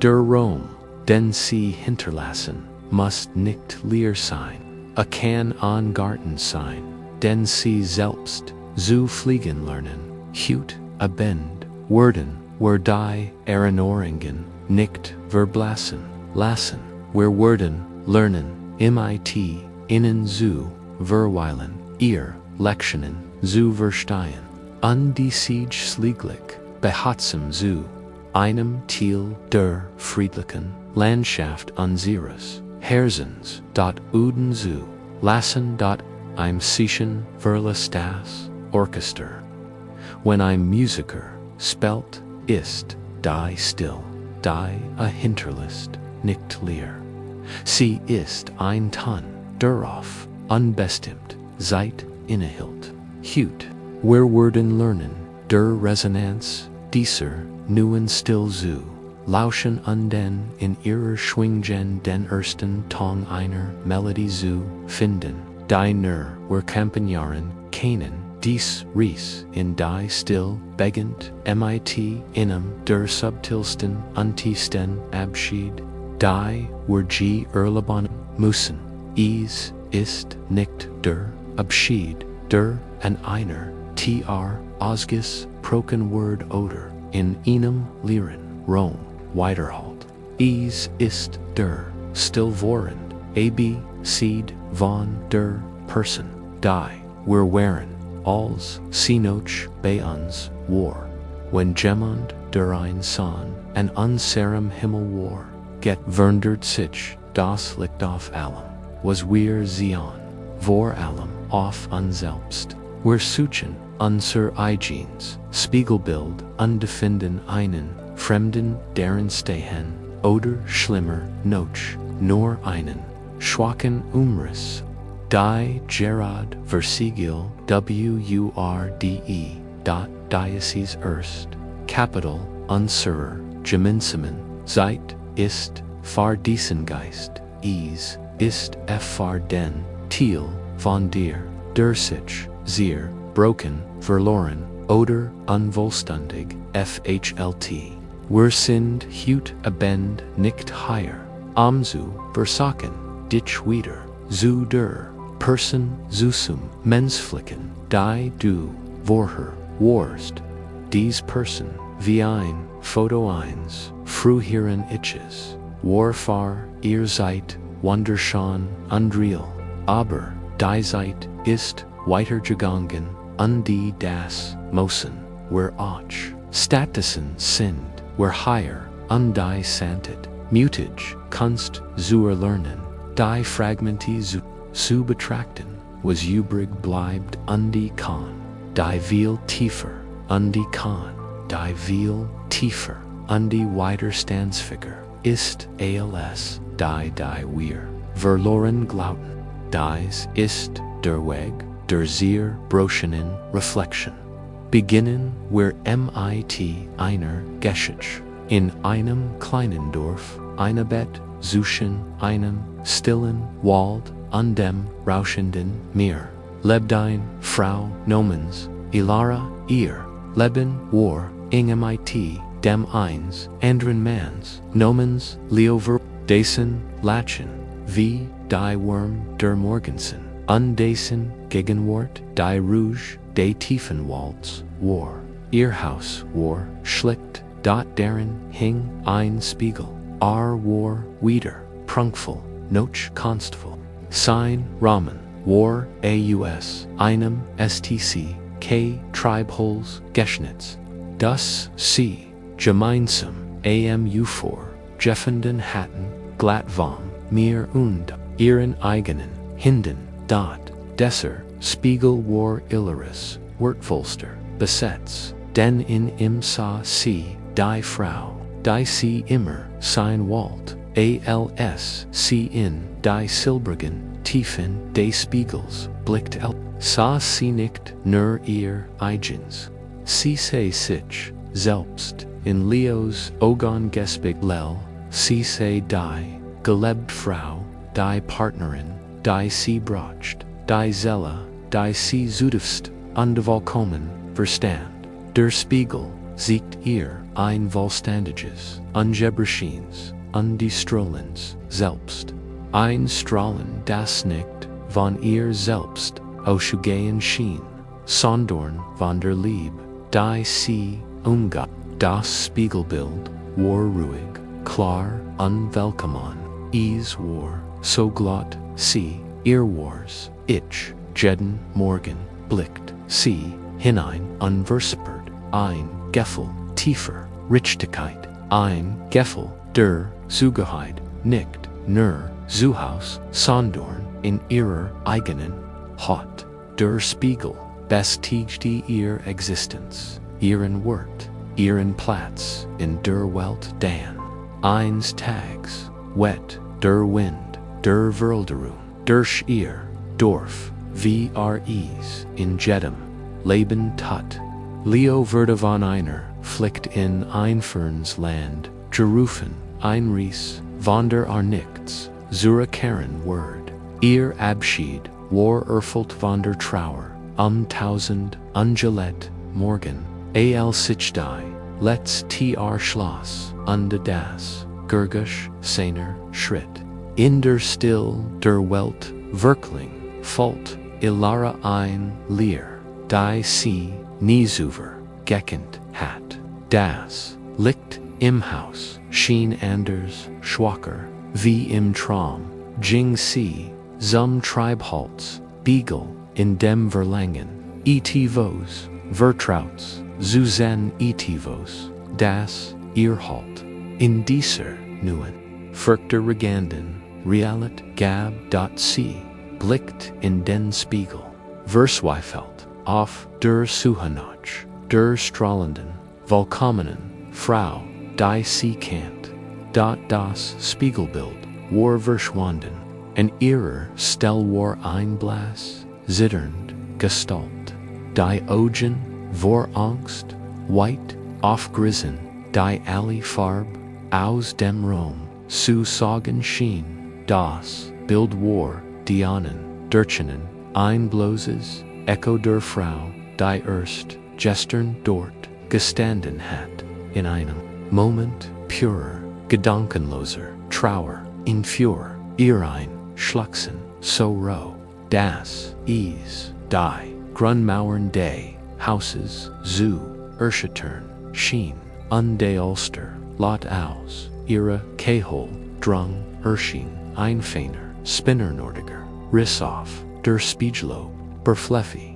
der Rom, den sie hinterlassen, muss nicht leer sein, kann an Garten sein, den sie selbst zu fliegen lernen, hut abend, werden, die Erinnerungen nicht verblassen, lassen, werden, lernen, mit, innen zu verweilen, ihr Lektionen zu verstehen, die sich schließlich behutsam zu einem Teil der friedlichen Landschaft unseres Herzens uden zu lassen. Im Sischen verlässt das Orchester. Wenn ein Musiker spielt, ist die still, die hinterlässt nicht leer. Sie ist ein Ton, darauf unbestimmt Zeit innehielt. Hut, werden lernen, der Resonanz dieser neuen Still zu lauschen den in ihrer Schwingen den ersten Ton einer Melodie zu finden, die nur Campagnaren kennen, dies Ries in die Still beginnt, mit der subtilsten tiefsten Abschied, die wir erleben müssen. Es ist nicht der Abschied, der an einer ausgesprochen Wort oder in einem leeren Raum weiterhält. Es ist der Stillvorend, Abschied von der Person, die wir wären, als sie noch bei uns war. Wenn jemand der ein Son an unserem Himmel war, verwundert sich das Licht auf allem, was wir sehen, vor allem auf uns selbst. Wir suchen unser eigenes Spiegelbild und finden einen Fremden darin stehen, oder schlimmer noch, nur einen schwachen Umriss, die gerade versiegelt wurde, Dies erst Kapitel unserer gemeinsamen Zeit ist für diesen Geist, es ist für den Teil von dir, der sich sehr broken, verloren oder unvollständig fhlt. Wir sind hut abend nicht hier, zu versagen, dich wieder zu der Person zum Menschlichen, die du vorher warst. Dies Person wie ein Foto eines früheren Iches, war ihr seid wunderschön und real, aber die Zeit ist weitergegangen und die das Mosen, wir auch Statusen sind, wir hier die santet, mutig Kunst zu erlernen, die Fragmente zu betrachten, was übrig bleibt und die kann, die viel tiefer und die kann, die viel tiefer und die Widerstandsfigur ist als die wir verloren glaubten. Dies ist der Weg der sehr broschenen Reflexion. Beginnen wir mit einer Geschichte. In einem kleinen Dorf, eine Bett zwischen einem stillen Wald und dem rauschenden Meer, lebt eine Frau namens Ilara. Ihr Leben war eng mit dem eines anderen Manns namens Leover, dessen Lachen wie die Wurm der Morgensen und dessen Gegenwart die Rouge des Tiefenwalds war. Ihr Haus war schlicht, darin hing ein Spiegel. War wieder prunkvoll, noch kunstvoll. Sein Rahmen war aus einem Treibholz geschnitzt, das sie gemeinsam vor Jeffenden hatten, glatt warm, mir und ihren eigenen Händen, desser Spiegel war Ilaris, Wertvollster, besetzt, denn in ihm sah sie die Frau, die sie immer sein wollte, als sie in die silbrigen Tiefen des Spiegels blickte, sah sie nicht nur ihr eigens, sie sah sich selbst in Leos Augen gespiegelt, sie sah die gelebte Frau, die Partnerin, die sie bracht, die Zelle, die sie zutiefst und vollkommen verstand. Der Spiegel siegt ihr ein Vollständiges, ungebrochenes, undestrohlens, selbst. Einstrahlen das nicht von ihr selbst, ausgehen schien, sondern von der Liebe, die sie umgab. Das Spiegelbild war ruhig, klar, unwelcome, war so glatt, sie, ihr wars, ich, jeden Morgen, blickt, sie, hinein, unversippert, ein Gefühl, tiefer, Richtigkeit, ein Gefühl, der Zugehörigkeit, nicht, nur, Zuhaus, sondern, in ihrer eigenen, Haut, der Spiegel, bestätigte ihr Existenz, ihren Wert, ihren Platz, in der Welt dann, eines Tags, wet, der Wind, der Veränderung, durch ihr, Dorf, wie in jedem, Leben tat. Leo wurde von einer, flickt in einferns Land, gerufen, ein Ries, von der nichts, zurückkehren Word. Ihr Abschied, war erfüllt von der Trauer, tausend, ungelet, morgen, sich die, let's Schloss, und das, Gurgusch, seiner, Schritt. In der Still, der Welt, Wirkling, Fault, Illara ein Leer, die sie, niezuver, gekend, hat. Das, Licht, im Haus, schien anders, schwacher, wie im Traum, ging sie, zum Treibholz, Beagle, in dem Verlangen, etivos, vertrauts, Susan etivos, das, ihr Halt, in dieser, neuen, furchter Reganden, realit, gab, sie, blickt in den Spiegel, versweifelt, auf der Suche der strahlenden, vollkommenen, Frau, die sie kennt, das Spiegelbild, war verschwunden, en ihrer Stell war ein Blass, zitternd, Gestalt, die Augen, vor Angst, weit, aufgerissen, die alle Farb, aus dem Raum, zu sagen schien, das Bild war, Dianen, Dirchenen, ein bloßes, Echo der Frau, die erst, gestern dort, gestanden hat, in einem Moment, purer, gedankenloser, Trauer, in Für, ihr ein, Schluchzen, so roh, das, die, Grundmauern des, Hauses, zu, erschüttern, schien, de Ulster, lot aus, ihre Kehol, drang, erschien, ein feiner, Spinnernordiger, riss auf, der Spiegellob, berfleffi,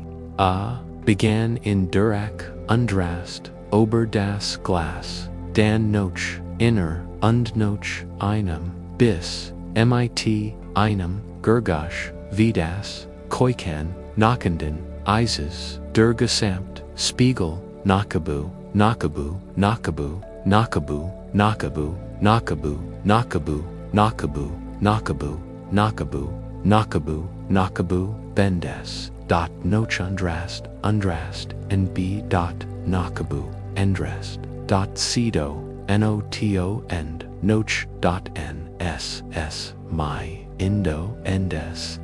begann in Durak, undrast, ober das Glas, dan noch, inner, und noch, einem, bis, mit, einem, Gurgusch, wie das, Koikan, knockenden, Eises, der Gesamt, Spiegel, Nakabu, Nakabu, Nakabu, Nakabu, Nakabu, Nakabu, Nakabu, Nakabu, Nakabu, Nakabu, Nakabu, Nakabu, Bendes, dot noch undrast, and b dot Nakabu, endrest, dot Cedo, noto end, noch dot nss, my, indo, endes,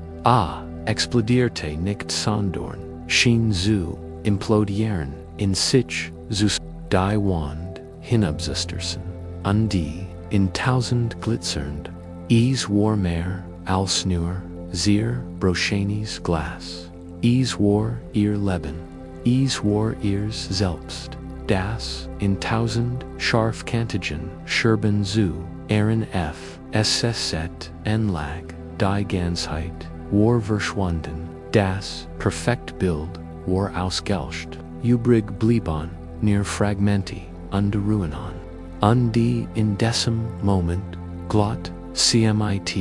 explodierte nicht sondern, schien zu, implodieren, in sich, zu, die Wand, hinabzustersen, die, in tausend glitzernd, war mehr, als nur, brochenes Glas, war ihr Leben, war ihrs selbst, das, in tausend, scharfkantigen, Scherben zu, ssset, lag, die Ganzheit, war verschwunden, das Perfektbild war ausgelöscht, übrig blieben, nur Fragmenti, Ruinen, die in diesem Moment, glatt, cmit,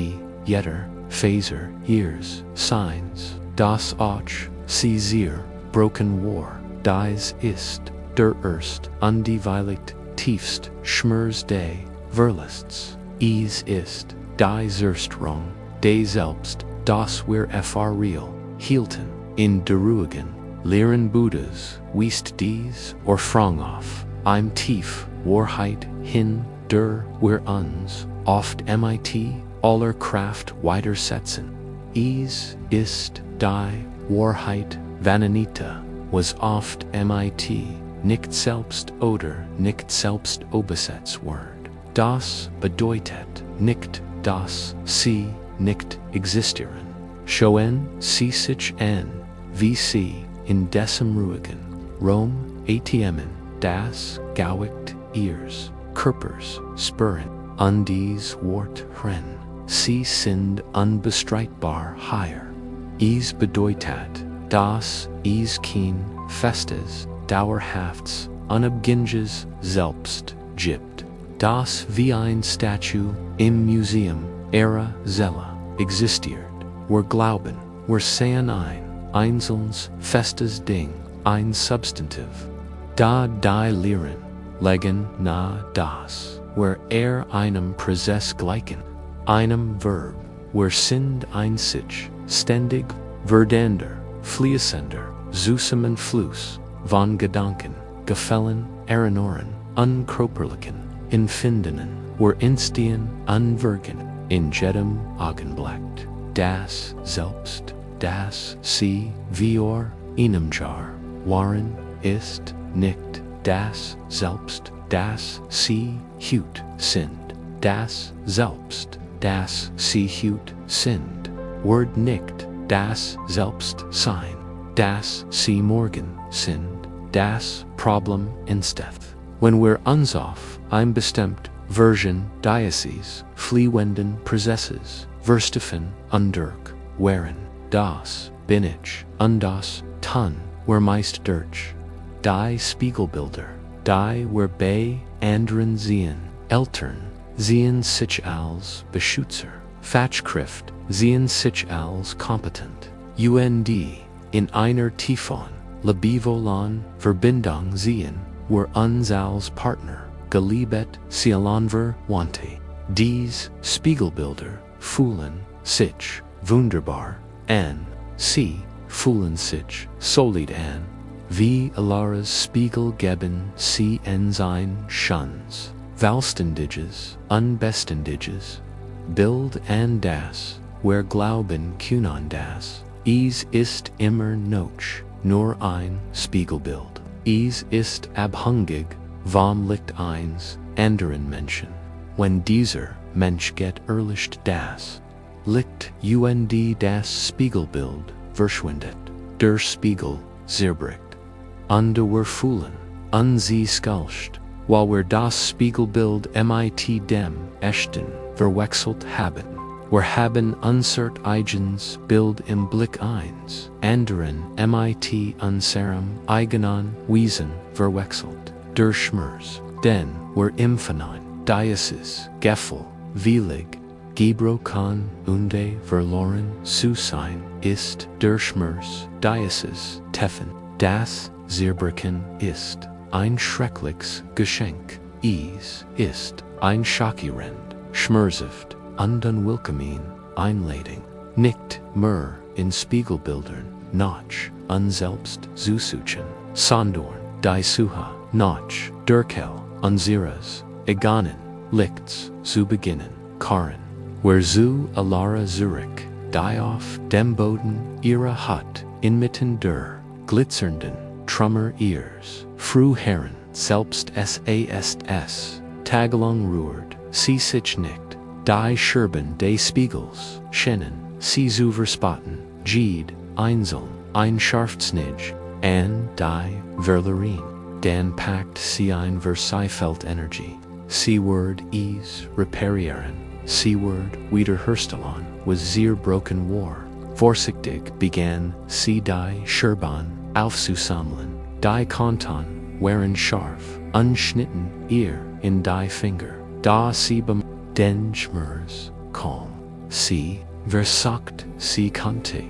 jetter, Phaser, years, signs, das auch, sie sehr, broken war, dies ist, der erst, undeweiligt, tiefst, Schmerz des, Verlists, ist, die Zerstrung, des selbst, das wir real, hielten, in der ruhigen, leeren Buddhas, wiest dies, or frang auf, im tief, Wahrheit, hin, der, wir uns, oft mit, aller Kraft weitersetzen. Ist, die, Wahrheit, Vananita, was oft mit, nicht selbst oder nicht selbst übersetzt wird. Das bedeutet nicht, dass sie nicht existieren. Schon sie sich an, wie sie in diesem ruhigen Raum atmen, das Gewicht ihres Körpers spüren. An dies Wort hören. Sie sind unbestreitbar hier. Es bedeutet, dass es kein festes, dauerhaftes, unabhängiges Selbst gibt, das wie ein Statue im Museum ihrer Seele existiert. Wir glauben, wir sehen ein einzelnes, festes Ding, ein Substantiv. Da die Lehren legen nahe, dass wir einem Prozess gleichen, einem Verb. Wir sind einzig, ständig, werdender, fließender, süßem Fluss von Gedanken, Gefühlen, Erinnerungen, unkörperlichen Empfindungen. Wir entstehen, unwirken, in jedem Augenblick. Das Selbst, das sie wir einem Jahr waren, ist nicht das Selbst, das sie heute sind. Das Selbst, das sie heute sind, wird nicht das Selbst sein, das sie morgen sind. Das Problem entsteht, wenn wir uns auf ein bestimmt Version dieses fliehenden Prozesses verstiefen und durch wären. Das bin ich und das tun wir meist durch die Spiegelbilder, die wir bei anderen sehen. Eltern sehen sich als Beschützer, Fachkräfte sehen sich als kompetent. Und in einer tiefen, liebevollen Verbindung sehen wir uns als Partner, geliebt seien wir wante. Dies Spiegelbilder fühlen sich wunderbar an, sie fühlen sich solid an, wie Alaras Spiegel geben sie en sein Schönes, Wellständiges, Unbeständiges, Bild an das, wir glauben können das, es ist immer noch nur ein Spiegelbild, es ist abhängig vom Licht eines anderen Menschen. Wenn dieser Mensch geht erlischt das Licht und das Spiegelbild verschwindet, der Spiegel zerbricht. Und wir fühlen, und sie skalscht, weil wir das Spiegelbild mit dem echten verwechselt haben. Wir haben unser eigenes Bild im Blick eins anderen mit unserem eigenen Wesen verwechselt. Der Schmerz, den wir empfangen, dieses Gefühl, willig, gebrochen und verloren zu sein, ist der Schmerz dieses Tiefen. Das Zerbrochen ist ein schreckliches Geschenk. Es ist ein schockierend, schmerzhaft und unwillkommen Einladung, nicht mehr in Spiegelbildern nach uns selbst zu suchen, sondern die Suche nach Durchhell unseres eigenen Lichts zu beginnen. Karen, wir zu Alara zurück, die auf dem Boden ihrer Hut inmitten der glitzernden Trümmer ihres früheren Selbst es tagelang ruht, sie sich nicht, die Scherben des Spiegels scheinen, sie zu verspotten, jede einzeln, ein Scharfsnitch, an die Verlerin, dann packt sie ein Versailles Energie, sie wird es reparieren, sie wird wiederherstellen, was zerbrochen war. Vorsichtig begann sie die Scherben aufzusammeln, die Kanten waren scharf, unschnitten ihr in die Finger, da sie den Schmerz kam, sie versagt sie konnte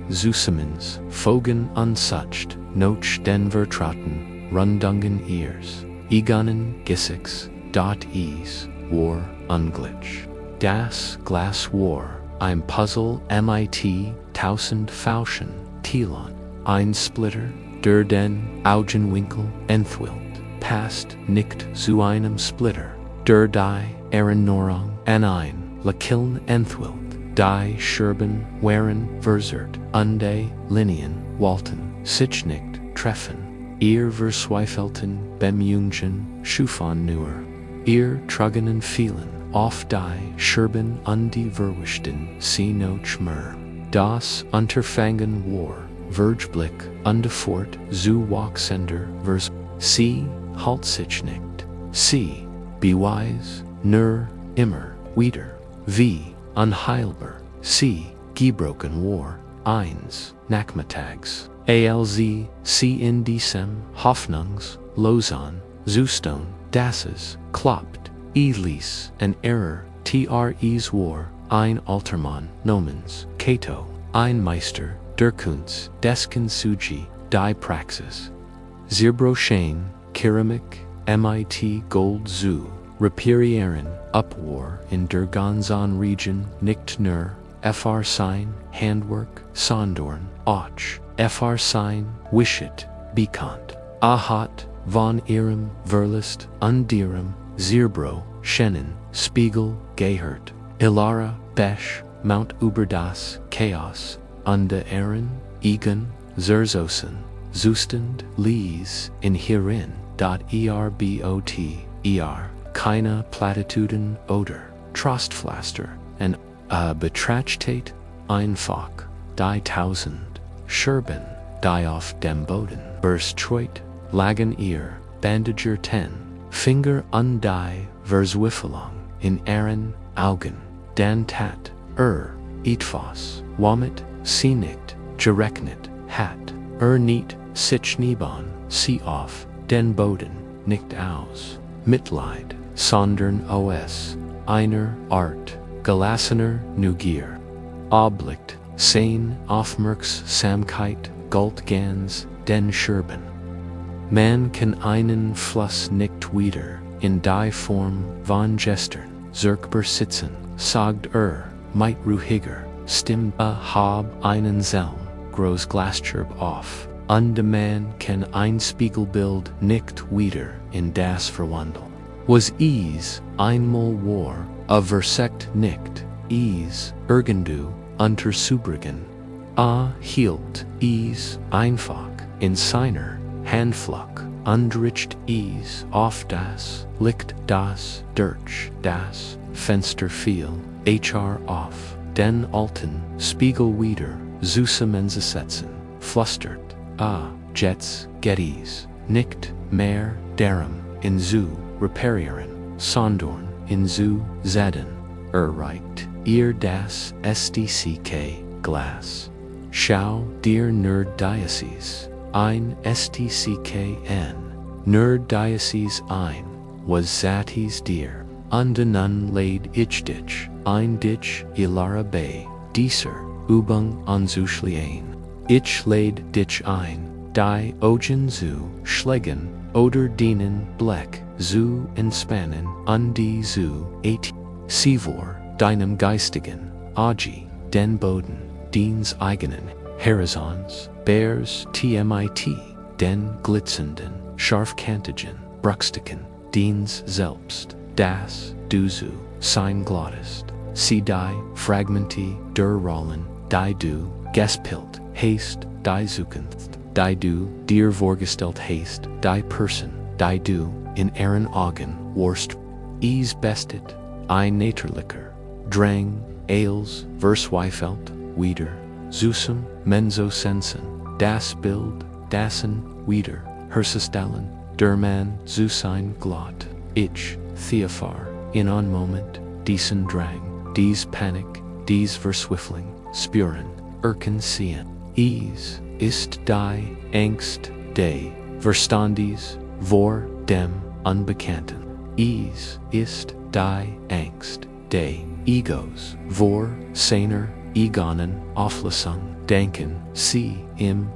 zusammen folgen unsucht, noch den vertrauten Rundungen ihres eigenen Gesichts, dort es war unglitsch. Das Glas war ein Puzzle mit 1000 falschen Teilen, ein Splitter, der den Augenwinkel enthielt, passt nicht zu einem Splitter, der die Erinnerung an ein Lächeln enthielt. Die Scherben waren verzerrt und die Linien wollten sich nicht treffen. Versweifelten, Bemjungen, Schufan nur. Truggenen vielen, oft die Scherben an die Verwischten, sie noch mehr. Das Unterfangen war, Vergeblick, undefort, zu Wachsender, vers. Sie, halt sich nicht. Sie, bewise, nur, immer, wieder. Wie, unheilbar. Sie, gebrochen war, eins, Nachmittags. Alz, sie in diesem, Hoffnungs, Lausanne, Zustone, dasses, klappt, Elise, an error, tres war, ein Altermann, Nomens, Cato, ein Meister, der Kunst, desken Suji, die Praxis. Zerbrochenes, Keramik, mit Gold zu, reparieren, Upwar in der ganzen Region, nicht nur, fr Sein, Handwerk, Sondorn, och, fr Sein, Wischet, bekannt. Ahat, von ihrem Verlust, und ihrem, Zerbro, Schennen, Spiegel, gehört. Ilara, Besch, Mount über das, Chaos, unde Ehren, Igen, Zerzosen, Zustand, Lies, in hierin, keine Platituden oder, Trostpflaster, en, Betrachtet, einfach, die Tausend, Scherben, die auf dem Boden, Burstreut, lagen ihr, Bandager 10, Finger und die Verzweifelung, in ihren Augen, dan tat, etwas, womit, sie nicht, gerechnet, hat, nicht, sich nieben, sie auf, den Boden, nicht aus, Mitleid, sondern os, einer Art, gelassener Neugier, Oblicht, sein Aufmerksamkeit, galt ganz, den Scherben. Man kann einen Fluss nicht wieder, in die Form von gestern, zurückbar sitzen, sagt mit ruhiger, stimmt hab einen Selm, groß Glasscherb auf, und man kann ein Spiegelbild nicht wieder in das verwandeln. Was einmal war, versekt nicht, irgendwo, unterzubringen. Hielt, einfach, in seiner, Handfluck, undricht auf das, Licht das, durch das, Fenster fiel, auf, den alten, Spiegel wieder, zusammenzusetzen, flüstert, Jets, Gettys, nicht mehr, darum, in zu, reparieren, sondern, in zu, zeden, reicht, ihr das, SDCK, Glas. Schau dir nur Diocese, ein STCKN, nur Diocese ein, was satis dir, und nun laid ich dich, ein dich, Ilara Bay, dieser, Übung anzuschließen. Ich laid dich ein, die Augen zu schlägen, oder dienen Bleck, zu entspannen, und die zu sie vor, deinem geistigen, Agi, den Boden, diens eigenen, Horizons, Bears, tmit, den glitzernden, scharfkantigen, Bruchstücken, diens selbst, das, du zu, sein glattest, sie die, Fragmenti, der Rollen, die du, gespielt, hast, die Zukunft, die du, dir vorgestellt hast, die Person, die du, in ihren Augen, warst, bestet, ein Naturlicher, Drang, Ales, Versweifelt, wieder, Zusum, Menzosensen, das Bild, dassen, wieder, Hersestellen, der Mann, zu sein glatt, ich, Theophar, in ein Moment, diesen Drang, dies Panik, dies Verswiffling, spüren, sehen, ist die Angst, de, Verstandes, vor dem Unbekannten, ist die Angst, de, Egos, vor, seiner, Egonen, Auflösung, denken, sie, im,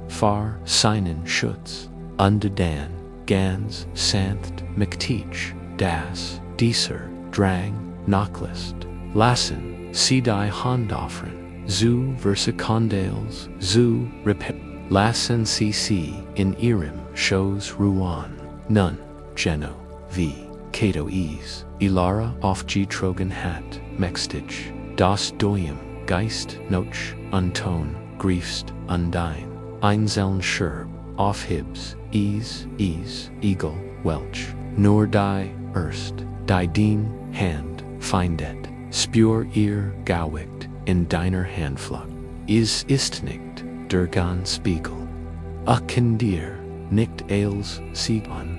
seinen Schutz, und dann, ganz, sanft, mächtig, das, dieser, Drang, nachlässt, lassen, sie die Hand offern, zu Versekondales, zu lassen sie in ihrem Schoß ruhen, nun, Geno, wie, Cato Ilara aufgetrogen hat, mächtig, das Doyum, Geist, noch, und Ton, griefst, undein, einzeln Scherb, off hibs, ease, eagle, welch, nur die, erst, die dien, hand, findet, spür ihr Gewicht in deiner Handfläche, ist nicht, der Spiegel. Kann dir nicht als Sieg an,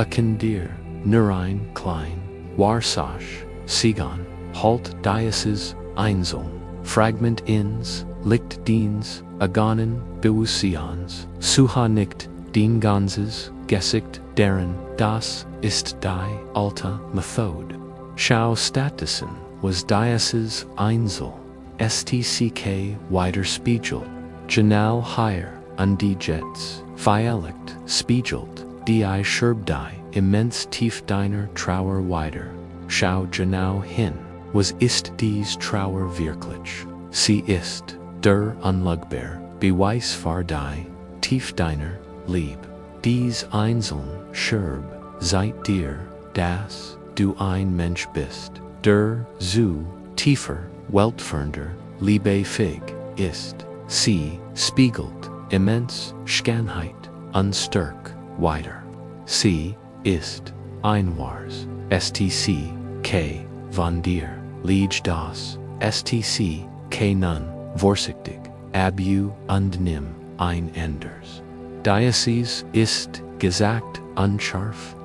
kann dir nur ein klein, Wahrsache, Siegan, halt dieses Einzeln, Fragment ins, liegt diens, Agonen, Bewusstseins, suha nicht, den ganzes, Gesicht deren, das ist die alte Methode. Schau stattdessen, was dieses Einzel, stck widerspiegelt, Janal higher, an die Jets, Feierlicht, spiegelt, die Scherb die, immens tief deiner Trauer wider. Schau genau hin, was ist dies Trauer wirklich? Sie ist, der unlugbar, Beweis für die, tief deiner, Lieb. Dies einzeln, Scherb, seit dir, dass du ein Mensch bist, der, so, tiefer, weltferner, liebefähig, ist. Sie, spiegelt, immens, Schönheit, unstark, wider. Sie, ist, einwars, stck, von dir, liegt das, stck nun, vorsichtig, abu und nimm, ein Enders. Diocese ist, gesagt, unscharf,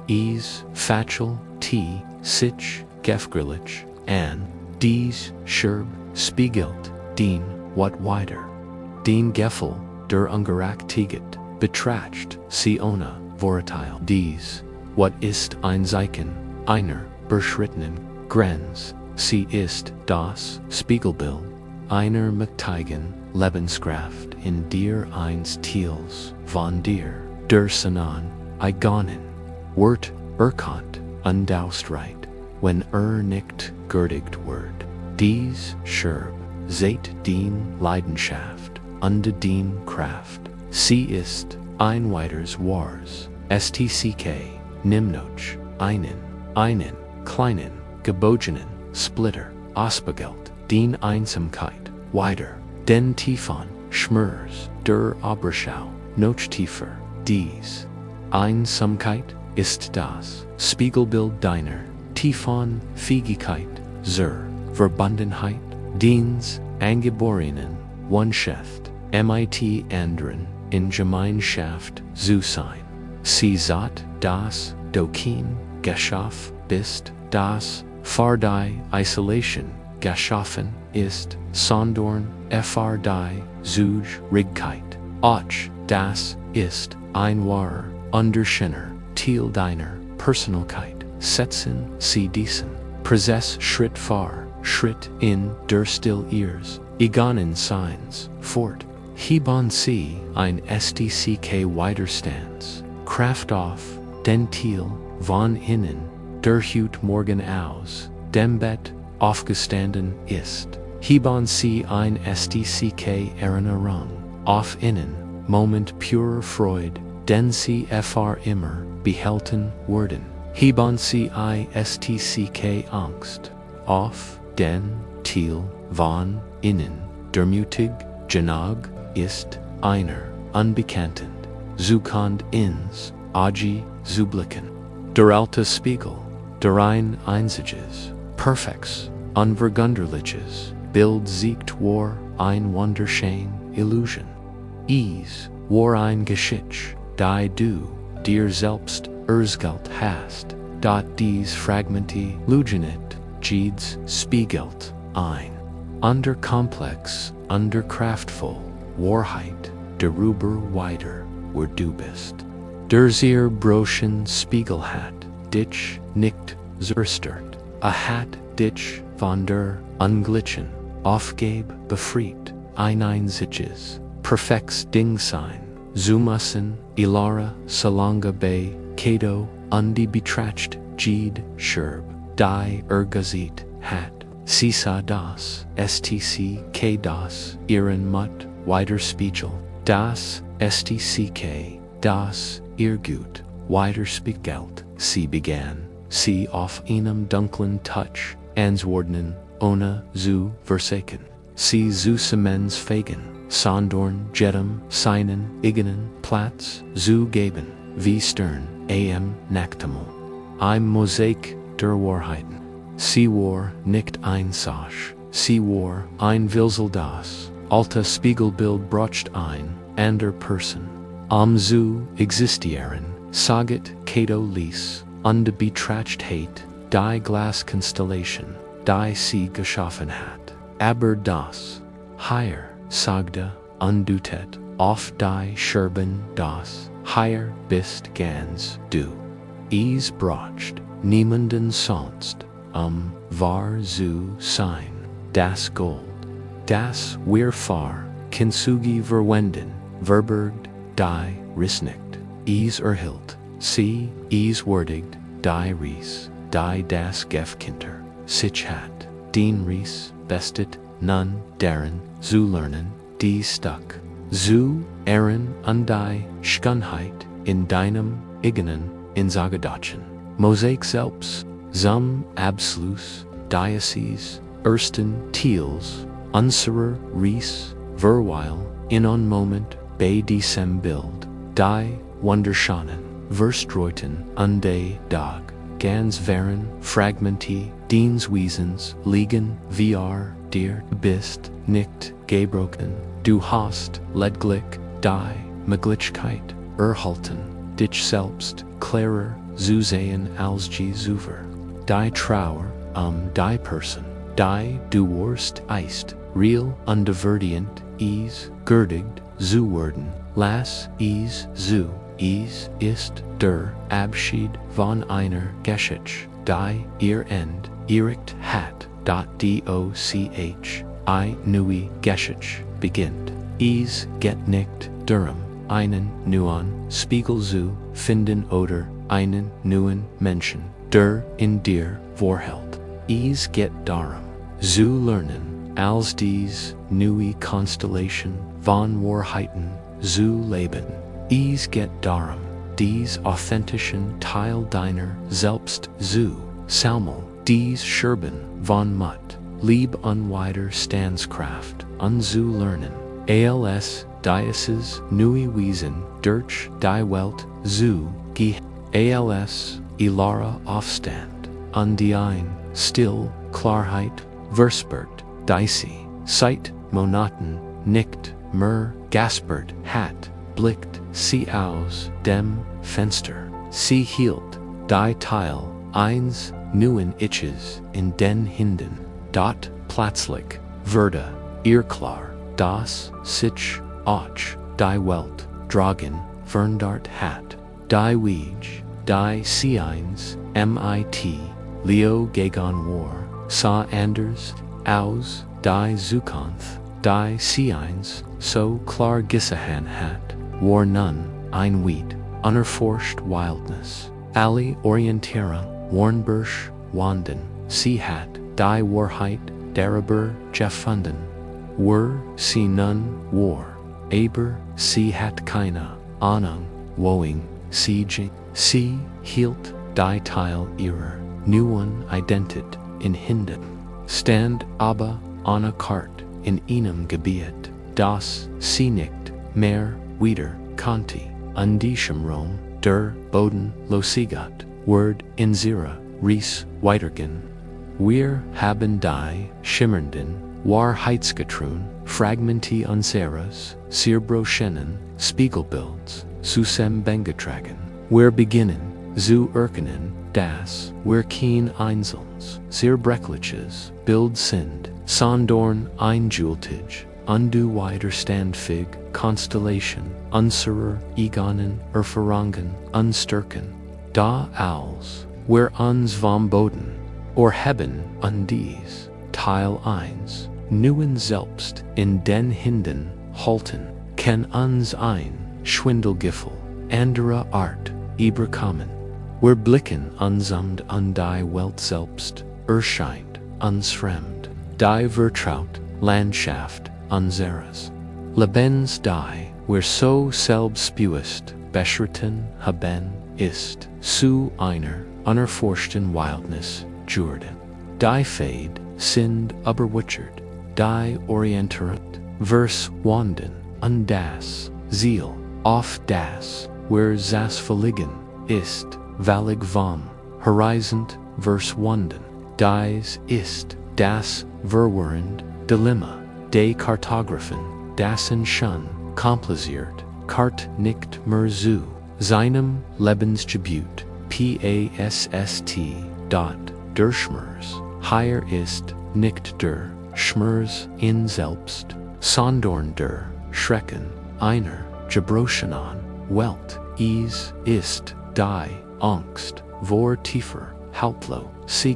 facil, sich, gefgrillig, an, dies, Scherb, spiegelt, den, what wider. Den Gefel, der ungerecht betracht, sie ohne, Vorurteil. Dies, what ist ein Zeichen, einer, beschrittenen, Grenz, sie ist, das, Spiegelbild, einer mächtigen, Lebenskraft in dir eins Teils, von dir, der Sanan, Eigonen, wird, erkannt, undausreit, wenn nicht gerdigt wird. Dies, Scherb, seht den Leidenschaft, unde den Kraft, sie ist, ein weiters Wars, stck, nimnoch, einen, kleinen, gebogenen, Splitter, Ausbegelt, den Einsamkeit, wider, den Tiefon, Schmerz, der Oberschau, noch tiefer, dies. Einsamkeit ist das Spiegelbild deiner, Tiefon, Fähigkeit, Verbundenheit, Diens, Angeborenen, Onschäft, mit anderen, in Gemeinschaft, zu sein. Sie sagt, das, du kein, Geschaff, bist, das, für die Isolation, geschaffen, ist, sondern, für die, Rigkeit, och, das, ist, ein wahrer, Unterschenner, Teil deiner, Personalkeit, setzen, sie diesen, Präsess Schritt vor, Schritt in, der still ears, egonen Signs, fort, heben sie, ein stck Widerstands, Kraft auf, den Teil, von innen, der Hut morgen aus, dem Bett, aufgestanden ist, heben sie ein stck Erinnerung, auf innen, Moment purer Freude, den sie immer, behalten werden, heben sie stck Angst, auf, den, Teil, von, innen, der mutig, genug, ist, einer, unbekannten, zukommt ins, agi, zu blicken. Der alte Spiegel, der ein einziges, perfekts, unverwunderliches, Bild siegt war ein wunderschön Illusion. War ein Geschick, die du, dir selbst, erzählt hast, dort dies Fragmente, Lugenet, Jeeds, spiegelt, ein. Unterkomplex, unterkraftvoll, Wahrheit, darüber wider, wo du bist. Der sehr broschen Spiegel hat, dich, nicht, zerstört, a hat, dich, von der, unglitschen, aufgeb, befreit, einziges, perfekts Ding sein, zumassen, ilara, salanga bei, Kato, undi betracht, Jed, Scherb, die Gazit, hat, Sisa das, stck das, ihren Mut, Widerspiegel, das, stck, das, ihr Gut, Widerspiegelt, sie begann, sie auf einem dunklen Touch, answordnen, ohne zu versaken. sie zu Siemens Fagen, Sondorn, Jedem, Seinen, Igenen, Platz, zu geben, wie Stern, am Nachthimmel. Im Mosaik der Wahrheiten. Sie war nicht ein Sach, sie war ein Wilsel das, alte Spiegelbild brocht ein, ander Person. Am zu existieren, saget Cato ließ, unbetrachtheit, die Glaskonstellation, die sie geschaffen hat. Aber das, hier, sagte, undutet, auf die Scherben das, hier bist ganz du. Es brocht, niemanden sonst, war zu sein, das Gold, das wir vor, Kintsugi verwenden, verbergt, die Rissnicht, es erhielt, sie, es würdigt, die Ries, die das Gefkinter, sich hat, den Ries, bestet, nun, deren, zu lernen, die stuck, zu ehren und die Schönheit in deinem eigenen Insagedachen. Mosaik selbst, zum Abschluss, Diocese, ersten Teils, unserer Ries, verweil, in ein Moment, bei diesem Bild, die Wunderschönen, verstreuten und die Dag, ganz wären, Fragmenti, Deens Wesens, liegen, dir bist, nicht, gebrochen, du hast, lediglich, die Möglichkeit, erhalten, dich selbst, klarer, zu sehen als je zuvor. Die Trauer, die Person, die du warst eist, real undivertient, is, gerdigt, zu werden, las, is, zu, is, ist, der, Abschied von einer Geschichte, die, ihr End, erreicht hat, doch, neue Geschichte, beginnt, is, get nicht, darum, einen neuen Spiegel zu finden oder einen neuen Menschen, der in dir vorhält. Es geht darum, zu lernen, als dies neue Konstellation von Wahrheiten zu leben. Es geht darum, dies authentischen Teil deiner selbst zu sammeln, dies Scherben von Mut, Lieb und Widerstandskraft und zu lernen. Als Diocese neue Wesen durch die Welt zu gehen. Als Ilara Aufstand und die ein still Klarheit verspürt, die sie seit Monaten nicht mehr gaspert hat, blickt sie aus dem Fenster. Sie hielt die Teil eines neuen Iches in den Händen, dort plötzlich wurde ihr klar, dass sich auch die Welt dragen verändert hat. Die Weg, die sie eins, mit, Leo gegen war, sah anders aus, die Zukunft, die sie eins, so klar gesehen hat, war nun ein Weit, unerforscht Wildnis. Alle Orientierung, Warnbursch, Wanden, sie hat, die Wahrheit, darüber gefunden, sie nun war, aber sie hat keine Ahnung, wohin sie ging. Sie hielt die Teil ihrer neuen Identität in Händen, stand aber ohne Karte in einem Gebiet, das sie nicht mehr wieder konnte. An diesem Raum, der Boden losigat, wird in ihrer Ries weitergehen. Wir haben die schimmernden Wahrheitsgetreuen Fragmenti unseres zerbrochenen Spiegelbilds zusammengetragen. Wir beginnen zu erkennen, dass wir kein einzelnes, zerbrechliches Bild sind, sondern ein gültig, unwiderstandfähig Konstellation unserer eigenen Erfahrungen und Stärken. Da als wir uns vom Boden erheben und dies Teil 1 neuen Selbst in den Händen halten, kann uns ein Schwindelgefühl anderer Art überkommen. Wir blicken unsamt an die Welt selbst, erscheint uns fremd, die vertraut Landschaft unseres Lebens, die wir so selbstbewusst beschritten haben, ist zu einer unerforschten Wildnis geworden. Die Fade sind überwuchert, die orienterend, vers wanden, das Ziel, auf das, where das verliegen ist, valig vom, horizont, vers wanden, dies ist, das verwirrend, Dilemma, de Kartographen, das schon, kompliziert, Kart nicht mehr zu, seinem Lebensgebüt, PASST, der Schmerz, hier ist, nicht der, Schmerz in selbst, sondern der, Schrecken, einer, gebrochenen, Welt, ist, die, Angst, vor tiefer, haltlo,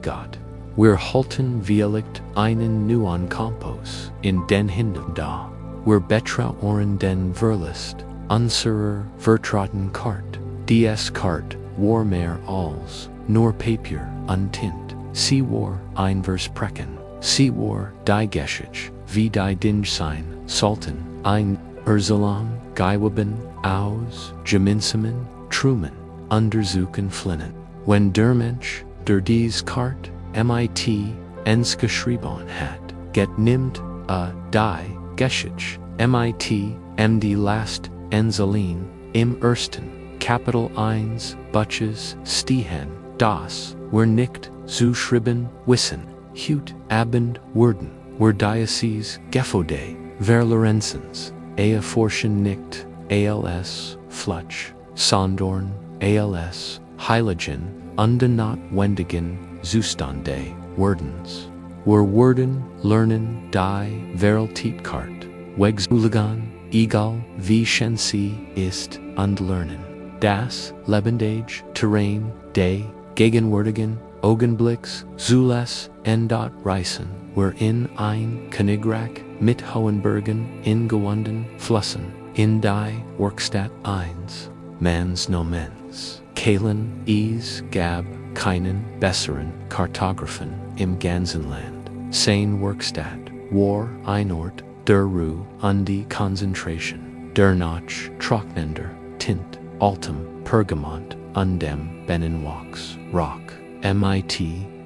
Gott. Wir halten vielleicht einen neuen Campus in den Händen da. Wir betrauen den Verlust unserer vertrauten Kart. Dies Kart war mehr als nur Papier und Tint. Sie war ein Versprechen. Sie war die Geschichte, wie die Dinge sein sollten. Ein Erzahlung geweben aus gemeinsamen Träumen, untersuchen flinnen. Wenn der Mensch durch dies Kart mit ens geschrieben hat, nimmt die Geschichte mit die last Enselin im ersten Kapitel 1 Buches stehen, das wir nicht zu schreiben wissen, heut Abend werden wir dieses Gefode Verlorenzens, erforschen nicht als Flutsch, sondern als Heiligen und notwendigen Zustande werdens. Wir werden lernen die Weltkart, wegzuliegen, egal wie schön sie ist, und lernen das lebendige Terrain de gegenwärtigen Augenblicks zulas reisen wir in ein Königreich mit hohen Bergen in gewanden Flüssen, in die Werkstatt 1, mans no mens, Kalen gab keinen besseren Kartographen im ganzen Land. Sein Werkstatt war ein Ort der Ruhe und die Konzentration, der nach trocknender Tint, altem Pergament und dem Binnenwachs Rock, mit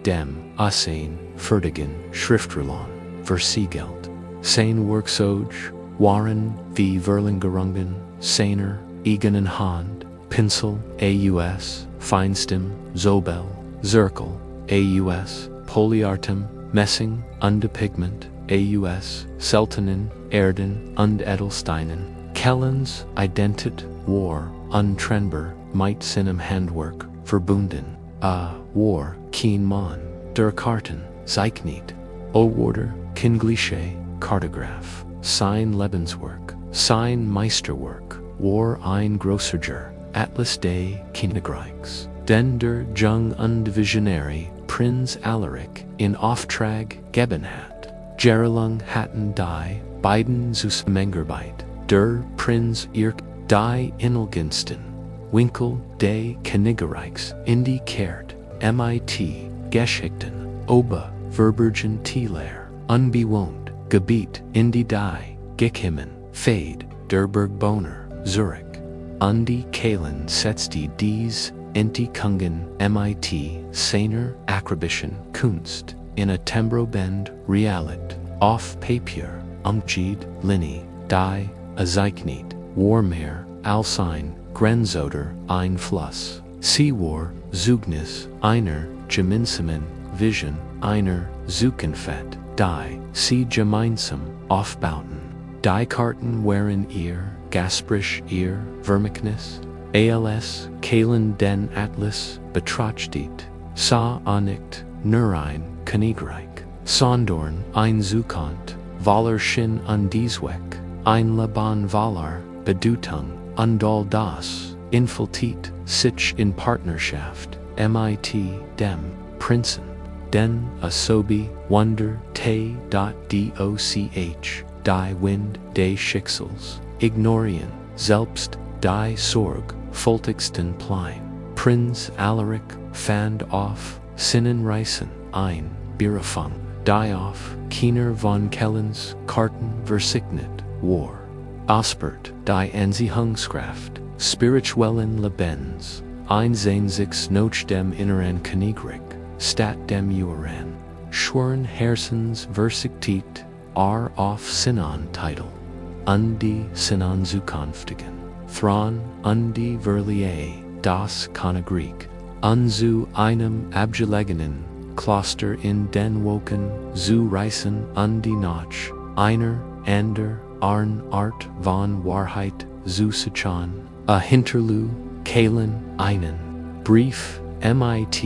dem Aussehen fertigen Schriftrollen versiegelt. Sein Werkzeug waren wie Verlängerungen seiner eigenen Hand, Pinsel, aus feinstem Zobel, Zirkel, aus Polyartem, Messing und Pigment, aus seltenen Erden und Edelsteinen. Kellens Identität war untrennbar mit seinem Handwerk verbunden. War kein Mann der Karten sich nicht. Oder kingliche Kartograph. Sein Lebenswerk, sein Meisterwerk war ein großer Atlas des Königreichs, den der Jung und Visionary Prinz Alaric in Auftrag geben hat. Jahrelang hatten die beiden Zusammengearbeitet. Der Prinz irrt die intelligentsten Winkel des Königreichs indikiert mit Geschichten über verborgene Lehr, unbewohnt Gebiet in die gekommen, Fade der Bergbewohner, Zurich. Und die Kalen setzte dies Entdeckungen mit seiner akribischen Kunst in a tembrobend Realit, auf Papier, Umged Linie, die sich nicht war mehr als ein Grenzoder Einfluss. Sie war Zeugnis einer gemeinsamen Vision, einer Zukunft, die sie gemeinsam aufbauten. Die Karten waren ihr Gasprisch ihr Vermächtnis, als Kalen den Atlas betrachtet, sah nicht nur ein Königreich, sondern ein Zukunft, Wallerschen und Diesweg, ein Leben voller Bedeutung und all das infiltriert sich in Partnerschaft mit dem Prinzen, den Asobi Wunder T.Doch, die Wind des Schicksals, ignorieren, selbst die sorgfältigsten Plein. Prinz Alaric fand auf seinen Reisen ein Berufung, die auf keiner von Kellens Karten versignet war. Ausbert die Anziehungskraft spirituellen Lebens, einsehen sich nach dem inneren Königreich, statt dem Juren, schweren Herzens Versität, auf Sinan Titel. Die Sinan zukünftigen. Thron die Verlier, das kann Greek. Zu einem abgelegenen Kloster in den Woken zu reisen die Nach, einer ander Art von Wahrheit zu suchen, a Hinterlu, Kalen einen Brief mit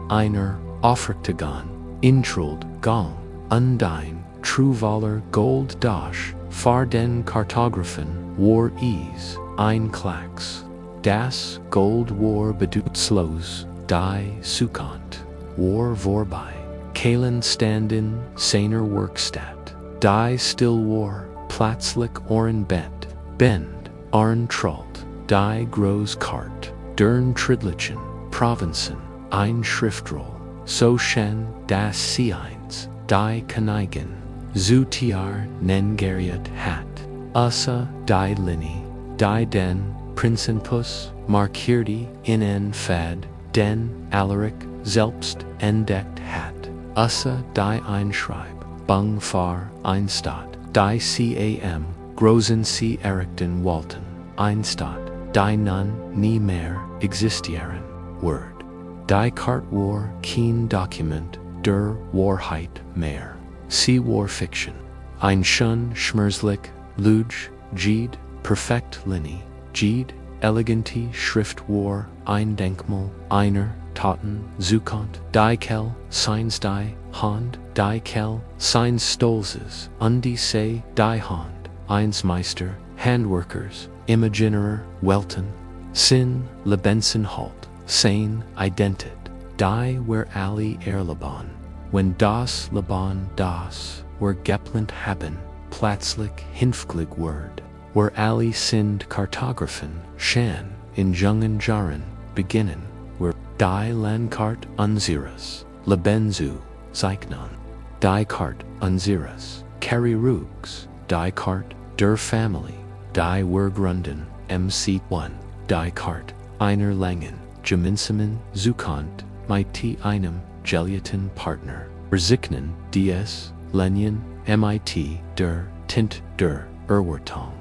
einer Aufrichtigen, Intruld, Gang, Undein, Truvaler Gold Dash, Far den Kartographen, War Ease, ein Klacks, Das Gold War Bedutzlos, Die Sukant, War vorbei, Kalen Standin, Seiner Werkstatt, Die Still War, Platzlich Ohren Bett, Bend, Arn Tralt, Die Groß Kart, Dern Tridlichen, Provincen, ein Schriftroll, So Shen das C1, Die Kaneigen, Zutiar Nengariat Hat, Ussa Die Linny, Die Den, Prinzenpuss, Markirdi in en Fad, Den Alaric, Selbst entdeckt hat, Ussa Die Einschreib, Bung Far Einstadt, Die Cam, Großen C Erikten Walton, Einstadt, Die Nun nie mehr existieren, Word. Die Kartwar Keen Document, der Wahrheit mehr. See War Fiction. Ein schon schmerzlich, Luge, Jede, Perfekt Linny, Jede, Eleganti Schriftwar, ein Denkmal, einer, Totten, Zukant, Die Kell, Signs Die, Hand, Die Kell, Signs Stolzes, die Se, Die Hand, Eins Meister, Handworkers, Imaginerer, Welten, Sin, Lebensen Halt, Sane, Identit, Die where Ali Erlebon, when das Laban das, where Geplent haben, Platzlich Hinfglig Word, where Ali sind Kartographen, Shan, in Jungen Jaren, beginnen, where Die Landkart Unseres, Lebenzu, Zeichnen, Die Kart Unseres, Carry Rugs, Die Kart, Der Family, Die Wergrunden, MC1, Die Kart, Einer Langen, Geminsamen, Zukant, mit einem, Geliaten Partner, Resicknen, DS, Lenien, MIT, der, Tint, der, Erwartung,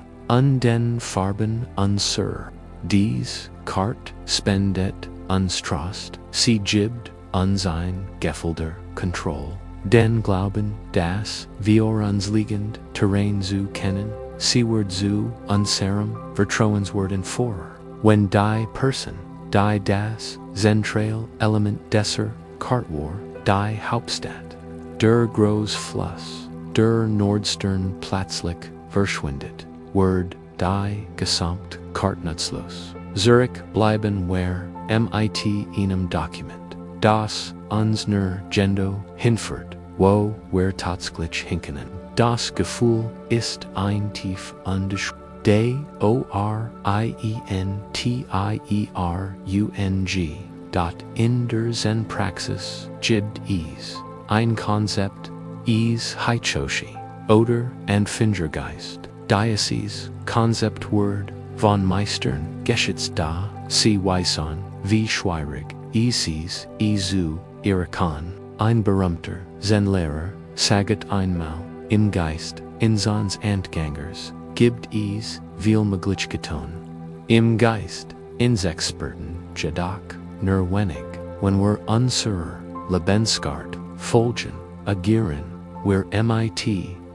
den Farben, unsur, dies, Kart, Spendet, Unstrast, sie gibt, unsein, Gefelder, Control, den Glauben, das, wir uns liegend, Terrain zu kennen, Seaward zu, unserem, Vertrauensworden vor, when die Person, Die das, Zentrail, Element desser, Kartwar, Die Hauptstadt, Der Groß Fluss, Der Nordstern Platzlich, Verschwindet, Word, Die Gesamt, Kartnutzlos, Zurich bleiben where, mit einem Dokument, Das, unsner Gendo, Hinfort, wo, where Tatsklich hinkenen, Das Gefühl ist ein tief unbeschrieben. In der Zen-Praxis gibt es ein Konzept, es Heichoshi, oder Fingergeist, Diocese, Konzeptwort, von Meistern, geschützt da, sie Weisson, wie schwierig, es zu Irakan, ein berühmter Zen-Lehrer, saget einmal, im Geist, in seines Entgängers, gibt es viel Möglichkeiten. Im Geist, ins Experten, jedoch, nur wenig, wenn wir unser Lebensgart folgen, agieren, wir mit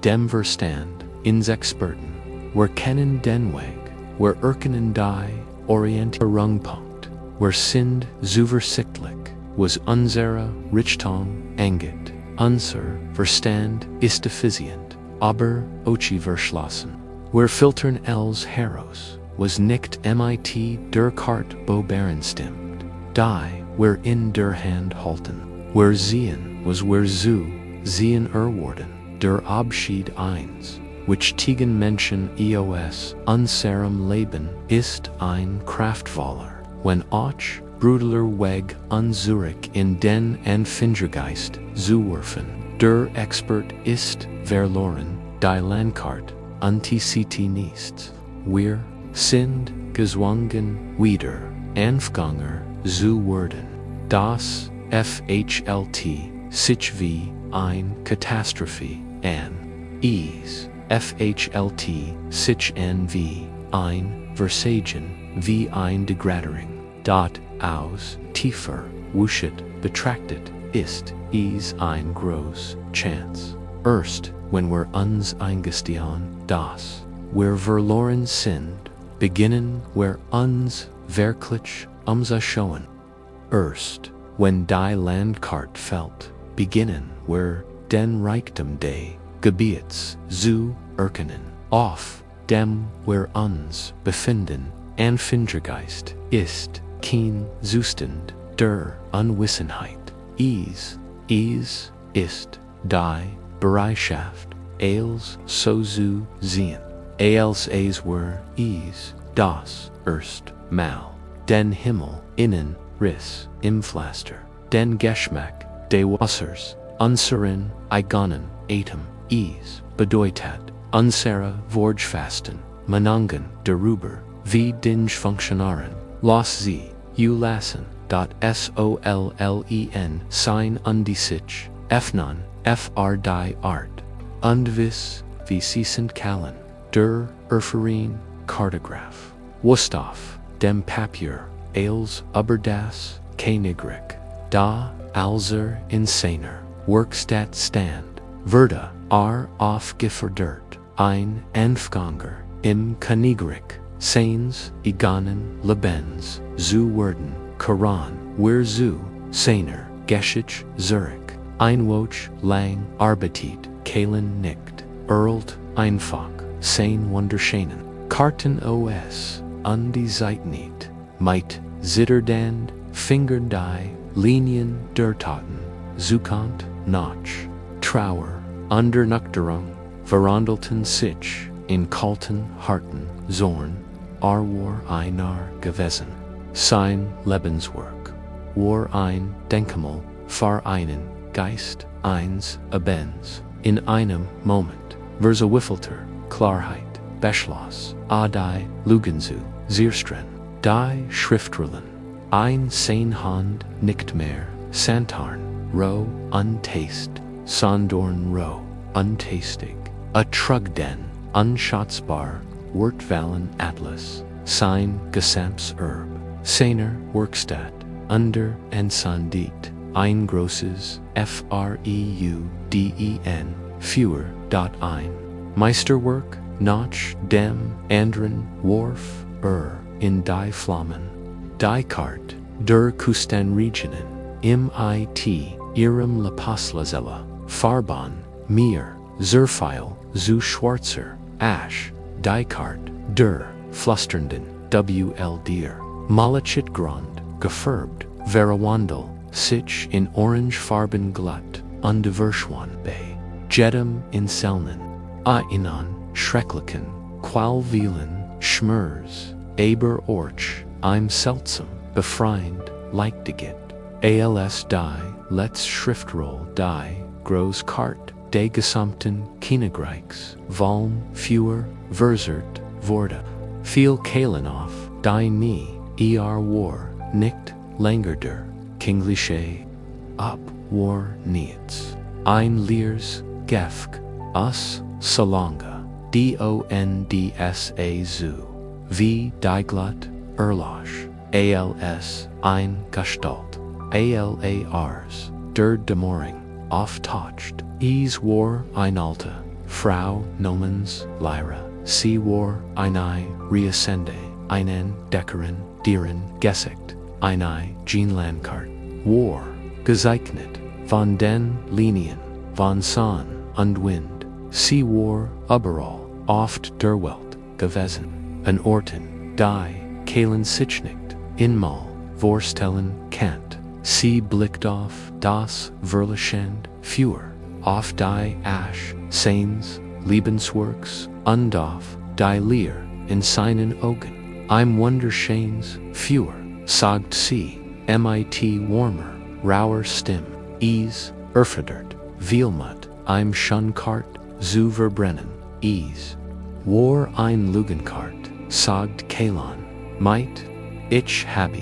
dem Verstand, ins Experten, wir kennen den Weg, wir erkennen die Orientierungspunkt, wir sind zuversichtlich, was unsere Richtung angeht, unser Verstand ist effizient, aber ochi verschlossen. Wir filtern els Heros, was nicht mit der Kart Boberen stimmt, die, wir in der Hand halten, wir sehen, was wir zu sehen erwarten, der Abschied eins, which tegen Menschen eos unserem Leben ist ein kraftvoller, wenn auch brutaler Weg unsurig in den Fingergeist zuwerfen, der Expert ist verloren, die Landkart Anticiti nichts. Wir sind gezwungen wieder Anfänger zu werden. Das FHLT sich wie ein Katastrophe an. ease, FHLT, sich NV, ein, Versagen, wie ein Degradering, dot, aus, tiefer, wuschet, betrachtet, ist, ein groß, chance. Erst, when we're uns eingestehen, das, we're verloren sind, beginnen, where uns, wirklich, schauen. Erst, when die Landkart felt, beginnen, where den Reichtum des Gebiets zu erkennen, auf dem wir uns befinden, Anfingergeist ist kein Zustand der Unwissenheit, ist die Bereitschaft, als so zu sehen, als were das erst Mal, den Himmel innen Riss im Pflaster, den Geschmack des Wassers, unseren eigenen Atem, bedeutet, unsere Wortfasten, Manangen darüber, wie Dinge funktionieren, los sie, lassen, sollen, sein sich, öffnen, die Art, und wie sie sind kallen, der Erfahrung, Kartograph, Wustaf, dem Papier, als über das Königreich, da, alser insaner, Werkstatt stand, würde, aufgefordert, ein Anfänger, im Königreich, seines eigenen Lebens, zu werden, Koran, wir zu, seiner, Geschichte, Zurich, einwoch, lang, arbeitet, kalen nicht, erlt, einfach, sein wunderschönen, Karten os, die Zeit nicht, might, zitternd, fingerdei, Linien der Taten, Zukunft, Notch, Trauer, Undernüchterung, verwandelten sich, in kalten Harten, Zorn, war einer gewesen, sein Lebenswerk, war ein Denkmal, einen Geist, eins Abends, in einem Moment, verzweifelter Klarheit, Beschloss, die Lugenzu, Zierstren, die Schriftrollen, ein Hand nicht mehr, Santarn, Roh, untaste, Sondorn Roh, untastig, a Trugden, unschatzbar, Wortwallen Atlas, sein Gesamtserb, seiner Werkstatt, under and sandiet, ein großes, freuden, fewer, ein, Meisterwerk, nach dem anderen, Worf, in die Flammen, die Kart, der Küstenregionen, mit ihrem Lappaslazella, Farban, mir, Zerfeil, zu schwarzer, Asch, die Kart, der Flusternden, WL Malachitgrund, gefärbt, Verwandel, sich in orangefarben glatt, undiverschwan bei, Jedem in Selnen, Ainan, Schrecklichen, Qualvielen, Schmerz, aber Orch, im seltsam, befreiend, leichtigit, als die, let's Schriftroll die, groß Kart, des gesamten Königreichs, Walm, fewer, versert, Worte, viel Kalen auf, die nie, war, nicht, längerder, kingliche, ab, war, niets, ein Leers, Gefk, us, Salonga, Dondsa zu, wie die glatt, Erlosch, als, ein Gestalt, alars, der Demoring, oft-touched, war, ein Alte, Frau, Nomens, Lyra, sie war, eine, Reascende, einen, Deckeren, Dieren, Gesigt, eine, Jean Landkart, war, gezeichnet, von den Linien, von Sonn und Wind, sie war, überall, oft der Welt, gewesen, an Orten, die, Kalen sich nicht, inmal, vorstellen, kennt, sie blickt auf, das, Verlichend, fewer, auf die Asch, seines, Lebenswerks, und auf, die Leer, in seinen Augen, im Wunderschönes, fewer, sagt sie, mit warmer, rauer Stimm, erfordert, vielmut, im Schunkart, zu verbrennen, war ein Lugenkart, sagt Kalon, might, ich habe,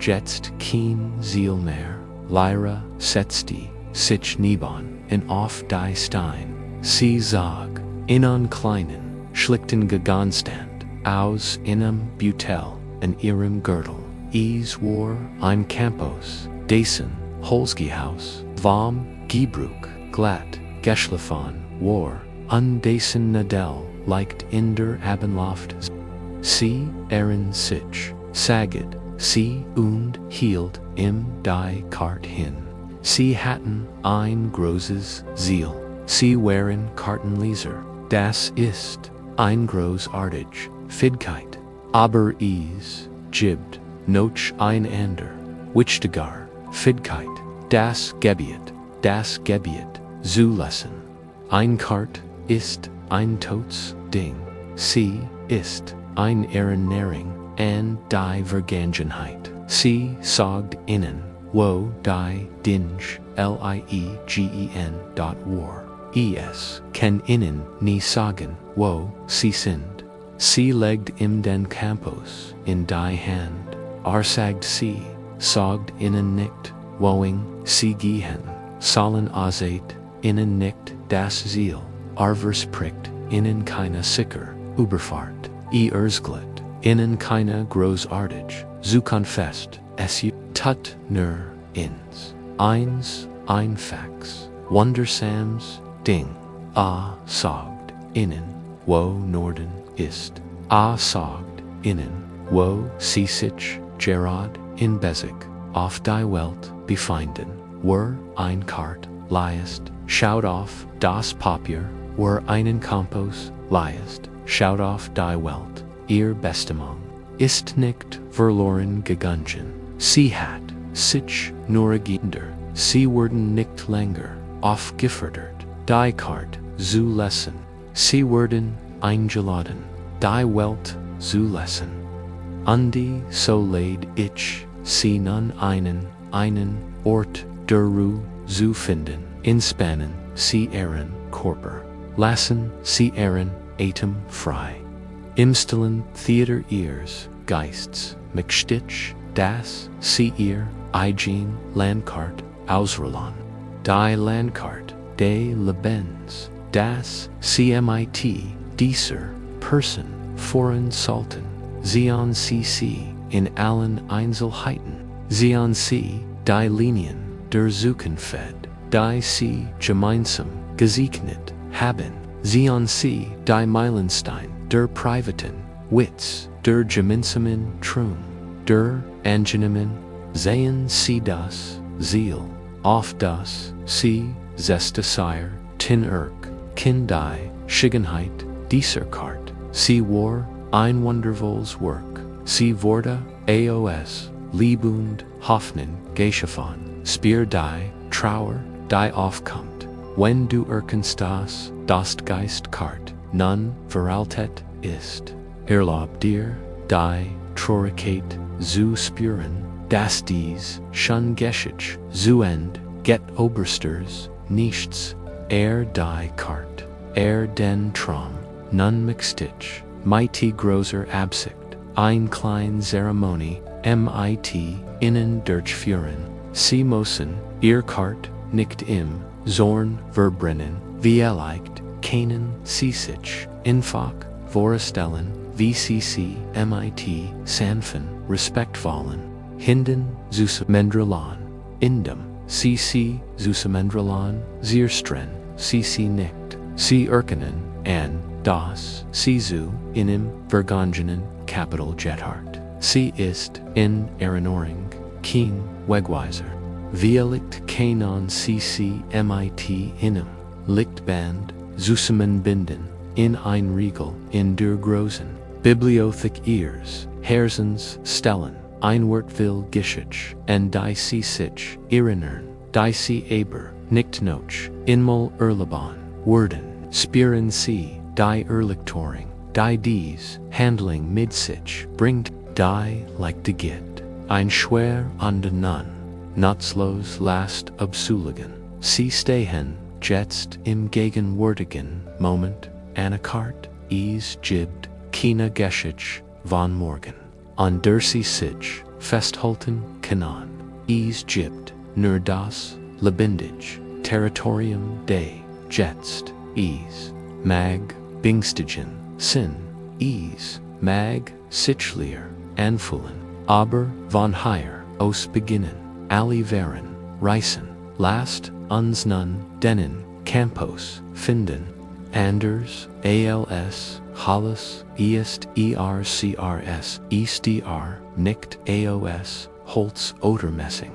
jetzt kein Ziel mehr, Lyra, setzt die, sich niebon, in auf die Stein, sie sag, Inon kleinen, schlichten Gegenstand, aus einem Beutel, an ihrem Gürtel. Es war ein Campus, dessen Holzgehaus, vom Gebrauch glatt geschliffen war, und dessen Nadel liegt in der Abendluft. Sie ehren sich, saged, sie und hielt im die Kart hin. Sie hatten ein großes Ziel, sie waren Kartenleser. Das ist ein großartig Fähigkeit. Aber es gibt noch ein ander, wichtiger Fähigkeit, das Gebiet zulassen. Ein Kart ist ein totes Ding. Sie ist ein Erinnerung an die Vergangenheit. Sie sagt ihnen, wo die Dinge liegen war. Es kann ihnen nie sagen, wo sie sind. Sie legt im den Campus in die Hand. Sagt ihnen nicht, wohin sie gehen. Sollen azet ihnen nicht das Ziel. Verspricht ihnen keine sichere Überfahrt. Ersglet ihnen keine großartig Zukunft. Es tut nur eins einfaches, wundersames Ding. Sagt ihnen, wo Norden ist. Sagt ihnen, wo sie sich gerade in Bezig auf die Welt befinden. Wo ein Kart liest, schaut auf das Papier, wo einen Campus liest, schaut auf die Welt. Ihr Bestimmung ist nicht verloren gegangen. Sie hat sich nur geändert. Sie wurden nicht länger aufgefordert, die Kart zu lesen. Sie wurden eingeladen, die Welt zu lesen. Und so leid ich sie nun einen Ort der Ruhe zu finden. Inspannen sie ihren Körper. Lassen sie ihren Atem frei. Im stillen Theater ihres Geists mixtich, dass sie ihr eigen Landkart ausrollen. Die Landkart des Lebens, das CMIT dieser Person voran sollten. Sehen sie in allen Einzelheiten. Sehen sie die Linien der Zukunft, die sie gemeinsam gesegnet haben. Sehen sie die Meilensteine der privaten Witz, der gemeinsamen Traum, der angenehmen. Sehen sie das Ziel, auf das sie zestiger kann die Schickenheit dieser Kart. Sie war ein wundervolles Werk. Sie wurde aus Liebund Hoffnung geschaffen. Speer die Trauer, die aufkommt, wenn du erkennst, das Geistkart nun veraltet ist. Erlaub dir, die Traurigkeit zu spüren, dass dies schon geschieht, zu End get obersters nichts, die Kart, den Traum, nun mixtich, mighty großer Absicht, ein klein Zeremonie, mit innen durchführen. Sie müssen ihr Kart nicht im Zorn verbrennen, wie leicht können sie sich einfach vorstellen, wie sie mit sanften, respektvollen Händen zusammenrollen, indem sie zusammenrollen, zerstreuen sie nicht. Sie erkennen an, dass sie zu einem vergangenen Kapitel gehört. Sie ist in Erinnerung kein Wegweiser. Vielleicht können sie mit einem Lichtband zusammenbinden, in ein Riegel in der großen Bibliothek ihres Herzens stellen. Ein Wort will geschieht, und die sie sich erinnern, die sie aber nicht noch einmal erleben werden. Spüren sie die Erleichterung, die dies Handling mit sich bringt, die Leichte geht. Ein schwer an den nun nutzlos Last abzulegen. Sie stehen jetzt im gegenwärtigen Moment, eine Kart, es gibt keine Geschichte von morgen, an der sie sich festhalten können. Es gibt nur das lebendige Territorium des Jetzt. Es mag Bingstigen, Sinn, Ease, Mag, Sichleer, Anfühlen, aber, von hier, aus beginnen, alle Varen, Reisen, Last, uns nun, denen, Campos, finden, Anders, als, Hollis, East, ercrs, Eastr, Nicht, aos, Holz oder Messing,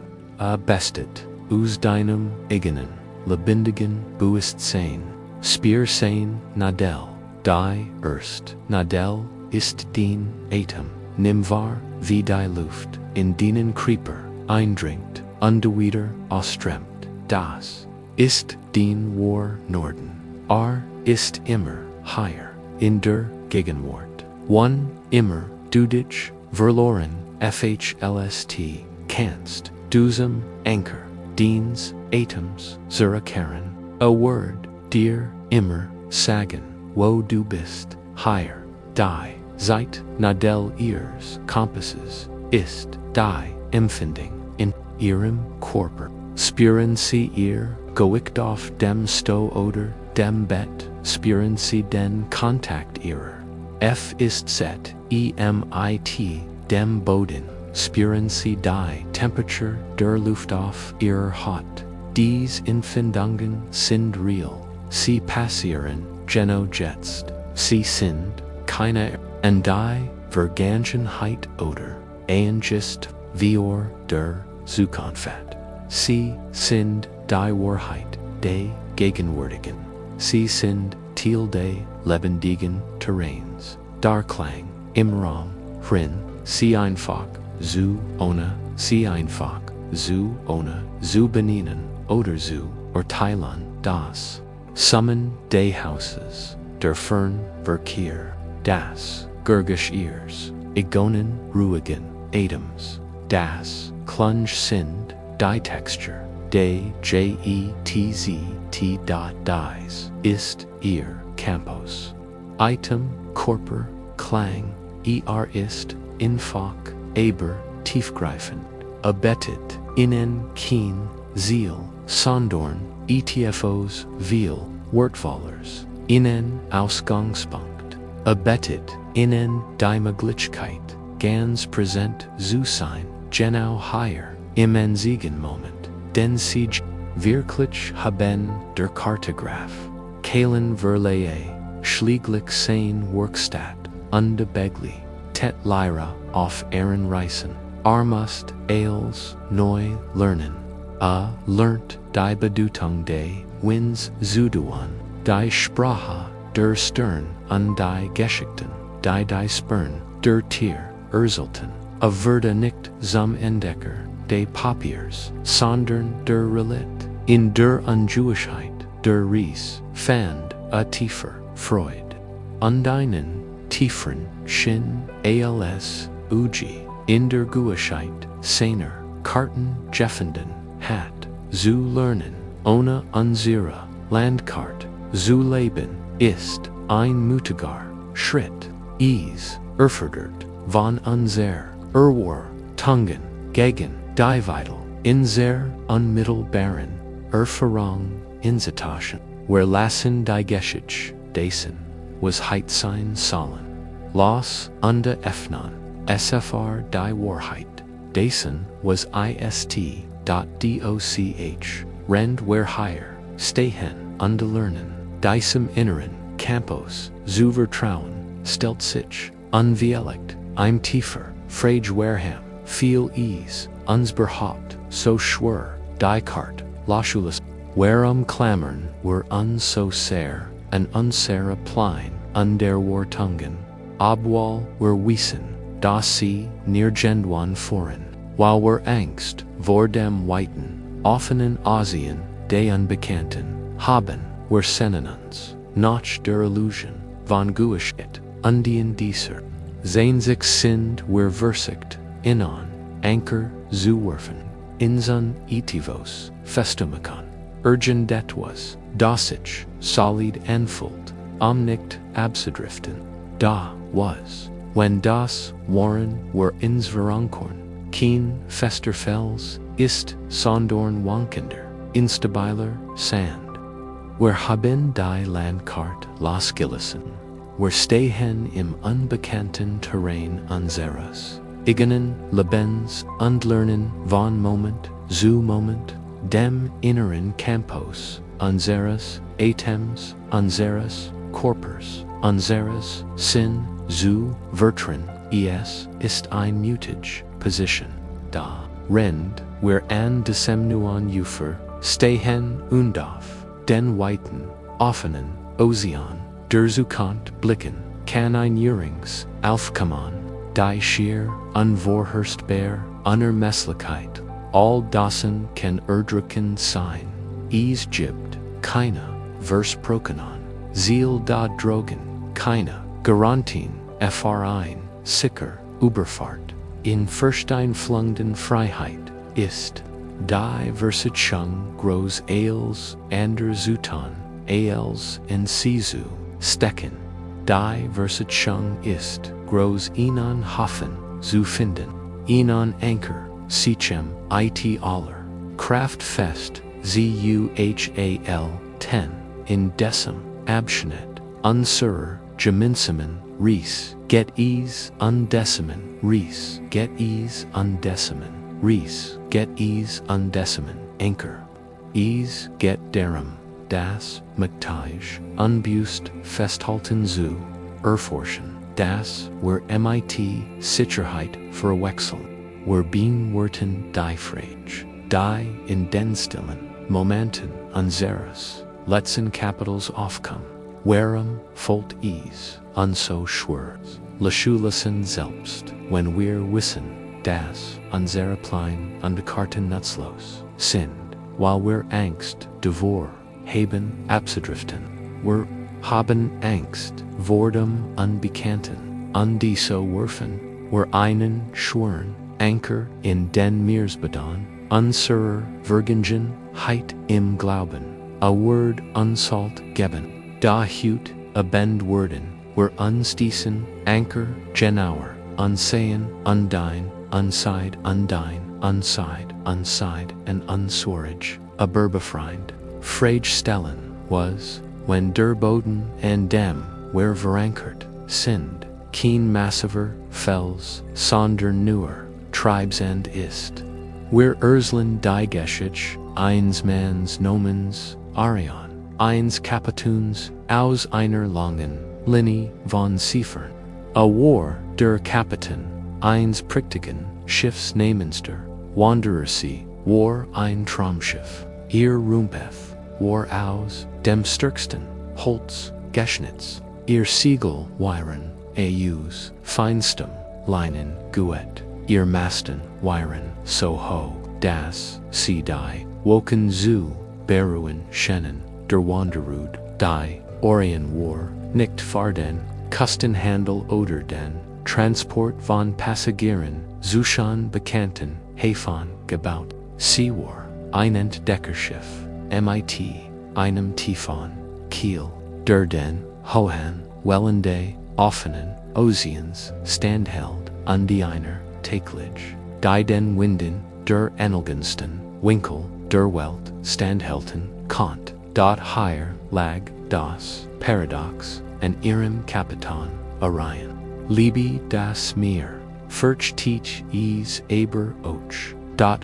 bestet, us deinem, Igenen, lebendigen, Bewusstsein, Spiersein, Nadel, die, erst, Nadel, ist den, Atem, nimm wahr, wie die Luft, in denen Creeper, eindringt, undewider, ausströmt, das, ist den War Norden, ist immer, higher, in der Gegenwart, immer, du dich, verloren, FHLST, kannst, dusem, Anker, Dienst, Atoms, zurückkehren, a word, dir, immer, sagen, wo du bist, higher, die, Zeit, Nadel ears, compasses, ist, die, empfinding, in, ihrem Körper, spüren sie ihr, Gewicht auf dem Sto oder dem Bett, spüren sie den Kontakt ihrer, ist set, EMIT, dem Boden, spüren sie die Temperatur der Luft auf ihrer Haut, dies Empfindungen sind real, sie passieren, genau jetzt, sie sind, keine, und die Vergangenheit oder, just, wir, der, Zukunft, sie sind, die Wahrheit, der Gegenwärtigen, sie sind, Teil des lebendigen Terrains, Darklang, im Raum, drin, sie einfach, zu, ohne, sie einfach, zu, ohne, zu benennen, oder zu, urteilen, das, Summen des Hauses, der Fern, Verkehr, das, Gurgisch ears, Igonen, ruhigen, Atoms, das, Klunge sind, die Texture, de, jetzt, dies, ist, ihr, Campos, Item, Körper, Klang, ist, einfach, aber, tiefgreifend, abettet, innen, keen, Ziel, Sondorn, ETFOs, Viel, Wortvollers, innen, Ausgangspunkt, abettet, innen, die Möglichkeit, ganz präsent, zu sein, genau hier, im einzigen Moment, den sie wirklich haben, der Kartograf, Kalen Verleihe, schlieglich sein Workstatt, unbegli, tet lyra, auf Ehren Reisen, armust, als, neu, lernen, lernt, die Bedeutung des, wins, zuduan, die Sprache, der Stern, und die Geschichten, die Spern, der Tier, Urselten, wurde nicht zum Entdecker, des Papiers, sondern der Relit, in der Unjewishheit, der Ries, fand, a tiefer, Freud, und einen, tieferen, Shin, als, Uji, in der Guischheit, seiner, Karten, Jeffenden, hat, zu lernen, ohne unsere, Landkart, zu leben, ist, ein mutiger, Schritt, erfordert, von unser, Tungen, gegen, die Vital, in sehr, unmittelbaren, Erfahrung, Inzitaschen, where lassen die Geschichte, dessen, was heit sein sollen, los, unde Öffnen, SFR die Wahrheit, dessen, was ist.doch, rend where higher, stehen, unde lernen, diesem Inneren, Campos, zu vertrauen, stellt sich, unwielegt, im tiefer, frage warham, viel ease, uns berhaupt, so schwer, die Kart, laschulis, klammern, were uns so sehr, an unsere Plein, der Wartungen, obwohl wir wissen, dass sie nirgendwan foreign, while wir Angst, vor dem Weiten, offenen Asien, de Unbekannten, haben, wir sennen uns, nach der Illusion, von Guischkeit, undien dieser, Sehnsucht sind wir versigt, inon, Anker, zu werfen, insun etivos, festumakan, urgent etwas, dosich, solid anfüllt, nicht abzudriften, da, was, when das, waren, wir ins Verankorn, keen, fester Fels, ist, sondorn wankender, instabiler, sand, wir haben die Landkarte losgelassen. Wir stehen im unbekannten Terrain unseres eigenen Lebens und lernen von Moment zu Moment, dem inneren Campus unseres Atems, unseres Körpers, unseres Sinn zu vertrauen. Es ist ein mutige Position. Da rend wir an diesem neuen Ufer stehen und auf den weiten, offenen Ozean der Zukunft blicken, kann ein Jürings aufkommen, die schier unvorherstbar Unermesslichkeit all dessen kann erdrückend sein. Es gibt keine versprochenen Ziel da drogen, keine Garantien für ein sicher Überfahrt in versteinflungenden Freiheit ist die Versitzung groß als ander Zutan als in Sisu stecken. Die Versitzung ist groß ihnen Hafen zu finden, ihnen Anker, sichem it aller Kraft fest, zuhal 10, in dessen Abschnitt, unserer gemeinsamen Reise, get ease undecimen, Reise, get ease undecimen, Reise, get ease undecimen, Anker. Es get darum, das Maktage, unbewusst festhalten zu erforschen, das wir mit Sicherheit verwechseln. Wir beantworten die Frage, die in den stillen Momenten unseres letzten Kapitels aufkommt. Warum fällt es uns so schwer, loszulassen selbst, wenn wir wissen, dass unsere Pläne und Karten nutzlos sind, weil wir Angst davor haben abzudriften. Wir haben Angst vor dem Unbekannten, und so werfen wir einen schweren Anker in den Meeresboden unserer Vergangenheit im Glauben, a Wort unsalt geben. Da hüt abend worden, wir uns diesen Anker genauer ansehen, undein, unseid, undein, unseid, unseid, and unsworage, aber befreiend. Frage stellen was, when der Boden and dem, where verankert, sind, kein massiver Fels, sondern nur, Treibsand ist. Wir erzählen die Geschichte eines Manns namens Arion, eines Kapituns aus einer langen Linie von Ziffern. A war der Kapitän eines prächtigen Schiffs namens der Wanderersee war ein Traumschiff. Ihr Rumpf war aus dem stärksten Holz geschnitzt. Ihr Segel waren aus feinstem Leinen gewebt. Ihr Masten waren so hoch, dass sie die Woken zu beruhen scheinen. Der Wanderrud, die Orient war, nicht für den Kustenhandel oder den Transport von Passagieren zwischen bekannten Häfen gebaut. Sie war ein Entdeckerschiff, mit einem tiefen Kiel, der den hohen Wellen des offenen Ozeans standhält, und die einer täglich, die den Winden der elegantsten Winkel der Welt standhalten konnt. Dort hier lag das Paradox an ihrem Kapitän Orion. Liebe das Meer, versteht es aber auch, dort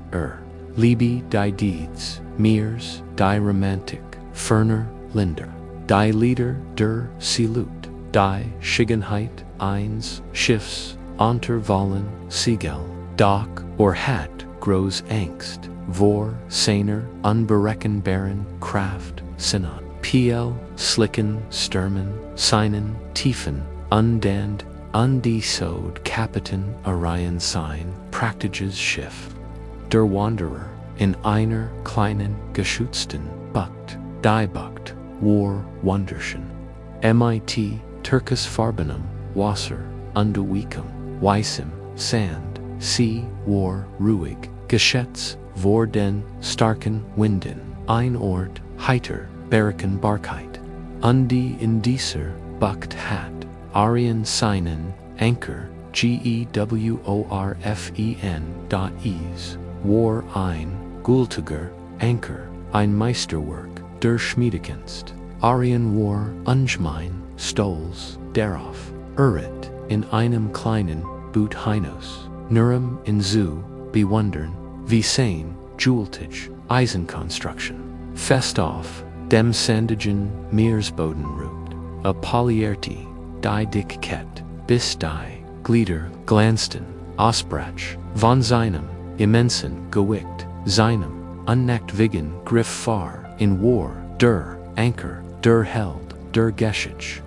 liebe die Deeds, Meers, die Romantik, ferner Länder, die Lieder der Seelut, die Schickenheit eines Schiffs unter vollen Segel, doch hat groß Angst vor seiner unberechenbaren Kraft sinnen. PL slicken Stürmen seinen Tiefen undand undisod Kapitän Orion sein praktisches Schiff. Der Wanderer in einer kleinen geschützten Bucht, die Bucht war wunderschön. Mit türkisfarbenem Wasser und weißem Sand, sie war ruhig, geschätzt vor den starken Winden, ein Ort heiter Barkeit. Und in dieser Bucht hat Arion seinen Anker geworfen. War ein gültiger Anker, ein Meisterwerk, der Schmiedekunst. Aryan war, ungemein, stolz, darauf, in einem kleinen Boot hinaus, Nurum in zu bewundern, wie sein Jeweltage, Eisenkonstruktion, fest auf dem sandigen Meeresboden ruht, a Polierti, die Dickkeit, bis die Glieder glanzten, ausbrach, von seinem immensen Gewicht, seinem unnackt Wigen griff fahr, in war, der Anker, der Held, der Geschich,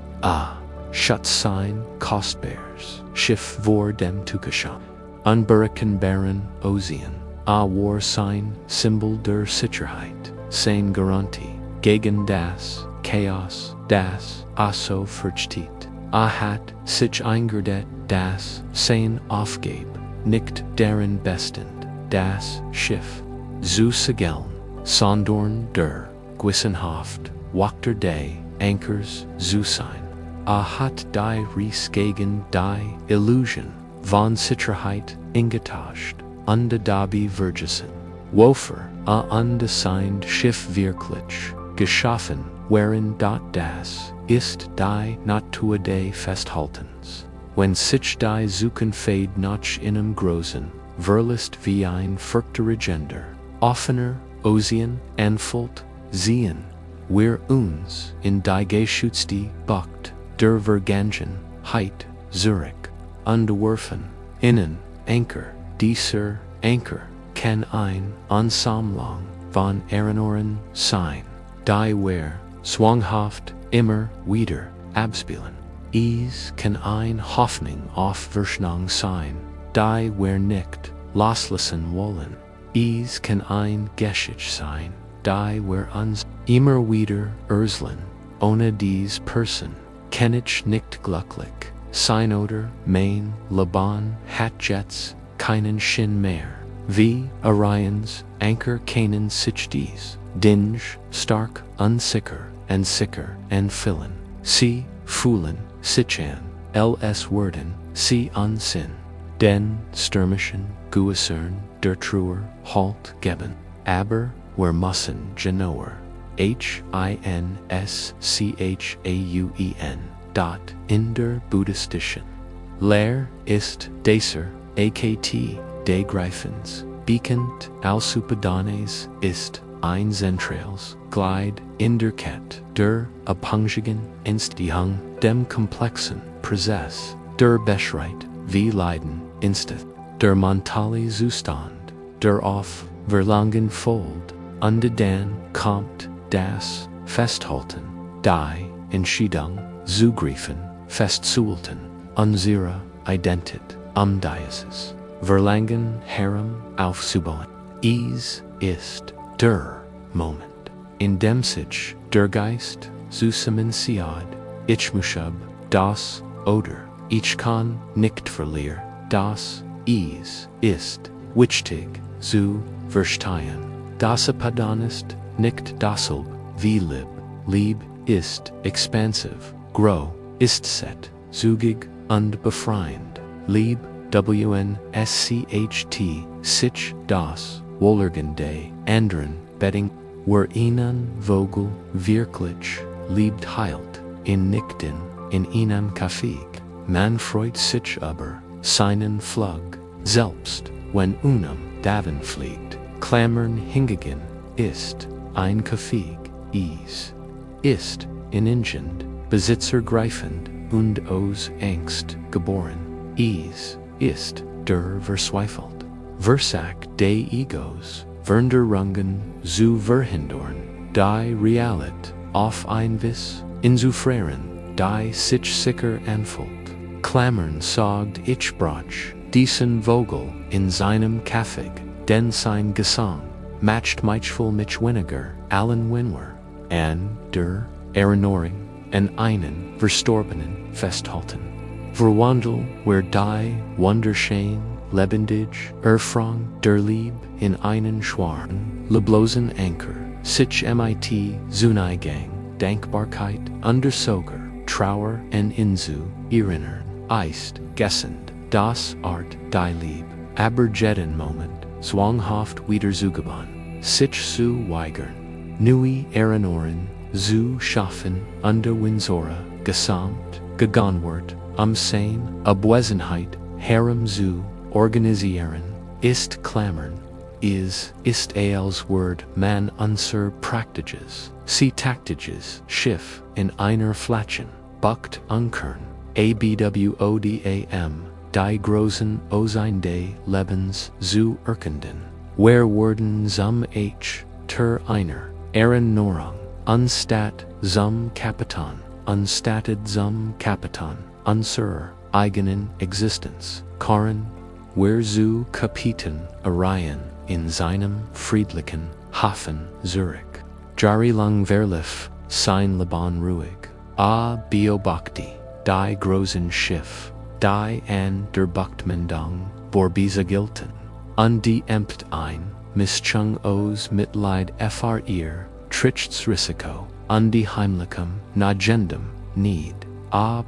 Schutz sein kostbares Schiff vor dem Tukasham, unberechenbaren Ozean, war sein Symbol der Sicherheit, sein Garantie, gegen das Chaos, das so fürchtet, hat sich eingeredet, das sein Aufgab, nicht deren bestend, das Schiff, zu segeln, sondern der Gewissenhaft, Wachter des Ankers zu sein. Hat die Ries gegen die Illusion von Sicherheit ingetauscht, dabei vergessen, wofür undesigned Schiff wirklich geschaffen, wherein das ist die Natur des Festhaltens, wenn sich die Zukunft nach einem großen, Verlust wie ein furchterregender, offener Ozean anfühlt, sehen wir uns in die geschützte Bucht der Vergangenheit zurück, unterworfen, innen, Anker, dieser Anker kann ein Ansammlung von Erinnerungen sein, die wir zwanghaft immer wieder abspielen. Es kann ein Hoffnung auf Versöhnung sein, die wir nicht loslassen wollen. Es kann ein Geschichte sein, die wir uns immer wieder erzählen, ohne diese Person kann ich nicht glücklich sein oder mein Leben hat jetzt keinen Sinn mehr. Wie Orions Anker kennen sich dies, Dinge stark unsicher anfühlen. Sie fühlen sich an, als würden sie Unsinn, den stürmischen Gewässern der Trauer Halt geben. Aber wir müssen genauer Hinschchauen. In der Buddhistischen Lehre ist dieser Akt des Greifens bekannt als Upadenes ist ein zentrales Glied in der Kette der abhängigen Entstehung, dem komplexen Prozess der Beschreit wie Leiden instet, der mentale Zustand, der auf Verlangen folgt, und dann kommt das Festhalten, die Entscheidung, zugreifen, festzuhalten, unsere Identität, dieses Verlangen herum aufzubauen. Es ist der Moment, in dem sich der Geist zusammenziehht, ich muss das oder ich kann nicht verlieren, das es ist wichtig zu verstehen. Das ist nicht deshalb wie Lieb ist expansiv, grow ist set, zügig und befreiend. Lieb, wnsscht, sich das Wohlergehen des anderen Bedding, wer ihnen Vogel wirklich liebt heilt, in nichten, in einem Kaffeek, man freut sich über seinen Flug, selbst wenn davon fliegt, Klammern hingegen, ist ein Kaffeek, ist in Ingend, besitzergreifend und aus Angst geboren. Ist der verzweifelt. Versack des Egos, Veränderungen zu verhindern, die Realität auf ein Wiss inzufrieren, die sich sicher anfühlt. Klammern sagt ich brach diesen Vogel in seinem Kaffee, denn sein Gesang matcht manchmal mit weniger allen Winwer, an der Erinnerung an einen Verstorbenen festhalten. Verwandel wer die wunderschön, lebendig, Erfrang der Lieb in einen schweren, leblosen Anker, sich mit Zuneigung, Dankbarkeit, Undersoger, Trauer und Inzu, erinnern, ist gessend, das Art die Lieb, aber jeden Moment, zwanghaft wieder zugebannt, sich zu weigern. Nui Erenoren, zu Schaffen, unter Windsora, gesamt, geganwort, sein, Abwesenheit, Herem zu, organisieren, ist klammern, ist als Wort, man unser Praktiges, sie Taktiges, Schiff, in einer Flatschen, bucht unkern, abwodam, die großen Osein des Lebens zu erkenden, wer worden zum ter einer, Erinnerung, unstatt zum Kapitan, unstattet zum Kapitan, unserer eigenen Existenz, Karen, wer zu Kapiten Arian in seinem friedlichen Hafen Zurich, jahrelang verlief sein Leben ruhig, beobachte, die großen Schiff, die an der Buchtmündung Borbise gelten, die empt ein, Mischung aus Mitleid ihr, Trichts Risiko, die heimlichem, nagendem, Need,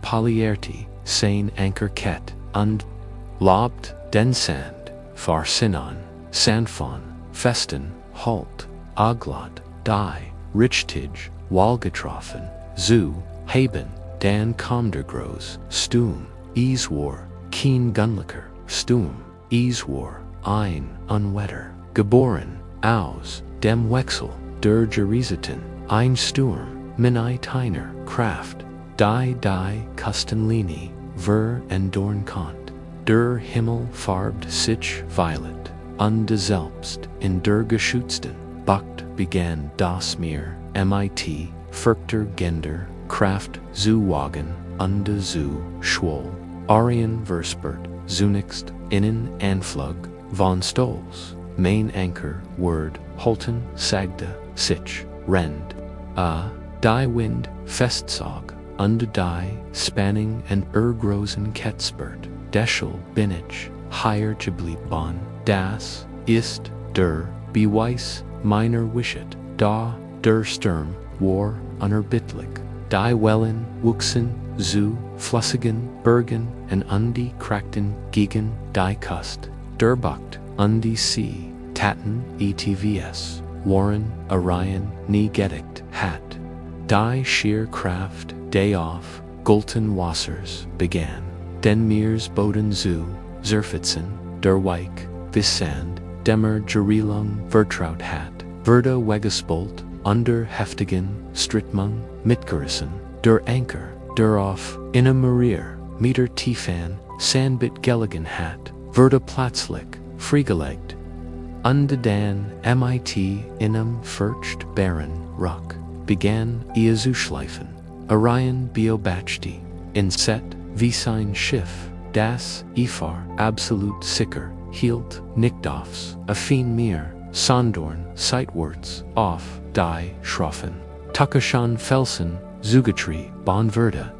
Polierti, sein Ankerkett, und lobt den Sand, Farsinan, Sandfon, Festen, Halt, Aglad, die, Richtig, Walgetroffen, zu, Haben, Dan Komdergros, Stum, Iswar, Keen Gunlicker, Stum, Iswar, ein Unwetter, geboren, aus, dem Wechsel, der Geriseten, ein Sturm, Minai Teiner, Kraft, die Kustenlinie, ver en Dornkant, der Himmel farbt sich violet, de selbst, in der geschützten, Bucht begann das Meer, mit, Furchter Gender, Kraft zu wagen, de zu, Schwoll, Arien verspert, zunächst, innen Anflug, von Stolz, Main Anchor, Word, Holten, Sagda, sich, Rend, die Wind, Festzog, die, Spanning and großen Ketzbert, Deschel, Binich, Higher Gebliebban, das, ist, der, Beweis, meiner Wischet, da, der Sturm, war, unerbittlich, die Wellen, wuchsen, zu, Flüssigen, Bergen, und die Krachten, gegen, die Kust, der Bucht, die See, Taten, ETVS, Warren, Orion, nie gedeckt, hat, die schier Kraft, day off, Gulten Wassers, began, den Meers Boden zu, Zerfitzen, der Weik, Vissand, Demmer Gerilung, Vertraut hat, Verda Wegesbolt, under heftigen, Strittmung, Mitgerissen, der Anker, der auf, inne Marir, Meter Tiefan, Sandbit Gelligan hat, Verda Platzlich, Friegelegt, Dan, mit, innem Furcht, Baron, Ruck, began, Schleifen, Orion Beobachti, in Set, wie sein Schiff, das, Ifar, absolut sicher, hielt, Nickdoffs, affin mir, Sondorn, seitwärts, auf, die, Schroffen, Tuckerschan Felsen, Zugetri, Bonverda,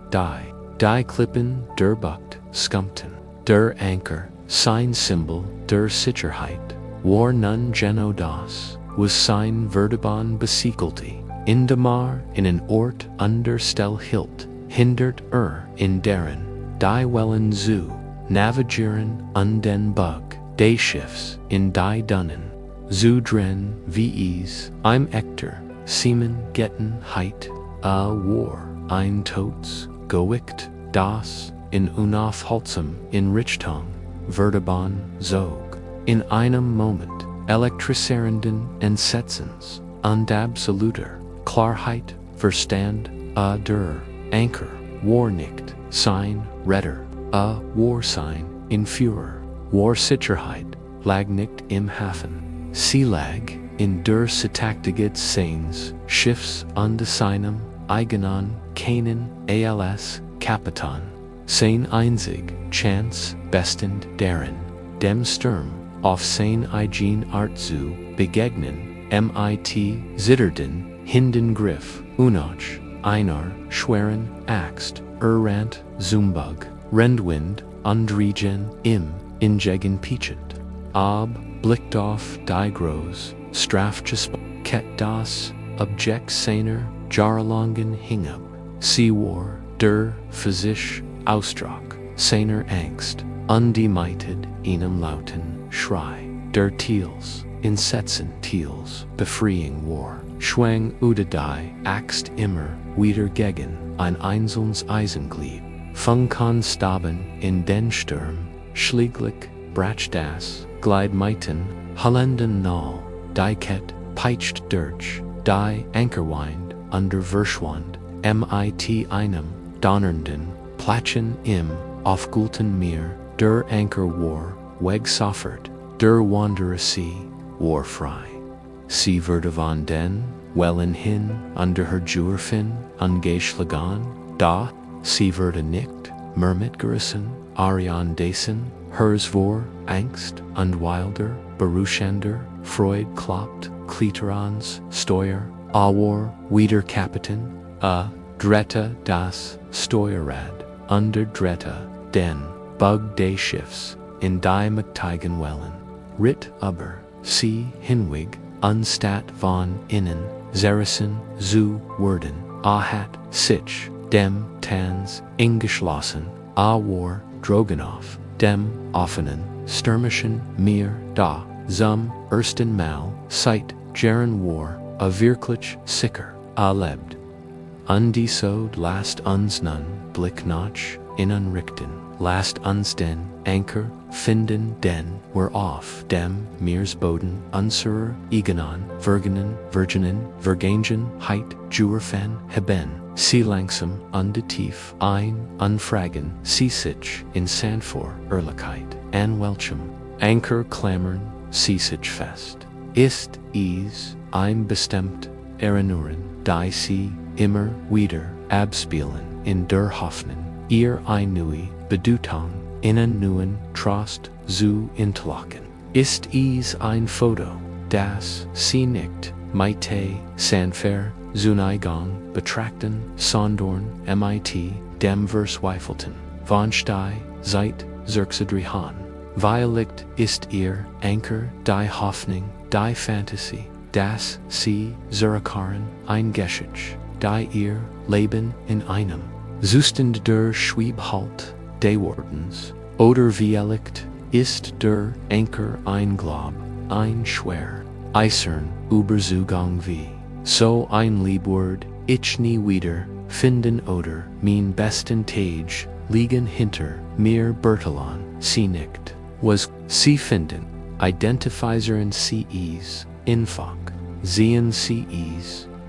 die Klippen, der Bucht, Scumpten, der Anker, sein Symbol, der Sicherheit, war nun Geno das, was sein Verdeban besiegelte, in Damar, in an Ort under Stell hilt, hindert in deren, die Wellen zu, navigieren, den Bug, des Schiffs, in die Dunnen, zu dren, ves, im Ekter, Siemen, Getten, heit, war, ein Tods, goikt, das, in unaufhaltsam, in Richtung, Verdeban, Zog, in einem Moment, elektriserenden Entsetzens, und absoluter Klarheit, Verstand, der Anker, war nicht, sein Retter, war sein, in Führer, war Sicherheit, lag nicht im Hafen, sie lag, in der Sitaktiget seines Schiffs und seinem eigenen, keinen, als, Kapitan, sein einzig, Chance, bestend deren, dem Sturm, auf sein eigen Art zu, begegnen, mit, zitterden, Hindengriff, Unoch, Einar, Schweren, Axt, Rant, Zumbug, Rendwind, Undregen, Ingegen Pichend, blickt auf, die Groß, Strafgesp, Ket das, Objekt seiner, Jahrelangen Hingab, sie war, der, Physisch, Ausdruck, seiner Angst, undemietet, einem lauten, Schrei, der Teals, Insetzen Teals, befreeing war. Schwang Udadai, Axt immer, wieder gegen, ein einzelnes Eisenglied. Funkan staben, in den Sturm, schlieglich, brach das, Gleitmeiten, Hollenden Nall, Diket, peitscht durch, die Ankerwind, under Verschwand, mit einem, donnernden, Platschen im, aufgulten Meer, der Anker war, weg soffert, der Wanderer See, war frei. Sie wurde von den, Wellen hin, under her Juerfin, ungeschlagen, da, sie wurde nicht, mitgerissen, Arian Dasen, hers vor, Angst, und wilder, beruschender, Freud kloppt, Kliterans, Steuer, Awar, wieder Kapitän, Dretta das, Steuerrad, under Dretta, den, Bug des Schiffs, in die Mcteigen Wellen, Rit aber, sie hinweg, unstat von innen, Zerrissen, zu werden, hat, sich, dem, tans, ingeschlossen, war, Droganoff, dem, offenen, stürmischen, mir, da, zum, ersten Mal, seit, Jaren war, wirklich, sicher, lebt. Undisod last uns nun, Blick nach, innen richten, last uns den, Anker, finden den, were auf dem, Meersboden, unserer, Igenon, Virginen, Vergangen, Heit, Juerfen, Heben, sie langsam, tief, ein, unfragen, sie sich, in Sandfor, Ehrlichkeit, an welchem, Anker klammern, sie sich fest, ist, bestimmt, erinnern, die sie, immer, wieder, abspielen, in der Hoffnung, ihr Nui, Bedeutung, innen neuen, Trost, zu interlocken. Ist ein Foto, das, sie nicht, Meite, Sanfer, Zuneigung, betrachten, Sondorn, mit, dem Verzweifelten, von Stei, seit, Zerxedrihan. Violet ist ihr, Anker, die Hoffnung, die Fantasie, das, sie, Zerakaran, ein Geschich, die ihr, Leben in einem. Zustend der Schwiebhalt, des Wordens, oder Vielicht, ist der Anker ein Glob, ein Schwer, Eisern, Überzugang wie, so ein Liebwort, ich nie wieder, finden oder, mein besten Tage, liegen hinter, mir Bertelon, sie nicht, was, sie finden, Identifieren sie infok, sehen sie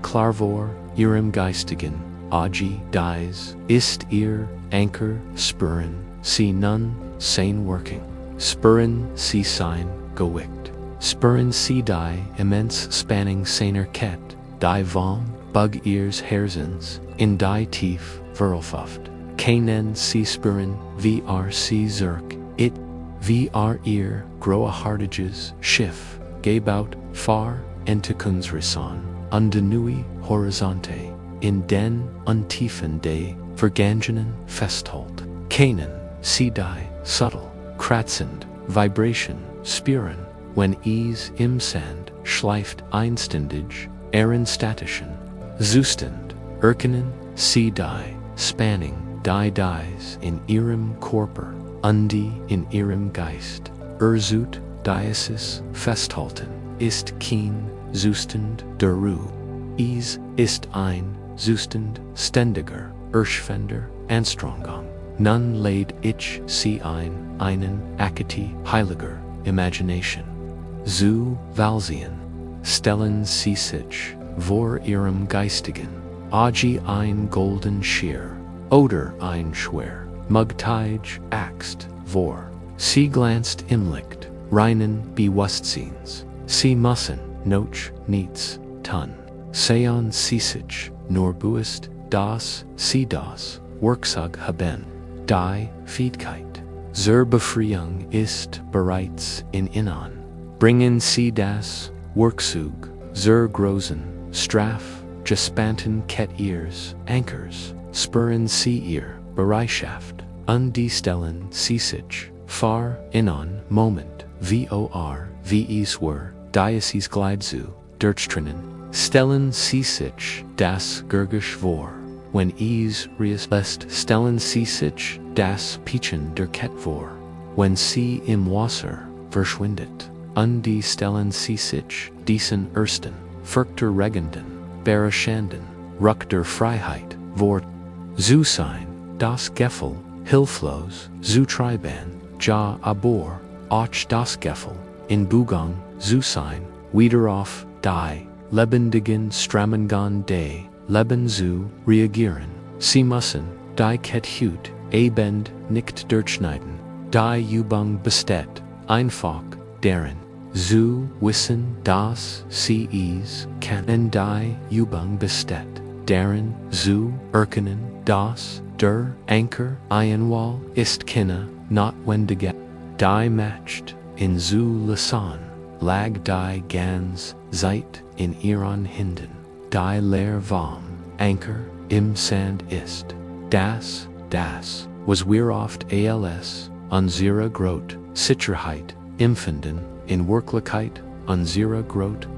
klarvor, ihrem Geistigen, Agi, dies, ist ihr, Anker, spüren, sie nun, sein working, spüren sie sein, gewickt, spüren sie die immens spanning seiner Ket, die vom, bug ears herzens, in die tief, verlfaft, keinen sie spüren, sie zurk, it, ihr, groa hartiges, Schiff, gebaut, far, entekungsrisson, undenui, horizonte, in den, untiefen de, vergangenen, festhold, keinen, sie die, subtle, kratzend, vibration, spüren, wenn im Sand, schleift einständig, statischen, zustend, erkennen, sie die, spanning, die dies in ihrem Körper, in ihrem Geist, Diasis, festhalten, ist keen, zustend, der Ruhe, ist ein, zustend, ständiger, Erschwender, Anstrengung, nun lädt ich sie einen, Akati, heiliger, Imagination, zu Valsien, stellen sie sich, vor ihrem Geistigen, Agi ein golden Schier, oder ein Schwer, Mugteij, Axt, vor, sie glanzt im Licht, reinen Bewusstseins, sie müssen, noch, nichts, tun, seon sie sich, nur bewusst, sie das, Werkzeug haben, die Fähigkeit, zur Befreiung ist bereits in ihnen, bringen sie das, Werkzeug, zur großen, Straf, gespannten Ket-Ears, Ankers, spüren sie ihr, Bereitschaft, die stellen sie sich, far, innen, Moment, vor, wie es were, Diasis Gleitzu, Durchtrinnen, stellen sie sich, das Gergisch vor, wenn lässt, stellen sie sich, das Pichen der Ket vor, wenn sie im Wasser verschwindet, die stellen sie sich, diesen ersten, Furchter Regenden, Bereshanden, Ruck der Freiheit, Wort, zu sein, das Gefühl, Hilflos, zu treiben, ja aber, auch das Gefühl, in Bugang, zu sein, wieder auf, die, lebendigen Stramengan de, Leben zu reagieren, sie müssen, die Kethut, Abend nicht durchschneiden, die Übung besteht, einfach, deren, zu wissen, dass sie es kann, die Übung besteht, deren, zu erkennen, dass, der Anker, Einwall, ist keine, notwendige, die matcht, in zu lassen, lag die ganz, Zeit, in ihren Händen, die leer warm, Anker, im Sand ist, das, was wir oft als, unsere Grot, Sicherheit, empfinden, in Wirklichkeit, unsere Grot,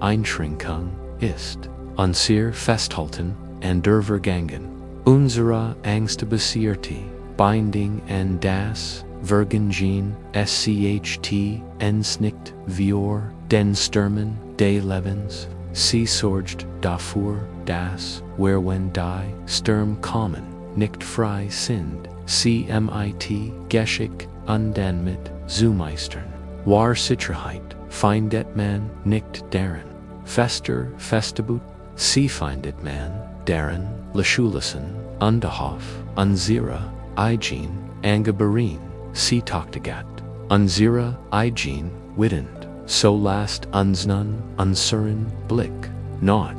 Einschränkung, ist, unser Festhalten, an der Vergangen, unsere Angst besierte, Binding an das, Vergangen, scht, ens nicht, wir, den Stürmen, des Lebens, sie sorgt dafür, dass, wenn die Stürme kommen, nicht frei sind, sie mit, Geschick, und damit, zu meistern, war Sicherheit, findet man nicht darin, Festebut, sie findet man, darin, Leschulassen, Unterhof, unsere, Eigen, Angeberin, sie tachtegat, unsere, Eigen, wittend, so lasst uns nun, unseren Blick, noch,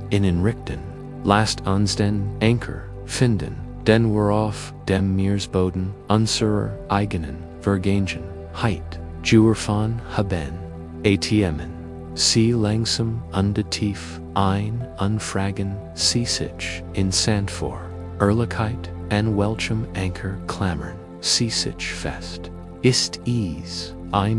inrichten, lasst uns den Anker, finden, den wir auf dem Meeresboden, unserer eigenen, Vergangenheit, Juerfan haben, atmen, sie langsam und tief, unfragen, sie sich, in Sand vor, Ehrlichkeit, an welchem Anker klammern, sie sich fest, ist es,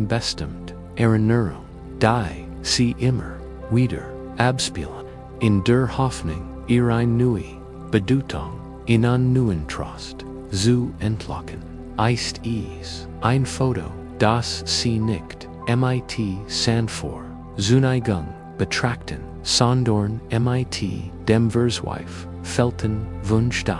bestimmt, Erinnerung, die, sie immer, wieder, abspielen, in der Hoffnung, ihre neue, Bedeutung, in einen neuen Trost, zu entlocken, ist es, ein Foto, das sie nicht, mit Sand vor, Zuneigung, betrachten, sondern mit, dem Versweif, felten, Wunsch die,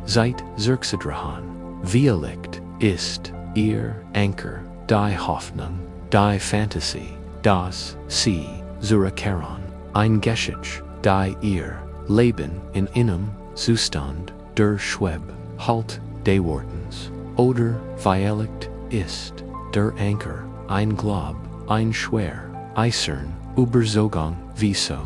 seit zurückzudrachen, Licht, ist, ihr Anker, die Hoffnung, die Fantasie, das, sie, zurückkehren, ein Geschick, die ihr, Leben in einem, Zustand, der Schweb, Halt, des Wortens, oder, Licht, ist, der Anker, ein Glob, ein Schwer, Eisern, Überzogung, wieso,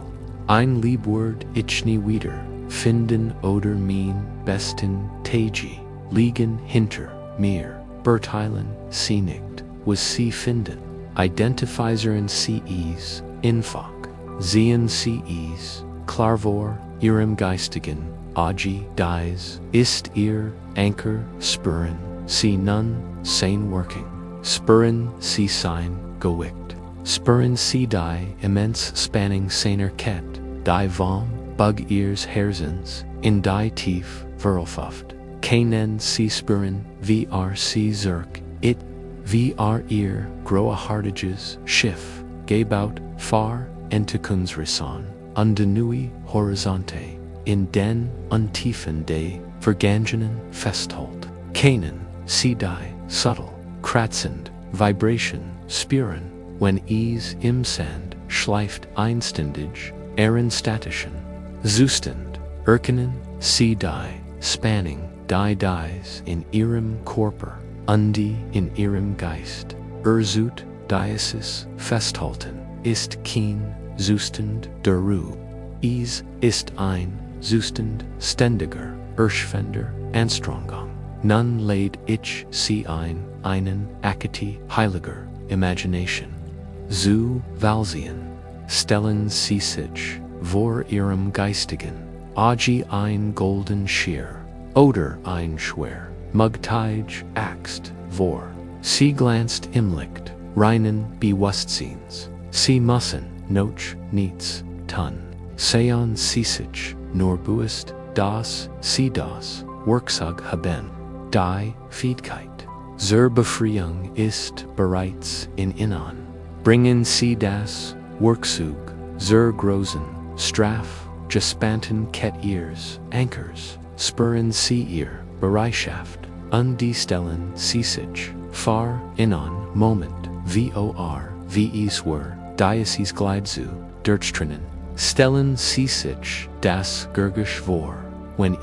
ein Liebwort, ich nie wieder, finden oder mein besten Tage, liegen hinter mir, beurteilen sie nicht, was sie finden, identifizieren sie es, einfach, sehen sie es, klar vor, ihrem Geistigen, Agi, dies, ist ihr, Anker, spüren, sie nun, sein working, spüren sie sein, gewickt, spüren sie die, immens spanning seiner Kette, die warm, bug ihres Herzens, in die tief, verlauft, keinen sie spüren, wie sie zurück, it, wie ihr, großartiges Schiff, gebaut, far, Entdeckungsreson, an de neue Horizonte, in den Untiefen de Vergangenen festhält, keinen, sie die, subtle, kratzend, Vibration, spüren, wenn es im Sand, schleift einständig, statischen, Zustand, erkennen, sie die, spanning, die dies in ihrem Körper, die in ihrem Geist, Zut, dieses, festhalten, ist kein Zustand der Ruhe, es ist ein Zustand ständiger, Erschwender, Anstrengung, nun lädt ich sie einen Akati heiliger Imagination, zu valsien, stellen sie sich, vor ihrem Geistigen, Agi ein golden Schier, oder ein Schwer, Mugteig, Axt, vor, sie glanzt im Licht, reinen Bewusstseins, sie müssen, noch, nichts, tun, sean sie sich, nur bewusst, dass, sie das, Werkzeug haben, die Fähigkeit, zur Befreiung ist bereits in ihnen, bringen sie das, Werkzeug, zur Großen, Straf, gespanten Kettiers, Anchors, Spurren Seeier, Bereitschaft, Undestellen sich, far, inon, Moment, vor, Wor, Diocese Gliedzu, Durchtrinnen, Stellen sich, das Geschwor, when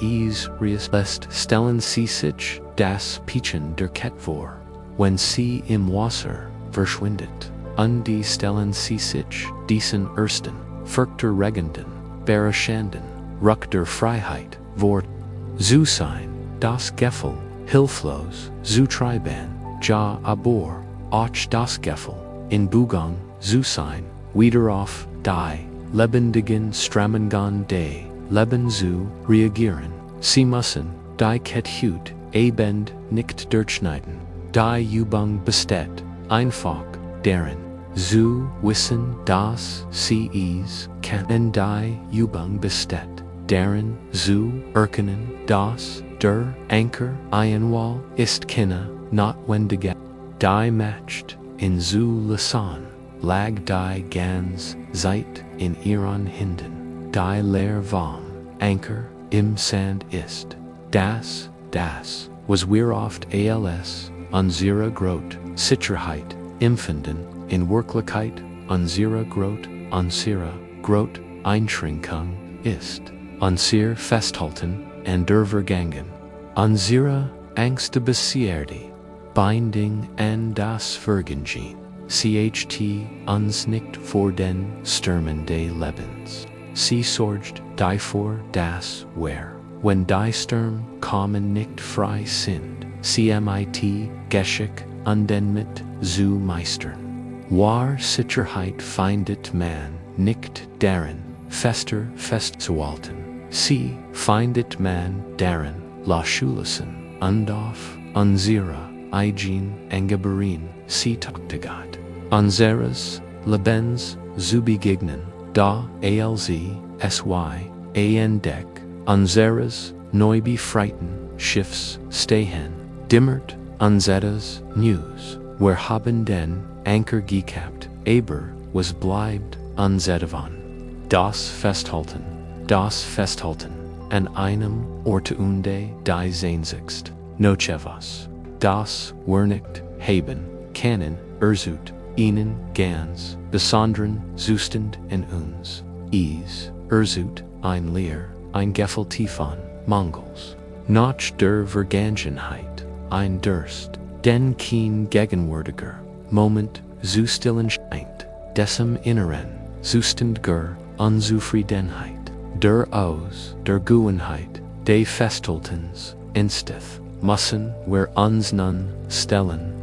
reis lässt Stellen sich, das Pichen der Kettvor, when sie im Wasser verschwindet, Undestellen sich, diesen Ersten, Furchter Regenden, Bereshanden, Ruck der Freiheit, Wort, zu sein, das Gefühl, hilflos, zu treiben, ja abor, auch das Gefühl, in Bugang, zu sein, wieder auf, die, lebendigen Stramengan de, Leben zu reagieren, sie müssen, die Kethut, abend, nicht durchschneiden, die Übung besteht, einfach, deren, zu wissen, dass sie es kann, die Übung besteht, deren, zu erkennen, dass, der Anker, einwall, ist keine, notwendige, die matcht, in zu lassen, lag die ganz Zeit in ihren Händen, die leer warm, Anker, im Sand ist, das, was wir oft als, unsere Grot, Sicherheit, empfinden, in Wirklichkeit, unsere Grot, Einschränkung, ist, unser Festhalten, an der Vergangen, unsere Ängste bezierde, Binding an das Vergangen, cht uns nicht vor den Stürmen des Lebens, sie sorgt vor das wenn die Stürme kommen nicht frei sind, mit Geschick und den mit zu meistern. War Sicherheit findet man nicht darin, festzuhalten, sie findet man darin, loszulassen, und auf unsere eigen Angeberien, sie taktigat, unseres Lebens zu begegnen, da sy, deck, unseres neu befreiten Schiffs stehen, dimmert unseres News, wir haben den Anker gehabt, aber was bleibt unserevan, das Festhalten, an einem Orte unde die Sehnsucht, nochevas, das wir nicht haben, können, ihnen ganz, besonderen Zustand in uns, ein Leer, ein Gefühl tiefan, Mangels, nach der Vergangenheit, ein Durst, den kein gegenwärtiger Moment zu stillen scheint, dessen Inneren, zuständiger Unzufriedenheit, der aus der Gewohnheit, des Festhaltens, insteth, müssen wir uns nun stellen,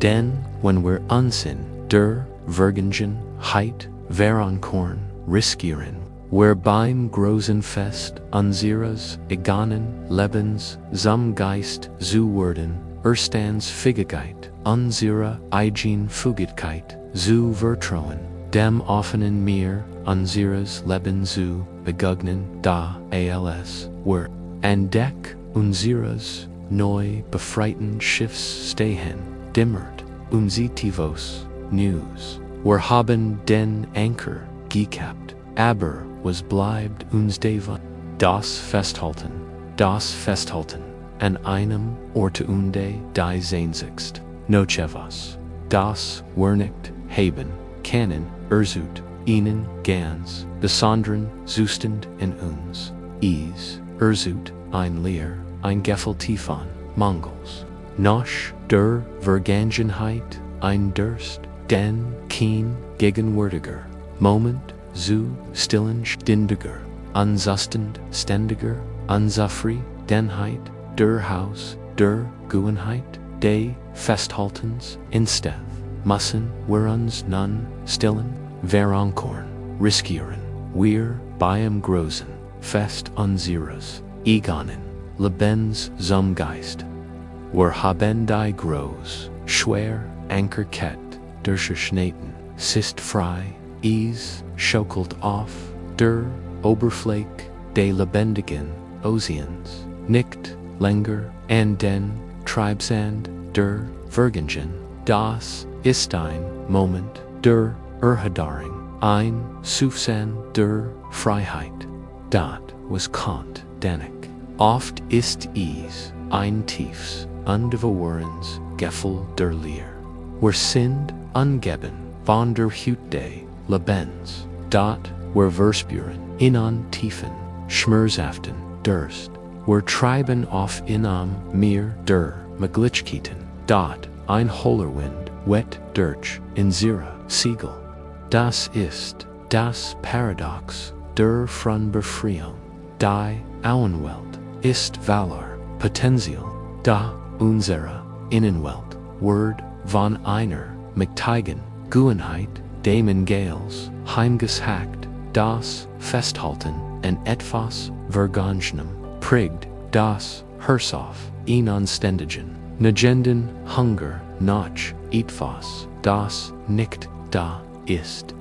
denn wenn wir uns in der Vergangenheit verankorn riskieren, wir beim großen Fest unseres eigenen Lebens zum Geist zu werden, erstens Fähigkeit, unsere eigen Fähigkeit zu vertrauen, dem offenen Meer unseres Lebens zu begegnen, da wir an Deck unseres neu befreiten Schiffs stehen, dimmert unsitivos News. Wir haben den Anker gehabt, aber was bleibt uns davon? Das Festhalten, an einem Orte unde die Sehnsucht, nochevas, das wir nicht haben, können, ihnen ganz, besonderen Zustand in uns, ein Leer, ein Gefühl tiefan, Mangels, nach der Vergangenheit, ein Durst, den kein gegenwärtiger Moment zu stillen ständiger, unsustend ständiger, Unzufriedenheit, der Haus, der Gewohnheit, des Festhaltens, insteth, müssen wir uns nun stillen, verankorn, riskieren, wir beim großen Fest unseres eigenen Lebens zum Geist. Wir haben die groß, schwer Ankerkett durchschnitten, ist frei, schaukelt auf, der Oberfläche des lebendigen Ozeans, nicht länger an den Treibsand der Vergangen, das ist ein Moment der Erheiterung, ein, Sufsan, der, Freiheit. Was Kant, Danik. Oft ist ein tiefs, unbewohrens Gefühl der Leer. Wir sind ungeben von der Hütte Lebens. Dort, wir verspüren, in tiefen, schmerzhaften Durst. Wir treiben auf Meer der Möglichkeiten. Dort, ein hohler Wind, wet durch unsere Segel. Das ist das Paradox der Befreiung. Die Außenwelt ist Valor, Potenzial, da unsere Innenwelt, Word von einer mächtigen Gewohnheit, dem Gales, heimgesagt, das Festhalten an etwas Vergangenem, prägt das Herz auf, in Anständigen, negenden Hunger nach etwas, das nicht da ist.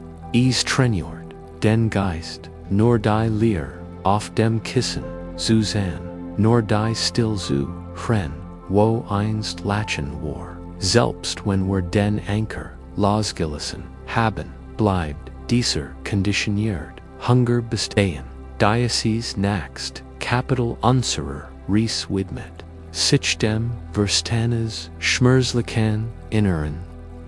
Trainiert den Geist, nur die Leer, auf dem Kissen, Susan, nur die still zu wo einst lachen war. Selbst wenn wir den Anker losgelassen haben, bleibt dieser konditioniert Hunger bestehen. Dies nächst Kapitel unserer Reise widmet sich dem Verstandes schmerzlichen Inneren,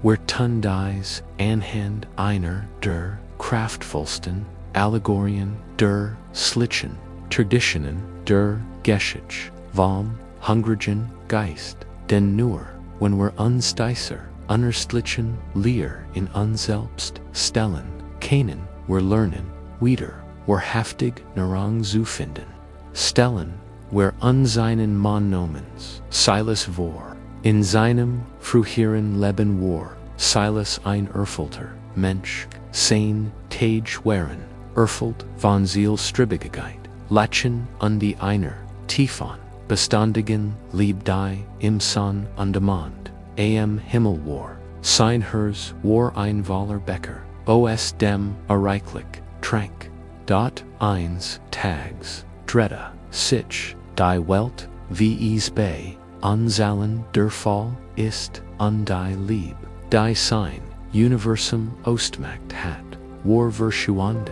wir tun dies anhand einer der kraftvollsten Allegorien der Schlichen Traditionen der Geschichte vom hungrigen Geist, denn nur wenn wir uns dieser unerschlichen Leer in uns selbst stellen, können wir lernen, wieder wahrhaftig Nahrung zu finden. Stellen wir unseren Mann namens Silas vor, in seinem früheren Leben war Silas ein erfüllter Mensch, sein Tage waren erfüllt von Zielstrebigkeit, Lachen an die einer tiefen, beständigen Liebe die im Sonn und Mond, am Himmel war, sein Herz war ein wahrer Becker, os dem reichlich trank, dort eines Tags, drehte sich die Welt wie es bei uns allen der Fall ist und die Liebe, die sein Universum ausgemacht hat, war verschwunden.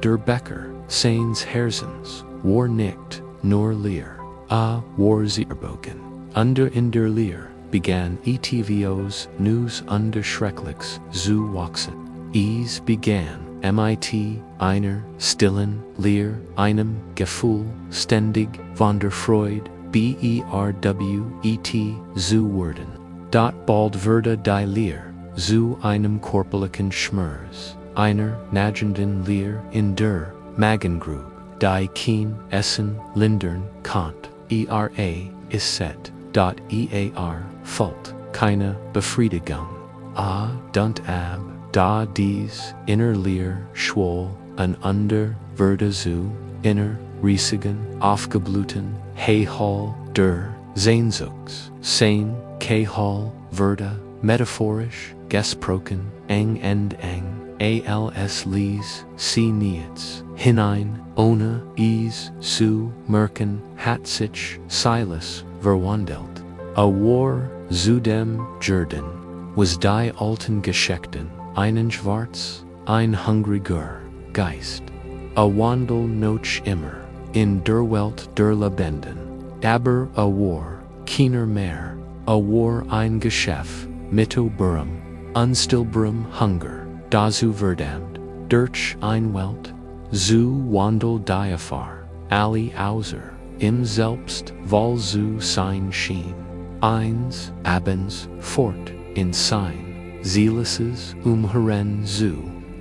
Der Becker seines Herzens war nicht nur leer, war zerbogen. Under in der Leer begann etvos News under Schrecklichs zu wachsen. Es begann mit einer stillen Leer, einem Gefühl ständig von der Freude, berwet zu werden. Dort bald wurde die Leer zu einem körperlichen Schmerz, einer nagenden Leer in der Magengrube, die kein Essen lindern konnt, ist set, fällt keine Befriedigung. Dunt ab, da dies inner Leer schwoll, und under wurde zu inner riesigen, aufgeblühten Hall der Sehnsuchts, sein Hall wurde metaphorisch gesprochen, eng and eng, als lies sie niets hinein, ohne es zu merken, hat sich Silas verwandelt. A war zu dem Jordan, was die alten Geschichten, einen schwarz, ein hungriger Geist. A Wandel noch immer, in der Welt der Lebenden, aber a war, keiner mehr, a war ein Geschäft, mit oberem, unstillbarem Hunger, dazu verdammt, durch ein Welt, zu Wandel diafar, alle außer, im Selbst, wohl zu sein schien. Eins, abends, fort, in sein, Silas's Herren zu,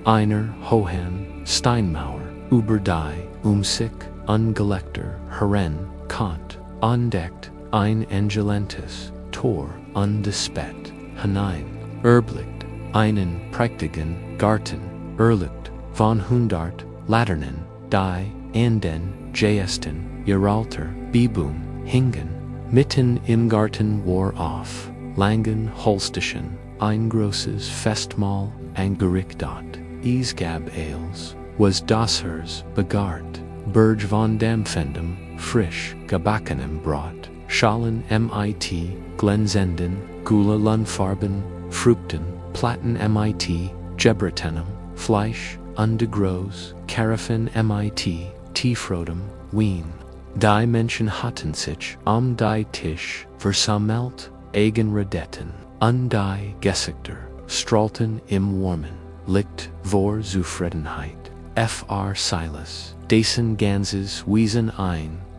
einer hohen Steinmauer, über die, sich, ungelegter Herren, Kant, entdeckt, ein engelentes Tor, undespät, hinein, erblickt, einen prächtigen Garten, erlickt, von 100 Laternen, die, an den Gesten, Geralter, Bibum, hingen, mitten im Garten war auf, langen Holstischen, ein großes Festmahl angerichtet, es gab Ales, was das Herz begehrt, Berg von dampfendem, frisch gebackenem Brot, Schalen mit glänzenden, Gula-Lunfarben, Früchten, Platten mit Gebrochenem, Fleisch, undergrows, Karafin mit, Tiefrodem, wien. Die Menschen hatten sich die Tisch versammelt, Eigenredetten, die Gesichter, strahlten im warmen Licht vor Zufriedenheit. Fr. Silas, dessen ganzes Wesen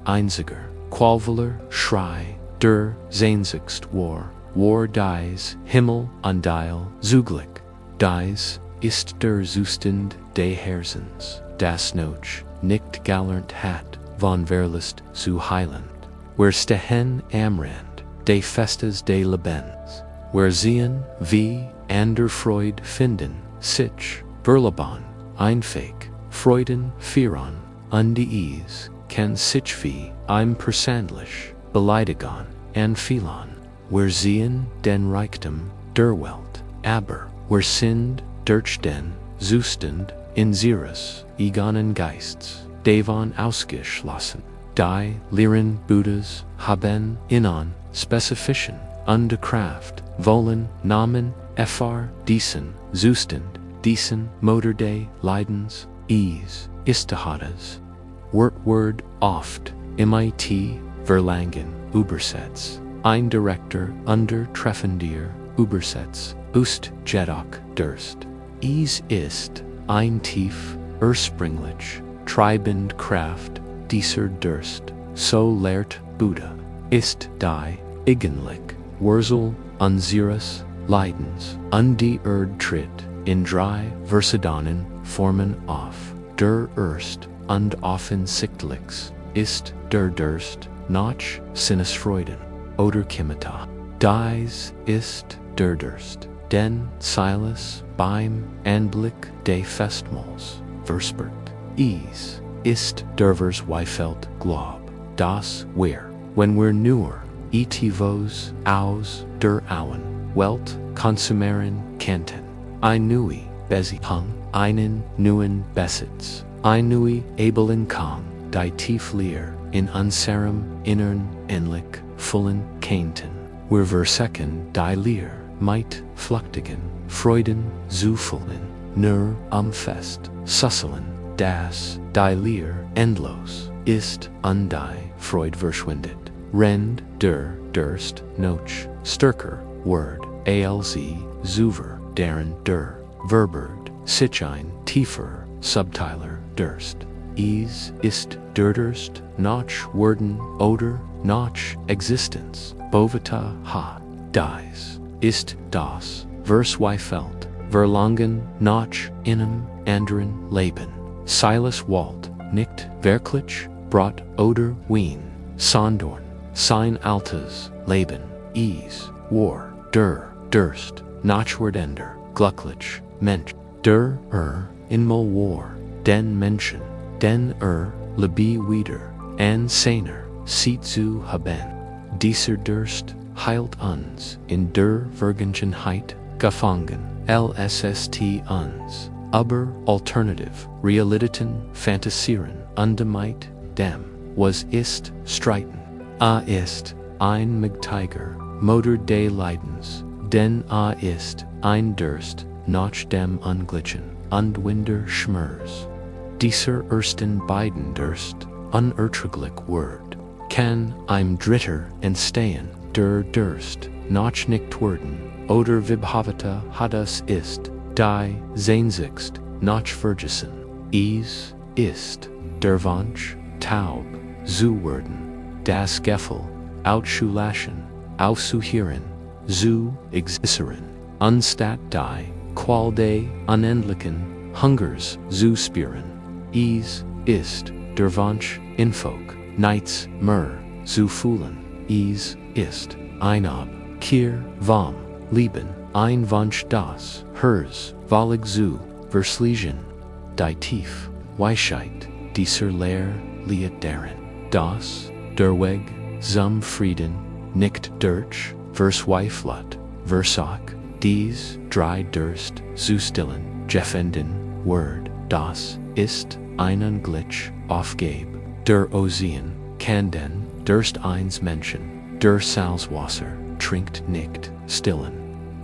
einziger, qualvoller Schrei, der Sehnsucht war dies Himmel andial zuglich. Dies ist der Zustand des Herzens, das noch nicht gelernt hat, von Verlust zu heiland. Wir stehen am Rand des Festes des Lebens, wir sehen, wie ander Freud finden, sich, verloren, unfähig, Freuden führen, die kann sich wie persönlich beleidigen, anfühlen. Wir sehen den Reichtum der Welt, aber wir sind durch den Zustand unseres eigenen Geistes davon ausgeschlossen. Die Lehren Buddhas haben ihnen spezifischen Kraft wollen Namen fr. diesen Zustand, diesen Motor des Leidens, ist das Wort oft mit verlangen übersetzt. Ein direkter untertreffender Übersetz jedoch Durst. Ist ein tief, ursprünglich, treibend Kraft dieser Durst, so lehrt Buddha, ist die eigentlich Wurzel unseres Leidens, die tritt in drei verschiedenen Formen auf. Der erst und offensichtlichst ist der Durst nach Sinnesfreuden oder Kimata. Dies ist der Durst, den Silas beim Anblick des Festmahls verspürt. Ist der Verzweifelt Glaub, das wir, wenn wir nur etwas aus der Auen Welt konsumieren könnten, ein neue Beziehung, einen neuen Besitz, ein neue Ablenkung, die Tiefleer in unserem Innern endlich füllen könnten. Wir versuchen die Leer mit flüchtigen Freuden zu füllen, nur Fest susseln, dass die Leer endlos ist und die Freude verschwindet. Rend der Durst noch stärker word, als zuver deren der Verbird, sich ein tiefer, subtiler Durst. Ist der Durst nach Worden oder nach Existenz, Bovita ha, dies ist das Verzweifelt, Verlangen nach einem anderen Leben. Silas Walt, nicht wirklich, Brot oder Wien, sondern sein altes Leben, war der Durst nach werdender, glücklich Mensch, der inmal war, den Menschen, den lebie wieder, an seiner Seite zu haben. Dieser Durst heilt uns in der Vergangenheit gefangen, lsst uns, aber alternativ, Realitäten fantasieren, damit dem, was ist, streiten. Ist ein Megtiger, Motor des Leidens, denn ist ein Durst nach dem Unglitschen und Winder Schmerz. Dieser ersten beiden Durst, unerträglich Word, kann im Dritter entstehen, der Durst nach nicht werden, oder Vibhavata hadas ist, die Sehnsucht nach Vergessen. Ist der Wunsch, taub zu werden, das Gefühl, auszulassen, aufzuhören, zu existieren, anstatt die Qual des unendlichen Hungers zu spüren. Ist der Wunsch, Infok, nichts mehr zu fühlen. Ist ein Abkehr vom Leben, ein Wunsch das Herz völlig zu verschließen. Die tief Weisheit dieser Lehre liegt darin, dass der Weg zum Frieden nicht durch Verzweifelt Versuch, dies drei Durst zu stillen, gefunden wird. Das ist einen Glitch aufgab. Der Ozean kann den Durst eines Menschen, der Salzwasser trinkt nicht stillen.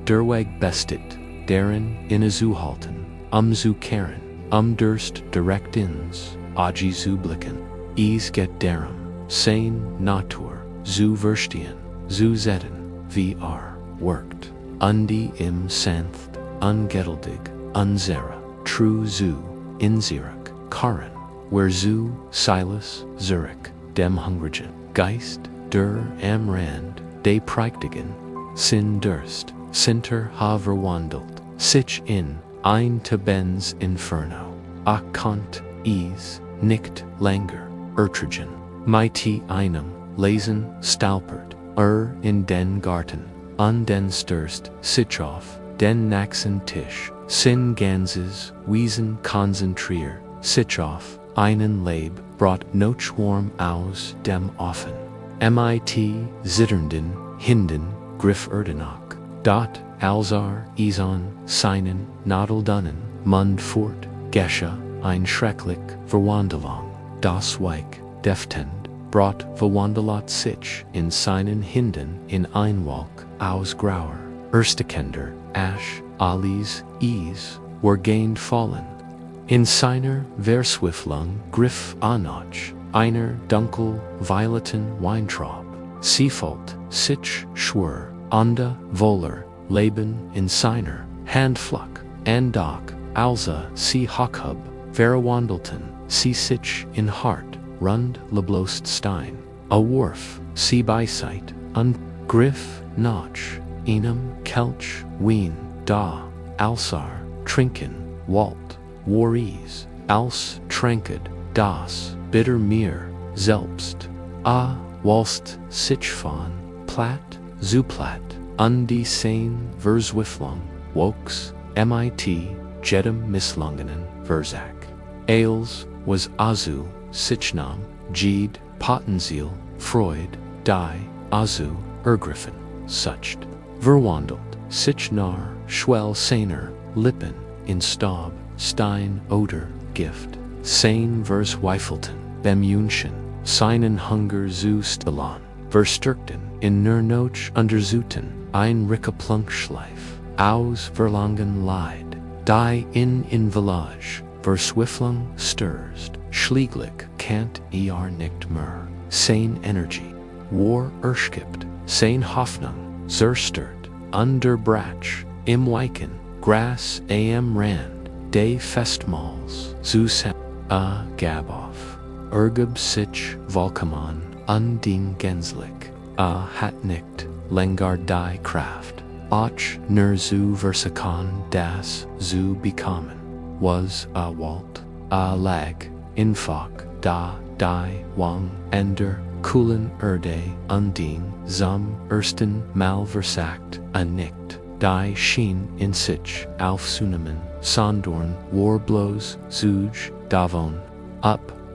Der Weg bestet, darin innezuhalten, zu kehren, durst direkt ins, Agi zu blicken. Es geht darum, sein Natur zu verstehen, zu sehen, wie workt. Die im sanft, ungeduldig, unsere, true zu, in Zurich, Karen, where zu, Silas, Zurich, dem hungrigen, Geist, am Rand, de Praktiken, sin Durst, Sinter ha verwandelt, sich in, ein Tabens Inferno, kant, nicht langer, ertragen, mighty einem, lesen, stalpert, in den Garten, den Sturst, sich auf, den nächsten Tisch, sin Ganzes, Wiesen konzentrier, sich auf, einen Leib, brought Nochwarm aus dem Offen. Mit zitternden Hinden, Griff Erdenach, dot, Alzar, Ison, seinen, Nadeldunnen, Mund fort, Gesche, ein schrecklich Verwandelung, das Weik, deftend, brought Verwandelat sich in seinen Hinden in Einwalk, aus Grauer, Erstekender, Asch, Alis, were gained fallen. In seiner Verswiflung griff Anach, einer dunkel, violeten Weintraub, Seefold, sich, schwör, Wohler, Leben in seiner Handfluck, Doch, Alza, sie Hochhub, Verwandelten, sie sich in Hart, Rund, Leblost Stein, a Wurf, sie Beiseit, Griff, Noch, Enum, Kelch, Wien, Da, Alsar, Trinken, Walt, Waries, als, Tranked, Das, Bitter Mir, Selbst, Walst, sich von, Platt, Zuplat, die Sein, Verswiflung, Wokes, mit, Jedem Misslungenen, Verzak. Ailes, was Azu, Sichnam, Gede, Potenziel, Freud, Die, Azu, Ergriffen, Sucht. Verwandelt, Sichnar, Schwell Seiner, Lippen, in Staub, Stein, Oder, Gift. Sein vers Weifelten, Bemunchen, seinen Hunger zu stillen, verstärkten, in Nernoch untersuchten, ein Rickeplunk-Schleif, aus Verlangen Leid, die in Village, Verswiflung stürzt, schlieglich, kant nicht mehr, sein Energie, War erschkippt, sein Hoffnung, zerstört, Brach, im Weiken, Gras am Rand, de Festmahls, zu Gaboff, Ergeb sich, Volkamon, den Genslich, hat nicht, länger die Kraft, och zu Versakon das zu bekommen, was Walt, lag, infok, da, die, wang, ender, Kulen Erde, Undine, zum ersten Mal versagt, nicht, die schien in sich, aufzunehmen, Sondorn, Warblows, Zuj, Davon,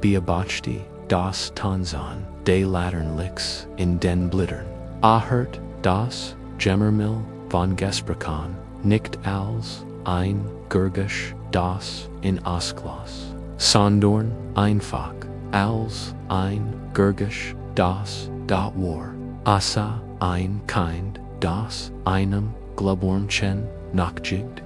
Beabachti, das Tanzan, de Laternlicks, in den Blittern, Ahert, das, Gemmermill, von Gesprechon, nicht als, ein, Gurgisch, das, in Osklos, Sondorn, einfach, als, ein, Gurgisch, das, dot war, Asa, ein, kind, das, einem, Globornchen, nachjigt,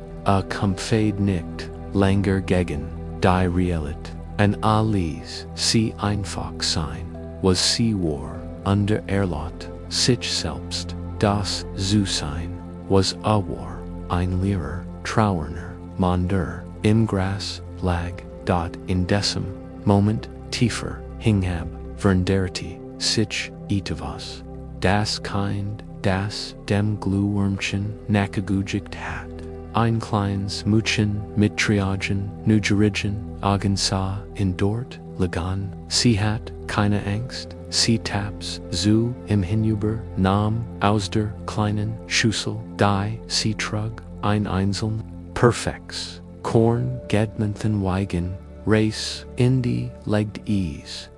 Kampfade nicht, länger gegen, die Realit, an Alies, sie einfach sein, was sie war, under Erlot, sich selbst, das zu sein, was war, ein Lehrer, Trauerner, Monder, im Gras, lag, dot in decem, Moment, tiefer, hinghab, Vernderti, sich, etwas, das kind, das, dem Glühwürmchen, Nakagujikt hat, ein kleines Mütchen, mit Triagen, Nugerigen, Agensa, in dort, Lagan, sie hat, keine Angst, sie taps, zu, im Hinüber, Nam, aus der, kleinen, Schüssel, die, sie trug, ein Einzeln, Perfects, Korn, Gedmenthen Weigen, Race, Indi, legged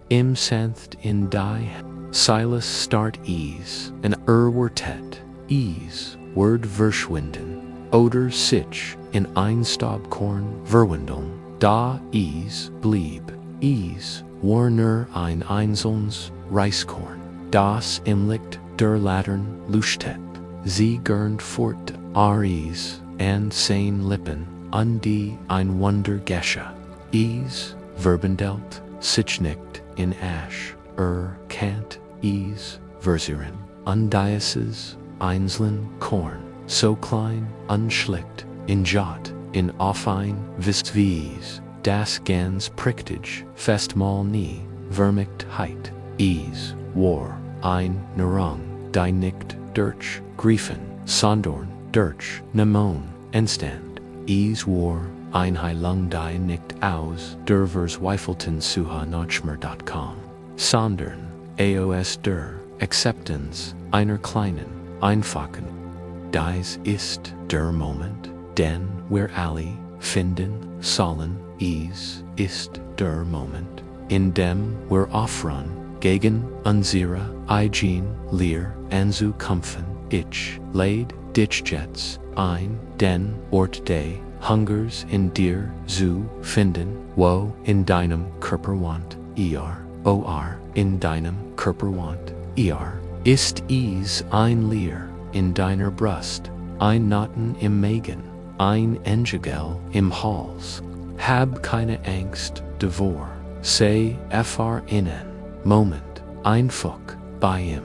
im sanft in die, Silas start an Wertet, word verschwinden, oder sich, in Einstabkorn verwandeln, da blieb, war nur ein einzelnes Reiskorn, das im Licht der Latern leuchtet, sie gern fort, an sein Lippen, die ein Wunder geschah. ease, verbendelt, sich nicht, in ash, can't, ease, versieren, undiases, einzeln, korn, so klein, unschlicht, in jot, in offein, wisst wies, das ganz pricktig, festmal nie, vermicht heit, ease, war, ein, nerung, die nicht, durch, griefen, sondorn, durch, nemon, enstand, ease war, Einheilung die nicht aus, der Verzweifelten Suha Notchmer.com. Sondern, AOS der, Acceptance, einer kleinen, einfachen. Dies ist der Moment, den wir alle finden sollen, ist der Moment, in dem wir offran, gegen unsere eigen Lehr anzukämpfen, ich lade dich jetzt ein, den Ort des Hungers in dir zu finden, wo in deinem Körper wohnt, in deinem Körper wohnt, ist es ein Lehr in deiner Brust, ein Knoten im Magen, ein Engel im Hals. Hab keine Angst davor, sei innen, Moment, einfach bei ihm.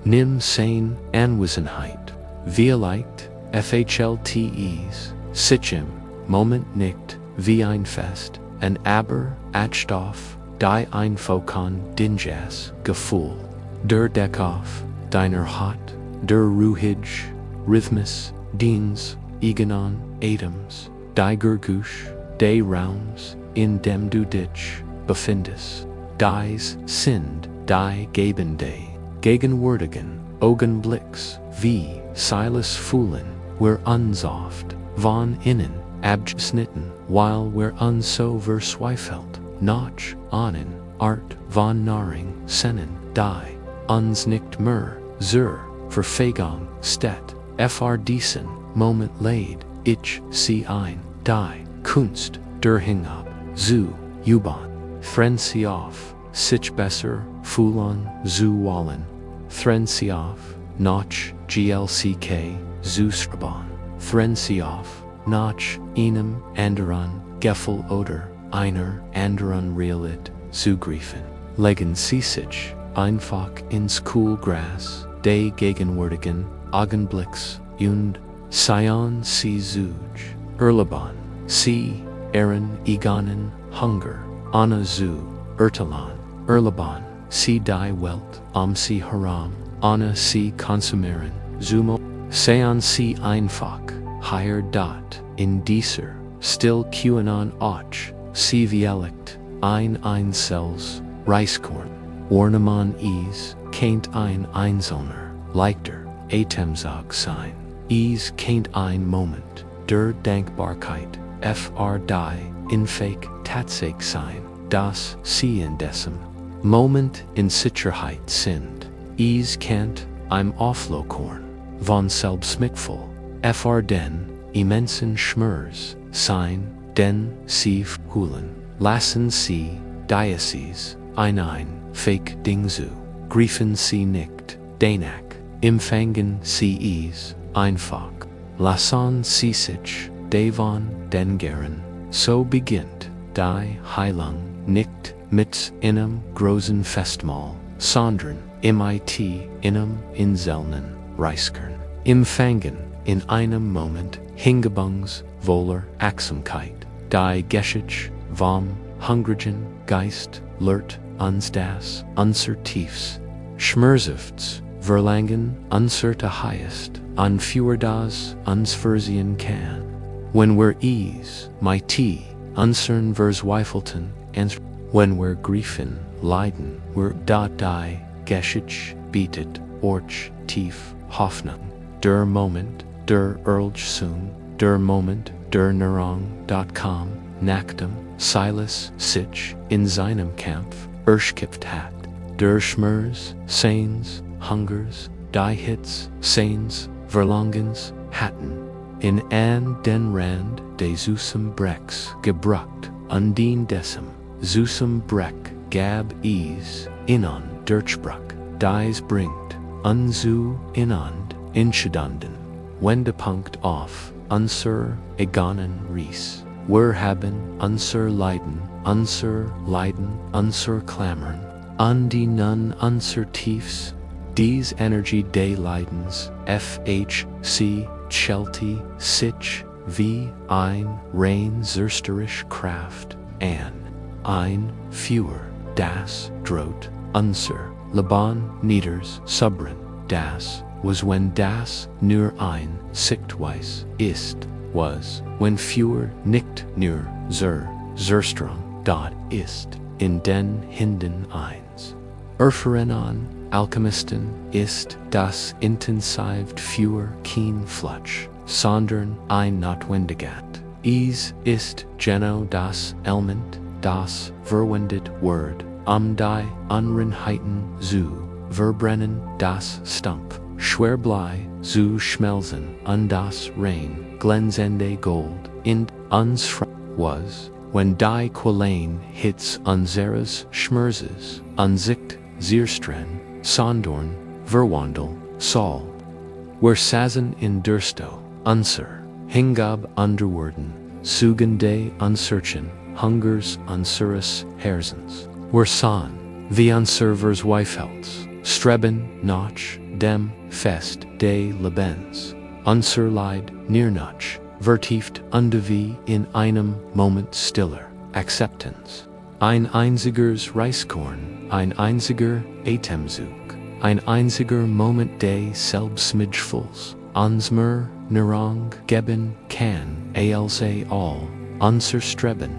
Nimm sein Anwesenheit, vielleicht FHLTEs, sich Moment nicht, wie ein Fest, ein aber Atstoff, die einfokan dinjas, Gefühl, der Deckauf, deiner Haut, der Ruhig, Rhythmus, Dienst, Egenon, Atoms, die Gergush, die Raums, in dem du dich befindest, dies sind die Gebende, gegenwärtigen Augenblicks, wie Silas Fühlen, wir unsoft, von innen, abgeschnitten, weil wir uns so verzweifelt, noch ahnen, Art von Nahrung, sennen, die, uns nicht mehr, zur Verfügung steht, diesen Moment leid, ich sie ein, die Kunst, der Hingab, zu üben, thren sie auf, sich besser fühlen zu wollen, thren sie auf, noch glck, zu schreiben, thren sie auf, nach einem anderen Gefühl oder einer anderen Realität zugreifen. Legen sie sich einfach ins Kühlgras des gegenwärtigen Augenblicks und seien sie zügig, erleben sie ihren eigenen Hunger, ohne zu urteilen, erleben sie die Welt sie herum, ohne sie konsumieren, seien sie einfach hier dort, in dieser, still QAnon och, sie vielleicht ein einzelnes Reiskorn, Ornaman kennt ein einzelner, leichter, Atemzug sein, kennt ein Moment, der Dankbarkeit, die unfähig tatsächlich sein, dass sie in diesem Moment in Sicherheit sind, kennt ein Auflokorn, von Selbstmitgefühl, den immensen Schmerz sein, den sie fühlen, lassen sie Diases ein fake Ding zu, griefen sie nicht, danach, empfangen sie es, einfach, lassen sie sich, devon den gern, so beginnt, die Heilung, nicht, mit einem großen Festmahl, sondern, mit einem inselnen Reiskern, empfangen, in einem Moment, hingebungs, voller Achtsamkeit, die Geschich, vom, hungrigen Geist, lehrt uns das, unser tiefs, schmerzhafts, Verlangen, unser highest, für das uns versehen kann. Wenn wir mit unsern Verzweifelten, wenn wir griefen, leiden, wir die Geschich bietet, tief, Hoffnung, der Moment, der Erlösung, der Moment, der Nahrung.com, nachdem Silas sich in seinem Kampf erschöpft hat, der Schmerz, seines Hungers, die Hitz, seines Verlangens hatten, in den Rand des Brecks gebrucht, undien dessen Breck gab inan Durchbruch, dies bringt unzu inand Entscheidungen, Wendepunkt auf unser eigenen Reis, wir haben unser Leiden, unser Klammern, die nun unser Tiefs, dies Energie des Leidens, FHC, Chelty, sich, wie ein rein zerstörerisch Kraft, ein Führer, das droht, unser Leben nieders Subren, das was when das nur ein Sichtweise ist, was when Führer nicht nur Zerström dort ist, in den Hinden eins. Erfahren Alchemisten ist das intensivt Führer kein Flutsch, sondern ein Notwendigkeit. Es ist genau das Element, das verwendet wird, die Unreinheiten zu verbrennen, das Stumpf, Schwerblei zu schmelzen, das rein glänzende Gold in uns was, when die Quellen hits unseres Schmerzes, Unsicht, Zierstren, Sondorn, Verwandel, Saul. Wir saßen in Dursto, unser, Hingab underworden, Sugende unsearchen, Hungers unseres Herzens. Wir sahen, wie unservers Weifelds, Streben nach dem Fest des Lebens, unser Leid niernach, vertieft wie in einem Moment stiller Akzeptanz. Ein einzigers Reiskorn, ein einziger Atemzug, ein einziger Moment des Selbstmitgefühls, uns mehr Nahrung geben kann als all unser Streben,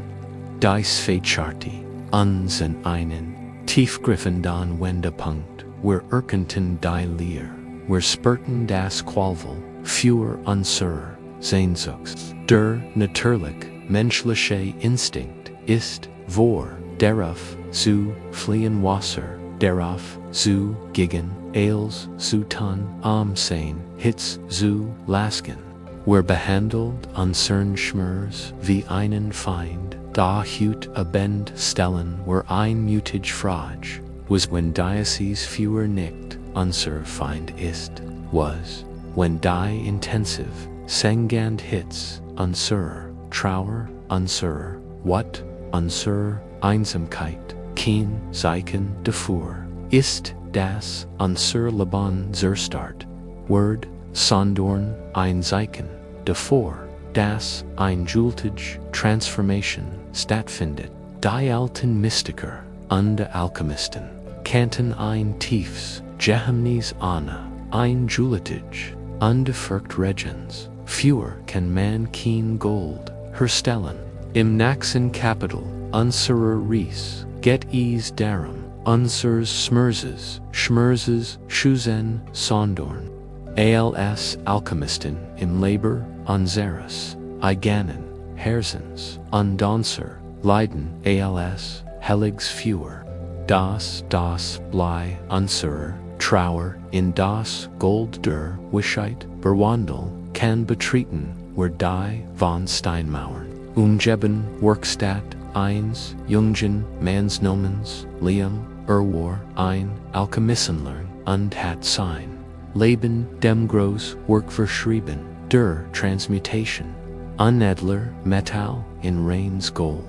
dies Fecharti, uns in einen tiefgriffenden Wendepunkt, wir erkannten die Leer, wir spürten das Qualvoll, für unser Sehnsucht. Der natürlich menschliche Instinkt ist, vor darauf zu fliehen Wasser, darauf zu gegen, als zu tun, sein Hitz zu lasken. Wir behandelt unsern Schmerz wie einen Feind, da hut abend stellen wir ein mutig Frage, was when dies Führer nicht unser Feind ist, was, when die intensiv, sengand Hitz, unser Trauer, unser what, unser Einsamkeit, kein Zeichen dafür, ist das unser Leben zerstört, wird, sondern ein Zeichen davor, dass eine gültige Transformation stattfindet. Die alten Mystiker und Alchemisten kannten ein tiefes Geheimnis ahne, ein gültig, undefürcht Regens, für kann man kein Gold herstellen. Im nächsten Kapitel unserer Reise geht es darum, unsers Schmerzes, Schuzen, sondern, als Alchemisten im Leben unseres eigenen Herzens und unser Leiden als Heiliges Führer, das Blei unserer Trauer in das Gold der Weisheit verwandeln kann betreten, wir die von Steinmauern umgeben Werkstatt eines jungen Mannsnomens Liam war ein Alchemissenlern und hat sein Leben dem groß Werk verschrieben, der Transmutation, unedler Metall in reins Gold.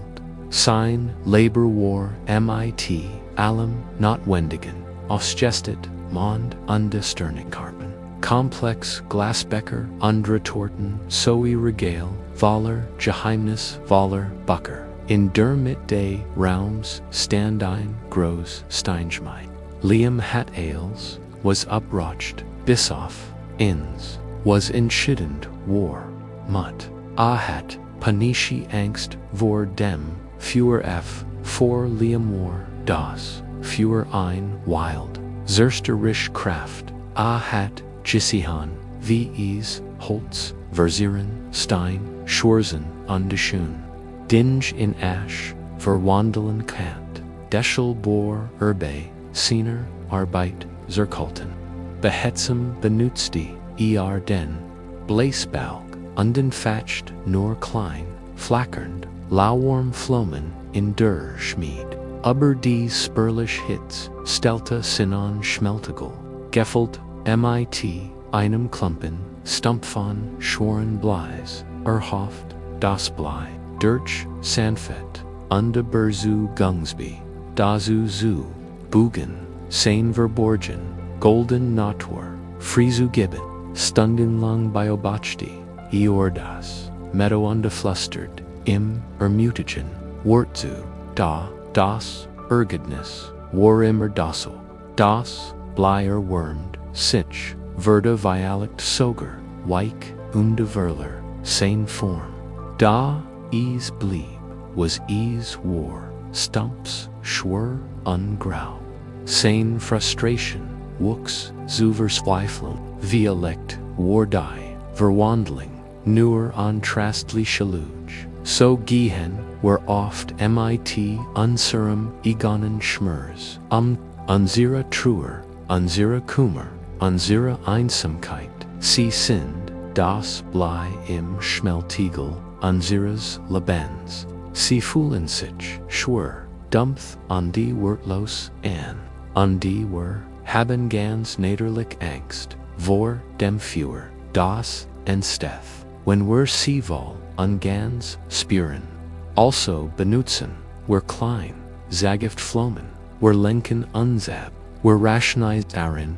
Sein Labor war mit allem Notwendigen, ausgestet, Mond und Sternekarpen. Komplex Glasbecker, Torten, Soe Regale, voller Geheimnis, voller Bucker. In der mit des Raums stand ein groß Steinschmeid. Liam hat als, was abrocht, bis auf, ins, was entschiedend war, mut, hat, panische Angst vor dem, für vor Liam war, das, für ein wild, zerstörerisch Kraft, hat, Gisihan, wie es, Holz, Versieren, Stein, Schwarzen und Schön. Dinge in Asch, verwandeln Kant, Deschel Bohr, Erbe, Siener, Arbeit, Zerkulten. Behetsam benutzte, den, Bläsbalg, undenfatcht nur klein, flackernd, lauwarm Flomen in der Schmied. Aber die spurlich Hitz, stellte Sinan Schmeltegel, Geffelt, mit einem Klumpen, Stumpfon, Schworen Bleis, erhofft, das Blei, durch sanft, unde Berzu Gungsby, dazu zu, Bugen, sein Verborgen, golden Natur, Frizu Gibbon, Stundenlang Beobachte, Eordas, Meadow undeflustert, im Mutagen, Wortzu, das, Ergednis, war immer Dassel, das, Bleier Wormd, sich, Verda Vialikt Soger, Weik, Verler, sein Form. Da, is blieb, was is war, stumps, schwur, ungrau. Sein Frustration, wuchs, zu Verzweiflung, Violekt, war die, Verwandling, nur untrastlich Schaluge. So gehen, were oft mit unserem egonen Schmerz, unsere Trauer, unsere Kummer, unsere Einsamkeit, sie sind, das Blei im Schmeltigel, unseres Lebens, sie fühlen sich, schwer, dumpf, an die Wortlos an die haben ganz naturlich Angst, vor dem Feuer, das entsteht, wenn sie wohl, ganz spüren. Also benutzen, klein, zagift flomen, lenken unsab, rationalized darin,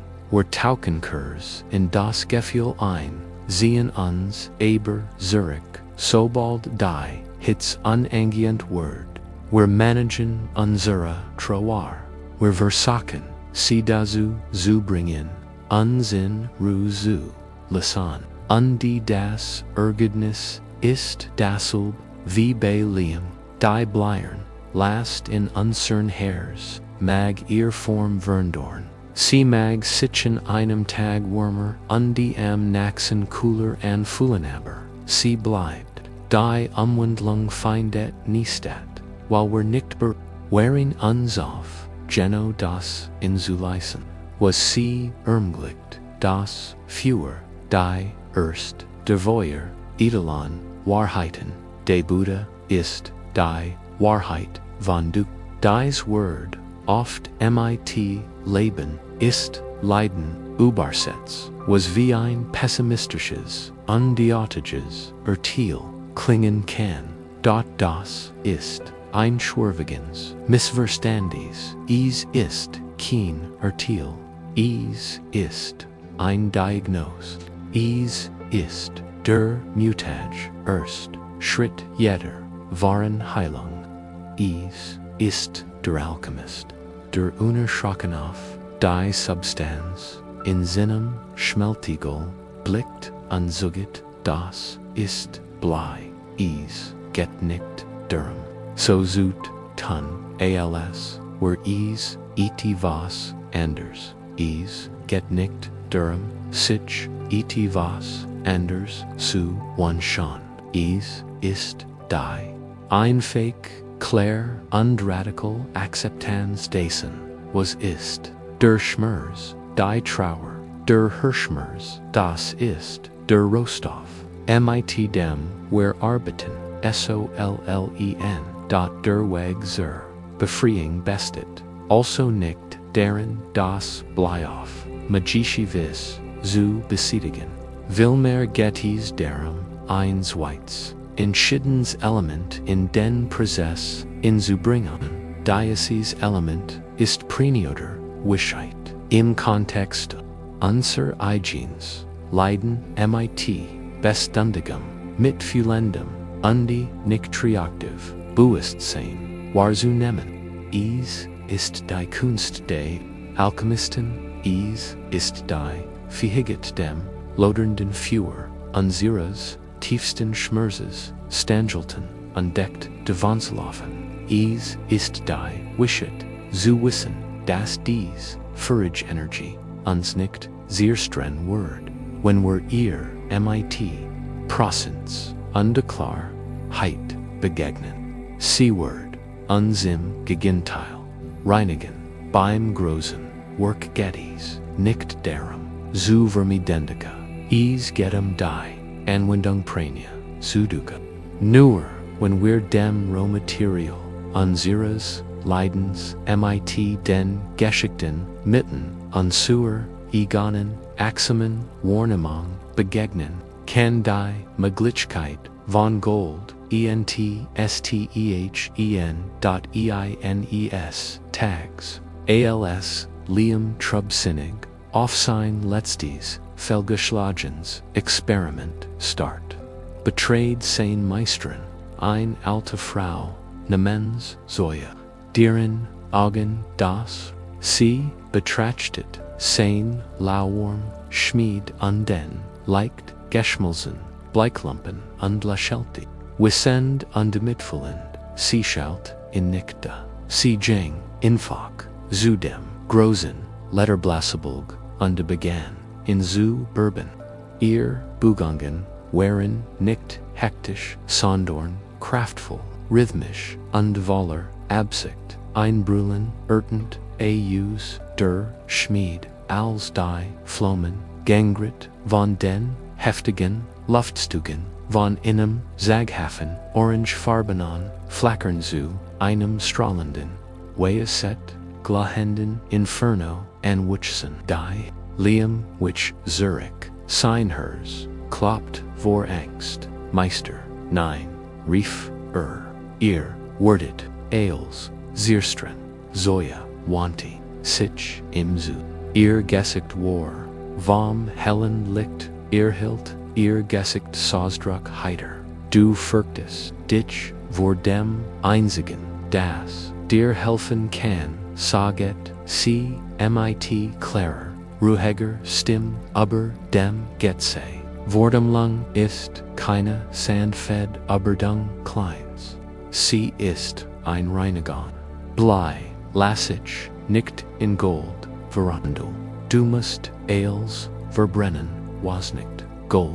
tauchen Kurs in das Gefühl ein, sehen uns, aber Zurich, sobald die, hits unangehend Word, managen unsere Trauer, versaken, sie dazu zu bringen, uns in Ruhe zu lassen, die das Ergebnis ist dasselbe, wie bei Liam, die Bleiern, last in unsern Herz, mag ihr Form verndorn, sie mag sich in einem Tag wärmer, die am nächsten cooler anfühlen aber, sie bleibt, die Umwandlung findet nicht statt, weil nicht wearing uns auf, Geno das inzulassen, was sie ermglicht, das Feuer, die erst, der Feuer, Edelon, Wahrheiten, der Buddha ist, die Wahrheit, von du, dies Word, oft mit Leben, ist, Leiden, übersetzt, was wie ein pessimistisches, undeutiges Urteil klingen kann, das ist, ein schwerwiegendes Missverständnis, ist, kein Urteil, ist, ein Diagnose, ist, der Mutage, erst, Schritt jeder, wahren Heilung, ist, der Alchemist, der unerschrocken auf, die Substanz, in seinem Schmeltigel, blickt und sagt, das ist Blei, get nicht darum, so zut, tun, als, was anders, get nicht darum, sich, was anders, zu, schon, ist, die, unfähig, klar und radikal Akzeptanz dessen, was ist, der Schmerz, die Trauer, der Hirschmerz, das ist, der Rostoff, mit dem, arbeiten, sollen, der Weg zur Befreiung bestet, also nicht, darin, das Bleioff, magische Wiss, zu besiedigen, vielmehr geht's darum, eins Weits, entschiedens Element in den Prozess, zu bringen, dieses Element, ist Prenioder, Wischheit, im Kontext, unser eigens, Leiden, mit, Bestundigem, mitfühlendem, nicht triaktiv, Bewusstsein, wahrzunehmen, ist die Kunst der Alchemisten, ist die Fähigkeit dem, lodernden Feuer, unseres, tiefsten Schmerzes, Stangelten, entdeckt, davonzulaufen, ist die Wischet, zu wissen, dass dies, Courage Energy, uns nicht, sehr streng Word, wenn ihr, mit, Prosens, undeklar, heit, begegnen, C-Word, uns im Gegenteil, reinigen, beim großen, Work Gettys, nicht darum, zu vermidendica, getem die, Anwendung Prania, Suduka. Nur, wenn wir dem Rohmaterial, unseres Leidens, mit den Geschichten, mitten, unser, egonen, Axamen, Wahrnehmung, begegnen, kann die Möglichkeit, von Gold, ENTSTEHEN.EINES tags. ALS Liam Trubsinnig. Offsign letztes Fehlgeschlagens Experiment start. Betrayed sein Meistern. Ein alte Frau namens Zoya. Deren Augen das Sie betrachtet sein Lauwarm Schmied und den leicht Geschmolzen Bleiklumpen und lächelte. Wissend und mitfühlend Sie schaut in Nickta. Sie ging infach zu dem großen Letterblasseburg und begann in zu Bourbon. Ihr Bugungen waren nicht hektisch, sondern kraftvoll, rhythmisch und voller Absicht. Einbrüllen, ertend, aus, der Schmied, als die Flammen, gangrit, von den heftigen Luftzügen, von einem Zaghafen, orangefarbenen, flackern zu einem strahlenden, Weheset, glahenden Inferno, anwuchsen, die Liam, which Zurich, Seinhers, kloppt vor Angst, Meister, nein, rief, ihr, wordet, Ailes, Zierstren, Zoya, Wanti, sich, imzu, ihr Gesicht war, vom hellen Licht, ihr hilt, ihr Gesicht Sausdruck heiter, du fürchtest, dich, vor dem einzigen, das, dir helfen kann, saget, sie, mit klarer, ruhiger Stimm, aber dem Getze, Wortemlang ist keine Sandfed Überdung Kleins. Sie ist ein Reinigung. Blei, lassig, nicht in Gold, verwandelt. Du musst Ailes verbrennen, was nicht Gold.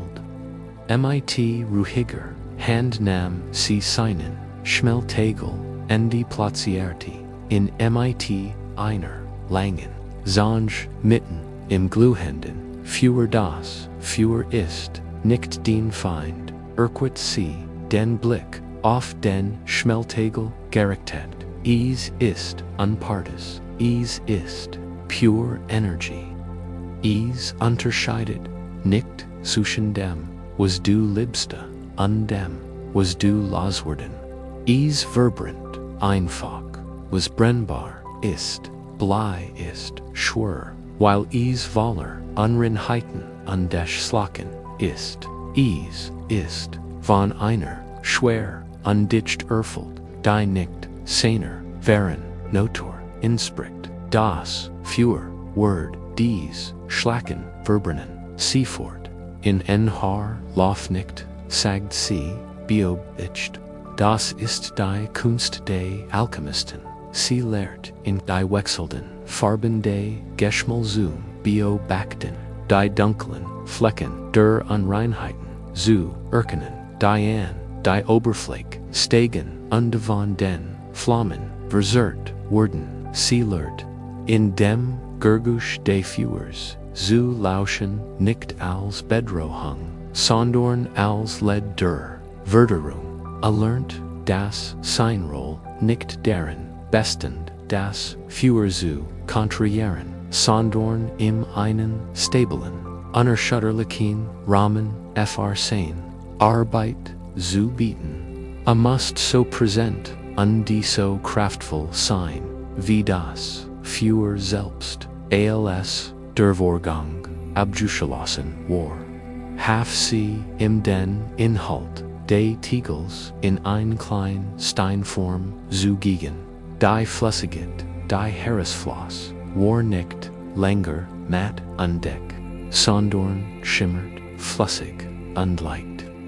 Mit ruhiger, Hand nahm sie seinen Schmeltegel, die platzierte, in mit einer langen, Zange mitten im Glühenden, fewer das, fewer ist, nicht den Feind, sie, den Blick, auf den Schmeltegel gerichtet, ist unpartes, ist pure Energy. Unterscheidet nicht zwischen dem, was du liebste, und dem, was du loswerden. Verbrennt, einfach, was brennbar ist, blei ist, schwör, while voller, Unreinheiten und des Schlacken ist, ist, von einer, schwer, undicht erfüllt, die nicht, seiner, wären, notor, inspricht, das, fewer, word, dies, schlacken, verbrennen, sie fort, in Haar, lauf nicht, sagt sie, beobachtet, das ist die Kunst des Alchemisten, sie lehrt, in die wechselnden, Farben des Geschmacksum, beobachten, die dunklen, Flecken, der Unreinheiten, zu erkennen, die Oberfläche, steigen, und von den Flammen, verzerrt, werden, sie lehrt, in dem Gergusch des Führers, zu lauschen, nicht als Bedrohung, sondern als Led der Verderung, erlernt, das Seinroll, nicht deren, bestend, das Führer zu kontrahieren, sondern im einen stablen, unerschütterlichen Rahmen sein, Arbeit zu bieten. Must so präsent und die so kraftvoll sein, wie das Führer selbst, als der Vorgang, abgeschlossen war. Half sie im den Inhalt des Tegels in ein klein Steinform zu gegen, die Flüssigkeit, die Heeresfloss, war nicht länger matt und dick, sondern schimmert, flüssig und leicht.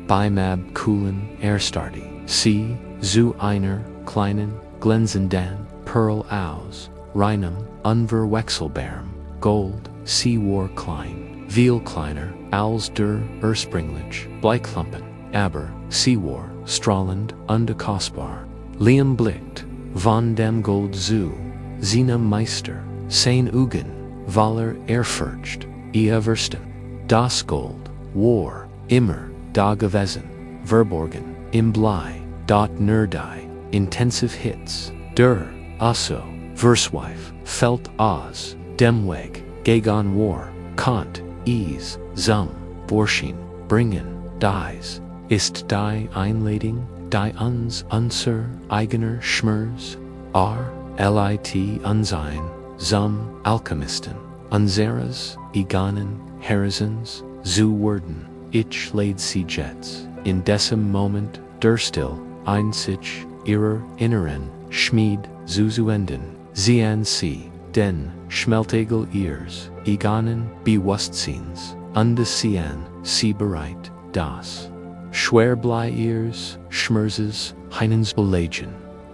Beim abkühlen erstarrte sie zu einer kleinen, glänzenden Perl aus, reinem, unverwechselbarem Gold, sie war klein, viel kleiner als der ursprünglich Bleiklumpen, aber sie war strahlend und kostbar. Liam blickt von dem Gold zu, seinem Meister, sein Augen, voller Ehrfurcht, erwürsten. Das Gold war immer da gewesen, verborgen, im Blei, dort nur die intensive Hits, der, also, Verswife, fällt aus, dem Weg, gegen war, kant, zum Vorschein bringen, dies, ist die Einladung, die uns, unser, eigener Schmerz, lit unsein, zum Alchemisten, unseres, eganen, Herzens, zu werden, ich lade sie jets, in diesem Moment, der still, einzig, ihrer inneren, Schmied, zu enden, sie an sie, den, Schmeltegel ihres, eganen, Bewusstseins, undesehen, sie bereit, das, Schwerblei ihres, Schmerzes, heinens belegen,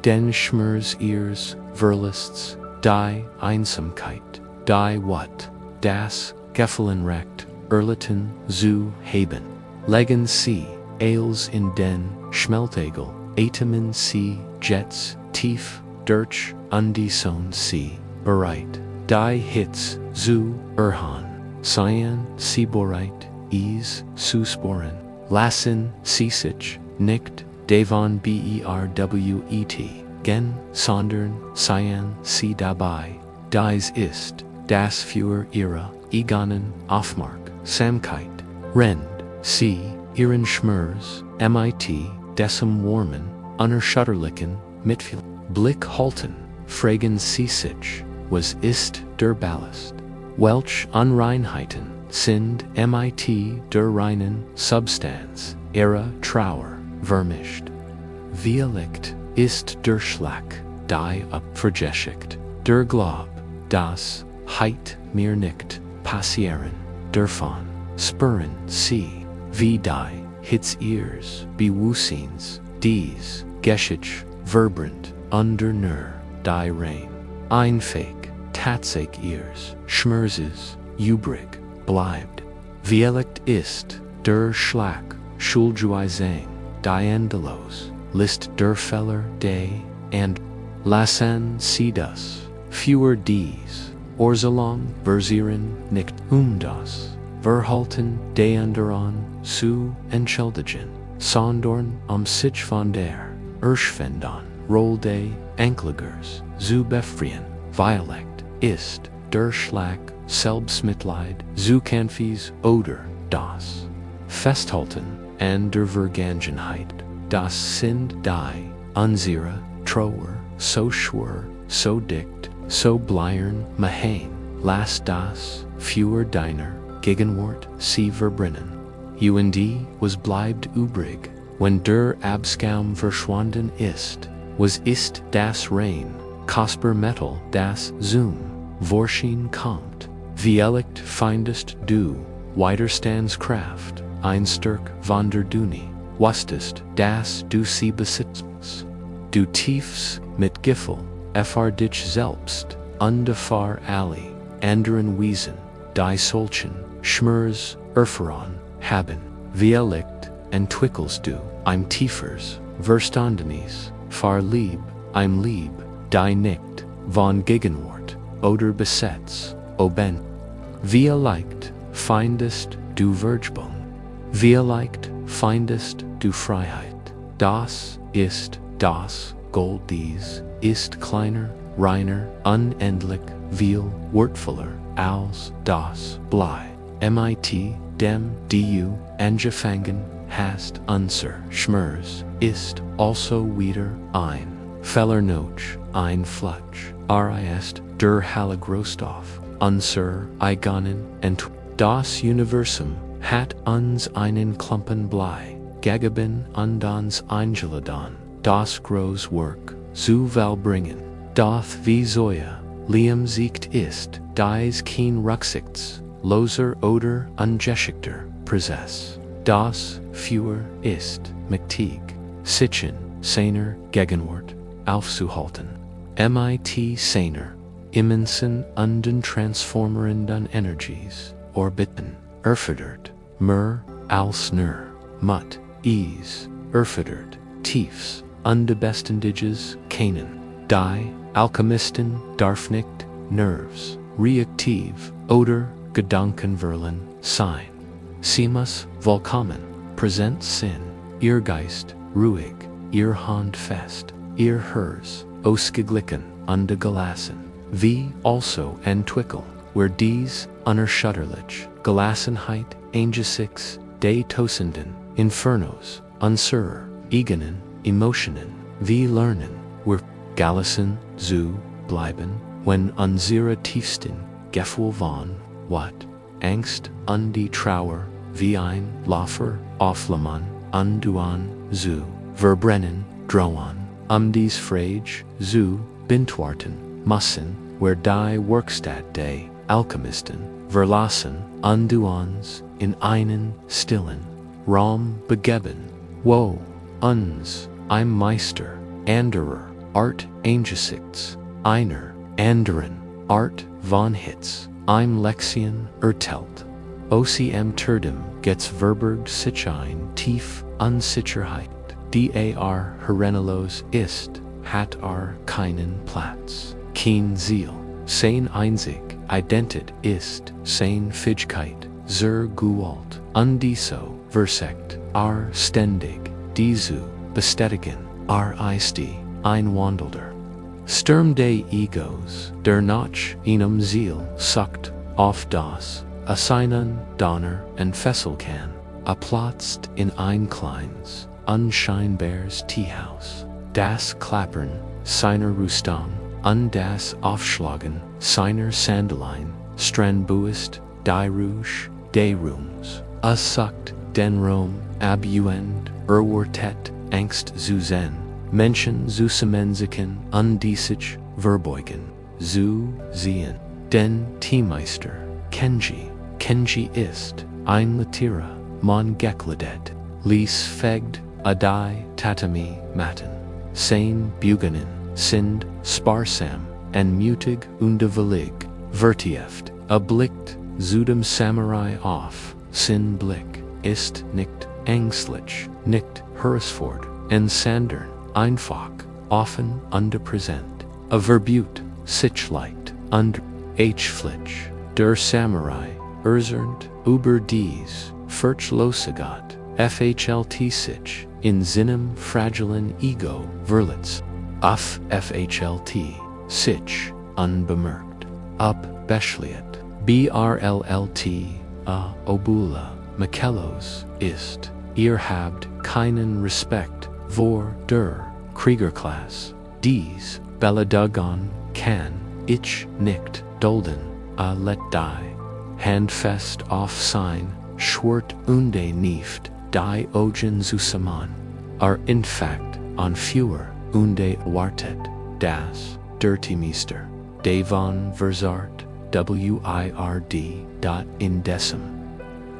den Schmerz ihres, Verlusts, die Einsamkeit, die what, das, Gefallenrecht, Erlitten, zu haben, legen sie, Eils in den, Schmeltegel, Atomen sie, Jets, tief, durch, undison sie, bereit, die Hitz, zu, erhan, seien, sie bereit, zu sporen, lassen, sie sich, nicht, devon berwet, gen, sondern, seien, sie dabei, dies ist, das für ihre, eganen, Aufmark, Samkeit, rend, sie, ihren Schmerz, mit, dessen warmen, unerschütterlichen, Mitfühl, Blick halten, fragen sie sich, was ist der Ballast, welch Unreinheiten sind mit der reinen Substanz, ihrer Trauer, vermischt, wie liegt ist der Schlag, die vergeschicht, der Glaub, das, heit mir nicht, passieren, dürfen, spüren sie, wie die, Hitz ihres, Bewusstseins, dies, geschich, vibrant, under nur, die rein, unfähig, tatsächlich ihres, Schmerzes, übrig, bleibt, wie liegt ist, der Schlag, Schuldjuizang, die endelos, list der Feller, day, and, lassen sie das, fewer dies, Orzelong, verzieren, nicht, das, verhalten, de anderan, zu, entschuldigen, sondern, sich von der, Erschwendung, roll de, Anklägers, zu befreien, Violekt, ist, der Schlag, Selbstmitleid, zu Kampfes, oder, das, Festhalten, an der Vergangenheit, das sind die, unsere, Trauer, so schwer, so dicht, so bleiern, mahain, las das, fewer deiner, Gegenwart, sie verbrennen. Und was bleibt übrig, wenn der Abschaum verschwunden ist, was ist das rein, kostbar Metal, das zum Vorschein kommt, wie liegt findest du, Widerstandskraft, ein Stärk von der Duni, wusstest, dass du sie besitzst, du tiefs mit Gefühl, dich selbst, undefar alle, anderen Wiesen, die solchen, Schmerz, erfahren, haben, wie liegt, entwickelst du, ein tiefers, Verstandenis, lieb, die nicht, von Gegenwart, oder Besitz, oben. Wie liegt, findest du Vergebung, wie liegt, findest du Freiheit, das ist, das, Gold dies, ist kleiner, reiner, unendlich, viel, wertvoller, als, das, blei, mit, dem, du, angefangen, hast, unser, Schmerz, ist, also wieder, ein, feller Noch, ein Flutsch, ist, der Halligrostoff, unser, eigenen, das Universum, hat uns einen Klumpen Blei, gegeben und uns eingeladen, das groß Werk, zu vollbringen, doth wie Säue, Liam siegt ist, dies kein Rücksichts, loser oder ungeschickter, Präsess, das, fewer, ist, mächtig, sichen, seiner, Gegenwart, aufzuhalten, mit seiner, immensen und transformernden Energies, orbiten, erfordert, mehr, als nur, mut, erfordert, tiefs, unbestendiges, kennen, die, Alchemisten, darf nicht, nerves, reaktiv, oder, Gedankenverlen, sein. Sie muss, vollkommen, präsent sein, ihr Geist, ruhig, ihr Hand fest, ihr Herz, ausgeglichen, und gelassen, wie also entwickeln, where dies, unerschütterlich, Gelassenheit, angesichts, de tosenden, Infernos, unserer, eigenen, Emotionen, wie lernen, wir galassen, zu bleiben, wenn unsere tiefsten Gefühle von Wut, Angst und die Trauer wie ein Laufer aufflammen und zu verbrennen drohen. Dies Frage zu beantworten müssen wir die Werkstatt der Alchemisten verlassen und uns in einen stillen Raum begeben, wo uns ein Meister anderer Art angesichts einer anderen Art von Hitz Lektion erteilt. OCM Turdem gets verbergt sich ein tief Unsicherheit, die herrenlos ist, hat keinen Platz, kein Ziel, sein einzig Identität ist sein Fähigkeit, zur Gewalt, und so versagt ständig, die zu bestätigen, ist die Einwandelnder. Sturm des Egos, der nach einem Ziel sucht, auf das seinen Donner entfesseln kann, platzt in ein kleines, unscheinbares Teehaus. Das Klappern seiner Rüstung und das Aufschlagen seiner Sandalein strandbuist die Rouge des Rooms. Sucht den Raum abjuend erwartet Angst zu sehen, Menschen zu semensiken und sich verbeugen, zu sehen. Den Teemeister, Kenji ist ein Lehrer, man gekleidet, ließ fegt die Tatami matten. Sein Bugenen sind sparsam und mutig und willig, vertieft, blickt zu dem Samurai auf, sein Blick ist nicht ängstlich, nicht herausfordernd, sondern einfach, offen und präsent. Verbot sich leicht und flitsch. Der Samurai erzählt über dies Verlosigkeit, FHLT sich in seinem fragilen Ego verletzt. FHLT sich unbemerkt, beschliet. BRLLT Obula Michelos ist, ihr habt keinen Respekt vor der Kriegerklasse. Dies beleidigen kann ich nicht dulden, let die handfest auf sein Schwert und nicht die Augen zusammen. In fact fewer und wartet, das dirty Meister, Devon versart, WIRD.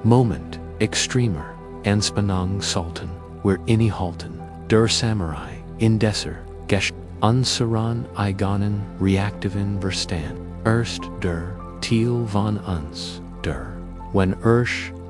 Moment extremer Anspannung sollten wir innehalten, der Samurai in dieser unseren eigenen reaktiven Verstand. Erst der Teil von uns, der, wenn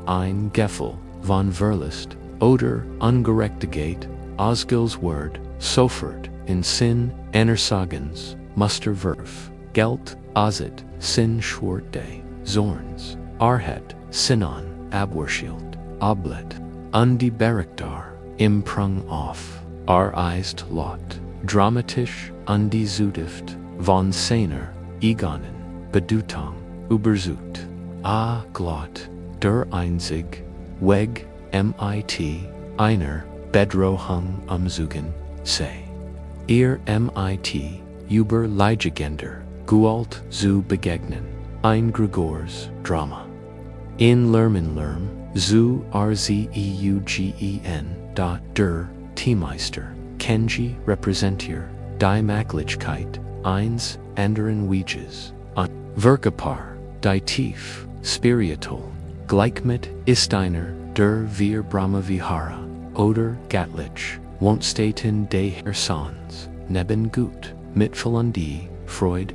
ein Gefühl von Verlust oder Ungerechtigkeit ausgils wird, sofort in Sinn Enersagens Musterwurf, Geld azet Sinn Schwert des Zorns, Arhet Sinon Abwerschild, Oblet, und die Berechtar, Imprung auf, ist Lot, dramatisch und die Zudift, von seiner Egonen, Bedeutung, übersucht, Glot, der einzig Weg, mit, einer Bedrohung umzugehen, sei. Ihr mit, über Leidgender, Gewalt zu begegnen, ein Gregors Drama. In Lerm, zu RZEUGEN, der Teemeister, Kenji repräsentiert die Möglichkeit, eins anderen Weges, und Verkepar, die tief, spiritual, gleich mit ist einer, der wir Brahma-Vihara, oder Gatlich, Wohnstätten des Herzens, neben Gut, Mitgefühl die Freud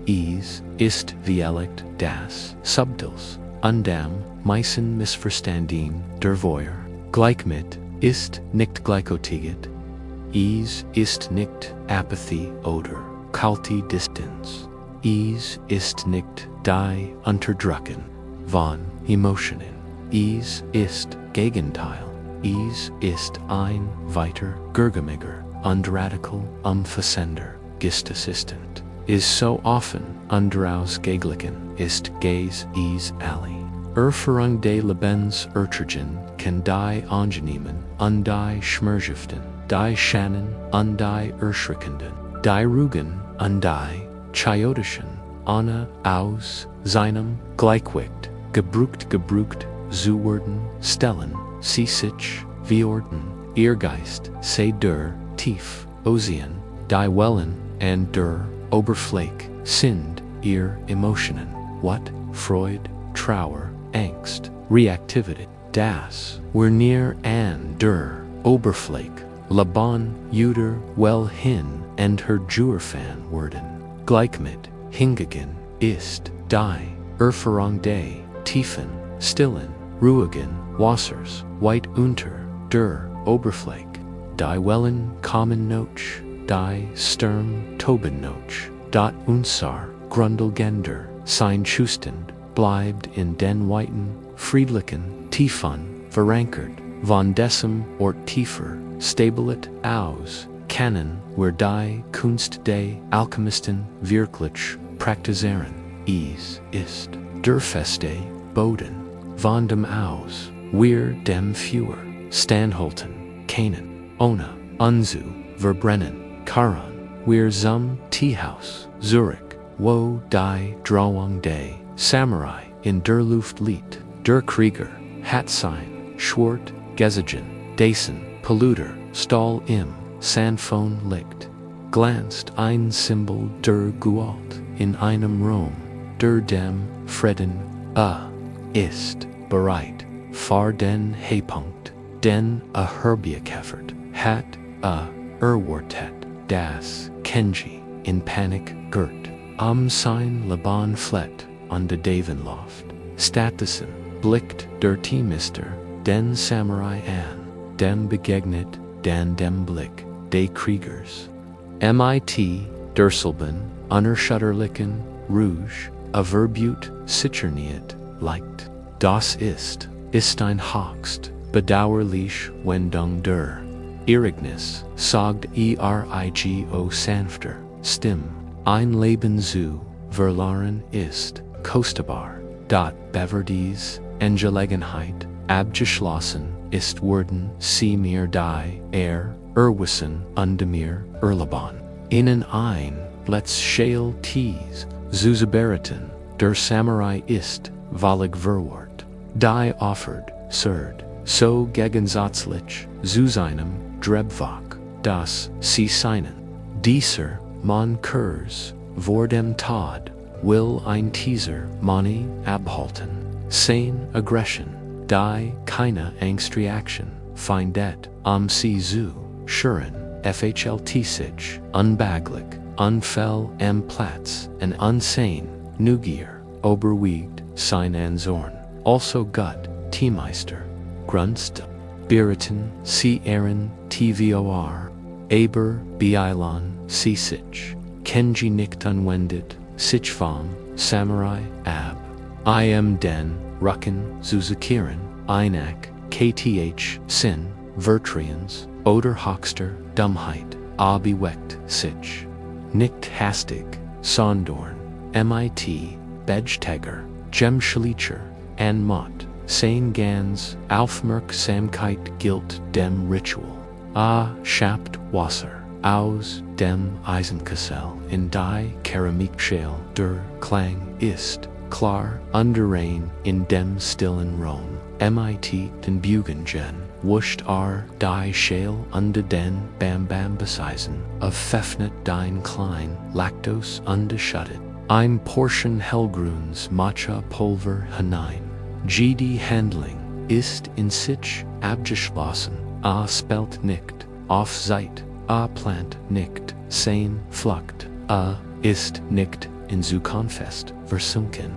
ist vielect das Subtils, und am meisten Missverstanden der Feuer, gleich mit, ist nicht gleichgültig, ist nicht Apathy oder kalte Distanz, ist nicht die Unterdrücken von Emotionen, ist Gegenteil, ist ein weiter Gürgemiger und radikal umfassender Gestassistent, ist so offen und rausgeglichen, ist Gaze alle. Erfahrung des Lebens ertragen kann die angenehmen und die schmerzhaften, die Shannon, undie Erschrickenden, die Rugen, undie, Chayotischen, Anna, aus, seinem, gleichwicht, gebrucht, zuwerden, stellen, sich, viorden, Ehrgeist, sei der, tief, Ozean, die Wellen, and der, Oberfläche, sind, ihr Emotionen, what, Freud, Trauer, Angst, Reactivity, das, we're near an der, Oberfläche, Laban, Juder, well hin, and her Jurfan worden, gleichmit, hingegen, ist, die, Erfahrung tiefen, stillen, ruhigen, Wassers, white unter, der, Oberfläche, die Wellen, kommen noch, die Sturm, toben noch, dot unsar, grundlegender, sein Zustand, bleibt in den weiten, friedlichen, tiefen, verankert, von dessen Ort tiefer, stabilet, aus, kann, where die Kunst des Alchemisten wirklich praktizieren, ist, der feste Boden, von dem aus, wir dem Führer, standhalten, kennen, ohne, unzu, verbrennen, karan, wir zum Teehaus, Zurich, wo die Drawung des Samurai in der Luft liegt, der Krieger, hat sein Schwert gesiegen, dessen Polluter Stahl im Sandfon liegt, glanzt ein Symbol der Gewalt in einem Rom, der dem Frieden, ist bereit, vor den Höhepunkt, den herbeigefährt hat, erwartet, das Kenji in Panik girt, am sein Leben flett an der Davenloft, stattdessen blickt der Teemister den Samurai an, dem begegnet den dem Blick des Kriegers. Mit Derselben, unerschütterlichen Rouge, averbut sicherniet, leicht. Das ist ein höchst bedauerlich Wendung der Irrignis, sagt erigo sanfter Stimme, ein Leben zu verloren ist, kostbar, dot beverdies, Angelegenheit, abgeschlossen, ist worden, sie mir die, erwissen, und mir, erleben. Innen ein, let's shale teas, zuzaberiten, der Samurai ist, wallig verwort. Die offert, surd, so gegensatzlich, zu seinem, Drebwach, das, sie seinen. Dieser, man Kurs, vor dem Tod, will ein Teaser, mani, abhalten. Sein Aggression, die, keine Angstreaction, findet, am sie zu, schuren, FHLT sich, unbaglich, unfell am Platz, and unsane, Neugier, oberwiegt, sein Anzorn, also Gut, Teemeister, Grunst, Bieriten, sie Ehren, tvor, aber, Bilan, sie sich, Kenji nicht unwendet, sich vom, Samurai, ab, I am den, Rucken, Zuzakiren, Einak, KTH, Sin, Vertrians, oder Hochster, Dummheit, abeweckt, sich, nicht hastig, Sondorn, MIT, Bedsteger, Gemschlicher, an Mott, sein Gans, Aufmerksamkeit gilt dem Ritual, schapt Wasser, aus dem Eisenkessel in die Keramikschale, der Klang ist, klar, underrain in dem stillen Rom, MIT den Bugenden, wuscht die Schale unter den Bam beseisen, of Pfeffnet dein klein, Lactose undeschuttet, ein Portion Hellgrüns Matcha Pulver hinein. GD Handling ist in sich abgeschlossen, spelt nicht, auf Zeit, plant nicht, sein flucht, ist nicht in Zukunft versunken,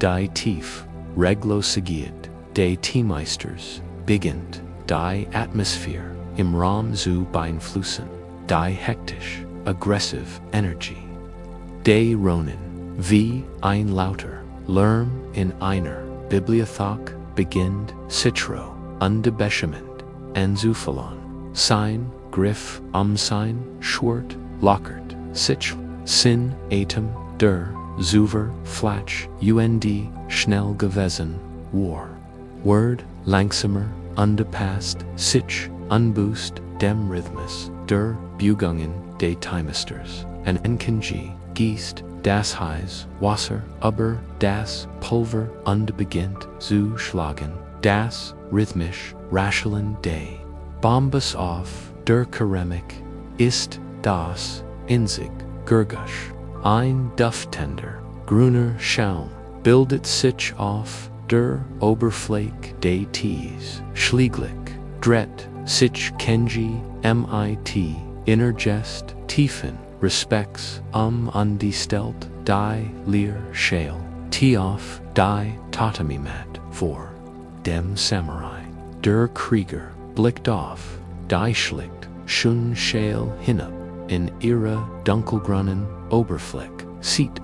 die tief, reglosigiert, de Teemeisters, beginnt, die Atmosphäre, im Raum zu beeinflussen, die hektisch, aggressive Energy. De Ronin, wie ein lauter Lärm in einer Bibliothek beginnt, Citro, undebeschement, anzufallen, sein Griff, sein Schwert, lockert, sich, Sin, Atem, der, Zuver, Flatsch, UND, schnell gewesen, war. Word, langsamer, undepasst, sich, unboost, dem Rhythmus, der Bugungen des Timesters, and Enkenji, Geest, das Heiß, Wasser, über, das Pulver, und beginnt zu schlagen, das rhythmisch Rascheln des Bombes auf der Keramik ist das in sich Gurgusch. Ein duftender, grüner Schaum bildet sich auf der Oberfläche des Tees. Schlieglich dreht sich Kenji mit Innergest tiefen Respects angestellt die Leer Schale Tee auf die Tatami-Mat vor dem Samurai. Der Krieger blickt auf die schlicht schon Schale hinab in ihre dunkelgrünen Oberfläche, sieht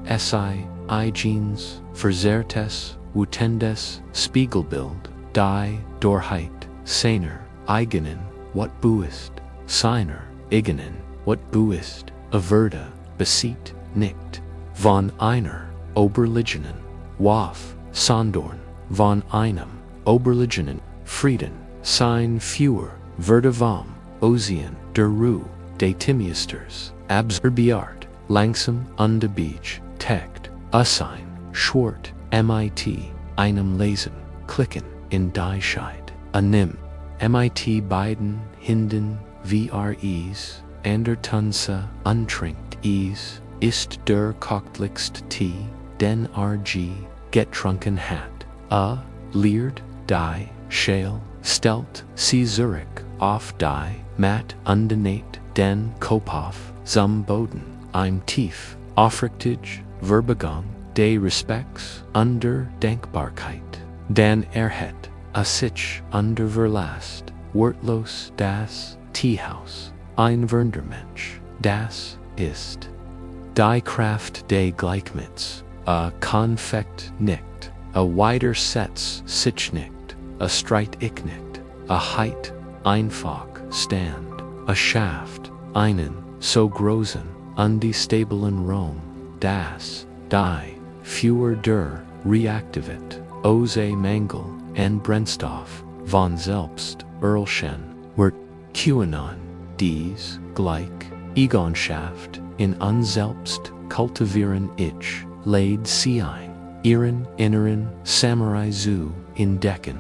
eigenes, verzerrtes, wutendes Spiegelbild, die Dorheit, seiner eigenen, what buist, seiner eigenen, what buist, averde, besieht, nicht, von einer, oberliegenden, waf, sondern, von einem, oberliegenden, Frieden, sein Führer, werde vom, Ozean, der Ruhe, des Timiesters, absorbiert, langsam und Beach, tegt, ein, schwort, mit, einem Lesen, klicken, in die Scheid, anim, mit beiden Hinden, vres, ander Tunse, untrinkt is, ist der kochtlichst Tee, den RG, getrunken hat, leert, die, Schale, stellt, sie Zurich, auf die, Mat undenäht, den Kopf, zum Boden, im Tief, aufrichtig, Verbegang, des Respects, under Denkbarkeit, den hat, sich under Verlast, wortlos das Teehaus, ein Wundermensch, das ist, die Kraft des Gleichmits, a Konfekt nicht, a wider Setz sich nicht, a Streit ich nicht, a Heit, einfach, Stand, a Schaft, einen, so großen, undestablen Raum, das, die, Führer der, reaktiviert, ose Mangel, en Brennstoff, von selbst, Erlchen, wird, QAnon, dies, gleich, Egonschaft, in unselbst, kultivieren ich, lädt sie ein, ihren inneren, Samurai zu, entdecken,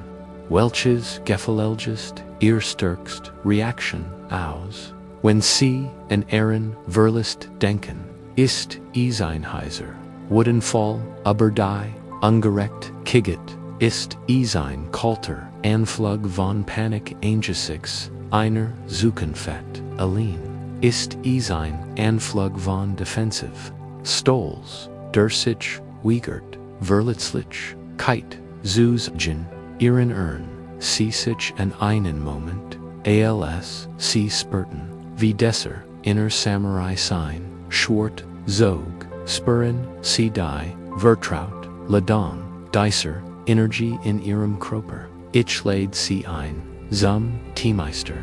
welches Gefälligst, ihr stärkst, Reaction, aus, wenn sie, en Ehren, verlist denken, ist, Einheiser, Woodenfall, aber die, ungerecht, Kiget, ist, ein kalter, Anflug von Panik angesichts, einer, Zukunft, allein, ist, ein Anflug von Defensive, Stolz, der sich, wiegert, verletzlich, kite, Zuzgen, ihren sie sich en einen Moment, als, sie spurten, wie desser, inner Samurai sein, schwart, zog, spurren, sie die, vertraut, ladon, dicer, Energie in ihrem Körper, ich lädt sie ein, zum Teemeister,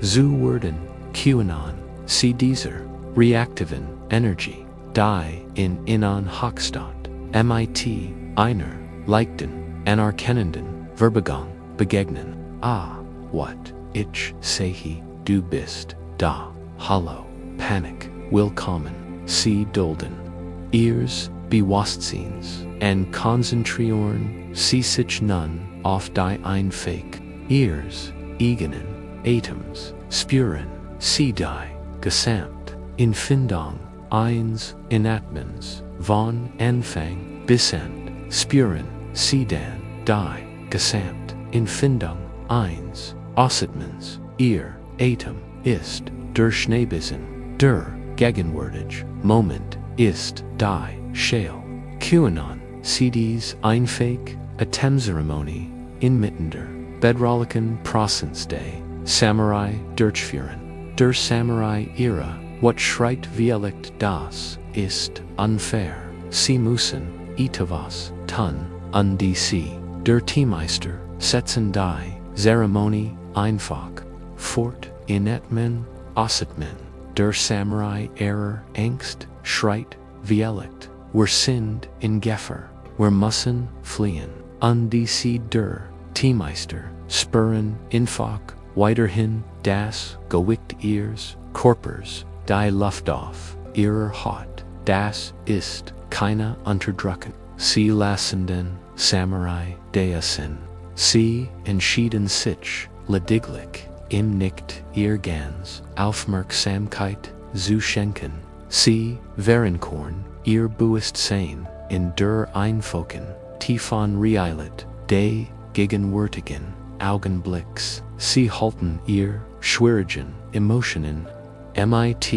zu werden, QAnon, sie dieser, reaktiven, Energie, die in Inan Hochstadt, mit, einer, leichten, anerkennenden, Verbegang, begegnen, what, ich sehe, du bist, da, hallo, Panik, willkommen, sie dulden, ihrs, Bewusstseins, en konzentrieren, sie sich nun, auf die Einfähig, ihrs, eigenen, Atoms, spüren, sie die, gesamt, Empfindung, eins, inatmens, von Anfang bis End, spüren, sie dann, die, gesamt, Empfindung, eins, Ossetmens, ihr, Atem, ist, der Schneebissen, der, gegenwärtig, Moment, ist, die, Schale, QAnon, CDs, Einfäig, Atemzeremonie, inmittender, bedrolligen Processday, Samurai, durchführen, der Samurai-Ära, what schreit Vielicht das, ist, unfair, sie müssen, etwas, tun, sie, der Teemeister, setzen die, Zeremonie, einfach, fort, inetmen, ossetmen, der Samurai-Ära, Angst, schreit, Vielicht, wir sind in Gefahr, wir müssen fliehen, sie der Teemeister, spüren, einfach, weiterhin, das, gewicht ihres Körpers, die Luft auf ihrer Haut, das ist keine Unterdrückung. Sie lassen den Samurai dessen. Sie entschieden sich lediglich, ihm nicht ihr ganz Aufmerksamkeit zu schenken. Sie waren ihr Bewusstsein in der einfachen, tiefen Realität des gegenwärtigen Augenblicks. Sie halten ihr schwierigen Emotionen mit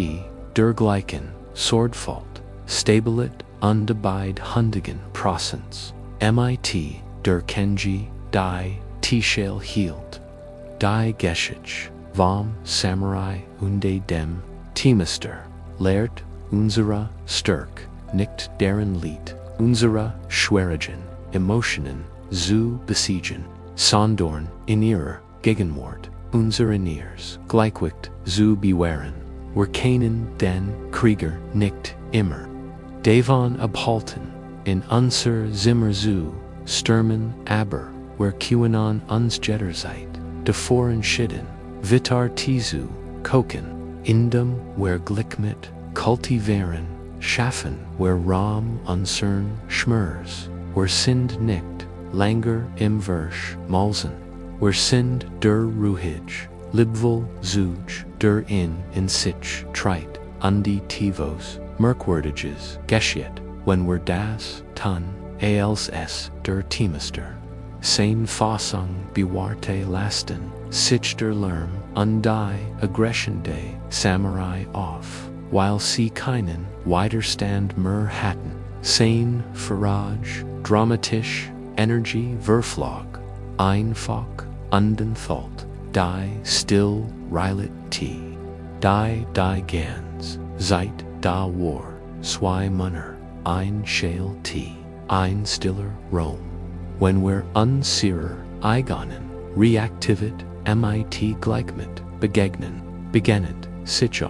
der gleichen Sorgfalt, Stabilität und beidhändigen Präsenz mit der Kenji die Tischel hielt. Die Geschichte vom Samurai und dem Teamster lehrt unsere Stärke nicht darin liegt, unsere schwierigen Emotionen zu besiegen, sondern in ihrer Gegenwart unser Inneres Gleichgewicht zu bewahren. Wir können den Krieger nicht immer davon abhalten, in unser Zimmer zu stürmen, aber wir können uns jederzeit davor entscheiden, weiter zu kochen, indem wir Glück mit kultivieren, schaffen wir Raum unseren Schmerz. Wir sind nicht länger im Verschmalzen. Wir sind der ruhig, liebevoll Zug, der in sich treibt, und die tiefes, merkwürdiges geschieht, wenn wir das tun, als der Teamster. Sein Fassung bewahrte lasten, sich der Lärm und die Aggression des Samurai auf, weil sie keinen Widerstand mehr hatten. Sein Verrage, dramatisch, Energie verflog, einfach unentthalt, die still Realität, die ganz, seit da war, zwei Männer, ein Schäl Tee, ein stiller Raum. Wenn wir unserer eigenen Reaktivität mit gleichmit begegnen, beginnt sich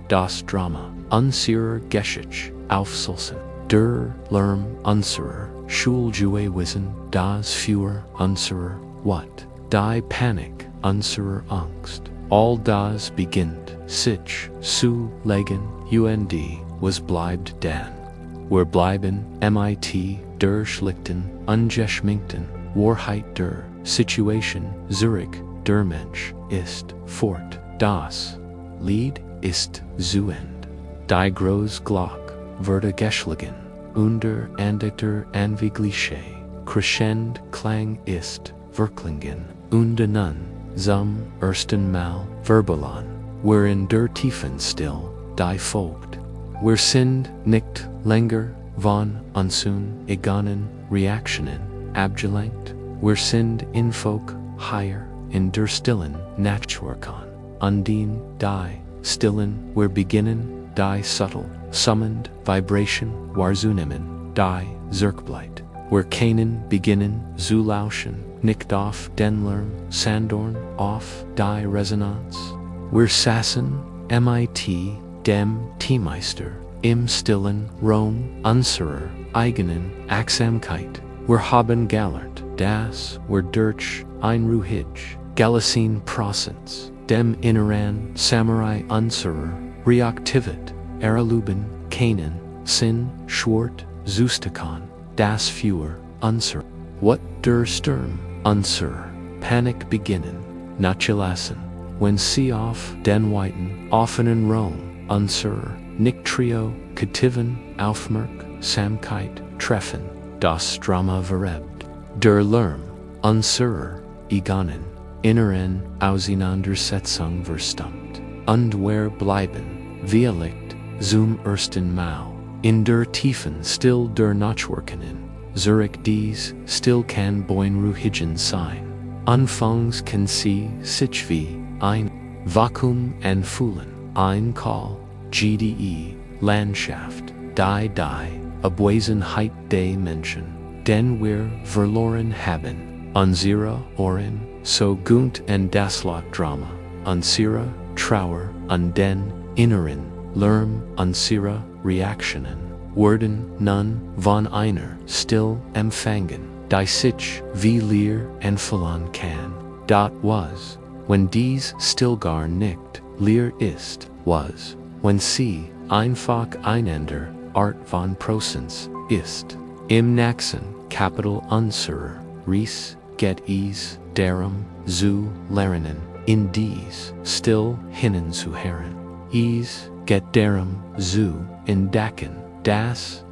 das Drama unserer Geschichte aufzulösen. Der Lärm unserer Schulgewissen, das Feuer unserer Wut, die Panik unserer Angst, all das beginnt sich zu legen und was bleibt dann? Wir bleiben mit der schlichten, ungeschminkten Wahrheit der Situation zurück. Der Mensch ist fort, das Lied ist zu Ende. Die große Glock wurde geschlagen, unter der anwegliche, crescend Klang ist verklingen, und nun, zum ersten Mal, verballen, wir in der Tiefen still, die folgt. Wir sind nicht länger von unseren eigenen Reaktionen abgelenkt, wir sind Folk higher in der stillen Naturkon, und in die stillen wir beginnen, die subtle, summoned Vibration wahrzunehmen, die zurückbleibt. Wir können beginnen zu lauschen, nicht auf den Lärm, sondern auf die Resonanz. Wir saßen mit dem Teammeister im stillen Raum unserer eigenen Achtsamkeit. Wir haben gelernt, dass wir durch ein ruhig, gelassen Präsenz, dem inneren Samurai unserer Reaktivität erlauben können, Sinn, Schwert, Zustakan, das Feuer, unser, what der Sturm, unser, Panik beginnen, nachzulassen, wenn sie auf den weiten, offenen Raum, unser, nicht-trio, kativen, Aufmerksamkeit, treffen, das Drama verhebt, der Lärm, unserer, eigenen, inneren Auseinandersetzung verstummt, und wir bleiben, vielleicht, zum ersten Mal, in der Tiefen still der Naturkenen, zurück dies still kann ruhigen sein. Anfangs kann sie sich wie ein Vakuum anfühlen, ein Call, GDE, Landschaft, die Abwesenheit des Menschen, den wir verloren haben, unsere Ohren, so gut und das Drama, unsere Trauer und den inneren Lärm unserer Reaktionen, werden nun von einer still empfangen, die sich wie leer entfallen kann. Das was When dies still gar nicht, leer ist, was. When sie, einfach einander, Art von Prosens, ist. Im Nächsten, Kapitel unserer, Reise, geht es, darum, zu lernen, in dies, still hinzuhören. Es geht darum, zu entdecken, das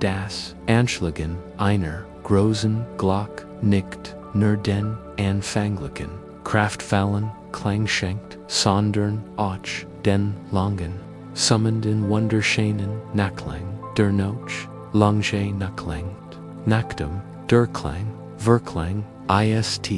Anschlagen einer großen Glock nicht nur den Anfänglichen Kraftfallen Klang schenkt, sondern auch den langen, summenden wunderschönen Nachklang der Noch, lange nachklangt, Nachdem, der Klang, Verklang, ist,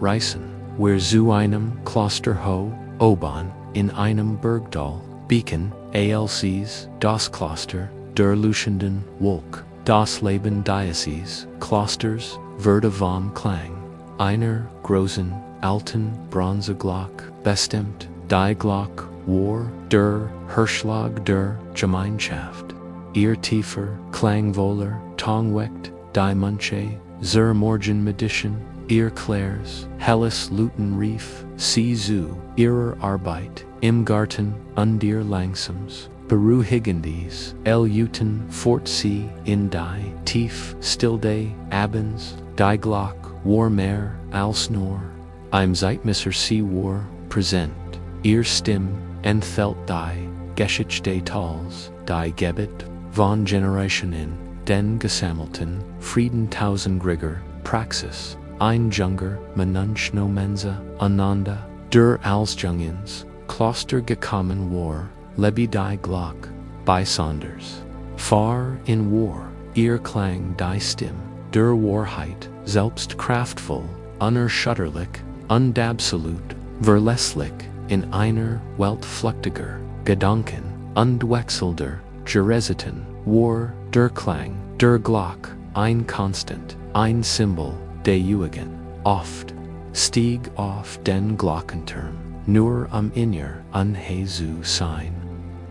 Reisen, wir zu einem Kloster ho, oben, in einem Bergdal, Beacon, alcs, das Kloster, der leuchtenden Wolk, das Leben dieses Klosters, wurde vom Klang, einer großen, alten Bronzeglock, bestimmt, die Glock, war, der Herschlag der Gemeinschaft, ihr tiefer, klangvoller, Tong weckt, die manche, zur Morgenmedischen, ihr Clairs, helles Lutenrief, sie zu, ihrer Arbeit, im Garten, ihr langsames, beruhigendes, Uten fort sie, in die, tief, stille, abends, die Glock, war mehr, als nur, im Zeitmesser sie war, präsent, ihr Stimm, enthält die, Geschichte Tals, die Gebet, von Generationen, den gesammelten, Frieden tausendgrüger, Praxis, ein Junger, Menunch no Mensa, Ananda, der Alsjungens, Kloster gekommen war, lebe die Glock, Beisonders. Far in war, ihr Klang die Stimm, der Wahrheit, selbst kraftvoll, unerschütterlich, undabsolut, verlässlich, in einer Welt flüchtiger, Gedanken, undwechselnder, Geresiten, war, der Klang, der Glock, ein Konstant, ein Symbol, der Ewigen, oft, stieg auf den Glockenturm, nur Inner, zu sein.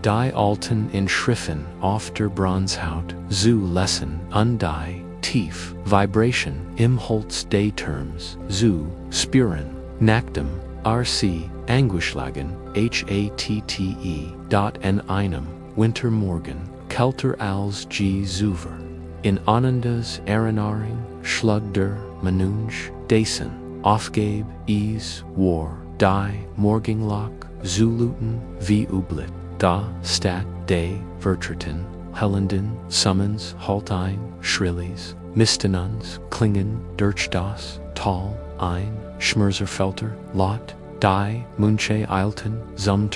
Die alten in Schriften auf der Bronzehaut, zu lesen, die, tief, Vibration, im Holz des Turms, zu spüren, nachdem, Anguishlagen, in einem, Wintermorgen, kälter als Zuver. In Anandas Erinnerung, schlug der Menunch, dessen, aufgab, war, die Morgenlock, zuluten, wie üblich, da, stat, de, vertreten, hellenden, summens, halt ein, schrillies, mistenans, klingen, durch das, tal, ein, Schmerzerfelter, lot, die, munche eilten, zum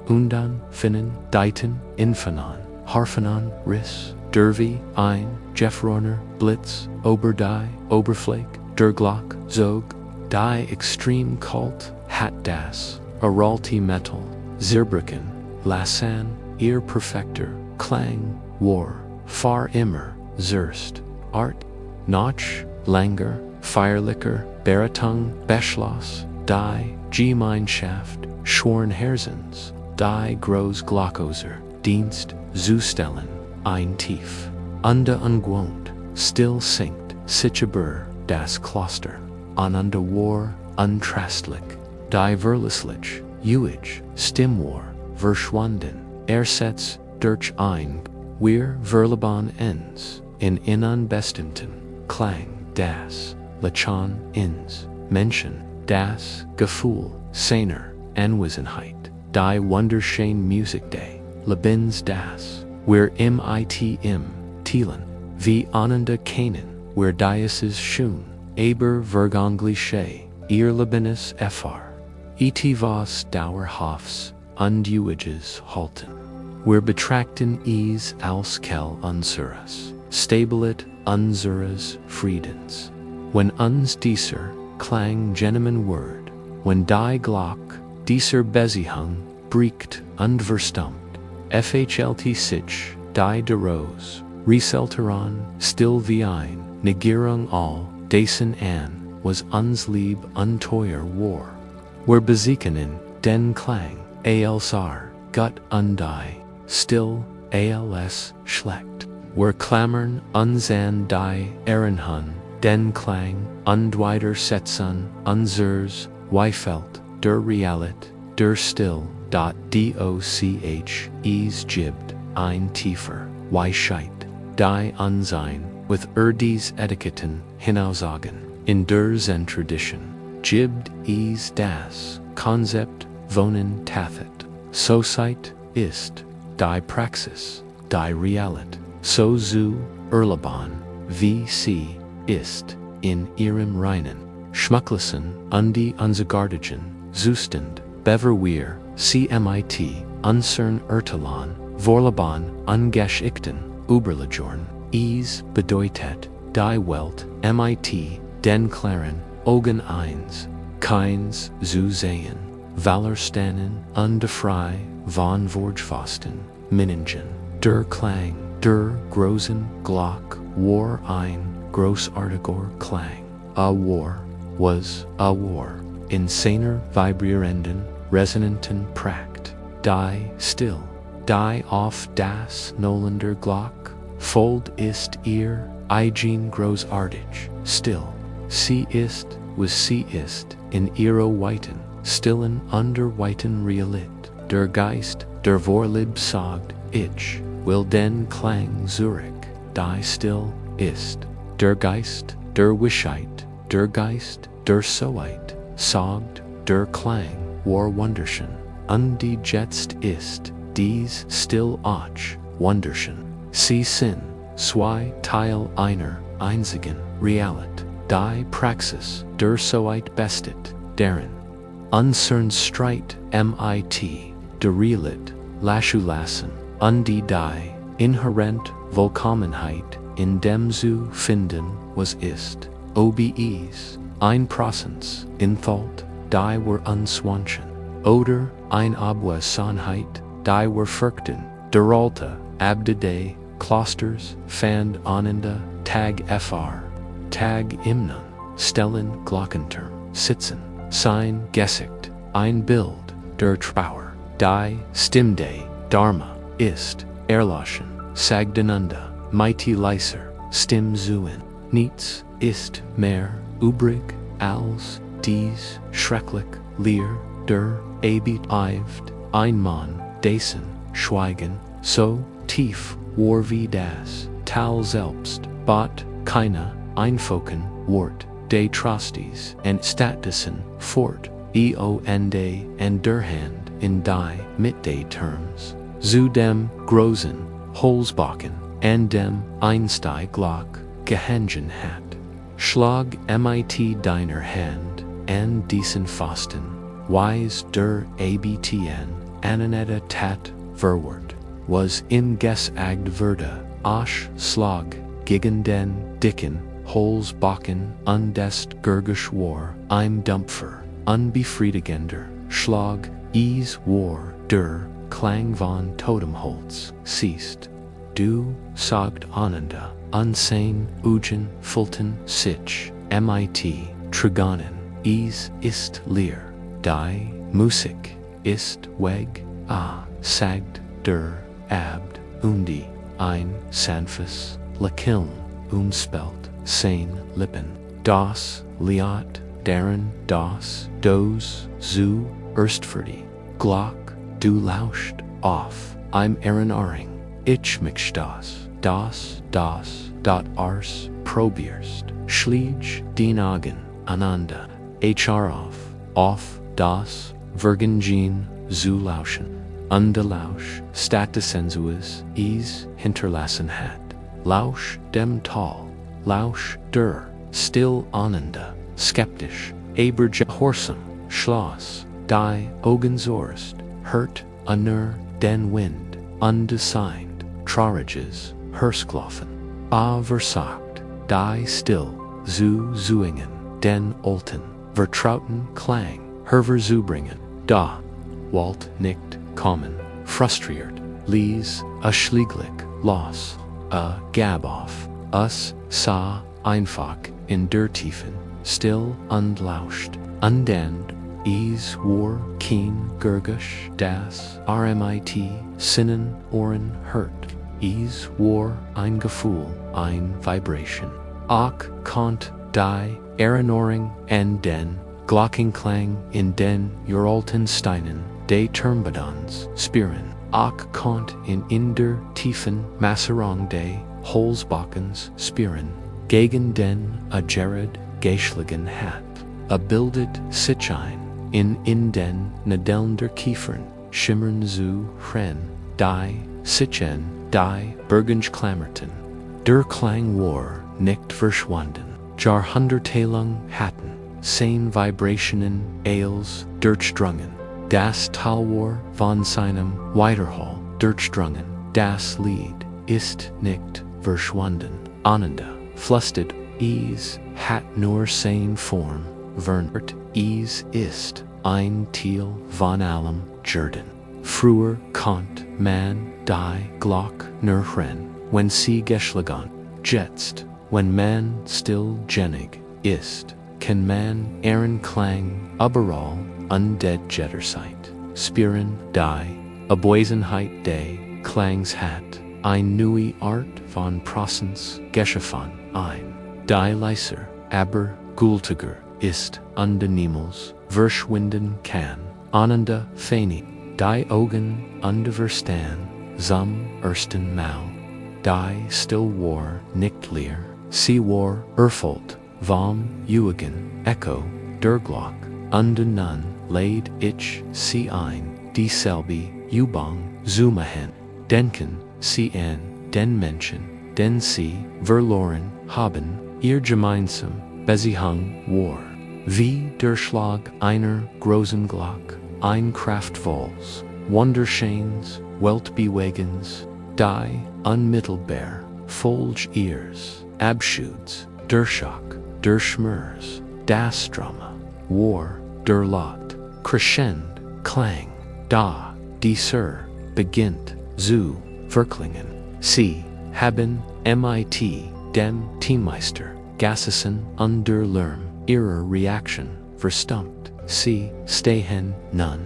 undan, finnen, deiten, infanon, harfanon, riss, dervi, ein, Jeffroner, blitz, oberdie, oberflake, der Glock, zog, die extreme cult, hat das, aralti metal, zerbricken, lasan, ihr perfecter, klang, war, far immer, zerst, art, notch, langer, feierlicher, baratung, beschloss, die, Gemeinschaft, Schwornherzens, die groß Glockoser, Dienst, zustellen, ein tief, ungewohnt, still sinkt, sicheber, das Kloster, ananda war, untrastlich, die verlässlich, ewig, stimmwar, verschwunden, ersetzt, durch ein, wir verleben ins, in unbestimmten, Klang, das, Lechon, ins, Menschen, das Gefühl, seiner Anwesenheit, die wunderschöne Musik des Lebens das, wir im Thielen, wie Ananda kennen, wir dieses schön, aber vergangliche, ihr Lebenes erfahr, was dauerhafts, undewiges halten. Wir betrachten es als Quell unseres, Stabilit unseres Friedens. Wenn uns dieser Klang genommen word, when die Glock, dieser Beziehung, bricht und verstummt, FHLT sich, die de Rose, Reselteron, still wie ein, Negierung all, dessen an, was uns lieb unteuer war. Wir beziehen den Klang, alsar, Gott die, still, als, schlecht. Wir klammern uns an die Ehrenhun, den Klang, undweiter Setzen, unsers, Weifelt, der Realit, der Still, Doch, ease jibbed, ein tiefer, Weisheit, die Unsein, with dies Etiketten hinaussagen, in der Zen-Tradition, jibbed ease das, Konzept, wohnen tathet, so Zeit ist, die Praxis, die Realit, so zu erleben, wie sie ist, in ihrem reinen, Schmucklassen, die unsegardigen, Zustand, bever wir, CMIT, unsern Ertelan, vorlaban, ungeschickten, Überlejorn, bedeutet, die Welt, MIT, den klaren, Augen eins, keins zu sehen, Vallerstannen, frei, von Vorgefasten, Miningen, der Klang, der großen Glock, war ein, großartiger Klang, a war, was a war, in seiner vibrierenden, resonanten Pracht, die still, die auf das Nolender Glock, fold ist ihr, eigen großartig, still, sie ist, was sie ist, in ihrer weiten, stillen weiten Realit, der Geist, der Vorlieb sagt, ich, will den Klang zurück, die still ist, der Geist, der Wischheit, der Geist, der Soheit, sagt, der Klang, war wunderschön, die jetzt ist, dies still auch, wunderschön, sie sind, zwei Teil einer, einzigen, Realit, die Praxis, der Soheit bestet, deren, unsern Streit, MIT, der Realit, zurücklassen, die inhärent Vollkommenheit, in dem zu finden, was ist, OBEs, ein Prozess, inthalt, die wir unswanschen, oder ein Abwesenheit, die wir fürchten, der alte, Abdede, Klosters, fand ananda, Tag fr, Tag imnan, Stellen Glockenturm, sitzen, sein Gesicht, ein Bild, der Trauer, die Stimmde, Dharma, ist, erloschen, sagdananda, mighty leiser, Stimm zuen, nichts, ist, mehr, übrig, als, dies, schrecklich, leer, der, eived, ein Mann, dessen, schweigen, so, tief, war wie das, Tal selbst, bat, keiner, einfoken, Wort, de trosties, and statusen, fort, eonde, and der Hand, in die, mit de terms, zu dem, großen, Holzbacken, and dem, einstei Glock, gehangen hat, schlag mit deiner Hand, and diesen Fasten, wise der abtn, ananetta tat, verwort, was im gesagd würde, asch, slag, gegen den, dicken, Holzbacken, undest Gergisch war, im Dumpfer, unbefriedigender, schlag, war, der, Klang von Totemholz, siehst, du, sagt ananda, unsane, ugen, fulton, sich, mit, trigonen, ist leer, die, Musik, ist weg, sagt, der, abd, ein, sanfes, lakiln, umspelt, sein, lippen, das, liat, deren, das, dos, zu, erstfertig, glock, du lauscht, auf, im Ehrenaring, ich mich das, dot ars, probierst, schlieg, den Augen, ananda, auf, das, vergengen, zu lauschen, undelausch, statusensues, hinterlassen hat, lausch, dem Tal, lausch, der, still ananda, skeptisch, horsam, schloss, die, Augensorst, hört, den Wind, undesigned, trauriges, Hersklaufen, versagt, die still, zuingen, den alten, vertrauten Klang, zubringen, da, Walt nickt, kommen, frustriert, lies, schlieglich, los, gab auf, sah, einfach, in der Tiefen, still und lauscht, undend, war, keen, gergisch, das, rmit, sinnen, ohren, hört, war, ein Gefühl, ein Vibration, konnt, die, Erinnerung, and den, Glockenklang in den Uralten Steinen, des Turmbadons, Spieren, auch kommt in der tiefen Masserung des Holzbockens, Spieren, gegen den Jared geschlagen hat, bildet sich ein, in den Nadeln der Kiefern, schimmern zu Hren, die sich die Bergens klammerten. Der Klang war nicht verschwunden, Jahrhundertelang hatten, seine Vibrationen als durchdrungen. Das Tal war von seinem Widerhall durchdrungen. Das Lied ist nicht verschwunden. Ananda flustet, es hat nur seine Form verndert, es ist ein Teil von allem Jordan. Früher konnt man die Glock nur hören, wenn sie geschlagen. Jetzt, wenn man stillgenig ist, kann man ihren Klang überall undead jederzeit spüren. Die Abwesenheit des Klangs hat eine neue Art von Präsenz geschaffen, ein die leiser, aber gültiger ist und niemals verschwinden kann. Ananda Feni, die Augen und Verstand zum ersten Mal, die still war nicht leer, sie war erfüllt vom ewigen Echo der Glock, und nun lädt ich sie ein, dieselbe Übung zu machen. Denken sie an den Menschen, den sie verloren haben, ihr gemeinsam Beziehung war, wie der Schlag einer großen Glock, ein kraftvolles, wunderschönes, weltbewegendes, die unmittelbar Folge ihres Abschieds, der Schock, der Schmerz, das Drama, war, der Lot, crescend, Klang, da, dieser, beginnt, zu, verklingen. Sie haben mit dem Teammeister, Gassen und der Lärm, ihre Reaktion, verstummt. Sie stehen nun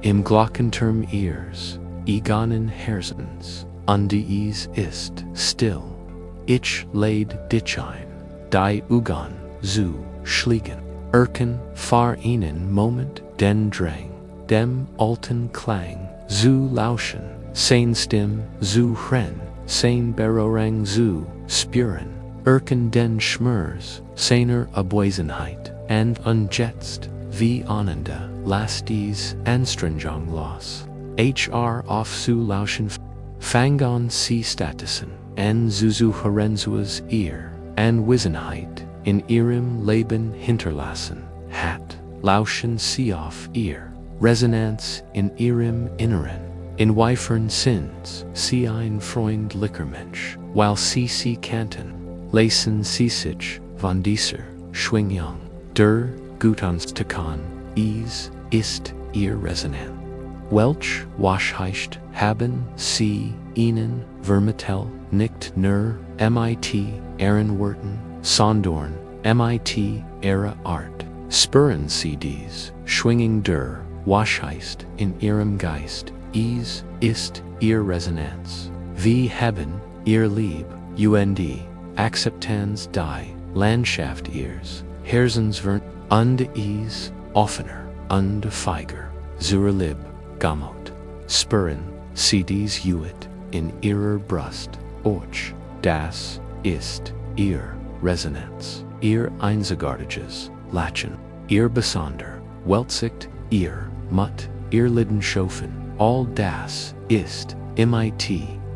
im Glockenturm ihres eganen Herzens, und es ist still. Ich lade dich ein, die Augen zu schließen. Vor einen Moment den Drang, dem alten Klang zu lauschen, sein Stimme zu hören, sein Berührung zu spüren, den Schmerz seiner Abwesenheit, und jetzt, wie Ananda, lasst dies Anstrengung los. Auf zu lauschen, fangen sie Statusen, zu hören zu's ihr, Anwesenheit in ihrem Leben hinterlassen hat, lauschen sie auf ihr, Resonanz in ihrem Inneren, inwiefern sind sie ein freundlicher Mensch, weil sie kannten, lassen sie sich von dieser Schwingung der Gutanstekan, es ist ihr Resonanz. Welch Wahrheit haben sie ihnen vermittelt, nicht nur mit ihren Worten, sondern mit ihrer Art. Spüren sie dies Schwingung der Wahrheit in ihrem Geist, es ist ihr Resonanz. Wir haben ihr Lieb, Akzeptanz die Landschaft ihres Herzens und es offener und feiger zur Lieb gamot. Spüren sie dies in ihrer Brust, och, das ist ihr Resonanz, ihr einzigartiges Lachen, ihr besonder, Weltsicht, ihr Mut, ihr Leidenschaffen, all das ist mit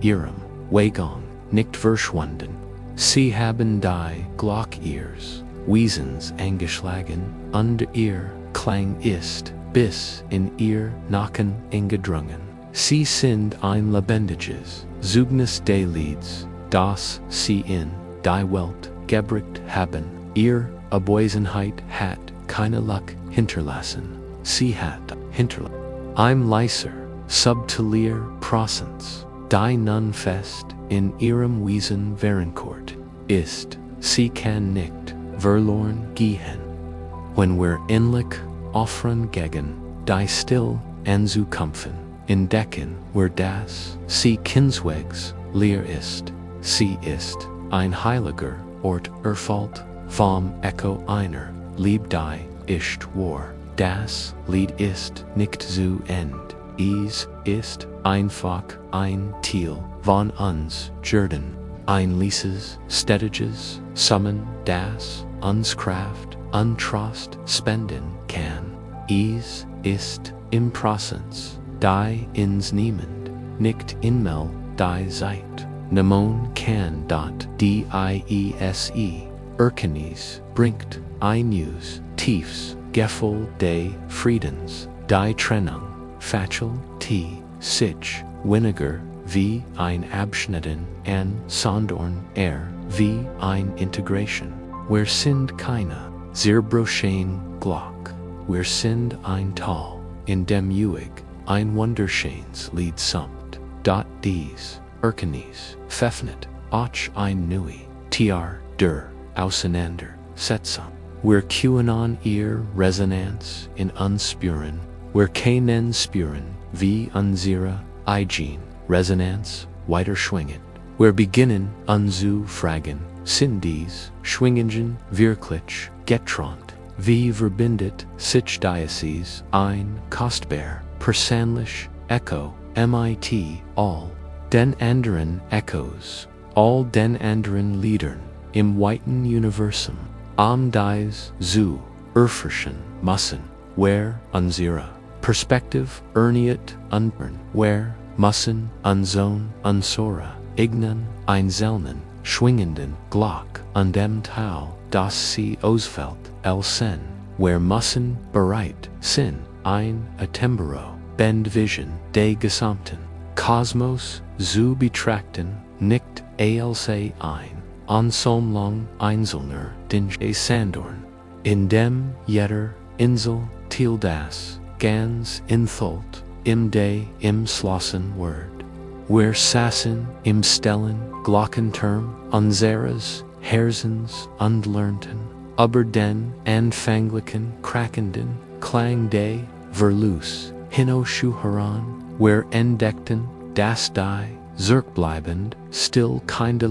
ihrem Weigang nicht verschwunden. Sie haben die Glock ihres Wesens eingeschlagen, und ihr Klang ist bis in ihr Nacken eingedrungen. Sie sind ein lebendiges Zeugnis des Lieds, das sie in die Welt gebracht haben. Ihr Abwesenheit hat keine Luck hinterlassen. Sie hat hinterlassen ein leiser, subtiler Präsenz, die nun fest in ihrem Wesen verankert ist. Sie kann nicht verloren gehen. Wenn wir endlich offern gegen die still anzukämpfen, entdecken wir, dass sie keineswegs leer ist. Sie ist ein heiliger Ort erfüllt vom Echo einer Liebe, die ist war. Das Lied ist nicht zu End. Es ist einfach ein Teil von uns Jordan. Ein Lieses, Stetiges, Summen, das, uns Kraft, Untrost, spenden kann. Es ist im Prozess, die ins Niemand, nicht inmel, die Zeit. Nemon kann dot diese, Erkennis, bringt, News, Tiefs, Gefühl des Friedens, die Trennung, Fatschel, sich, weniger, wie ein Abschneiden, sondern wie ein Integration. Wir sind keine zerbrochenen Glock, wir sind ein Tal, in dem ewig, ein wunderschönes Lied sanft. Dies, Erkennis, Pfeffnet, auch ein Nui, der auseinander, Setzung. Wir QAnon ihr Resonanz in uns spüren, wir keinen spüren, wie unsere eigen Resonanz weiter schwingen. Wir beginnen zu fragen, sind dies Schwingungen wirklich getrennt? Wie verbindet sich dieses ein kostbar, persönlich Echo, mit all den anderen Echos, all den anderen Liedern im weiten Universum, dies zu erforschen müssen, where unsere Perspektive erniet unbern, where müssen unsere eigenen einzelnen schwingenden Glock an dem Tal, das sie ausfällt, sen, where müssen bereit sein, ein Atembero, Bendvision des gesamten Kosmos zu betrachten, nicht als ein Ansammlung einzelner Dinge Sandorn, in dem jeder Insel Teil das ganz Inthalt im Schlossen Word. Wir saßen im Stellen Glockenturm unseres Herzens und lernten über den anfänglichen krakenden Klang des Verlust hinauszuhören. Wir entdeckten, dass die zurückbleibend still keine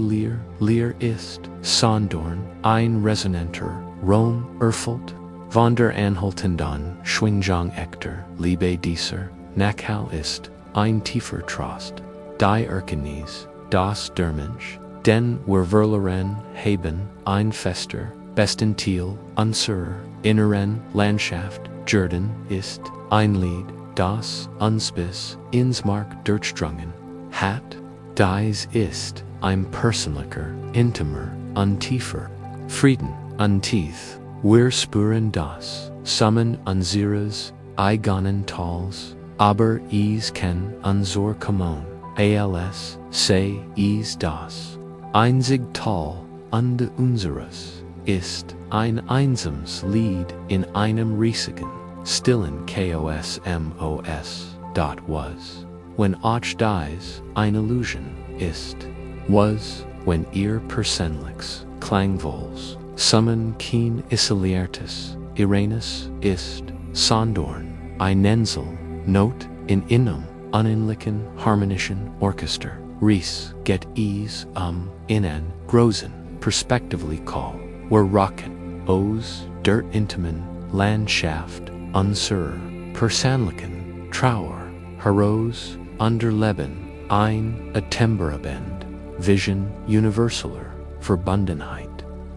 Leer ist, sondern ein resonanter Raum erfüllt. Von der anhaltenden Schwingung echter Liebe dieser Nachhall ist ein tiefer Trost. Die Erkennis, das der Mensch, den wir verloren haben, ein fester, besten Teil unserer inneren Landschaft Jordan ist, ein Lied, das uns bis ins Mark durchdrungen hat. Dies ist ein persönlicher, intimer und tiefer Frieden und Tief. Wir spüren das Summen unseres eigenen Tals, aber es kann unser Kommen, als sei es das einzig Tal und unseres, ist ein einsames Lied in einem riesigen, stillen Kosmos. Was, when auch dies eine Illusion ist, was, when ihr persönliches Klangvols summen kein isoliertes Ereignis ist, sondern ein Insel, Not in einem unähnlichen harmonischen Orchester. Reis get es in an großen, perspektively call, wir rocken, aus der intimen Landschaft unserer persönlichen Trauer heraus unterleben, ein Atemberabend, Vision universaler Verbundenheit.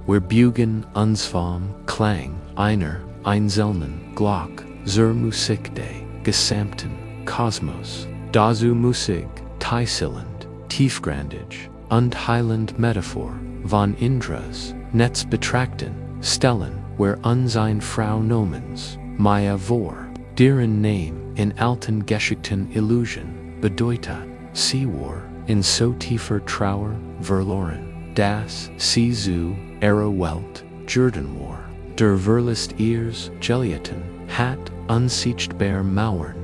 Wir bügen uns vom Klang einer einzelnen Glock zur Musik des gesamten Kosmos, dazu Musik, teilend, tiefgründig und heilend Metaphor von Indras Netz betrachten, stellen wir uns ein Frau Nomens, Maya vor, deren Name in alten Geschichten Illusion bedeutet, sie war in so tiefer Trauer verloren, dass sie zu ihrer Welt Jordan war. Der Verlust ihres Geliebten hat unsichtbar Mauern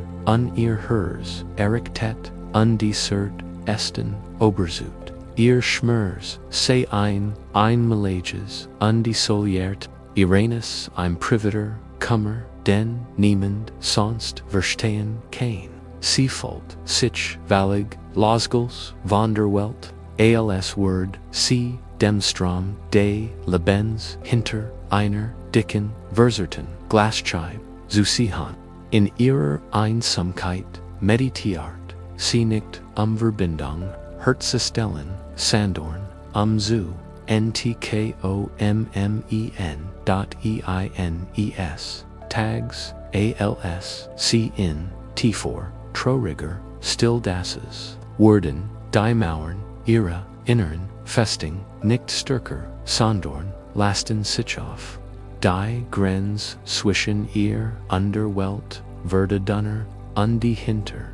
ihr Herz errichtet und desert esten Obersut. Ihr Schmerz sei ein einmaliges, undissoliert Ereignis, ein privater Kummer, den niemand sonst verstehen kann. Sie folgt sich vallig losgels von der Welt, als Word, sie dem Strom des Lebens hinter einer, dicken, Verserten, Glasscheibe, Zusihan. In ihrer Einsamkeit meditiert, sie nicht Verbindung, Herzustellen, Sandorn, Zu, ntkommen.ines, Tags, als, in, T4, Trauriger, Still dasses, Worden, die Mauern, ihre, inneren, Festing, nicht stärker, Sandorn, lasten sich auf. Die Grenz zwischen ihr Underwelt, Verdadunner, die hinter,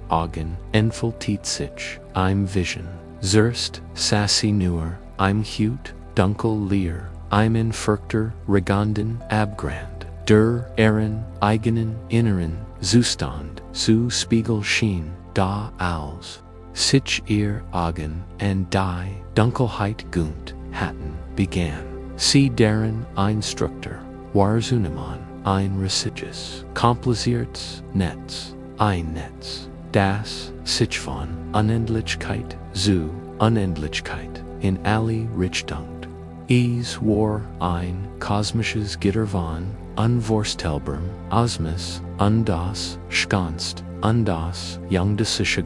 Augen, entfaltet sich, Vision. Zerst, sassy nur, Hut, dunkel leer, infurchter, Reganden, Abgrand, der, eigenen, inneren, Zustand, zu Spiegel schien, da aus. Sich ihr Augen and die Dunkelheit gunt hatten began. Sie deren Instructor, Warzunemann, Resiges, Kompliziertes Netz, Netz, das sich von Unendlichkeit zu Unendlichkeit in alle Richtung. Es war ein kosmisches Gitter von unvorstellbarem Osmos, das Schganst, das Jungdisische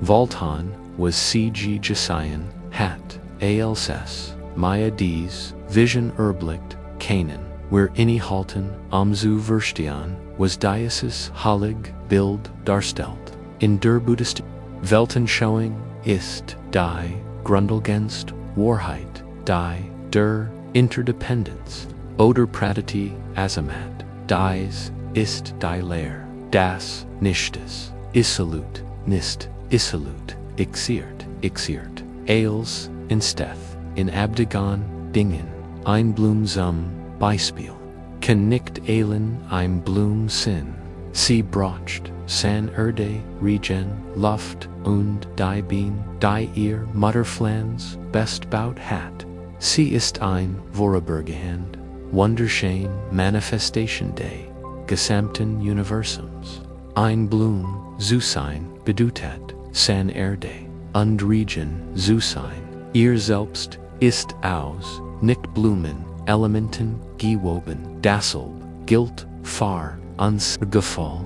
Voltan was CG Jesayan, hat, ALSS, Maya dies, Vision erblickt, Canaan, where halten, zu verstehen, was dieses Heilig Bild darstellt. In der Buddhistischen Weltanschauung ist die Grundlegendste Wahrheit, die der Interdependenz, oder Praditi Azamat, dies ist die Lehre, das Nichtes, Issolut, nicht, Issolut, ixiert, als, in Steth, in Abdegan, Dingen, ein Blumsum, Beispiel, kann nicht eilen ein Blum Sinn, sie brocht, san Erde, Regen, Luft, und die Bien, die ihr Mutterflans best baut hat, sie ist ein Vorübergehend, wunderschön Manifestation Day, gesamten Universums, ein Blum, zu sein, bedeutet, san Erde, und Regen, zu sein, ihr selbst, ist aus, nicht Blumen, Elementen, gewoben, dasselb, gilt, far, uns Gefall,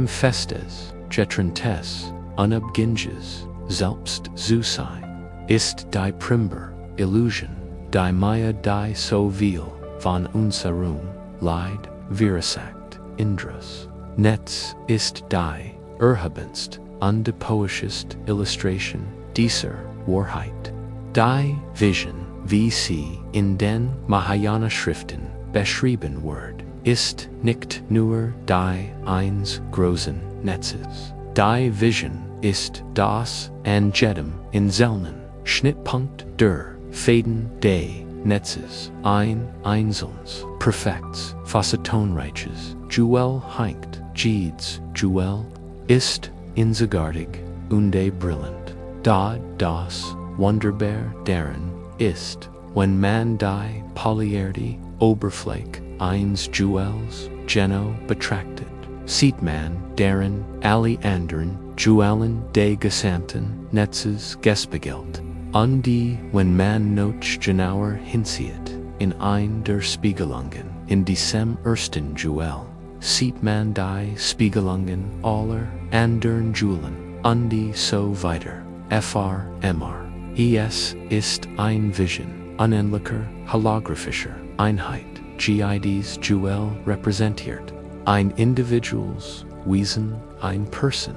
Festes, Getrentes, unabginges, selbst zu sein, ist die Primber, Illusion, die Maya die so viel, von unserum, Leid, Viresakt, Indras, Netz ist die, erhabenst, undepoischest Illustration, dieser Wahrheit. Die Vision, wie sie in den Mahayana Schriften beschrieben wird, ist nicht nur die eines großen Netzes. Die Vision ist das Angetem in selnen Schnittpunkt der Fäden des Netzes, ein einzelnes, perfektes, facetonreiches Jewel hängt, jedes Jewel ist einzigartig und brillant. Da das Wunderbar darin ist, wenn man die Polyerde Oberfläche eines Jewels genau betrachtet, sieht man darin alle anderen Jewelen des gesamten Netzes gespiegelt. Und wenn man noch genauer hinsieht, in ein der Spiegelungen in diesem ersten Jewel, sieht man die Spiegelungen aller anderen Jewelen und so weiter. FRMR. Es ist ein Vision, unendlicher, holographischer Einheit, GIDs Jewel repräsentiert. Ein Individuals, Wesen, ein Person,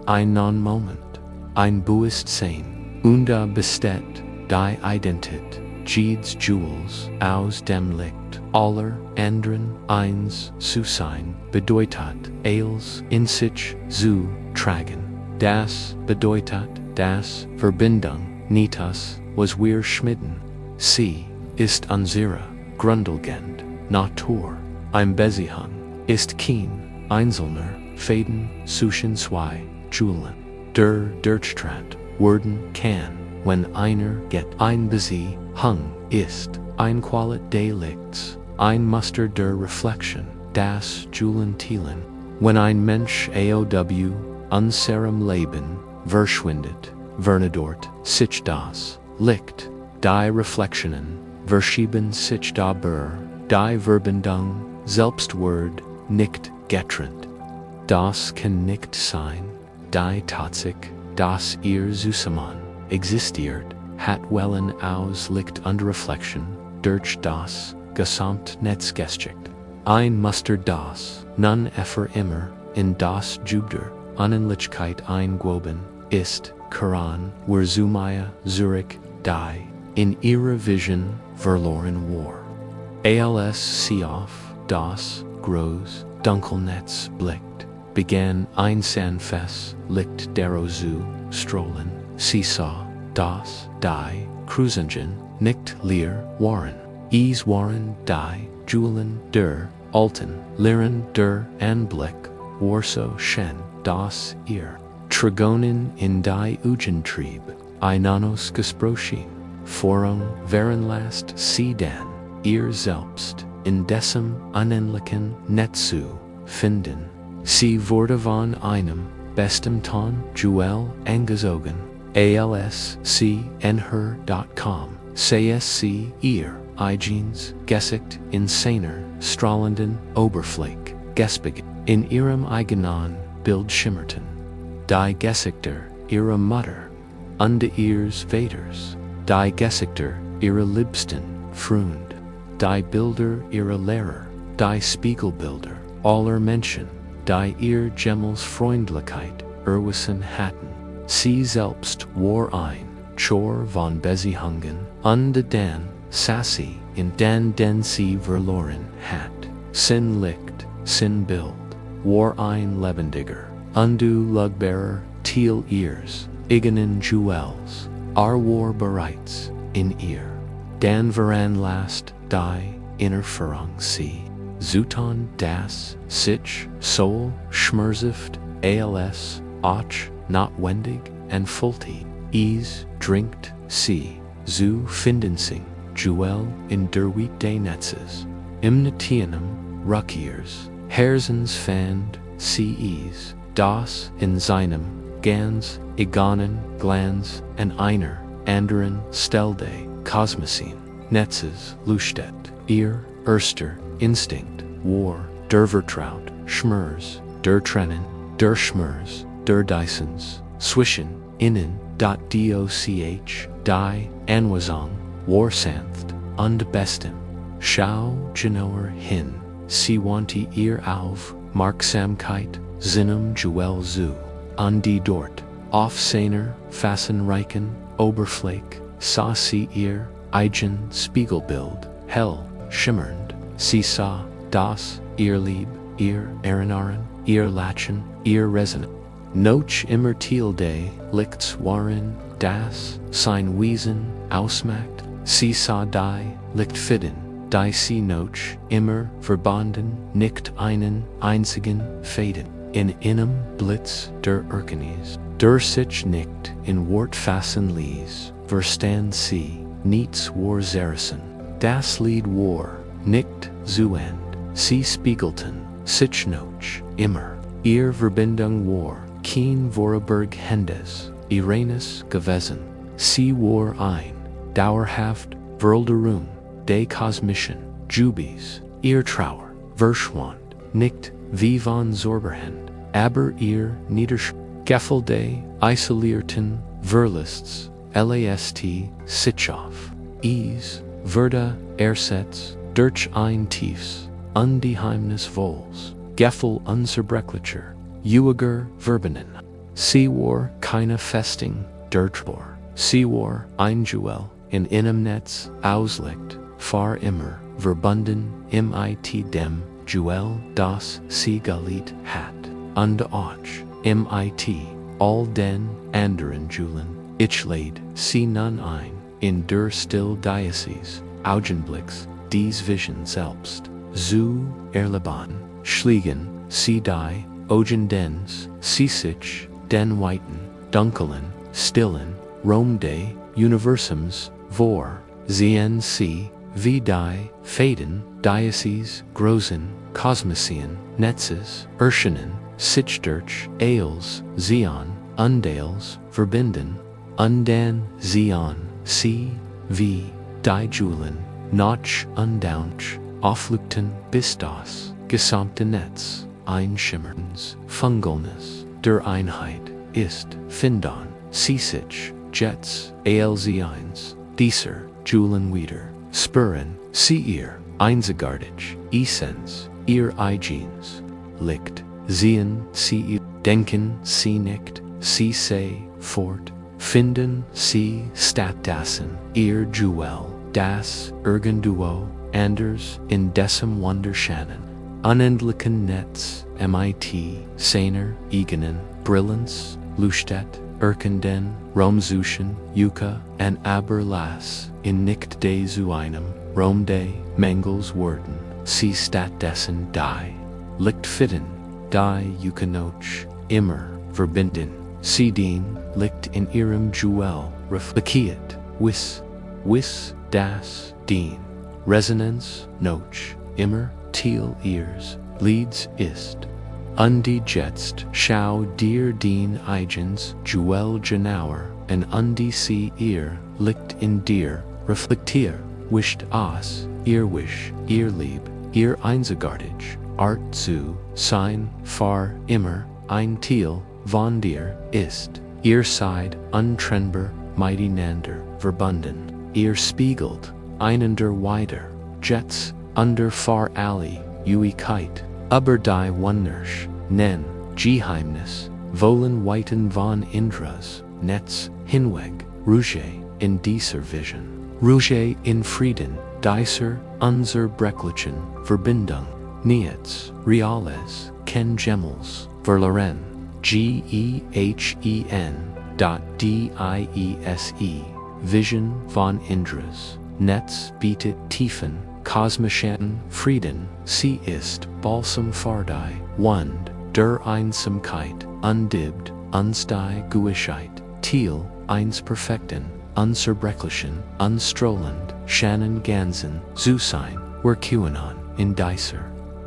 ein Non-Moment, ein Bewusstsein, und besteht die Identität, jedes Jewels aus dem Licht aller anderen eins zu sein, bedeutet, als in sich zu tragen. Das bedeutet, das Verbindung Nitas was wir schmitten. Sie ist unsere Grundlegend Natur. Ein Beziehung ist kein einzelner Fäden zwischen zwei Jewelen. Der Durchtritt werden kann, wenn einer get ein Beziehung ist, ein Qualität des Lichts, ein Muster der Reflexion, das Jewelen teilen. Wenn ein Mensch AOW unserem Leben verschwindet, vernedort sich das Licht, die Reflexionen, verschieben sich da die Verbindung, Selbstwort, nicht getrennt. Das kann nicht sein, die Tatsache, dass ihr zusammen existiert, hat Wellen aus Licht und Reflexion, durch das Gesamtnetz geschickt. Ein Muster das, nun für immer, in das Jupiter, Unendlichkeit eingewoben, ist, Koran, Wurzumaya, Zurich, die, in ihrer Vision, verloren war. Als sie auf das groß Dunkelnetz blickt, begann ein sanftes Licht zu strahlen. Sie sah, dass die Kruzungen nicht leer waren. Es waren die Julen der alten Lehren der Anblick war so schön, dass ihr Trigonen in die Ugentrieb, einanos gesprochen, Forung veranlasst sie dann, ihr selbst, in dessen unendlichen Netzu finden. Sie wurde von einem bestimmten Jewel angezogen, als sie com, sie ihr eigenes Gesicht in seiner strahlenden Oberfläche gespiegelt in ihrem eigenen Bild schimmerten. Die Gesichter ihrer Mutter und ihres Vaters, die Gesichter ihrer Liebsten, Freund, die Bilder ihrer Lehrer, die Spiegelbilder aller Menschen, die ihr Gemmels Freundlichkeit erwiesen hatten. Sie selbst war ein Chor von Beziehungen und dann sassy in den sie verloren hat. Sin Licht, Sin Bild, war ein lebendiger, unlugbarer Teil ihres eigenen Jewels, war bereits in ihr. Dan veranlasst die Innerführung sie. Zutan das sich Soul schmerzift als auch notwendig und fulti. Es dringt sie zu finden sing Jewel in der Weekday Netzes. Im Natienem Ruckiers Herzens fand sie es, das in seinem ganz eigenen Glanz an einer anderen Stelle Kosmosien Netzes leuchtet. Ihr erster Instinkt war der Vertraut, Schmerz, der Trennen, der Schmerz, der Dissens, zwischen innen, doch, die Anweisung, war sanft und bestem. Schau genauer hin, sie wandte ihr Aufmerksamkeit seinem Jewel zu, und die dort, auf seiner fassenreichen Oberfläche, sah sie ihr eigen Spiegelbild, hell, schimmernd. Sie sah, dass ihr Lieb, ihr Erinnern, ihr Lachen, ihr Resonanz, noch immer Teil des Lichts waren, das sein Wesen ausmacht. Sie sah die Lichtfäden, die sie noch immer verbunden, nicht einen einzigen Faden, in einem Blitz der Erkenntnis, der sich nicht in Wort fassen ließ, verstand sie, nichts war zerrissen. Das Lied war nicht zu End, sie spiegelten sich noch immer. Ihr Verbindung war kein Vorberg Hendes, Irenes gewesen. Sie war ein dauerhaft Verlorung des kosmischen Jubis. Ihr Trauer verschwand nicht wie von Zorberhand, aber ihr Niederschgeffel des isolierten Verlusts last sich auf. Es wurde ersetzt durch ein tiefes, ungeheimnisvolles Gefühl unzerbrechlicher, ewiger Verbindung. Sie war keine Festung der Trauer. Sie war ein Jewel in einem Netz auslicht, für immer verbunden mit dem Jewel, das sie geliebt hat, und auch mit all den anderen Jewelen. Ich lade sie nun ein, in der still Diocese, Augenblicks, dies Vision selbst, zu erleben, schliegen sie die Augen dens, sie sich, den weiten, dunklen, stillen, Raum des Universums vor, sehen sie, wie die Faden, Diocese, großen, Kosmosien, Netzes, erscheinen, sich durch als Zion, Undales, verbinden, und dann sehen sie, wie die Julen Notch undaunch, aufleuchten, bis das gesamte Netz einschimmerns, Fungalness, der Einheit, ist, finden, sich, Jets, als, dieser, Julen wieder, spüren, sie ihr, einzigartig, Essenz, ihr Eigens, liegt, sehen, sie ihr, denken, sie nicht, sie sei, fort, finden, sie, stattdessen, ihr Jewel, das, irgendwo, anders, in dessen Wunderscheinen, unendlichen Netz, mit, seiner, eigenen, Brillanz, Leuchtet, Erkenden, Raumsuchen, Yuka, and Aberlass, in nicht de zu einem, Raum de, Mangels Worden, sie stattdessen die, liegt fitten, die Yuka-Noch, immer, verbinden, sie den, liegt in ihrem Jewel, reflektiert, wis, das, den, Resonanz, Noch, immer, Teal ears, Leads ist. Undi jetzt, schau dir den Eigens, Jewel genauer, en undi sie ihr, liegt in dir, reflektier, wischt aus, ihr wisch, ihr lieb, ihr einzigartig, art zu, sein, far, immer, ein Teil, von dir, ist, ihr seid, untrennbar, miteinander, verbunden, ihr spiegelt, einander weiter, jets, under far alley, Ewigkeit, aber die Wundersch, nen, Geheimnis, wollen weiten von Indras, Netz, hinweg, Ruhe, in dieser Vision, Ruhe in Frieden, dieser, unser Breclichen, Verbindung, Niets, Reales, Ken Gemmels, verloren, gehen, diese, Vision von Indras, Netz bietet Tiefen, kosmischen Frieden, sie ist Balsam für die Wund, der Einsamkeit, undibbt, uns die Gewissheit, Teil, eins perfekten, unzerbrechlichen, unstrollend, Shannon Gansen, zu sein, wir QAnon, in dieser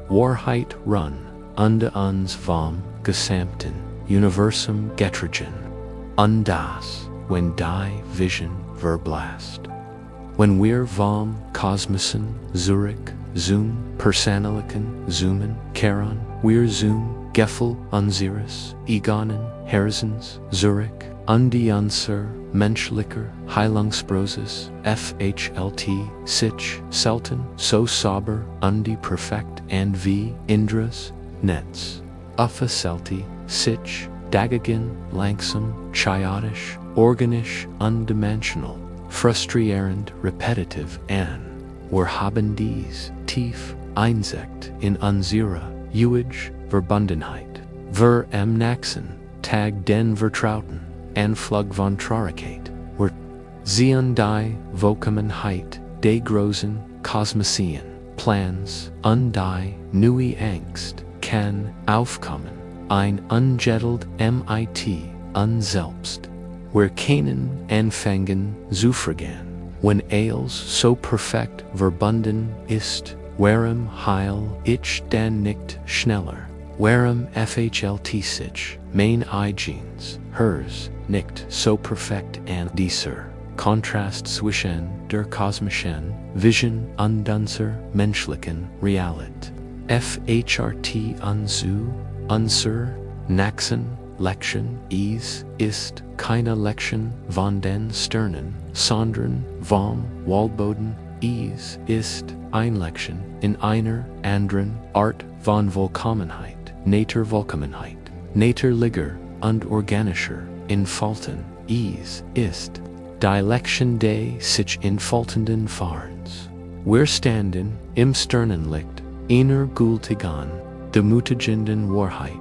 Wahrheit run, unde uns vom gesamten Universum getragen, und das, wenn die Vision verblasst. When wir vom Kosmosen, Zurich, Zoom, Personaliken, Zoomen, Charon, wir Zoom, Gefel, unseres, Egonen, Herzens, Zurich, undi unser, menschlicher, Heilungsprozess, FHLT, sich, selten, so sauber, undi perfekt, and wie, Indras, Netz, Uffaselti, sich, dagegen, langsam, chaotisch, organisch, undimensional, frustrierend, repetitive, an, wir haben dies, tief, Einsicht in unsere, ewige, Verbundenheit, wir Naxen, Tag den Vertrauten, Anflug von Traurigkeit, wir sehen die Vollkommenheit, de großen, Kosmosien, Plans, die neue Angst, kann aufkommen, ein ungettelt mit, unselbst. Wir können anfangen zu fragen, wenn alles so perfekt verbunden ist, warum heil ich dann nicht schneller, warum FHLT sich, mein Eigens, hers, nicht so perfekt an dieser Kontrast zwischen der kosmischen Vision und unserer menschlichen Realität. FHRT unser Naxen Lection ist keine Lection von den Sternen, sondern vom Waldboden. Ist ein Lection in einer anderen Art von Vollkommenheit, Naturvollkommenheit, naturlicher und organischer, entfalten. Ist die Lection de sich entfaltenden Fahrens. Wir standen im Sternenlicht einer gültigen, demutigenden Wahrheit.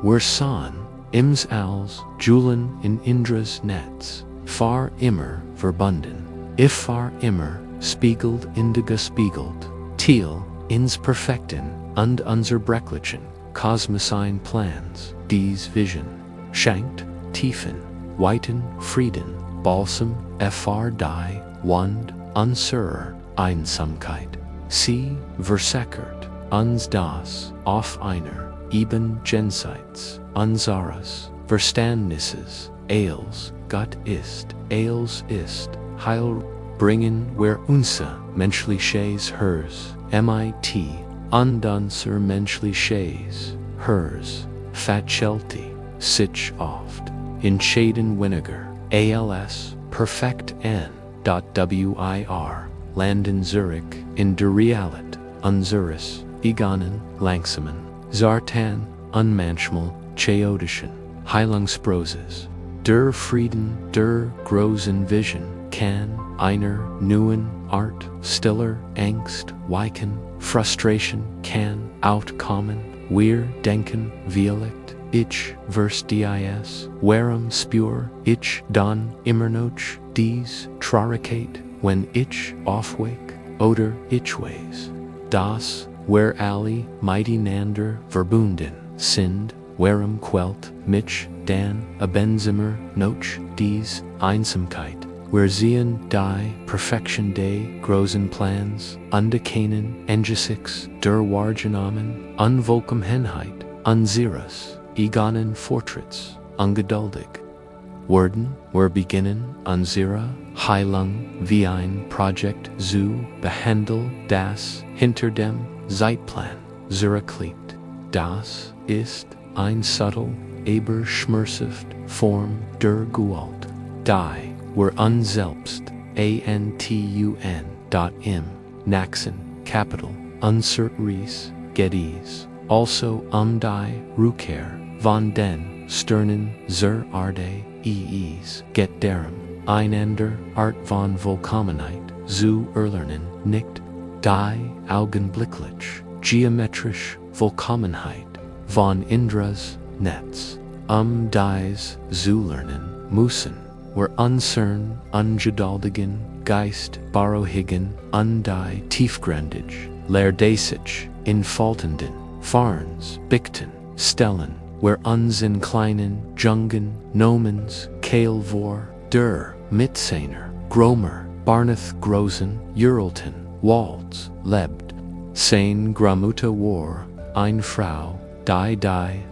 Wir sahen Ims als Julen in Indras Netz, far immer verbunden, if far immer spiegelt gespiegelt, Teil ins Perfekten und unser Breclichen, kosmischen Plans, dies Vision, schenkt, Tiefen, weiten Frieden, Balsam, fr die Wund, unserer Einsamkeit, sie versäckert, uns das, auf einer, eben jenseits, unseres Verständnisses, als Gott ist, heil bringen wer unser menschliches hers, mit, unser menschliches hers, facility, sich oft, in Schaden weniger, als, perfekt n. Wir, landen Zurich, in der Realität, unseres, begonnen, langsamen, zartan, unmanchmal, chaotischen, Heilungsprozess, der Frieden, der großen Vision, kann, einer, neuen Art, stiller, Angst, weichen, Frustration, kann, outkommen, wir denken, vielleicht, ich, vers dies, warum spür, ich, dann, immer noch, dies, Traurigkeit, wenn ich, aufwake, oder, ich weiß, das, where alle, miteinander, verbunden, sind, warum quält mich dann Abenzimmer noch dies Einsamkeit, wir sehen die Perfektion des großen Plans, unbekennen angesichts der wahrgenommen Unvollkommenheit unseres egonen Fortschritts ungeduldig werden, wir beginnen unsere Heilung wie ein Projekt zu behandeln, das hinter dem Zeitplan zurückliegt. Das ist ein subtle, aber schmerzhaft Form der Gewalt, die wir uns selbst, im Naxen, Kapital, unseres Gedis, also die Rückkehr von den Sternen zur Erde, get darum, einander Art von Vollkommenheit zu erlernen, nicht die augenblicklich, geometrisch Vollkommenheit von Indras Netz, dies zu lernen müssen, wir unsern ungeduldigen Geist beruhigen die tiefgründig, leerdasig, infaltenden, Farns, Bichten, Stellen, wir uns in kleinen, jungen, Nomens, Keilvor, der, Mitseiner, Gromer, Barneth Großen, Uralten, Walds, lebt, sein Gramuta war, ein Frau, die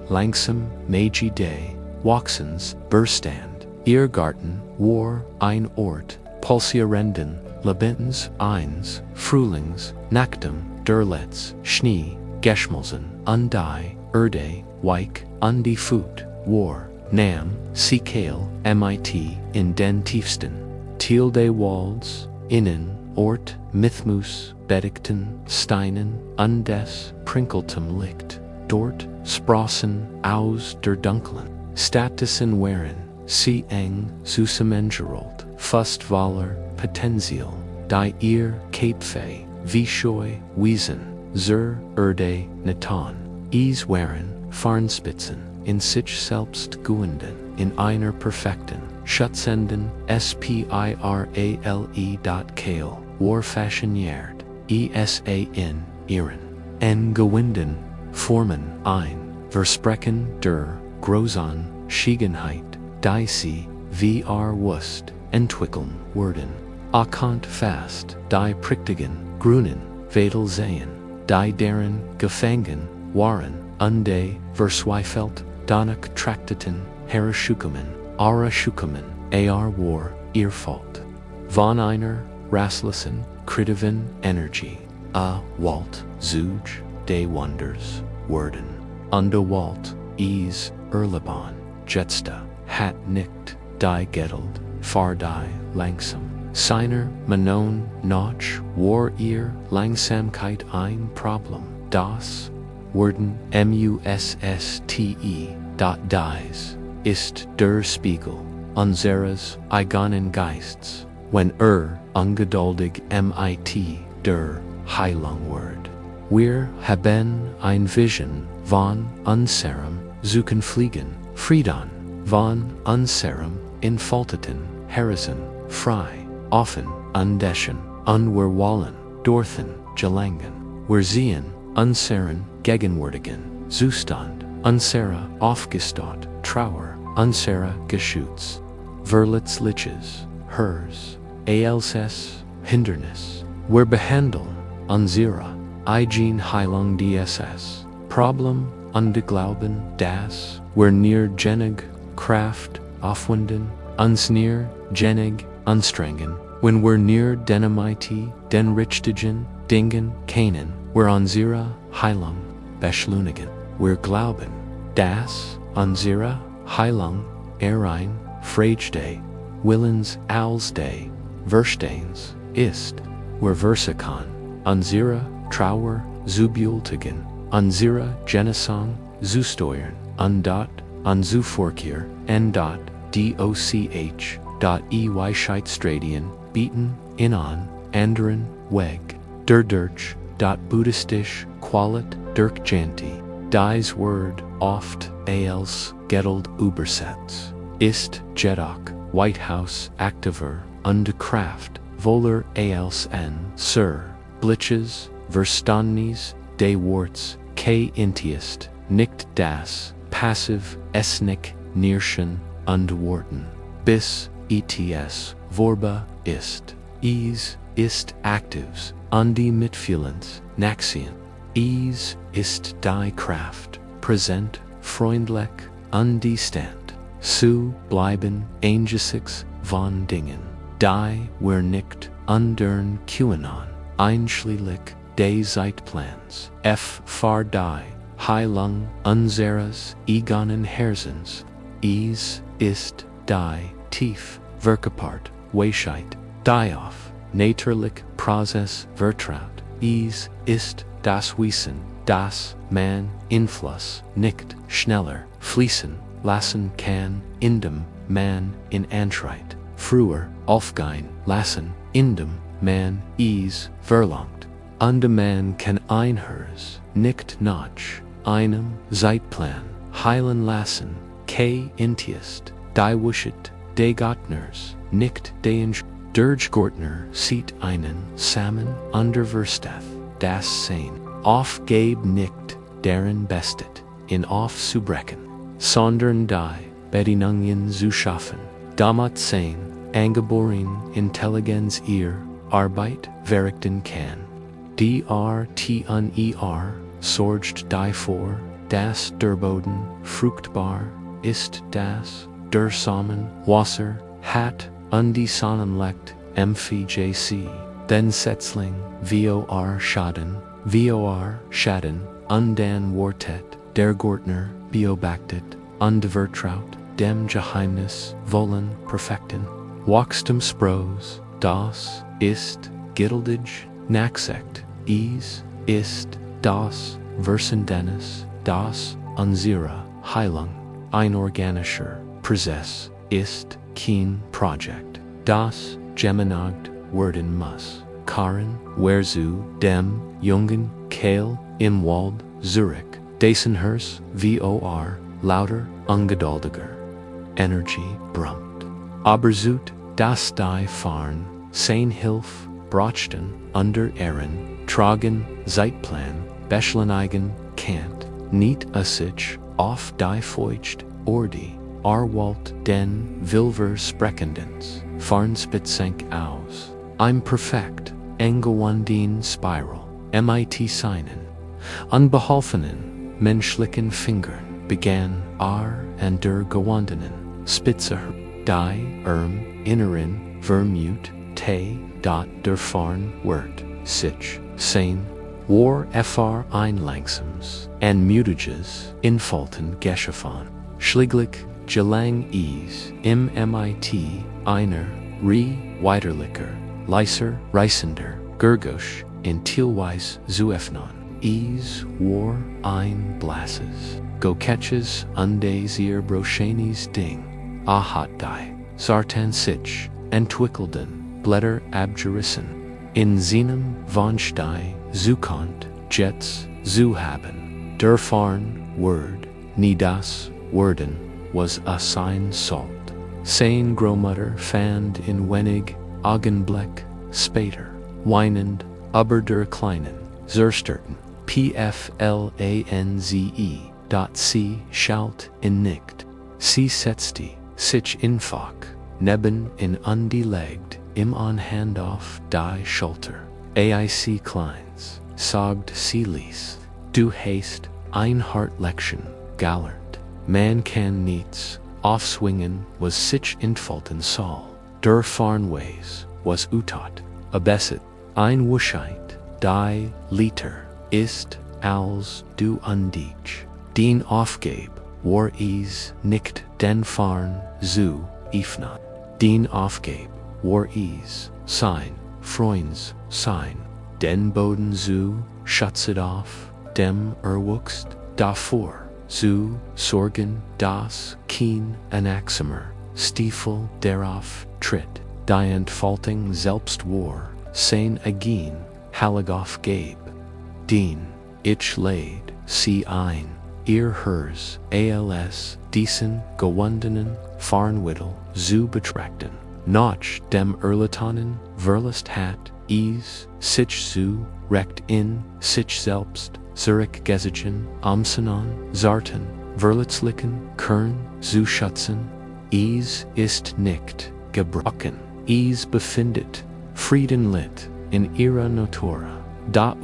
langsam, Magi Day, Waxens, Berstand, Irrgarten, war, ein Ort, pulsierenden, Lebens, eins, Frühlings, Nachtem, Derletz, Schnee, Geschmelzen, die, Erde, Weik, die Fut, war, Nam, Sikael, mit, in den tiefsten, Thiel des Walds, innen, Ort, Mythmus, Bedigten, Steinen, des Prinkeltum Licht, dort, Sprossen, aus der Dunklen, Statusen waren, sie eng, Susamengerold, Fustvaler, Potenzial, die ihr, Capefei, Vischoi, Wiesen, zur Erde, Natan, waren, Farnspitzen, in sich selbst guenden, in einer perfekten, schutzenden, spirale. War fashionert, esan, ihren, gewenden, Formen, ein, Versprechen der, großen, Schiegenheit, die sie, wie wusst, entwickeln werden, erkannt fast, die prächtigen, grünen, Vedel sehen, die deren, gefangen, waren, verzweifelt, danach trachteten, heraschukommen, war, ihr Fault. Von einer, Rastlesen, Kritiven, Energie, Walt, Zuge, de Wonders, Worden, Walt, Erlebahn, Jetsta, hat nicht, die Geduld, far die, langsam, seiner, Manon, Notch, war ihr, Langsamkeit ein Problem, das, Werden, musse, dies, ist der Spiegel, unseres, eigenen Geists, wenn ungeduldig mit, der, Heilung wird. Wir haben ein Vision, von unserem, suchen fliegen, Frieden, von unserem, infalteten, Herzen, frei, offen, undeschen, wir wollen, dorthin, gelangen. Wir sehen, unseren, gegenwärtigen, Zustand, unsere, aufgestaut, Trauer, unsere, Geschütz, Verletzliches, hers, als, Hindernis, wir behandeln, unsere, eigen Heilung dss, Problem, Glauben, das, wir genig, Kraft, aufwenden, uns genig, anstrengen, When we're near Denamiti, Den Richtigen, Dingen, Canaan, we're Anzira, Heilung, Beschleunigen, we're Glauben, Das, Anzira, Heilung, Erein, Freigde, Willens, Alsday, Versteins, Ist, we're Versikan, Anzira, Trauer, Zubultigen, Anzira, Genesang, Zusteuern, Undot, Anzuforkier, Ndot, Doch, dot Weisheitstradien, Beaten, Inan, Anderen, Weg, Durdurch, dot Buddhistisch, Qualit, Dirk Janti, Dies Word, Oft, Als, Getald, Übersetz, Ist, Jedok, White House, Activer, Undekraft, Voller, Als N, Sir, Blitches, Verstannis, De Worts, K. Intiest, Nicht das, Passive, Esnik, Nierschen, Undeworten, Bis, ETS, Vorba, Ist, Ease, Ist, Actives, Undi Mitfühlens, Naxien, Ease, Ist, Die Kraft, Präsent, Freundlich, Undi Stand, Su, Bleiben, Angesix, von Dingen, Die, wer nicht, Undern, QAnon, Einschließlich, De Zeitplans, F. Far Die, Heilung, Unseres, Egonen Herzens, Ease, Ist, Die, Tief, Verkapart, Weisheit, Die auf, Naturlich, Prozess, Vertraut, Ease, Ist, Das Wissen, Das, Man, Influss, Nicht, Schneller, Fließen, Lassen, Kann, Indem, Man, in Antreit, Früher, Aufgehen, Lassen, Indem, Man, Ease, Verlangt, Man kann einhers, Nicht Notch, Einem, Zeitplan, Heilen lassen, K. Intiest, Die Wuschet, De Gottners, Nicht de Durchgortner, sieht einen, Samen, Underversteth, Das Sein, Aufgab nicht, deren Bestet, in Auf Subrechen, Sondern die, Bedingungen zu schaffen, Damit sein, Angeboren, Intelligenz ihr, Arbeit, verrichten kann. DRTNER, sorgt die vor, das der Boden, fruchtbar, ist das, der Samen, Wasser, hat, die Sonnenlicht, MFJC, den Setzling, VOR Schaden, dan Wortet, der Gortner, Beobachtet, Vertraut, dem Geheimnis, wollen, perfekten, Wachstum Spros, das, ist, Gitteldage, Naxekt, Ease, ist, das, Versendenis, das, Anzira, Heilung, Einorganischer, Präsess, ist, Keen, Project, das, Gemenagt, Werden muss, Karen, Werzu, dem, Jungen, Kale, im Wald, Zurich, Desenhers, VOR, Lauter, Ungeduldiger, Energy, brummt, Aberzut, das die Farn, Sein Hilf, Brochten, Under Ehren, Tragen, Zeitplan, Beschleunigen, Kant, Niet Usich, Auf die Feucht, Ordi, Arwalt, den, Wilver Sprechendens, Farnspitzenk aus, I'm perfect, Engewandin Spiral, MIT Seinen, Unbeholfenen, menschlichen Fingern, begann, and der Gewandenen, Spitze, die, Inneren, Vermut, te, dot, der Farn, Wert, sich, sein, war fr einlangsames, and mutages, infalten Geschäften, schlieglich, gelang ease, im mit, einer, weiterlicher, leiser, reisender, Gurgusch, in Thielweis zuöffnen, ease, war, ein, blasses, go catches, undaisier broschenis ding, ahat die, sartan sich, entwickelden, blätter abgerissen, in seinem Vonstei, Zukont, Jets, Zuhaben, der Farn, Word, nie das, Werden, was a sign salt, sein Gromutter fand in wenig, Augenblick, später, weinend, aber der Kleinen, Zersterten, PFLANZE, dot C schalt in nicht, sie setzte, sich infach, neben in undelegt, im on handoff die Schulter, AIC Kleins, sagt sie ließ, du hast, ein Hartlection, Gallert, man kann nichts, aufswingen, was sich infalten soll, der Farnways, was utat, abesit, ein Wuschheit, die Liter, ist, als du undich, den Aufgabe, war is nicht den Farn zu ifnat, den Aufgabe, war is, sein, Freunds, sein, den Boden zu, schutzet auf, dem wuchst, davor, zu, sorgen, das, kein Anaximer, Stiefel, darauf, tritt, die Entfaltung selbst war, sein Agin, Haligoff gab, den, ich laid, sie ein, ihr hers, als, diesen, gewundenen, Farnwittel, zu betrachten, noch dem Erlitanen, verlust hat, is, sich zu, recht in, sich selbst, zurückgezogen, amsenan, zarten, verletzlichen, kern, zu schützen, is ist nicht, gebrochen, is befindet, Frieden lit, in ihrer Natura, da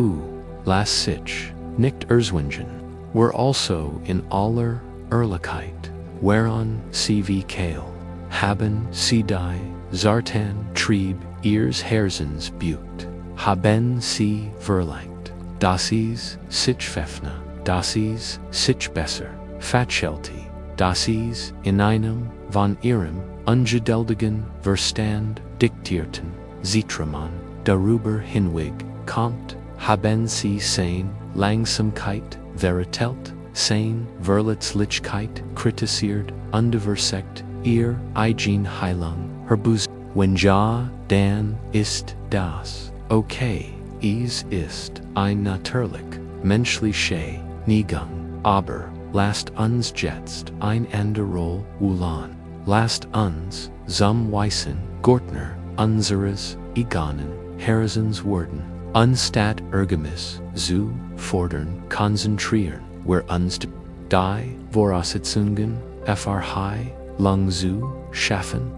las sich, nicht erzwingen, were also in aller Ehrlichkeit, whereon sie wie Kael, haben sie die, zartan, trieb, ihres Herzens bucht, haben sie verlangt, dass is, sich pfeffne, dass is, sich besser, fatschelti, dass is, in einem, von ihrem, ungedeldigen Verstand, diktierten, Zitraman, darüber hinweg, kommt, haben sie sein, Langsamkeit, veritelt, sein, Verletzlichkeit, kritisiert, underversekt, ihr, eigen Heilung, herbus, wenn ja, dann ist das, okay, es ist, ein natürlich, menschliche, Neigung, aber, lasst uns jetzt, ein anderol, wulan, lasst uns, zum Weißen, Gortner, unseres, Egonen, Herzens worden, anstatt Ergemis, zu, fordern, konzentrieren, where uns die, Voraussetzungen, high, lang zu, schaffen,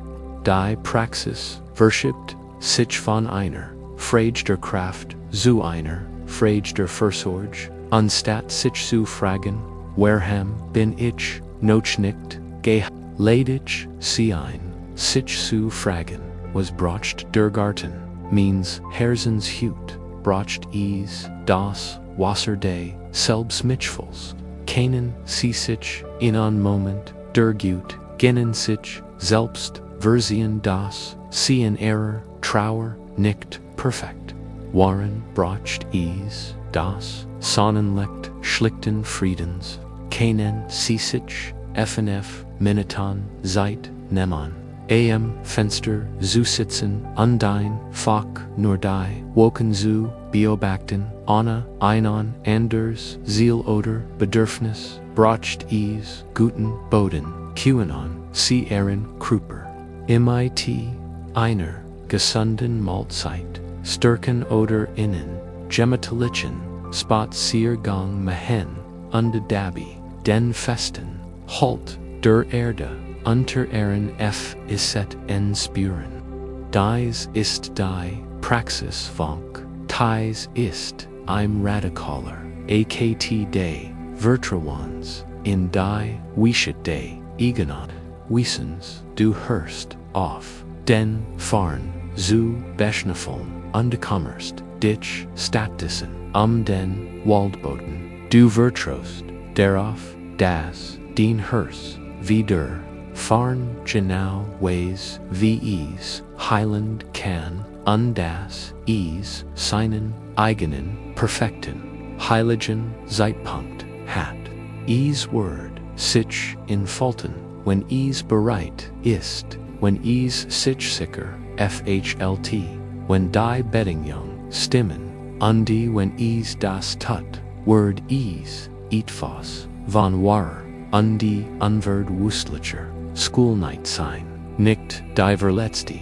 die Praxis, verschiebt, sich von einer, Frage der Kraft, zu einer, Frage der Versorge, anstatt sich zu fragen, werham bin ich, noch nicht, leidig, sie ein, sich zu fragen, was brocht der Garten, means Herzens Hut, brocht is, das, Wasser de, selbst Mitchfuls, keinen sie sich, in an Moment, der Gut, gennen sich, selbst, versien das, sie in Error, Trauer, nicht, perfekt, waren, brocht is, das, Sonnenlicht, schlichten Friedens, keinen sie sich, FNF, Minutan, Zeit, Neman, am Fenster, zu sitzen, undein, Fach, nur die, woken zu, beobachten, Anna, einan, anders, Ziel oder, Bedürfnis, brocht is, guten, Boden, QAnon, sie Ehren, Kruper, MIT, einer, gesunden Mahlzeit, Stärken oder innen, Gemütlichen, Spaziergang mehen, unter Dabi, den Festen, Halt, der Erde, unter Ehren f isset en spüren. Dies ist die Praxis vonk, Ties ist, im radikaler, akt de, Vertrawans, in die, wischet de, Egonat, Wiesens, du hörst, auf, den, Farn, zu, beschnefeln, undekommerst, dich, Statdissen, den, Waldboten, du Vertrost, darauf, das, den hers, wie der, Farn, genau, ways, wie is, Heiland, kann, das, is, seinen, eigenen, perfekten, heiligen, Zeitpunkt, hat, is word, sich, entfalten, wenn is bereit, ist, wenn is sich sicher, FHLT, wenn die Bedingung, stimmen, die wenn is das tut, word is, etwas, von warer, die unwerd wustlicher, Schoolnight sein, nicht die verletzte,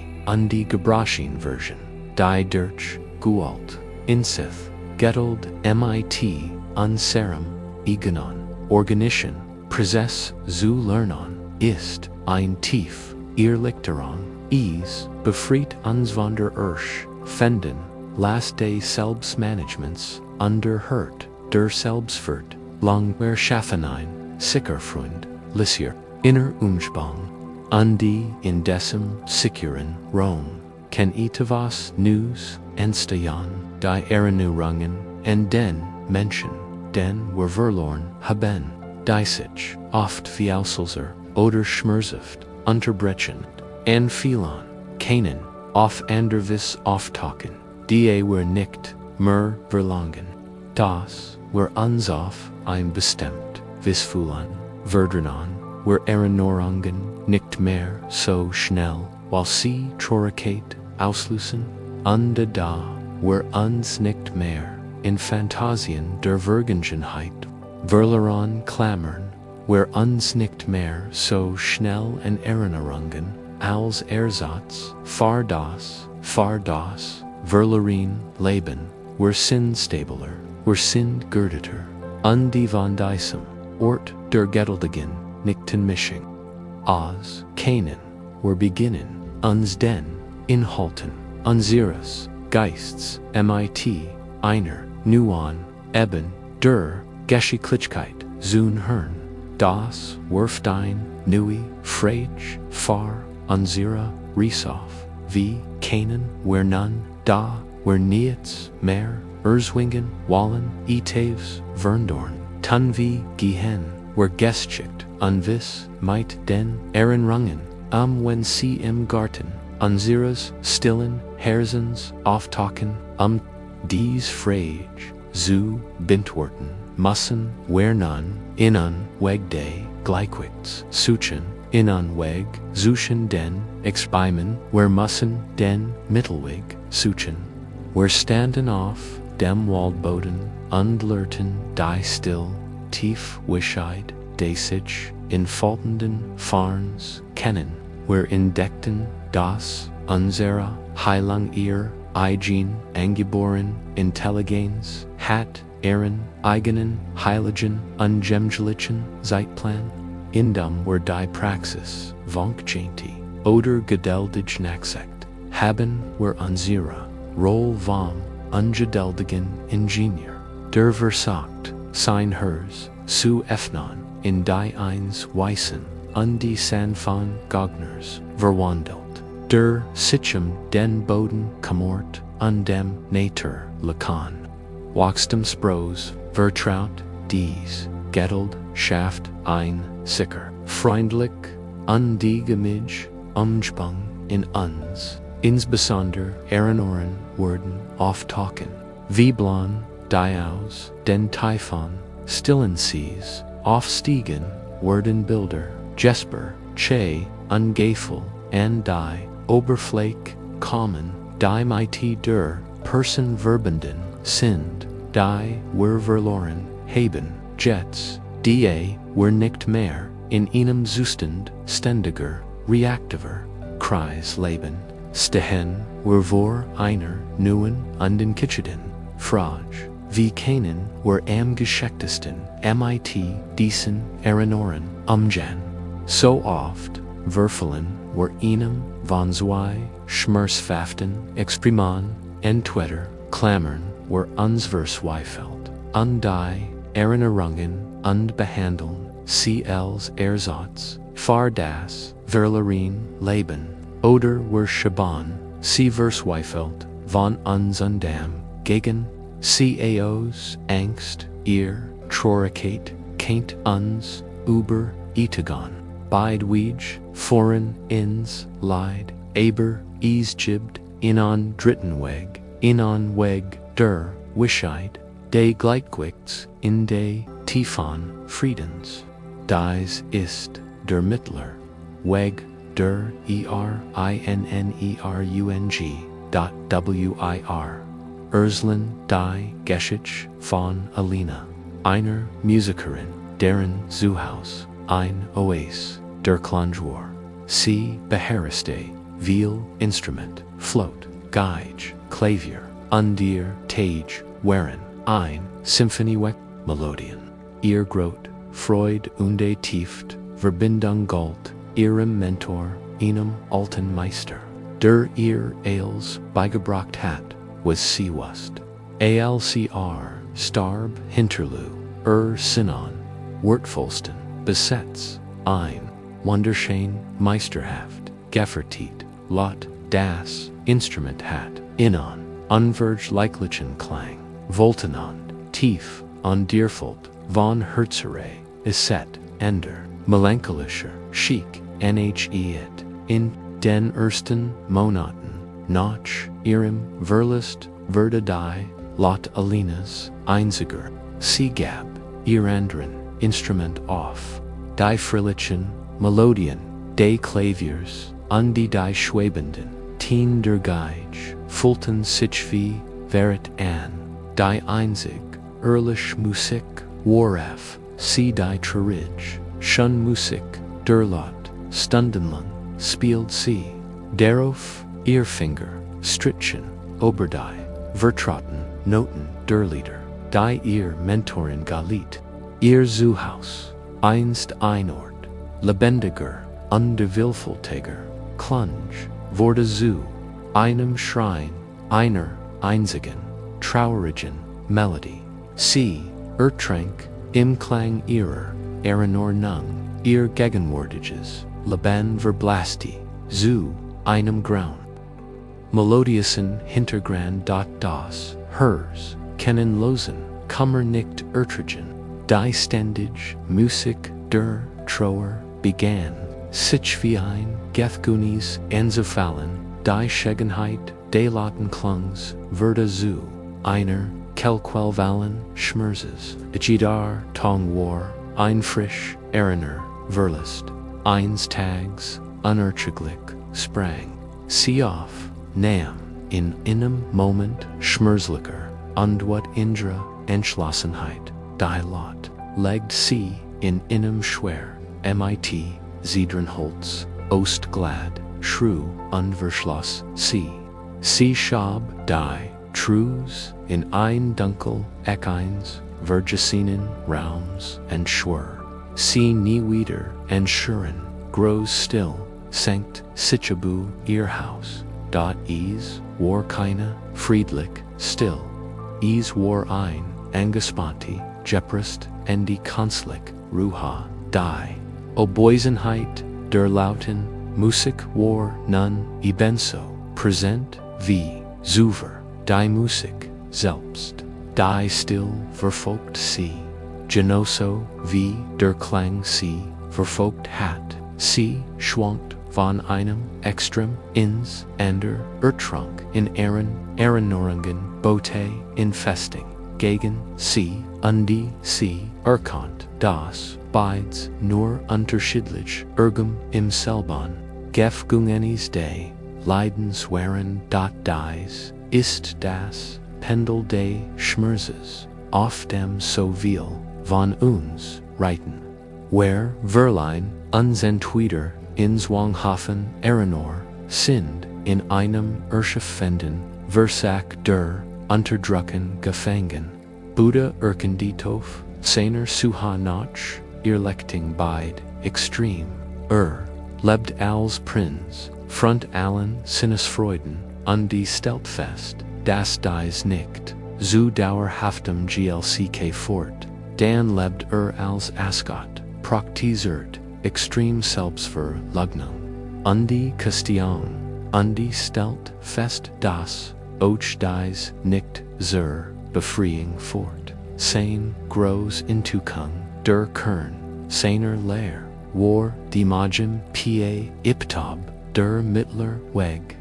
die gebrochen Version, die durch, gualt, insith, getteld, mit, unserum, egonon, organischen, präsess, zu lernen, ist, ein tief, Irrlichterung, is, befreit uns von der Ursch, fenden, last day Selbstmanagements, underhört, der Selbstwert, langwer Schaffenein, sicher Freund, Lissier, inner Umspang, die in decem sicheren Rom, Ken etwas News, Entstehen, die Erinnerungen, and den Menschen, den wir verloren haben, die sich oft wie Auslöser oder schmerzhaft unterbrechen, anfühlen, können, auf anderes auftauchen, die wir nicht mehr verlangen. Das wir uns auf ein bestimmt Fühlen verdrängen, wir Erinnerungen nicht mehr so schnell, weil sie Traurigkeit auslösen, und da wir uns nicht mehr in Fantasien der Vergangenheit verloren klammern, wir uns nicht mehr so schnell in Erinnerungen als Ersatz für das verloren Leben, wir sind stabiler, wir sind geerdeter, und die von diesem Ort der Geduldigen nichten Mischung aus kennen, wir beginnen uns den Inhalten unseres Geists mit einer neuen Eben der Geschicklichkeit zu hören. Das wirft ein neue Frage vor unsere Reise auf. Wie können wir nun, da wir nichts mehr erzwingen wollen, etwas verloren, tun wie gehen, wir geschickt unwiss mit den Erinnerungen, wenn sie im Garten unseres stillen Herzens auftauchen, dies Frage zu beantworten, müssen wir nun einen Weg des Gleichgewichts suchen, einen Weg suchen den Experiment, wir müssen den Mittelweg suchen. Wir standen auf dem Waldboden und lernten die still, tief Weisheit des sich in faltenden Farns kennen. Wir entdeckten, dass unsere Heilung ihr eigen angeboren Intelligenz hat, ihren eigenen heiligen ungemlichen Zeitplan, in dem wir die Praxis Wonkjenti oder geduldig nachsagt, haben wir unsere Rolle vom ungeduldigen Ingenieur, der versagt, sein Herz zu öffnen, in die eins Weisen und die sanften Gegners verwandelt, der sich den Boden kümmert und dem Natur lacan. Wachstumsbros vertraut, dies Geduld schafft ein sicher, freundlich und die Gemüt Umspang in uns, insbesondere Erinnerungen werden auftauchen, wie Blan, die aus den Typhon, stillen Sees, aufstiegen, werden Bilder, Jesper, Che, ungefäll, and die Oberfläche kommen, die mit der Person verbunden sind, die wir verloren haben, Jets, die wir nicht mehr in einem Zustand ständiger, reaktiver Kreis leben, stehen wir vor einer neuen und entscheidenden Frage. Wie können wir am geschicktesten mit diesen Erinnerungen umgehen? So oft verfallen wir einem von zwei schmerzhaften Experimenten, entweder klammern wir uns verzweifelt an die Erinnerungen und behandeln sie als Ersatz für das verlorene Leben, oder wir schieben sie verzweifelt von uns und dem gegen sie aus Angst, ihr Traurigkeit kennt uns über Etagon. Beidweg voran ins Leid, aber es gibt einen dritten Weg, einen Weg der Weisheit, des Gleichgewichts in des tiefen Friedens. Dies ist der mittler Weg der Erinnerung. Urslan die Geschichte von Alina, einer Musikerin, deren Zuhause ein Oase der Klangjur. Sie beherrschte viel Instrument, Flöte, Geige, Klavier, und ihr Tage waren ein Symphonieweg Melodien. Ihr Grot, Freud und Tieft, Verbindung galt ihrem Mentor, einem alten Meister, der ihr als beigebracht hat, was sie wusste. ALCR starb hinterlu, Sinan, Wertvollsten, besetzt, ein, wunderschön, meisterhaft, gefertigt, Lot, das, Instrument hat, Inon, unvergleichlichen Klang, Wohltenant, tief, undierfult, von Herzerei, Esset, Ender, melancholischer, chic, Nhet, in den ersten Monaten, nach ihrem Verlust wurde die Lot Alinas einziger Seegab, ihr anderen Instrument auf, die fröhlichen Melodien, des Klaviers, und die schwebenden Tien der Geige, fühlten sich wie wäret an, die einzig ehrliche Musik, worauf sie die traurig, schon Musik, der Lot, stundenlang, spielt sie, darauf ihr Finger, Strichen, ober die, vertrauten Noten der Lieder, die ihr Mentorin galit, ihr Zuhaus, einst ein Ort, lebendiger, undewillfultiger, Klunge, wurde zu, einem Schrein, einer einzigen, traurigen Melodie. Sie ertrank im Klang ihrer Erinnerung, ihr gegenwärtiges Leben verblasste, zu einem grauen, melodiösen Hintergrund das hers, kennenlosen, Kummer nicht ertragen, die ständige Musik der Trauer begann, sich wie ein Gethkunis anzufallen, die Schegenheit des lauten Klangs wurde zu einer Kelquelvallen Schmerzes, jeder Tong war ein frisch Erinner Verlust, eines Tags unerträglich sprang sie auf, nahm in einem Moment schmerzlicher und wat indre Entschlossenheit die Lot, legt sie in einem schwer mit Zedernholz, Ostglad, Schru und verschloss sie. Sie schab die Trus in ein dunkel Eckeins, vergesenen Raums und schwör. Sie nie wieder entschüren, groß still, sankt Sichabu ihr Haus. Dort is war keine, friedlich, still. Is war ein, angespannte, Jeprist, en die Kanzlik, Ruha, die. Oboisenheit, der lauten, Musik war nun ebenso, präsent, wie, zuver, die Musik, selbst, die still verfolgt sie, genoso, wie, der Klang sie, verfolgt hat, sie, schwankt, von einem Extrem ins ander ertrank in Erinnerungen Bote in Festing, gegen sie, die sie erkannt, das beides nur unterschiedlich im selben Gefängnis des Leidens waren dies ist das Pendel des Schmerzes, auf dem so viel von uns reiten. Wer Verlein uns entweder in Zwanghafen Erinner sind in einem erschöpfenden Versack der Unterdrücken gefangen. Buddha erkenditof, seiner Suha nach, Irlechting beid, extrem, lebt als Prinz, front allen Sinnesfreuden, und die stellt fest, dass dies nicht, zu dauerhaftem GLCK fort, dann lebt als Ascot, praktiziert, extrem Selbstverleugnung, und die Question, und die stellt fest, dass, auch dies nicht zur Befreiung fort, sein groß Intukung, der Kern, seiner Lehr, war die Magim pa Iptab, der mittler Weg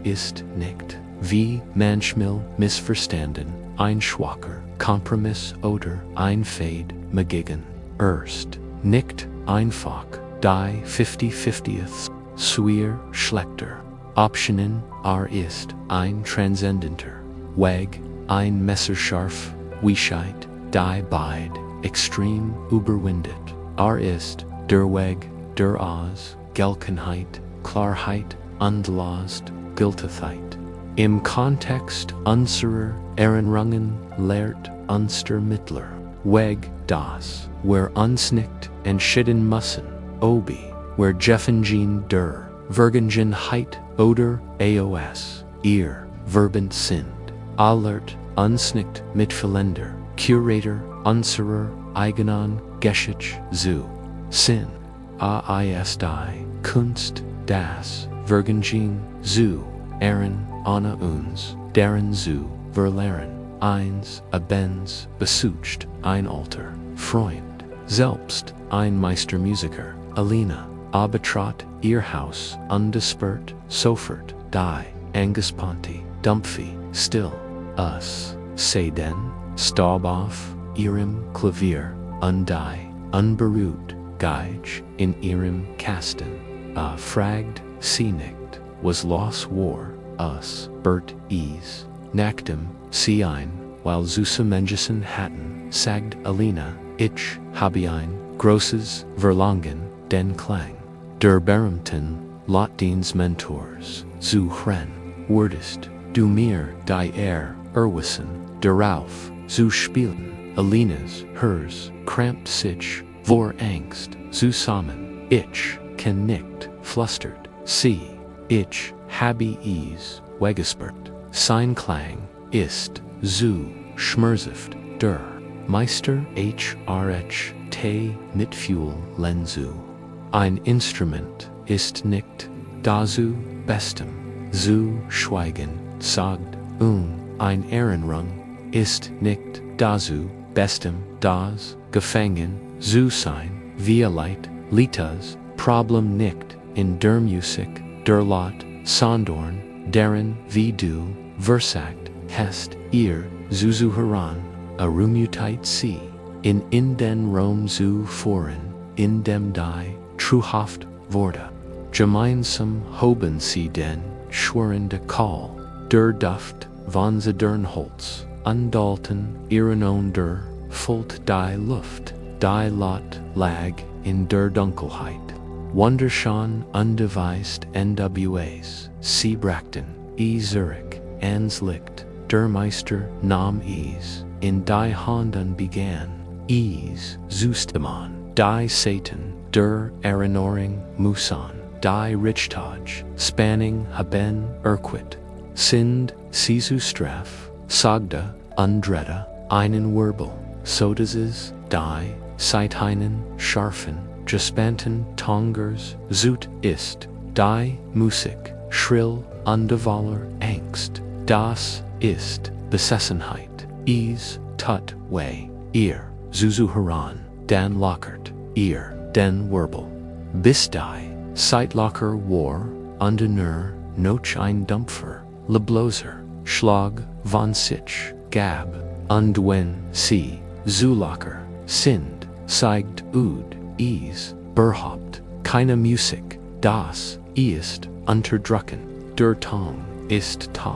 ist nicht, wie manchmal missverstanden, ein schwacher Kompromiss oder ein Fade begegnen, erst, nicht einfach, die 50-50th, schlechter, Optionen, ist ein transzendenter Weg, ein messerscharf, Weisheit, die beid, extrem überwindet, ist, der Weg, der aus, Gelkenheit, Klarheit, undlost, Gültigkeit. Im Kontext unserer Erinnerungen lehrt unser Mittler Weg das, wer uns nicht entschieden müssen, obi, wer Jeffengen der Vergangenheit oder AOS, ihr verbend sind, alert uns nicht mitfühlender, Curator unserer eigenen Geschichte zu, Sinn, AISDI, Kunst, das Vergenjing, zu, Aaron, Anna uns, deren zu, verloren, eins, abends, besucht, ein Alter, Freund, selbst, ein Meistermusiker, Alina, Abetrat, ihr Haus, undispersed, sofort, die, angespanti, dumpfy, still, us, sei denn, staub auf, ihrem Klavier, undie, unberuht, geige, in ihrem Kasten, fragd, sie nicht, was los war, us, bert, ease, nacktem, sie ein, while Zusammengessen hatten, sagd Alina, ich, habe ein, grosses, Verlangen, den Klang, der Berühmten, Lotdien's Mentors, zu Hren, wurdest, du mir, die erwissen, darauf, zu spielen, Alina's, hers, krampt sich, vor Angst, zusammen, ich, kann nicht, flustert, sie, ich, habe es, weggespert, sein Klang, ist, zu, schmerzhaft, der, Meister hrh, te, mitfühl, lenzu. Ein Instrument, ist nicht, dazu, bestem, zu, schweigen, sagt, ein Ehrenrang, ist nicht, dazu, bestem, das, gefangen, zu sein, via Leid, litas, Problem nicht, in der Musik, der Lot, sondern, deren, wie du, versagt, hast, ihr, zuzuhören, erumutait sie, in den Rom zu führen, in dem die, truhaft, Worte. Gemeinsam hoben sie den, schwörende Call, der Duft, von sie dern Holz, andalten, ihren der, fult die Luft, die Lot, lag, in der Dunkelheit. Wunderschön undeweist NWAs, sie brachten, Zurich, ans Licht, der Meister nahm es, in die Handen begann, Zustaman, die Satan, der Erinnerung Musan, die Richtag, Spanning haben Erquit, sind, sie zu Straf, sagda, undreda, einen Wirbel, sodases, die, seiteinen, scharfen, gespanten Tongers, zut ist, die Musik, schrill, undevaler Angst, das ist, Besessenheit, tut weh, ihr, zuzuhören, dan lockert, ihr, den Wirbel, bis die, Zeitlocker war, nur, noch ein Dumpfer, Lebloser, Schlag, von sich, gab, und wenn sie, zulocker, sind, zeigt berhaupt, keine Musik, das, ist, unterdrücken, der Ton, ist tot,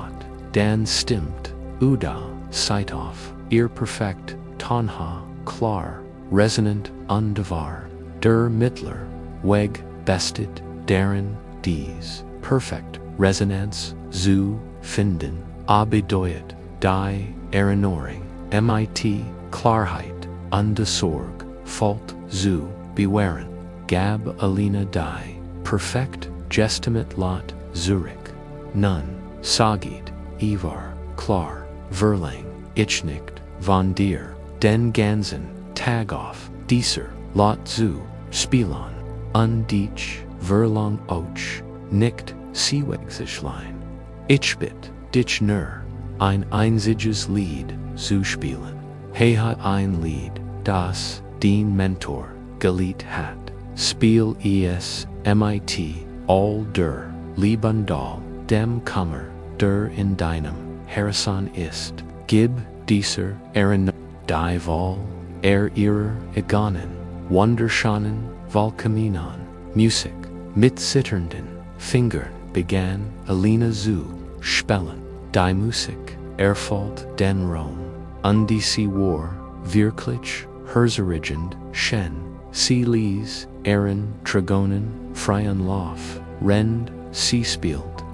dan stimmt, da, seit auf, ihr perfekt, tonha, klar, resonant, undevar, der Mittler, weg, bestet, deren, dies, perfekt, Resonanz, zu, finden, bedeutet, die, Erinnerung, mit, Klarheit, Sorg, Fault, zu, bewahren, gab Alina die, perfekt, Gestament Lot, Zurich, nun, sagit, Ivar, klar, Verlang, ich nicht, von dir, den ganzen, Tag auf, dieser, Lot zu, spielen, dich, Verlang auch, nicht, Siewegsichlein. Ich bitt, dich nur, ein einziges Lied zu spielen. Hat ein Lied, das, den Mentor, geliebt hat. Spiel es, mit, all der, Liebendal, dem Kummer, der in deinem, Herzen ist. Gib, dieser, die Wahl, ihrer, eganen, wunderschönen, Volkaminan, Musik, mit zitternden, Fingern, begann, Alina zu, spellen, die Musik, erfolgt den Rom, sie war, wirklich, herserigend, schen, sie ließ, Trigonen, freien Lauf, rend, sie spielt,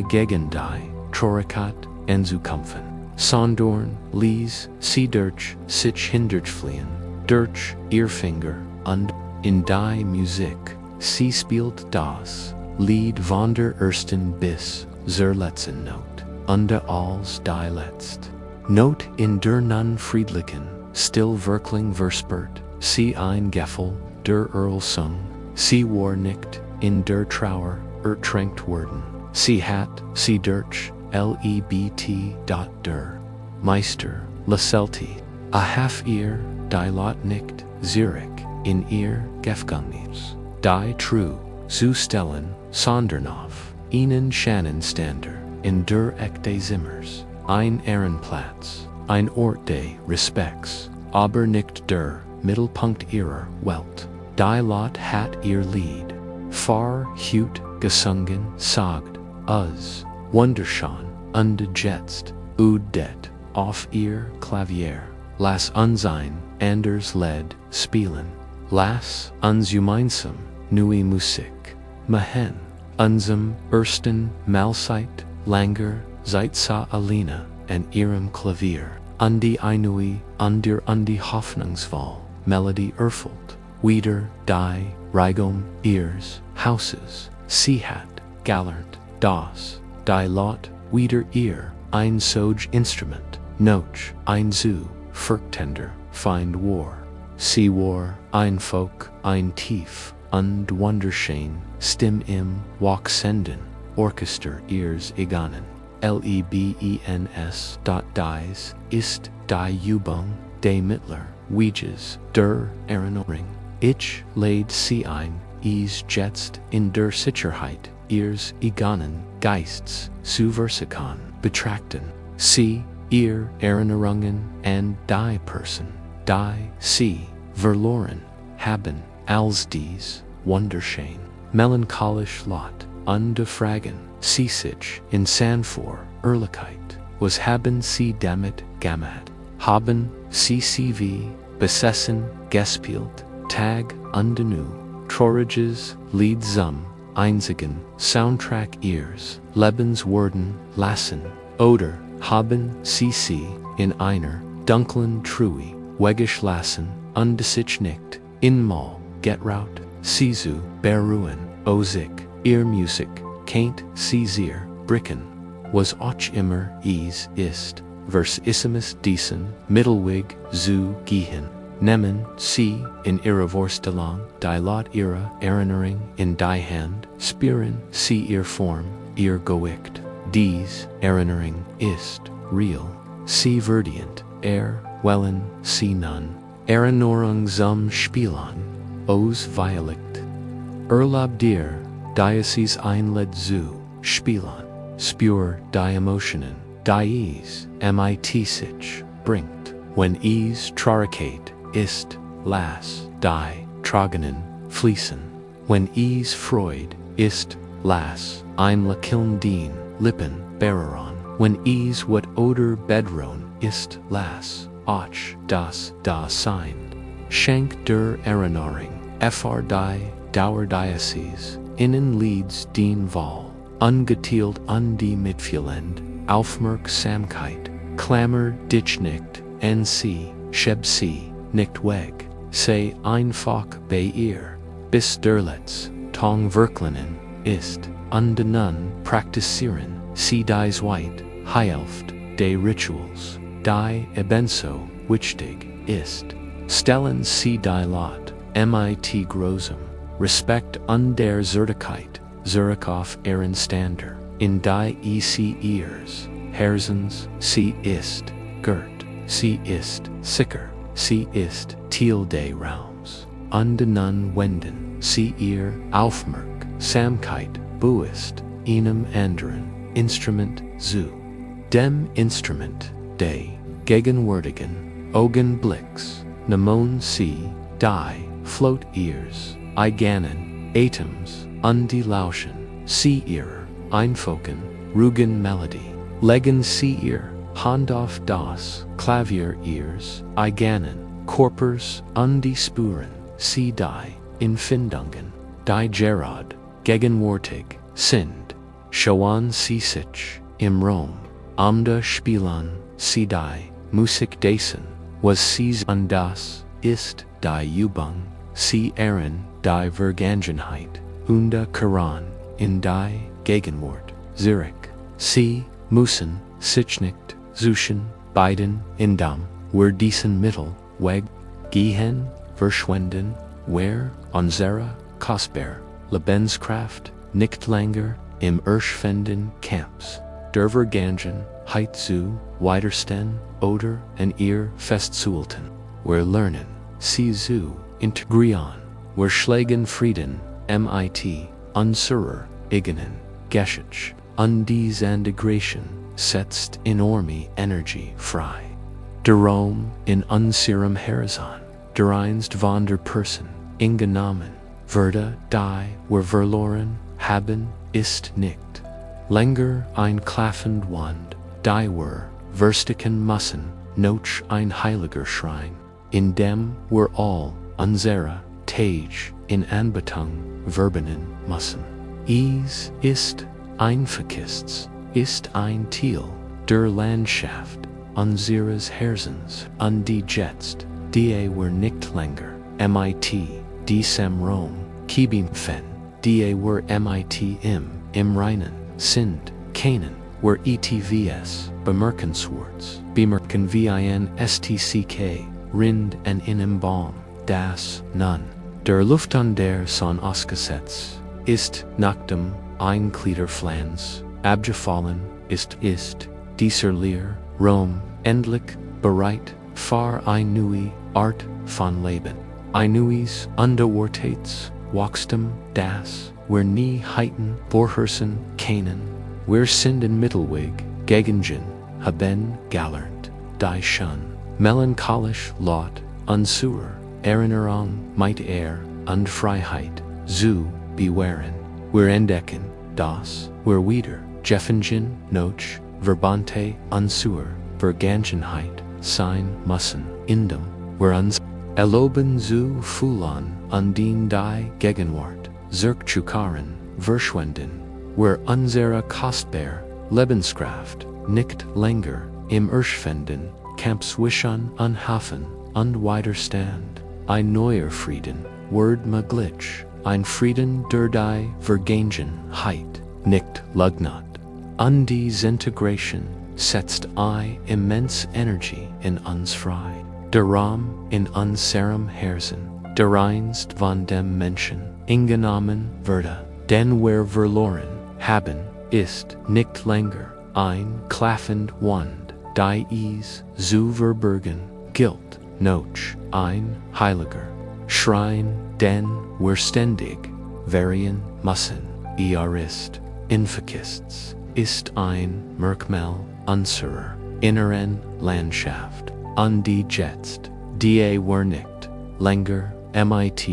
gegen die, Trorikat, Zukampfen, sondern, ließ, sie durch, sich hindurch fliehen, durch, ihr Finger, und, in die Musik, sie spielt das, Lied von der ersten bis zur letzten Not, als die letzt. Not in der nun friedlichen, still wirklich verspert, sie ein Geffel, der Earl sung, sie war nicht, in der Trauer, Trenkt worden. Sie hat, sie durch, lebt. Der Meister, Lasselti. A half ihr, die Lot nicht, Zurich, in ihr Gefängnis. Die True, zu stellen, Sondernoff, ihnen Schannenstander, in der Eck des Zimmers, ein Ehrenplatz, ein Ort des Respekts, aber nicht der Mittelpunkt ihrer Welt. Die Lot hat ihr Lied, far hut gesungen, sagt, us, wunderschön, ungejetzt, det, auf ihr Klavier, lass uns ein anders Lied spielen, lass uns gemeinsam neue Musik machen, unserem ersten Mahlzeit, langer Zeit sa Alina en ihrem Klavier, die Einui under die Hoffnungsvoll Melodie erfüllt, wieder die Reigum ihres Hauses, sie hat gelernt, das, die Lot, wieder ihr, ein Soj Instrument, noch, ein zu, Verktender, Feind war, sie war, ein Folk, ein Tief, und wunderschön, Stimm im Wachsenden, Orchester ihres Eganen, lebens. Dies ist die Übung, des Mittler, Weges, der Erinnerung, ich lade sie ein, is jetzt in der Sicherheit, ihres Eganen, Geists, zu versichern, betrachten, sie, ihr Erinnerungen, and die Person, die sie, verloren, haben, als dies, wunderschön, melancholisch Lot, fragen, sie sich, in Sanfor, Ehrlichkeit, was haben sie damit gemacht, haben sie wie, besessen, gespielt, Tag und nu, trauriges Lied zum, einzigen, Soundtrack ihres, Lebens worden, lassen, oder, haben sie, in einer, dunklen Trui, weggeschlassen, sich nicht, inmal, getraut, sie zu, beruhen, sich, ihr Musik, kennt sie sehr, bricken, was auch immer ist, vers issemus diesen, Mittelweg, zu gehen, nehmen sie, in ihrer Vorstellung, die Lot ihrer Erinnerung, in die Hand, spüren sie ihr Form, ihr Gewicht, dies Erinnerung ist, real, sie verdient, wellen sie nun, Erinnerung zum Spielen, os Violett, erlaub dir, Diocese einled zu, spielen, spür die Emotionen, die mit sich bringt, wenn Traurigkeit ist, lass die Tragenen fließen, wenn Freud ist, lass lächeln den Lippen bewahren, wenn what oder bedrohen ist, lass auch das da sein. Schenk der Erinnerung, die Dauerdiocese, innen leads den Wahl, ungeteilt die Mitfühlend, Aufmerksamkeit, Klammer dich nicht, scheb sie, nicht weg, sei einfach bei ihr, bis der Tong wirklinen, ist, nun praktizieren, sie dies weit, Hälfte des Rituals, die ebenso wichtig ist, stellen sie die Lot, mit großem Respekt und der Zärtlichkeit, Zurich auf ihren Stander, in die ihres Herzens, sie ist, Gert, sie ist, sicher, sie ist, Teil des Raums, und nun wenden, sie ihr Aufmerksamkeit, bewusst, einem anderen Instrument zu, dem Instrument, des gegenwärtigen Augenblicks, nemon sie, die, float ihres, Eiganen, Atoms, und die lauschen, sie ihrer, einfoken, ruhigen Melodie, legen sie ihr, Hand auf das, Klavier ihres, Eiganen, Körpers, und die Spuren, sie die, Empfindungen, die Gerard, gegenwärtig, sind, schauen sie sich, im Raum, spielen, sie die, Musik dessen, was sie und das, ist, die Übung, sie die Vergangenheit, und Koran, in die Gegenwart, Zurich, sie müssen sich nicht zwischen beiden in diesen Mittelweg gehen, verschwenden, unsere kostbare Lebenskraft nicht länger im Erschwenden Camps. Der Vergangen, Heit zu, Widerstehen, oder en ihr festzuhalten. Wir lernen, sie zu integrieren. Wir schlagen Frieden, mit, unserer eigenen Geschichte. Und diese Integration setzt enorme Energie frei. Darum in unserem Herzen, der einst von der Person, ingenommen, wurde die wir verloren haben, ist nicht länger ein klaffend Wand, die wir verstecken müssen, noch ein heiliger Schrein, in dem wir all unsere Tage in Anbetung verbringen müssen. Es ist einfaches, ist ein Teil der Landschaft unseres Herzens und die jetzt, die wir nicht länger, mit, diesem Raum, befinden, die wir mit im Reinen sind, kennen, wir etvs, bemerken wie ein stck, rind en in im Baum, das nun, der Luft an der Sonne ausgesetzt, ist nach dem Eingliederflanz, abgefallen, ist dieser Lehr, Raum, endlich, bereit, für ein neue Art von Leben. Ein neues Underwortes, Wachstum, das wir nie heiten, vorherrschen, kennen. Wir sind in Mittelweg, Gegengen, haben gelernt, die schon melancholisch laut, unsere Erinnerung mit und Freiheit zu bewahren. Wir entdecken, dass wir wieder Jeffingen noch verbante unsere Vergangenheit sein müssen, indem wir uns erlauben zu fühlen und in die Gegenwart zurückzukehren, verschwenden, wir unsere kostbare Lebenskraft nicht länger im Erschwenden Camp zwischen Unhafen und Widerstand, ein neuer Frieden wird möglich, ein Frieden der die Vergangenheit nicht leugnet. Und diese Integration setzt eine immense Energie in uns frei. Der Raum in unserem Herzen, der einst von dem Menschen ingenommen wurde, den wir verloren haben, ist nicht länger ein klaffend Wand, die es zu verbergen gilt, noch ein heiliger Schrein, den wir ständig variieren müssen. Ist Infakists ist ein Merkmal unserer inneren Landschaft, und die jetzt, die wir nicht länger mit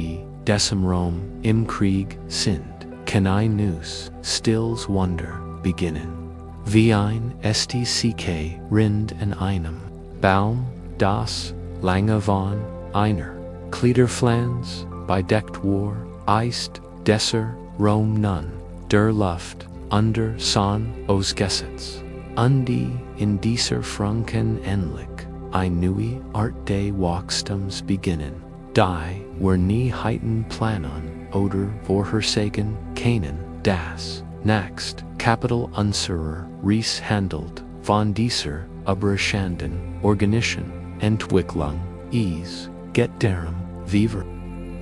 diesem Raum im Krieg sind, kann ein neues, stilles Wunder beginnen. Wie ein stck rind in einem Baum, das lange von einer Gliederpflanze bedeckt war, ist dieser Raum nun der Luft under Sonne ausgesetzt, und die in dieser Franken endlich ein neue Art des Wachstums beginnen, die wir nie heiten planen oder vorhersagen können, das nächst Kapitel unserer Reise handelt von dieser überraschenden organischen Entwicklung. Es geht darum, wie wir,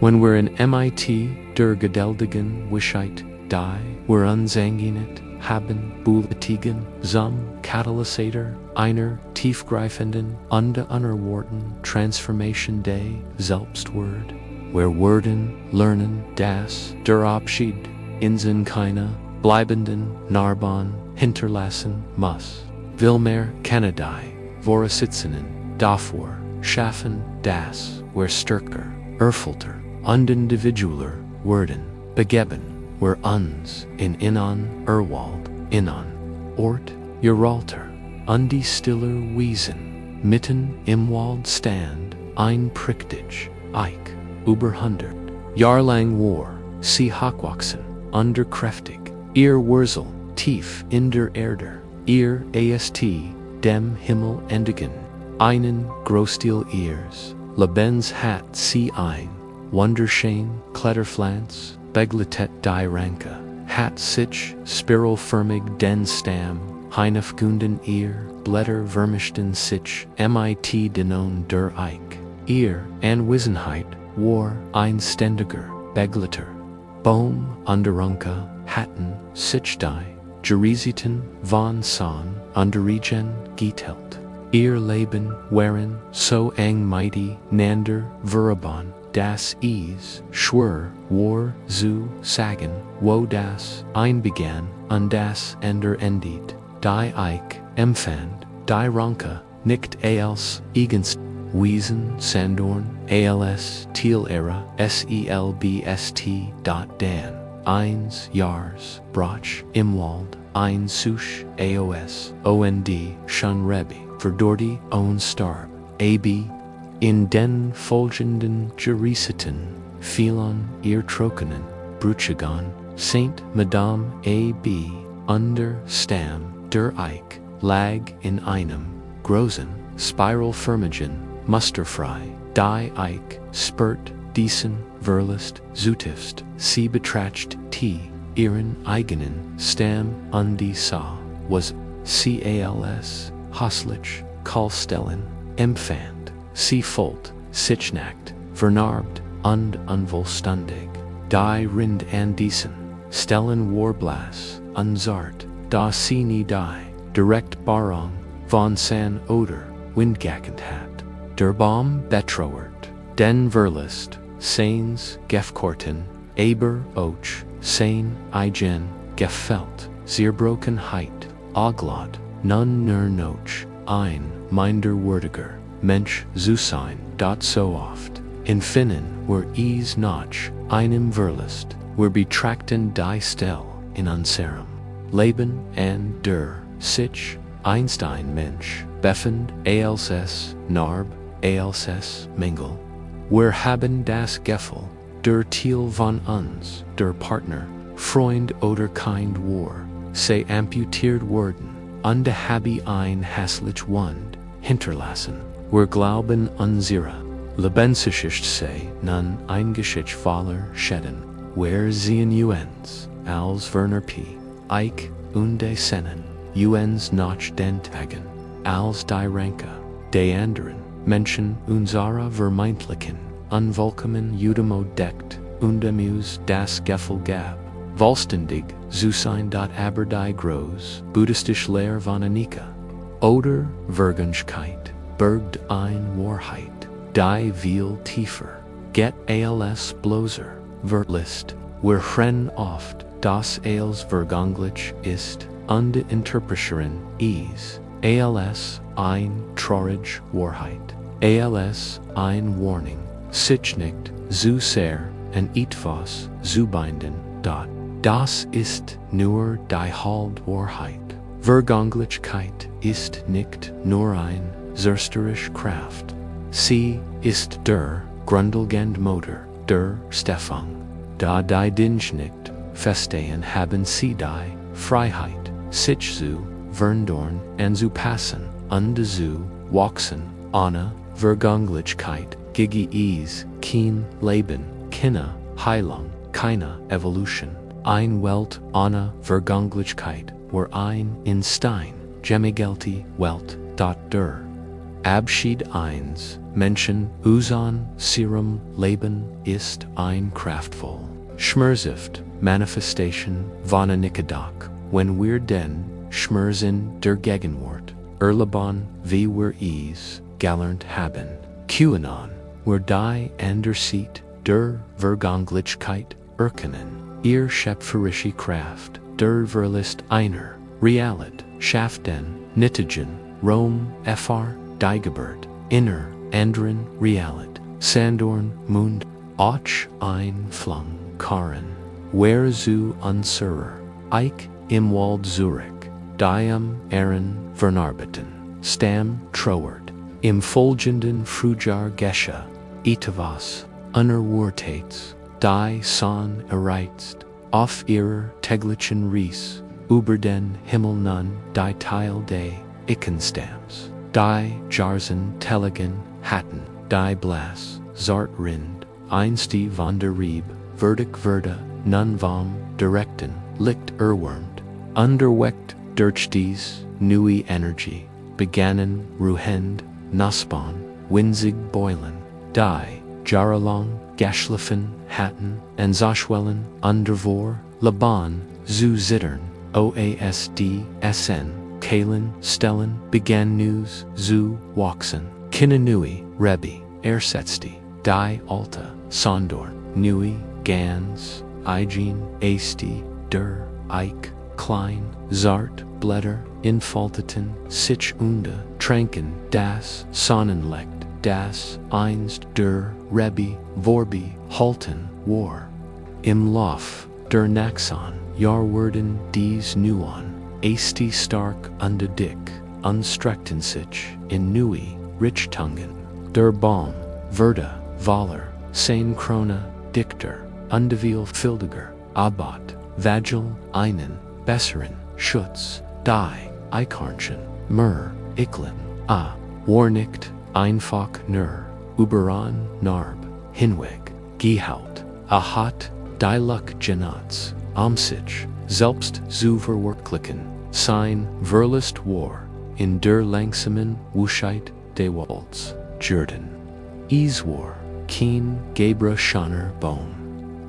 wenn wir in mit der geduldigen Weisheit, die wir uns eingenet haben, benötigen, zum Katalysator einer tiefgreifenden und unerwarteten Transformation des Selbstwert. Wir werden lernen, dass der Abschied in keine bleibenden Narben hinterlassen muss. Vielmehr kann die Vorsitzenden dafür schaffen, dass wir stärker, erfüllter und individueller werden, begeben wir uns in Erwald, Ort, Geralter, und die stiller Wiesen, mitten im Wald stand ein prächtig Eik, über 100 Jahr lang war sie hochwachsen, underkräftig, ihr Wurzel tief in der Erde, ihr ist dem Himmel endigen, einen Großteil ihres Lebens hat sie ein wunderschön Kletterpflanz, begleitet die Ranke, hat sich spiralförmig den Stamm hinaufgebunden, ihr Blätter vermischten sich mit denen der Eik, ihr Anwesenheit war ein ständiger Begleiter. Bohm, Underunke, Hatten, Sichdei, Gerisiten, von Son, Underregen, Gietelt. Ihr Leben, Waren, so eng mighty, Nander, Verabon, das Ease, Schwur, War, zu, Sagen, wo das, einbegan, das Ender endet, die Eich, empfand, die Ranke, nicht als, egens, Wiesen, Sandorn, als, Thielera, selbst, dan, eins, Jars, Brach, Imwald, ein Sush, aos, ond, schon Rebbe, verdorti, own starb, ab, in den folgenden Gerisiten, Philon, ihr Trokenen, Bruchagon, Saint Madame ab, under, Stam, der Eich, lag in einem, Großen, Spiral Firmigen, Musterfrei, die Eich, Spurt, Diesen, Verlist, Zutifst, sie betracht T, ihren eigenen, Stam, undi sa, was, cals, Haslich, Kalstellen, empfand, sie Folt, Sichnakt, vernarbt, und unvollständig, die Rind Andisen, Stellen Warblas, unzart, da sie nie die, direkt Barong, von San Oder, Windgakend hat, der Baum betrauert, den Verlist, Sains, Gefkorten, Aber Och, Sein, Eigen, Gefällt, Zerbrokenheit, Aglot, nun nur noch, ein, minder Würdiger, Mensch zu sein, dot so oft, infinnen, were is noch, einem Verlust, were betrachten die Stell, in unserem Leben and der, sich, Einstein Mensch, befend, als, Narb, als, Mengel, wir haben das Gefühl, der Teil von uns, der Partner, Freund oder Kind war, sei amputiert worden, und habe ein hässlich Wund hinterlassen. Wir glauben unsere Lebensgeschichte sei nun eingeschichtvoller Schäden, wir sehen uns, als Werner P. Eich und die Sennen, uns noch den Tagen, als die Ranke, die anderen Menschen unserer vermeintlichen, unvollkommen Judemo deckt, und amüs das Gefühl gab, vollständig zu sein, aber die groß, Buddhistische Lehr von Anika, oder Wirklichkeit, bergt ein Wahrheit, die viel tiefer, get als bloßer, Verlist, wir hren oft, das als verganglich ist, und interpretieren is, als ein traurige Wahrheit, als ein Warning, sich nicht zu sehr an etwas zu binden, dort. Das ist nur die Wahrheit. Vergänglichkeit ist nicht nur ein zerstörerisch Kraft. Sie ist der grundlegende Motor der Stefan. Da die Dinge nicht verstehen, haben sie die Freiheit, sich zu verndorn und zu passen, und zu wachsen, ohne Vergänglichkeit, gigi is, kein Leben, keine Heilung, keine Evolution. Ein Welt ohne Vergänglichkeit, war ein in Stein, gemigelte Welt, der Abschied eines Menschen usan serum Leben ist ein kraftvoll, schmerzhaft Manifestation von Nikodok, wenn wir den Schmerz in der Gegenwart erleben, wie wir es gelernt haben. QAnon, wir die Andersicht der Vergänglichkeit erkennen. Ihr schöpferische Kraft, der Verlust einer Realit, schafft den Nittigen, Rom, fr, die Geburt, inner, anderen Realit, Sandorn, Mund, och ein Flung, Karen, wer zu unserer, Eich, im Wald Zurich, diem Ehren vernarbeten, Stam, trauert, im folgenden Frühjahr Gesche, etwas, unerwartetes, die Son erreizt, auf ihrer täglichen Reise, über den Himmel nun, die Teil des Ickenstams, die Jarsen Tellegen hatten, die Blas, zart Rind, einst die von der Rieb, würdig würde, nun vom direkten, licht erwärmt, unterweckt durch dies, neue Energie, begannen ruhend, naspon, winzig boilen, die jahrelang, Geschlafen, hatten, en Zaschwellen, undervor, Laban, zu zittern, oasd, sn, Kalen, Stellen, began news, zu, Waxen, Kinanui, Rebbe, Ersetsti, Die Alta, Sondorn, Nui, Gans, Eugene, Asti, Der, Eich, Klein, Zart, Blätter, Infalteten, Sich Unda, Tranken, Das, Sonnenlicht, Das, Einst, Der, Rebbe, Vorbi, Halten, War. Im Lauf, der Naxon, Jahrwerden dies Nuon, Asti stark unde dick, unstreckten sich, in Nui, Richtungen, der Baum, Verda, Valer, Sein Krona, Dichter, Undeviel Fildiger, Abbat, Vagil, einen, Besseren, Schutz, Die, Eichhornchen, Myrrh, Icklen, A, Warnicht, Einfach Nur, Uberan, Narb, Hinweg, Gehaut, Ahat, Diluck Genats, Amsich, Selbst zu verwirklichen, Sein, Verlust War, in der Langsamen Wuschheit de Waltz, Jordan. Iswar, Keen, Gebra Schoner Baum.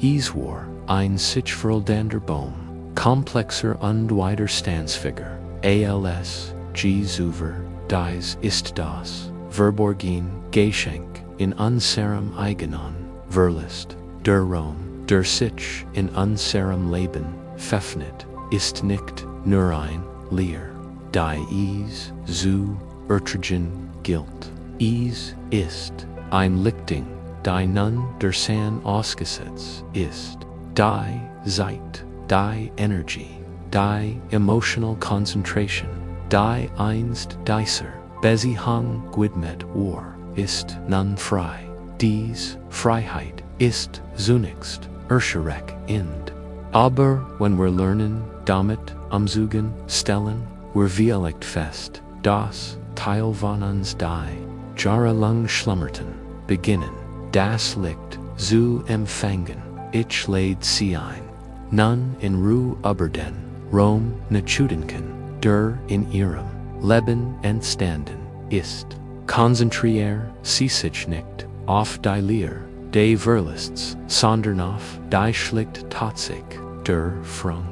Iswar, ein sich verldander Baum, komplexer und weiter Stansfigure, als, G. Zuver, dies ist das, Verborgen, Geschenk, in unserem Eigenon, Verlust, der Rom, der sich, in unserem Leben, Pfeffnet, ist nicht, nur ein, Leer, die is, zu, Ertragen, gilt, is, ist, ein Lichting, die nun der San ausgesetzt ist, die Zeit, die Energie, die emotional concentration, die einst dieser, Besihang Guidmet War, ist nun frei, dies Freiheit ist zunächst, Erschreck ind. Aber wenn wir lernen, damit, umzugehen, stellen, wir vielleicht fest, das Teil von uns die, jahrelang schlummerten, beginnen, das Licht zu empfangen, ich lade sie ein, nun in Ruhe über den Rom Nachudenken, der in ihrem Leben entstanden ist. Konzentrier sie sich nicht auf die Lehr, die Verlusts, sondern auf die schlicht Tatsache, der Frung.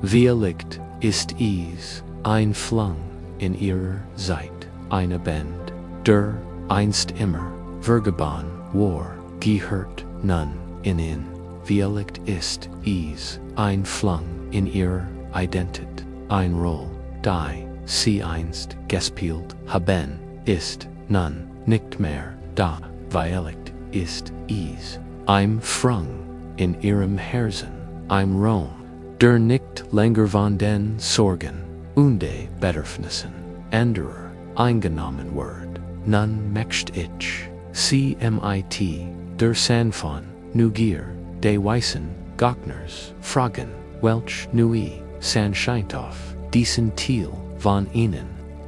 Vielleicht ist es ein Flung in ihrer Zeit, eine Band, der einst immer Vergaban war, gehört nun in. Vielleicht ist es ein Flung in ihrer Identität, ein Roll, die sie einst gespielt haben, ist nun nicht mehr da. Vielleicht ist es ein Frung in ihrem Herzen, ein Rom, der nicht länger von den Sorgen und Bedürfnissen anderer eingenommen wird. Nun möchte ich, CMIT, der Sanfon, Neugier, de Weissen, Gockners, Fragen, welch Nui, San scheint auf, diesen Teil von ihnen,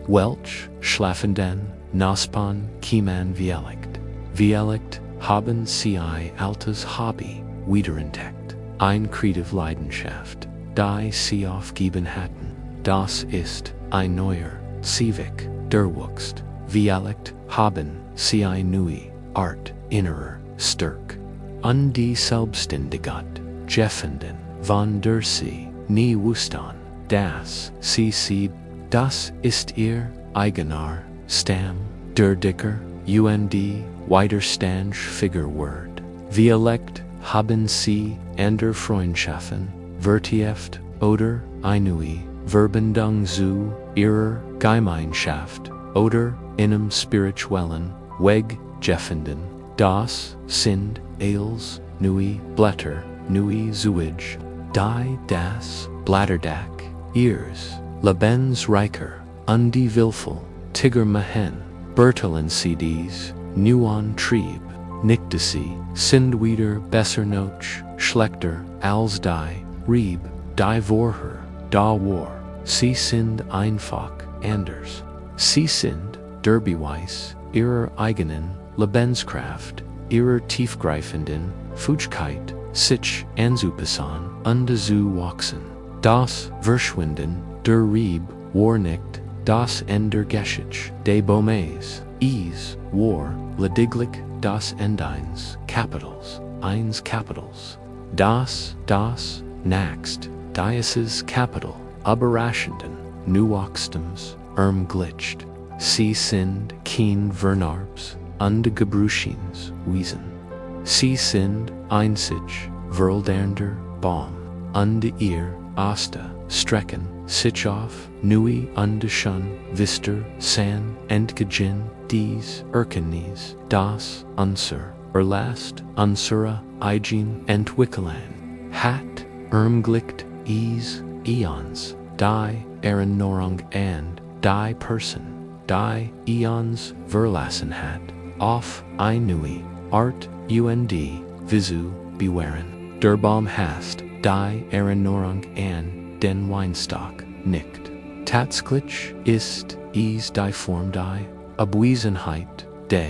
welch schlafenden, Naspan, Kieman Vielleicht haben sie altes Hobby wiederentdeckt, ein kreative Leidenschaft, die sie aufgeben hatten. Das ist ein neuer Civic, der wuchst. Vielleicht haben sie eine neue Art innerer Stärke. Und die Selbstständigkeit, Jeffenden, von der sie nie wussten, dass sie das ist ihr eigener Stamm, der dicker, UND, Widerstands Figurwort. Vielleicht haben sie andere Freundschaften, vertieft oder eine Verbindung zu ihrer Gemeinschaft oder einem spirituellen Weg gefunden. Das sind als neue Blätter, neue Zuige, die das Blätterdach ihres Lebensreicher und die Willful Tigger Mahen, Bertelen CDs, Nuon Trieb, Nichtesi, sind wieder besser noch, schlechter, als die, Rieb, die vorher, da war, sie sind einfach anders. Sie sind, derbeweis, ihrer eigenen Lebenskraft, ihrer tiefgreifenden Fähigkeit, sich anzupassen und zu wachsen. Das Verschwinden der Rieb war nicht das Ende Geschichte des Baumes, es war lediglich das Ende eines Kapitels, eins capitals. Das, next, dieses Kapitel, überraschenden, neuwachstens, glitscht. Sie sind kein Vernarbs, und Gebruchens, Wiesen. Sie sind einzig, verlderender Baum, und ihr, Asta, Strecken, sich auf, nui und schon, Vister, san, entgegen, dies, Erkennis, das, unser, erlast, unsere, eigen, entwickeln, hat, glicht, eons, die, Erinnerung and, die Person, die, eons, verlassen hat, auf, nui, art, und, visu, bewähren, der Baum hast, die Erinnerung an, den Weinstock, nicht. Tatsächlich ist, die Form die, Abwesenheit, de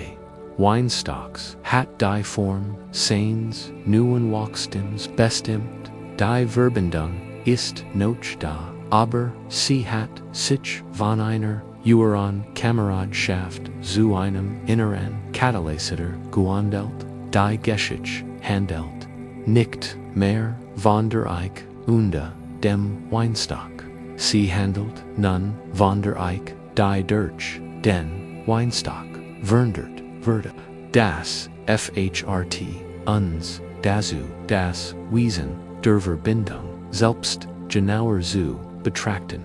Weinstocks, hat die Form, seins, neuen Wachstums bestimmt, die Verbindung, ist noch da, aber sie hat sich von einer, Euron Kameradschaft zu einem inneren Katalysator gewandelt, die Geschichte handelt, nicht mehr von der Eich und dem Weinstock. Sie handelt nun von der Eich, die durch den Weinstock verandert wurde. Das FHRT, uns, dazu, das Wesen, der Verbindung, selbst genauer zu betrachten.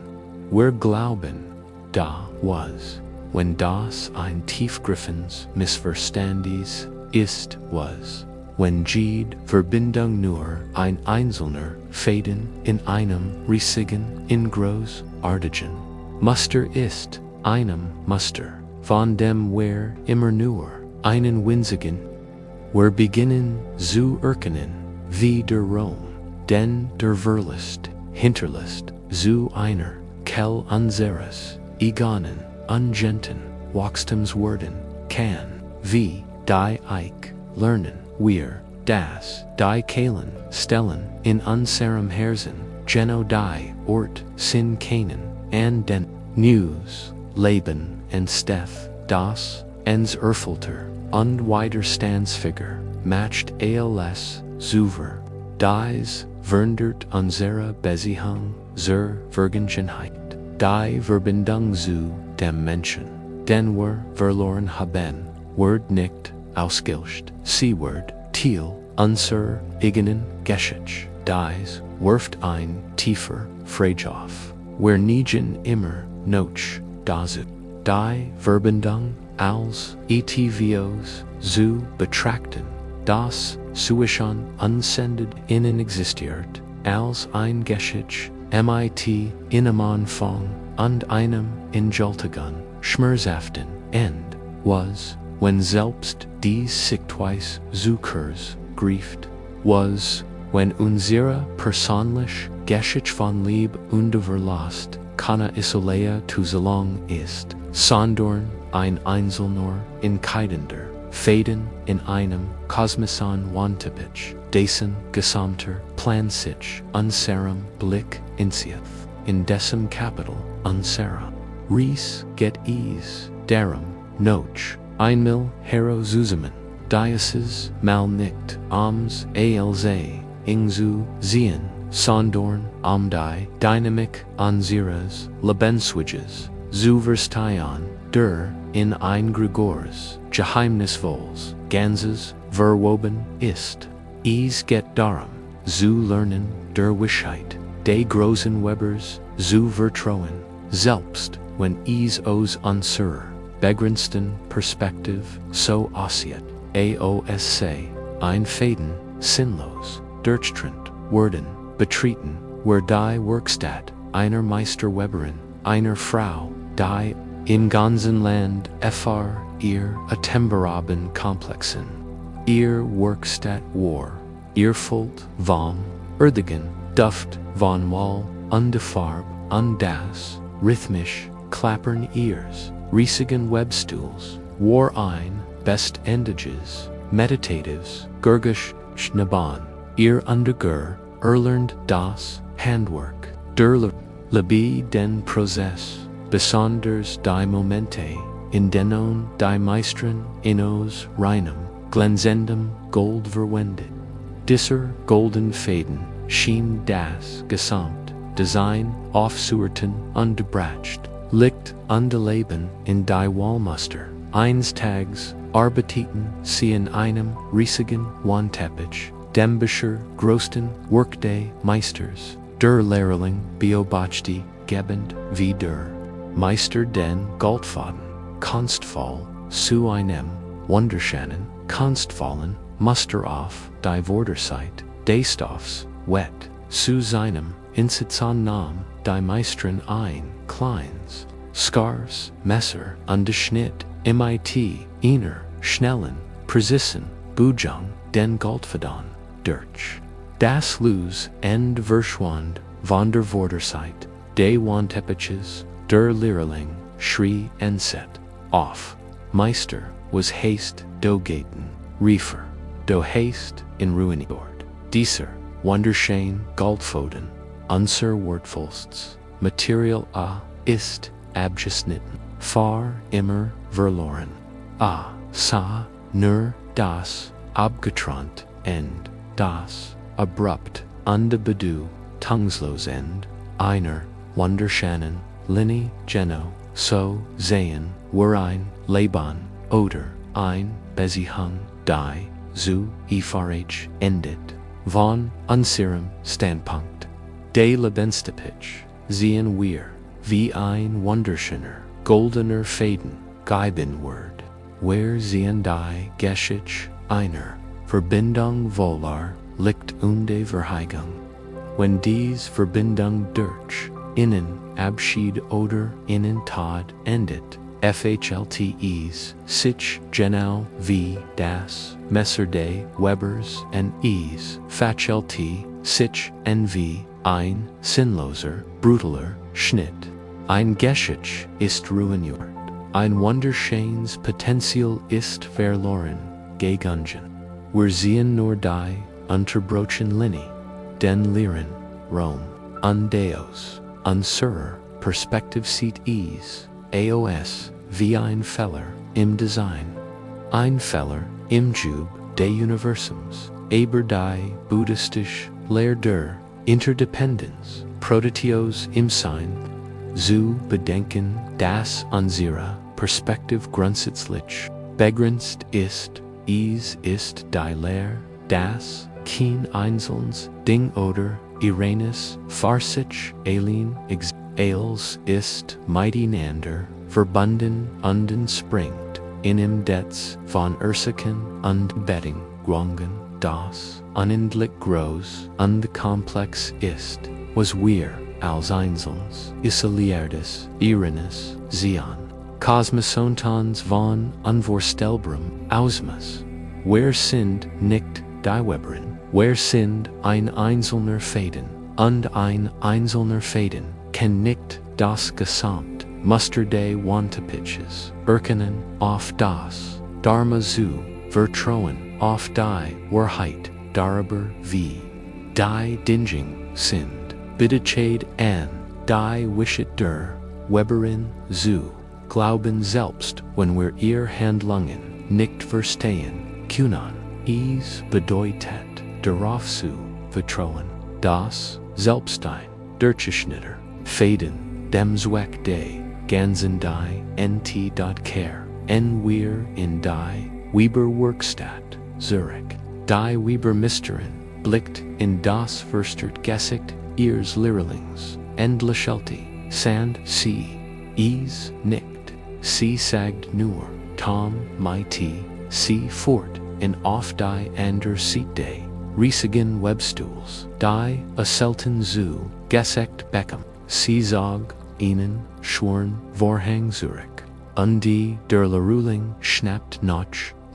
Wir glauben, da was, wenn das ein tiefgreifendes Missverständnis ist, was, wenn jede Verbindung nur ein einzelner Faden in einem riesigen, in großartigen Muster ist, einem Muster, von dem wir immer nur einen winzigen, wir beginnen zu erkennen, wie der Raum, denn der Verlust, hinterlässt, zu einer, Kell unseres, egonen, ungenten, Wachstums werden, kann, wie, die Eich, lernen, wir, das, die Kalen, stellen, in unserem Herzen, Geno die, Ort, sin kennen, and den, News, Leben, and Steth, das, ens Erfilter, und Widerstandsfigur, matcht als, zuver, dies, verndert unsere Beziehung, zur Vergangenheit, die Verbindung zu dem Menschen, den wir verloren haben, wird nicht ausgelöscht, sie wird, Thiel, unser eigenen Geschichte, dies, wirft ein tiefer Frage auf, wir neigen immer noch dazu, die Verbindung als etvos zu betrachten, das zwischen unsendet innen existiert, als ein Geschichte, mit einem Anfang und einem ingültigen, schmerzhaften End, was, wenn selbst dies Sichtweise zu kurz grieft, was, wenn unsere persönliche Geschichte von Liebe und Verlust keine isolée Zusammenhang ist, sondern ein einzelner, entscheidender Faden in einem kosmischen Wandteppich, dessen gesamter Plan sich unserem Blick entzieht, in dessen Kapitel unserer Reise geht es darum, noch einmal herauszuzusammen, dieses Mal nicht als zu sehen, sondern die Dynamik unseres Lebensweges zu verstehen, der in ein Gregors, geheimnisvolles, Ganzes verwoben ist. Es geht darum, zu lernen, der Weisheit, des großen Webers, zu vertrauen, selbst wenn es aus unserer begrenzten Perspektive so aussieht, AOSC, ein Faden, sinnlos, durchtrennt, werden, betreten, where die Werkstatt, einer Meisterweberin, einer Frau, die im ganzen Land ihr atemberaben Komplexen, ihr Werkstatt war, ihr Volt, warm, erdigen, Duft, von Wall, und die Farb, und das, rhythmisch, klappern ihres, riesigen Webstools, war ein, bestendiges, meditatives, gurgisch, schnaban, ihr Undergur, erlernt das, Handwerk, der Lebie den Prozess, besonders die Momente, in denen die Meistern in aus reinem, glänzendem Gold verwendet, Disser golden Faden, Schien das Gesamt, Design aufzuerten ungebracht, Licht undeleben in die Wallmuster, eins Tags, Arbeiten sie in einem riesigen Wandteppich, dem Becher größten Workday Meisters, der Lehrling beobachtete gebend wie der Meister den Goldfaden, Kunstfall, zu einem Wunderschönen, Kunstfallen, Muster auf die Vorderzeit, des Stoffs, wet, zu seinem Insitzan nahm die Meistern ein, Kleins, Scars, Messer, ungeschnitt, mit, einer, schnellen, präzisen, Bujang, den Goldfaden, durch. Das Los End Verschwand, von der Vorderzeit, des Wandteppiches, der Lehrling, schrie Enset, auf. Meister was Haste do Gaten, Riefer, do Haste in Ruinort. Dieser, Wunderschein Goldfoden, unser Wortvolsts, Material ist abgeschnitten, far immer verloren. Sa, nur das, abgetrennt, end, das, abrupt, unbedu, tungslos end, einer, Wunderschönen, Linie, Geno, so, sehen, Werein, Leben, oder, ein, Beziehung, die, zu, Farh, endet, von, unserem Standpunkt, de Lebenstepich, sehen wir, wie ein wunderschöner, goldener Faden, Geibenword, where sehen die Geschichte einer Verbindung wohler liegt unde Verheigung. Wenn dies Verbindung durch, innen Abschied oder innen Tod endet, FHLTEs, sich genau wie das Messer des Webers en es, Fachelte, sich en wie ein sinnloser, brutaler Schnitt. Ein Geschichte ist ruiniert, ein wunderschönes Potenzial ist verloren, gegangen. Wir sehen nur die unterbrochen Linie, den Lehren, Rom, Deus, unserer Perspektive sieht es, AOS, wie ein Fehler im Design. Ein Fehler im Jub des Universums, aber die Buddhistische Lehre der Interdependenz, Prototios im Sein, zu bedenken, dass unsere Perspektive grundsätzlich begrenzt ist, es ist die Lehre, dass kein einzelnes Ding oder eines sich allein als ist miteinander verbunden und entspringt in im Detz von Ursachen und Bedingungen, das unendlich groß und komplex ist, was wir als einzelnes isoliertes Ereignis sehen. Kosmosontons von unvorstellbarem Ausmaß. Wer sind nicht die Weberin? Wer sind ein einzelner Faden? Und ein einzelner Faden kann nicht das Gesamt Muster des Wandteppiches erkennen auf das Dharma zu vertrauen auf die Wahrheit darüber wie die Dingen sind. Bitteschade an die Wishet der Weberin zu glauben selbst wenn wir ihr Handlungen nicht verstehen können. Es bedeutet darauf zu vertrauen, dass selbst ein durchgeschnittener Faden dem Zweck des ganzen die Nt.care en wir in die Weber-Werkstatt Zurich. Die Weber-Misterin blickt in das verstört Gesicht ihres Lehrlings und lächelte, sand sie, es nickt, sie sagt nur, Tom, mighty, sie fort, in auf die ander Seat des riesigen Webstools, die selten zu Gesicht Beckham, sie sag, ihnen, schworn, Vorhang Zurich, und die der Lehrling schnappt noch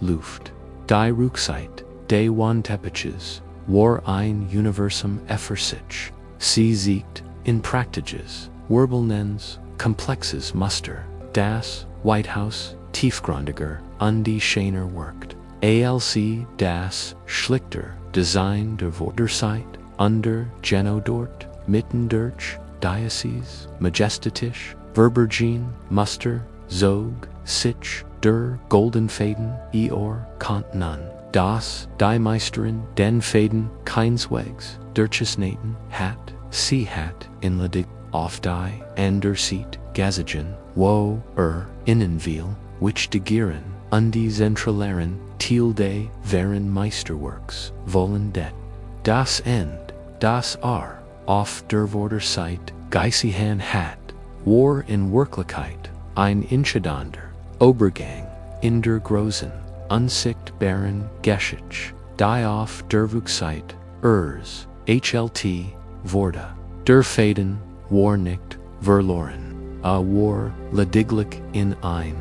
Luft. Die Rücksicht des Wandteppiches war ein Universum für sich. Sie siegt in praktisches, Wirbelnens, komplexes Muster, das White House tiefgründiger und die schöner wirkt. ALC das schlichter Design der Vorderzeit, under Geno dort, mitten durch, Diocese, majestatisch, Verbergene, Muster, Zog, sich, der Golden Faden, Eor, Kontinan, das, die Meisterin, den Faden, keineswegs, durchesnaten, hat, sie hat, inledig, auf die, andersieht, gazagen, wo, innenwiel, which de gieren, die Zentraleren, tilde, wären Meisterworks, wollen det. Das End, das auf der Vorderseite, Geisihan hat, war in Wirklichkeit, ein Inschadander, Obergang, in der großen, unsichtbaren Geschichte, die auf der Rückseite, HLT, Worte, der Faden, war nicht, verloren, war lediglich in ein,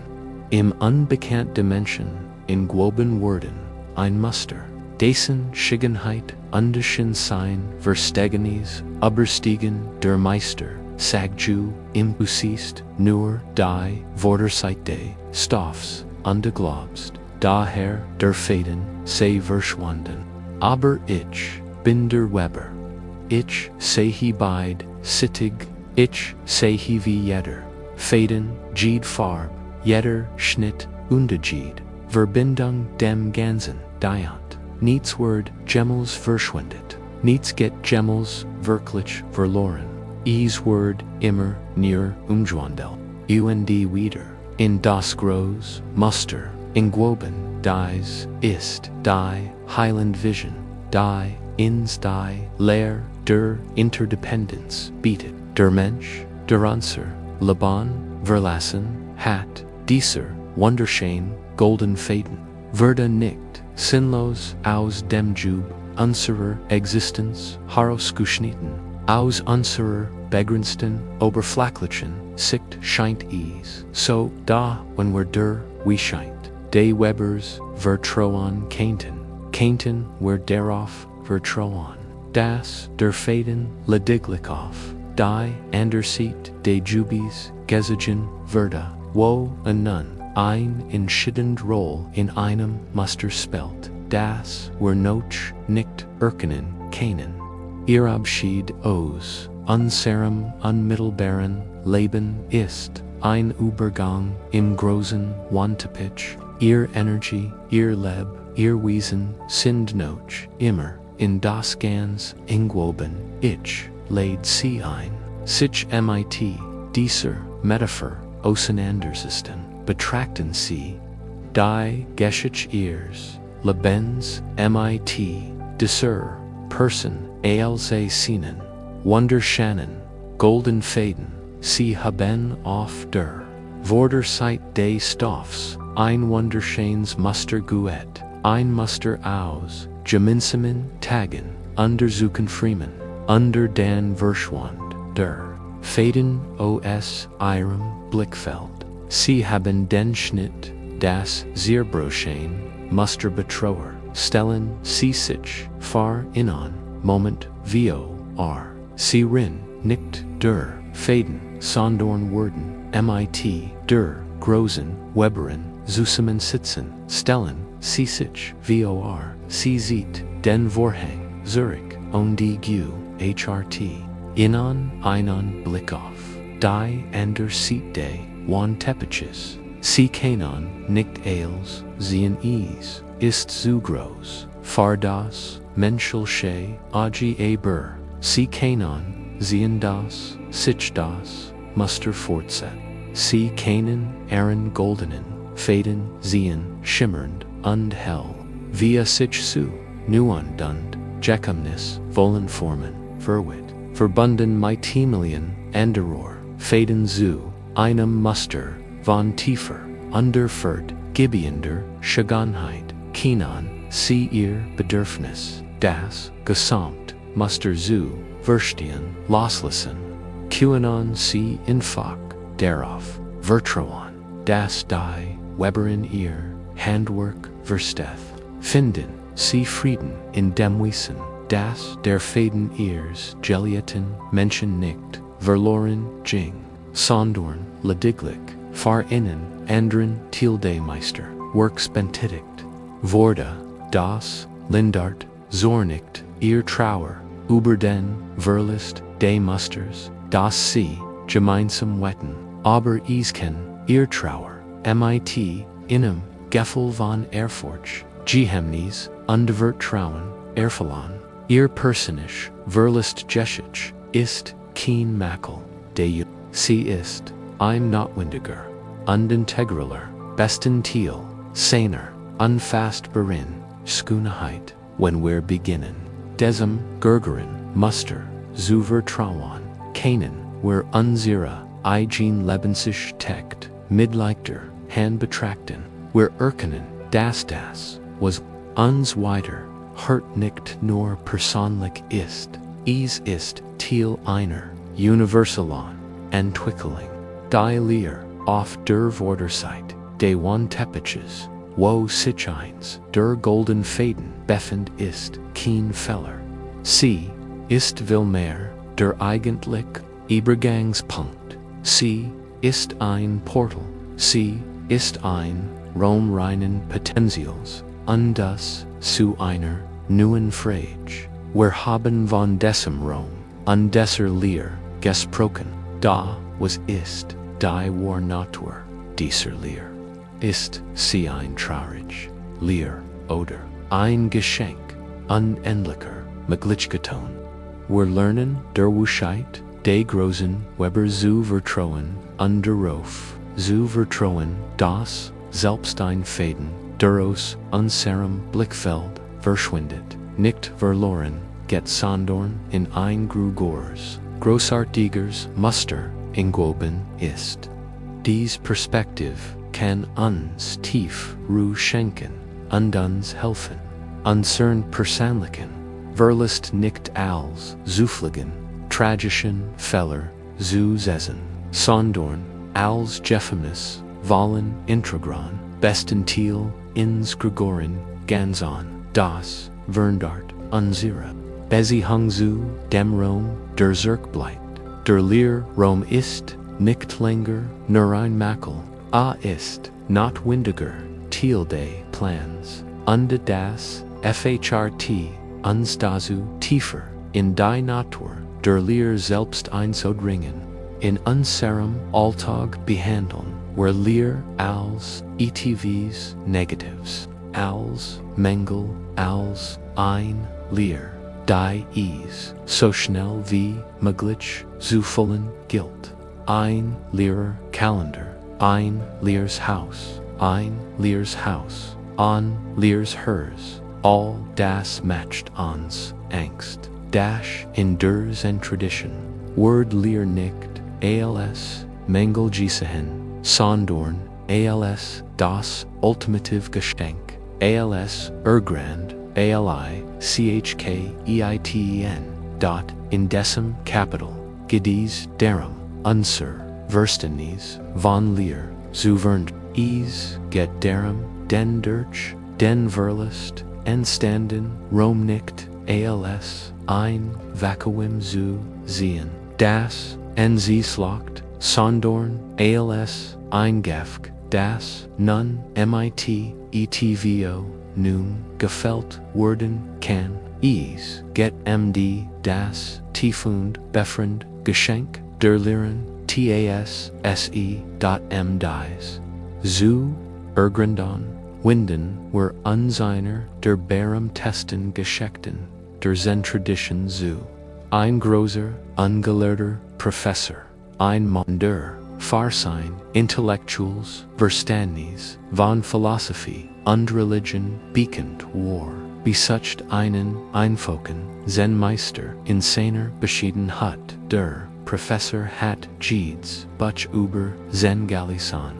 im unbekannten Menschen, in groben Worten, ein Muster, dessen Schickenheit, undeschen sein, Verstegenes, überstiegen, der Meister, sagju, impusist, nur, die, Vorderseite, Stoffs, unglaubst, daher, der Faden, sei verschwunden. Aber ich, bin der Weber. Ich, sei he beid, sittig, ich, sei he wie jeder. Faden, jed Farb, jeder, Schnitt, Unterschied, Verbindung dem Ganzen, diant. Niets Word, Gemmels verschwindet. Niets get Gemmels, wirklich, verloren. Word, immer, near, umschwandel. Wieder. In das Groß, Muster, in Gwoben, dies, ist, die, Highland Vision, die, ins die, Lehr, der, Interdependence, bietet, der Mensch, der Unser, Laban, verlassen, hat, dieser, Wunderschein, golden Faden, Verda nicht, sinnlos, aus dem Jub, unserer Existenz, herausgeschnitten, aus unserer begrenzten, oberflächlichen Sicht scheint es, so, da, when we're wie scheint, de Webers, vertrauen Kainten, wer darauf, vertrauen, das, der Faden, lediglich auf, die, andersieht, de Jubis, gesagen, Verda, wo, nun, ein entschiedend Roll in einem Muster spelt, das, wer noch nicht erkennen, keinen. Ihr Abschied aus unserem unmittelbaren Leben ist ein Übergang im großen Wandteppich, ihr Energie, ihr Leb, ihr Wesen sind noch immer in das ganz engwoben, ich lädt sie ein, sich mit dieser Metapher auseinandersetzen, betrachten sie, die Geschichte ihres Lebens mit dieser Person als Sinnen, Wunderscheinen, golden Faden, sie haben auf der Vorderseite des Stoffs ein wunderschönes Muster guet, ein Muster aus gemeinsamen Tagen, untersuchen Freeman, unter den Verschwand, der Faden aus ihrem Blickfeld, sie haben den Schnitt, das zerbrochene Muster betrauer, stellen sie sich vor innen, Moment, vor, sie rin, nicht der Faden, sondern worden, mit der großen Weberin, zusammensitzen, stellen sie sich vor, sie sieht den Vorhang, Zurich, und die HRT, innen einen Blick auf, die andersieht de Wandteppiches, sie kennen nicht als, sehen es, ist zu groß, für das menschliche aber, sie kennen, sehen das, sich das, Muster fortset, sie kennen, ihren goldenen, Faden, sehen, schimmernd, und hell, via sich zu, nuandund, Jekamnis, wollen formen, verwit, verbunden mit Himmelien, anderor, Faden zu, einem Muster, von tiefer, underfert, gibiender, Schaganheit, Kinan, sie ihr Bedürfnis, das, gesamt, Muster zu, verstehen, loslassen, QAnon sie infak, darauf, vertrauen, das die, Weberin ihr, Handwerk, versteth, finden, sie Frieden in dem Wesen, das der Faden ihrs Gelieten Menschen nicht, verloren ging, sondern lediglich, vor innen, anderen Meister, Works bentätigt, wurde, das, Lindart, zornicht, ihr Trauer, über den, Verlust, de Musters, das sie, gemeinsam wetten, aber isken, ihr Trauer, mit, inem, Gefühl von Ehrfurcht, Gehemnes, undivert trauen, erfallen, ihr personisch, verlust geschich, ist, keen makel, de sie ist, I'm notwendiger, undintegraler, besten Teil, seiner, unfastbarin, schoonheid, when we're beginnen, desem, gurgeren, muster, zu vertrauen, Canaan, where unzera, eigen lebensisch techt, midleichter, han betrachten, where erkennen, das, was, uns weiter, hurt nicht nur personlich ist, ist, Teil einer, universalon, entwickeling, die Lehre, auf der Vorderseite, de one teppiches, wo sich eins, der golden Faden, befend ist, keen feller, sie, ist will mehr, der eigentlich, Übergangspunkt, sie, ist ein Portal, sie, ist ein, Raumreinen Potentials, das, zu einer, neuen Frage, wir haben von diesem Raum, desser Lehre, gesprochen, da, was ist, die war Natur, dieser Lehre, ist, sie ein traurig, Lehre, oder, ein Geschenk, unendlicher, Möglichkeiten. Wir lernen, der Wuschheit, de großen, Weber zu vertrauen, darauf, zu vertrauen, das, selbst ein Faden, daraus, unserem Blickfeld, verschwindet, nicht verloren, get sondern, in ein Grugors, großartigers Muster, ingwoben ist. Dies Perspektive kann uns tief Ruhe schenken, uns helfen, unsern Persönlichen, verlust nicht als zufliegen, tragischen Feller zu sehen, sondern als Gefängnis, wollen integran, besten Teil ins Gregoren, ganz an, das, Verndart, unsere, Beziehung zu dem Raum, der zurückbleibt, der Lehre Raum ist, nicht länger, nur ein Makel, ist, notwendiger, Teil des Plans, das, FHRT, uns dazu, tiefer, in die Natur, der Lehre selbst einzudringen, in unserem Alltag behandeln, where Lehre als ETVs Negatives, als Mängel, als ein Lehre, die is, so schnell wie möglich, zu füllen gilt, ein Lehrer Kalender, ein Lehrers Haus, ein Lehrers Haus, an Lehrers Hers, all das matcht uns, Angst, dash endures and tradition, word Lehr nicht, als, Mängel gesehen, sondern, als, das ultimative Geschenk, als, Urgrand, chkeiten, dot, in decim capital, gedies darum, unser, Verstenes, von Lehr, zuvernd, get darum, den durch, den Verlust, entstanden, Rom nicht, als, ein, Vakuum zu sehen, das, Slockt, sondern, als, eingefk, das, nun, mit, etvo, nun, gefällt, werden, kann, get md, das, tiefund, befriend, Geschenk, der Lehren, tas, se, m dies, zu, ergrandon, winden, were unseiner, der Barum testen Geschichten, der Zen-Tradition zu, ein großer, ungelehrter Professor, ein Mann der, Farsein, Intellektuals, Verständnis, von Philosophie, und Religion, bekannt war, besucht einen, Einfoken, Zen-Meister, in seiner Bescheidenheit, der, Professor hat Jeeds, Butch über Zen Galisan.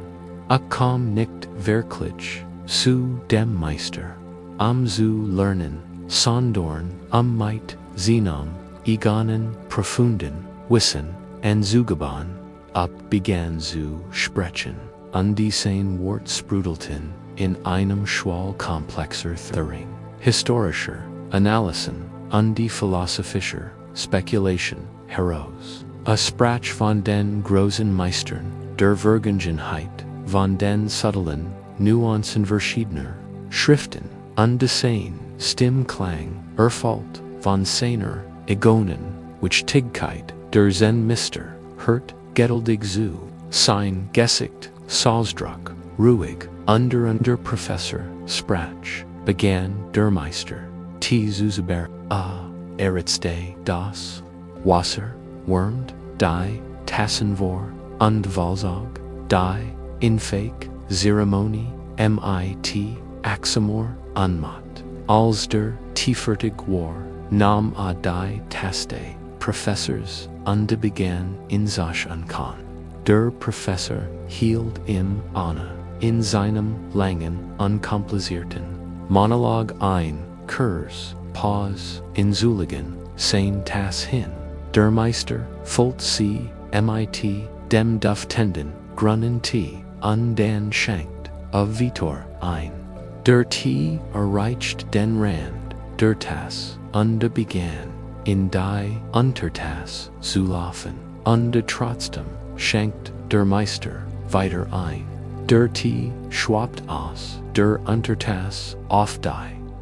Kam nicht wirklich, zu dem Meister, zu lernen, sondern, mit, seinem, eganen, profunden, Wissen, en zugeban, begann zu sprechen, diesen Wort sprudelten, in einem Schwall komplexer Thüring, historischer, Analysen, die philosophischer, Speculation, heraus. Sprach von den großen Meistern, der Vergangenheit, von den subtlen, Nuancen verschiedener, Schriften, desselben, Stimmklang, erfolgt, von seiner, Egonen, Wichtigkeit, der Zen-Mister, hört, geduldig zu, sein Gesicht, Ausdruck, ruhig, under Professor, sprach, began der Meister, T. Zuzaber, Eritste, das, Wasser, wurmt, die, Tassen vor, und Valzog, die, unfähig, Zeremonie, mit, Axamor, Unmat, als der tiefertig war, nam a die Taste, Professors, und begann in sich kann. Der Professor hielt Anna in seinem langen, unkomplizierten Monolog ein, Kurs, Pause, in Zuligen, sein Tas hin. Der Meister folgt sie, mit, dem duftenden, grunnen Tee, und dann schenkt, of Vitor, ein. Der Tee erreicht den Rand, der Tas, und begann, in die Untertas zu laufen, und trotzdem schenkt der Meister weiter ein. Der Tee schwappt aus, der Untertas auf die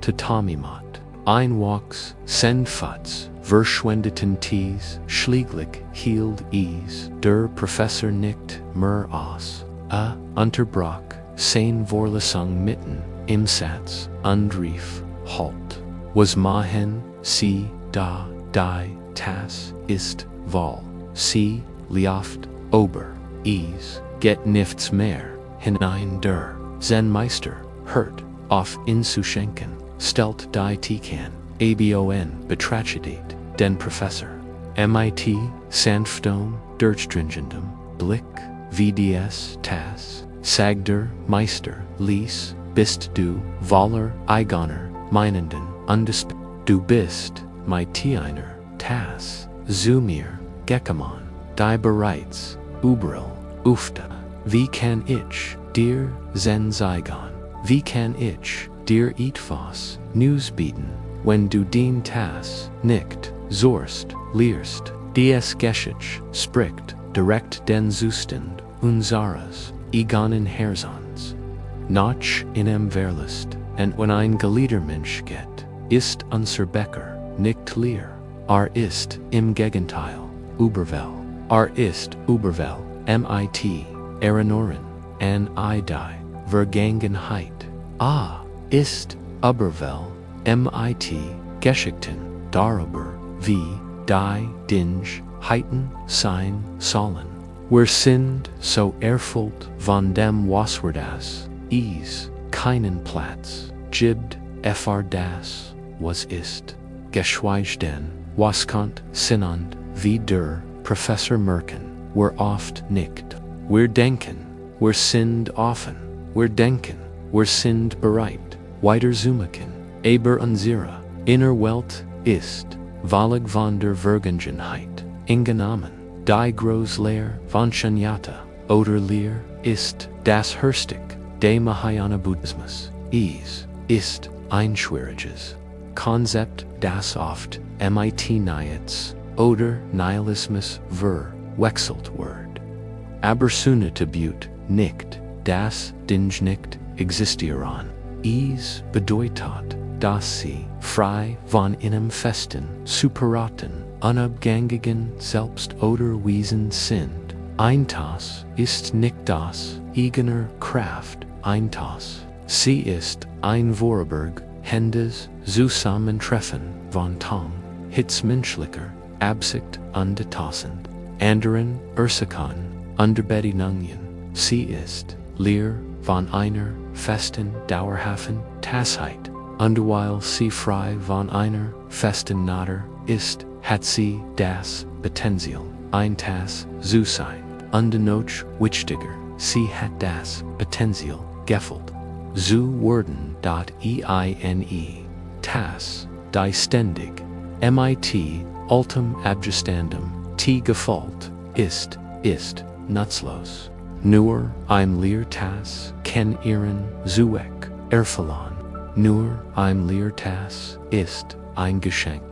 Tatami-Mat. Einwachs, Senfatz, verschwendeten Tees, schlieglich hielt der Professor nickt mer aus, unterbrach, sein Vorlesung mitten im Satz, und rief, halt, was machen Sie da, die Tas ist wahl, Sie liaft, ober, geht nichts mehr, hinein der Zen-Meister, hört, auf inzuschenken, stellt die Tikan, betrachedet, den Professor, mit, sanftem, durchdringendem, Blick, VDS, Tas, sagt der Meister, lies, bist du, Waller, Eigoner, meinenden, du bist, einer, Tas, zu mir, gekommen, die bereits, überall, ufta, wie kann ich, dir, Zen zeigen, wie kann ich, dir etwas, News bieten, wenn du den Tas, nicht, sourst, lehrst, dies geschich, spricht, direkt den Zustand, unseres, egonen Herzens. Noch in verlust, und wenn ein geliebter Mensch geht, ist unser Becker, nicht leer, ist im Gegenteil, überwell, ist überwell, mit, Erinnerung, an die, Vergangenheit, ist überwell, mit, Geschichten, darüber, wie, die, Dinge, heiten, sein, sollen. Wir sind so erfüllt von dem was das, keinen Platz, gibt, das, was ist, geschweige denn, was kommt, sinnend, wie der Professor merken, wir oft nicht. Wir denken, wir sind offen, wir denken, wir sind bereit, weiter zoomen, aber unsere inner Welt ist, völlig von der Vergangenheit, eingenommen, die Großlehre von Shunyata, oder Lehr, ist, das Herstig, des Mahayana Buddhismus, ist, ein schwieriges Konzept, das oft, mit Nichts, oder Nihilismus wechselt wird. Aber Sunnatabut nicht, das Dinge nicht existieren. Bedeutet, dass sie frei von einem festen, separaten, unabhängigen Selbst oder Wesen sind. Ein Tas ist nicht das eigener Kraft, ein Tas. Sie ist ein Vorberg, Händes Zusammentreffen von Tang, hitzmenschlicher Absicht und Tausend. Anderen Ursachen, Unterbedingungen. Sie ist leer von einer festen, dauerhaften Tasheit. Und weil sie frei von einer festen Natur ist, hat sie das Potenzial, ein Tas zu sein. Und noch wichtiger, sie hat das Potenzial, gefüllt zu werden. Tas, die ständig, mit, ultim abgestandem, gefällt, ist, nutzlos. Nur ein Leertas kann ihren Zweck erfüllen. Nur ein Leertas ist ein Geschenk.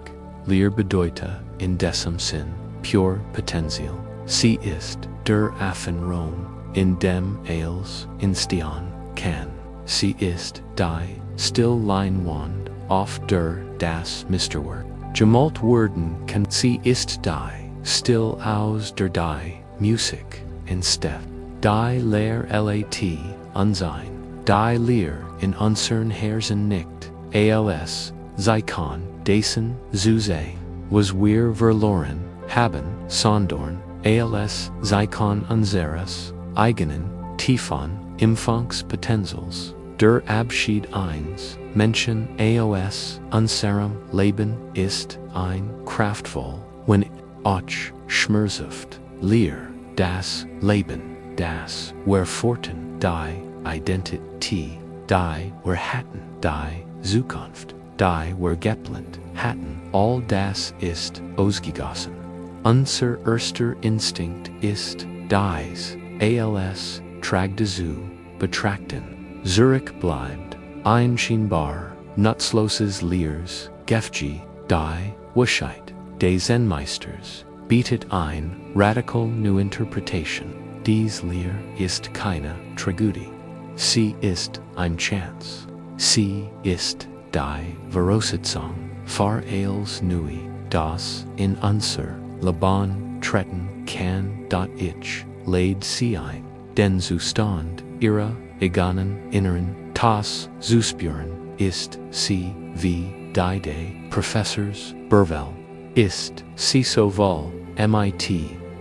Leer bedeutet in diesem Sinn pure Potenzial. Sie ist der Affenraum, in dem alles entstehen kann. Sie ist die Still-Leinwand, auf der das Meisterwerk gemalt werden kann. Sie ist die Still aus der die Musik entsteht. Die Lehr lat unsein, die Lehr in unseren Herzen nicht, als, Zikon, Dasen, Zuze, was wir verloren, haben, sondern, als, Zikon unseres, eigenen, Tiefon, Imfunks Potentials, der Abschied eines Menschen aus unserem Leben ist ein kraftvoll, wenn auch schmerzhaft, Lehr, das Leben, das wir forten, die Identität, die wir hatten, die Zukunft, die wir geplant hatten, all das ist ausgegossen. Unser erster Instinkt ist, dies, als, tragte zu, betrachten, zurückbleibt, einscheinbar, nutzloses Lehrs, Gefji, die Weisheit, des Zen-Meisters, bietet ein, radical new interpretation, dies Lehr ist keine Tragödie. Sie ist ein Chance. Sie ist die Voraussetzung für alles Neue, das in unser Leben treten kann. Ich lädt sie ein, den Zustand ihrer eigenen inneren das zu spüren, ist sie wie die des Professors Burwell, ist sie sowohl mit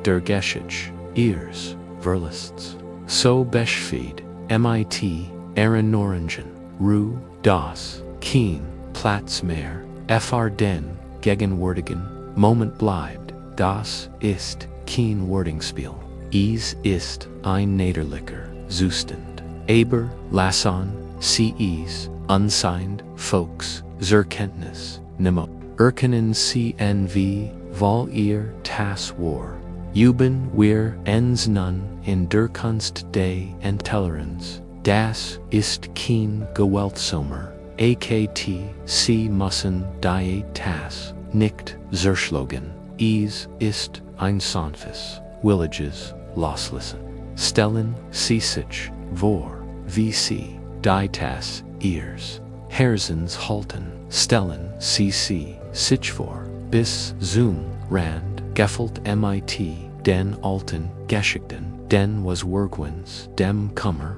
der Geschichte ihres Verlusts, so beschäftigt mit ihren Orangen, Ruhe, das kein Platz mehr für den gegenwärtigen Moment bleibt, das ist kein Wordingspiel, es ist ein niederlicher Zustand, aber lassen sie es unsein Volks zur Kenntnis nehmen, erkennen sie weil ihr das war, üben wir ens nun in der Kunst des Intoleranz, das ist kein gewaltsamer akt, sie müssen die das nicht zerschlagen, es ist ein sanftes, williges Loslassen, stellen sie sich vor, wie sie die das ihres Herzens halten, stellen sie sich vor, bis zum Rand gefällt mit den alten Geschichten, den was Wirkwins, dem Kummer,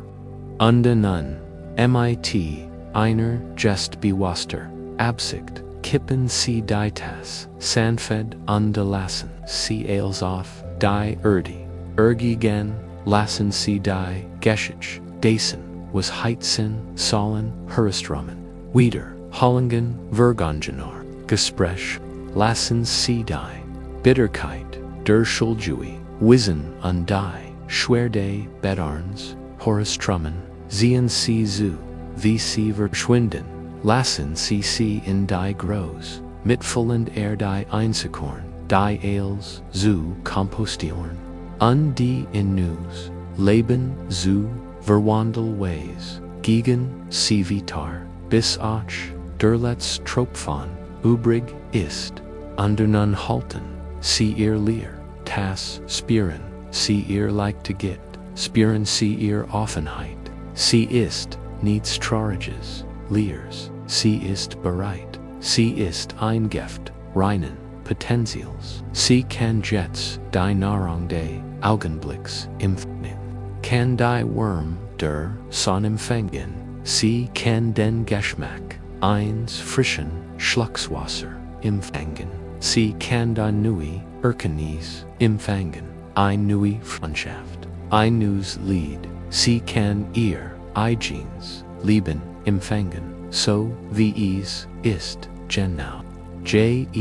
und nun, mit einer gest bewusster Absicht, kippen sie die das sanfet und lassen sie als auf die Erde, ergehen, lassen sie die Geschichte, dessen was heizen, sollen, herströmen, wieder, Hollingen, Vergangenar, Gespräch, lassen sie die Bitterkeit, der Schuldjui, wissen und die schwierige Bedarns, herströmen, sehen sie zu, wie sie verschwinden, lassen sie in die groß, mitfühlend die einzukorn, die als zu kompostieren, und die in News, Leben zu verwandelweis, gegen sie vitar, bis auch der letzte Tropfen übrig ist, und nun halten, sie ihr Lehr, das spüren, sie ihr Leichtigkeit, spüren sie ihr Offenheit, sie ist nichts Trauriges, Lehrs, sie ist bereit, sie ist ein Gift, reinen Potentials, sie kann jetzt die Nahrung des Augenblicks empfangen, kann die Wurm der Sonne empfangen, sie kann den Geschmack eines frischen Schluckswasser empfangen, sie kann die neue Erkenntnis empfangen, ein neue Freundschaft, ein neues Lied, sie kann ihr eigenes Leben empfangen, so wie es ist, genau. Jetzt.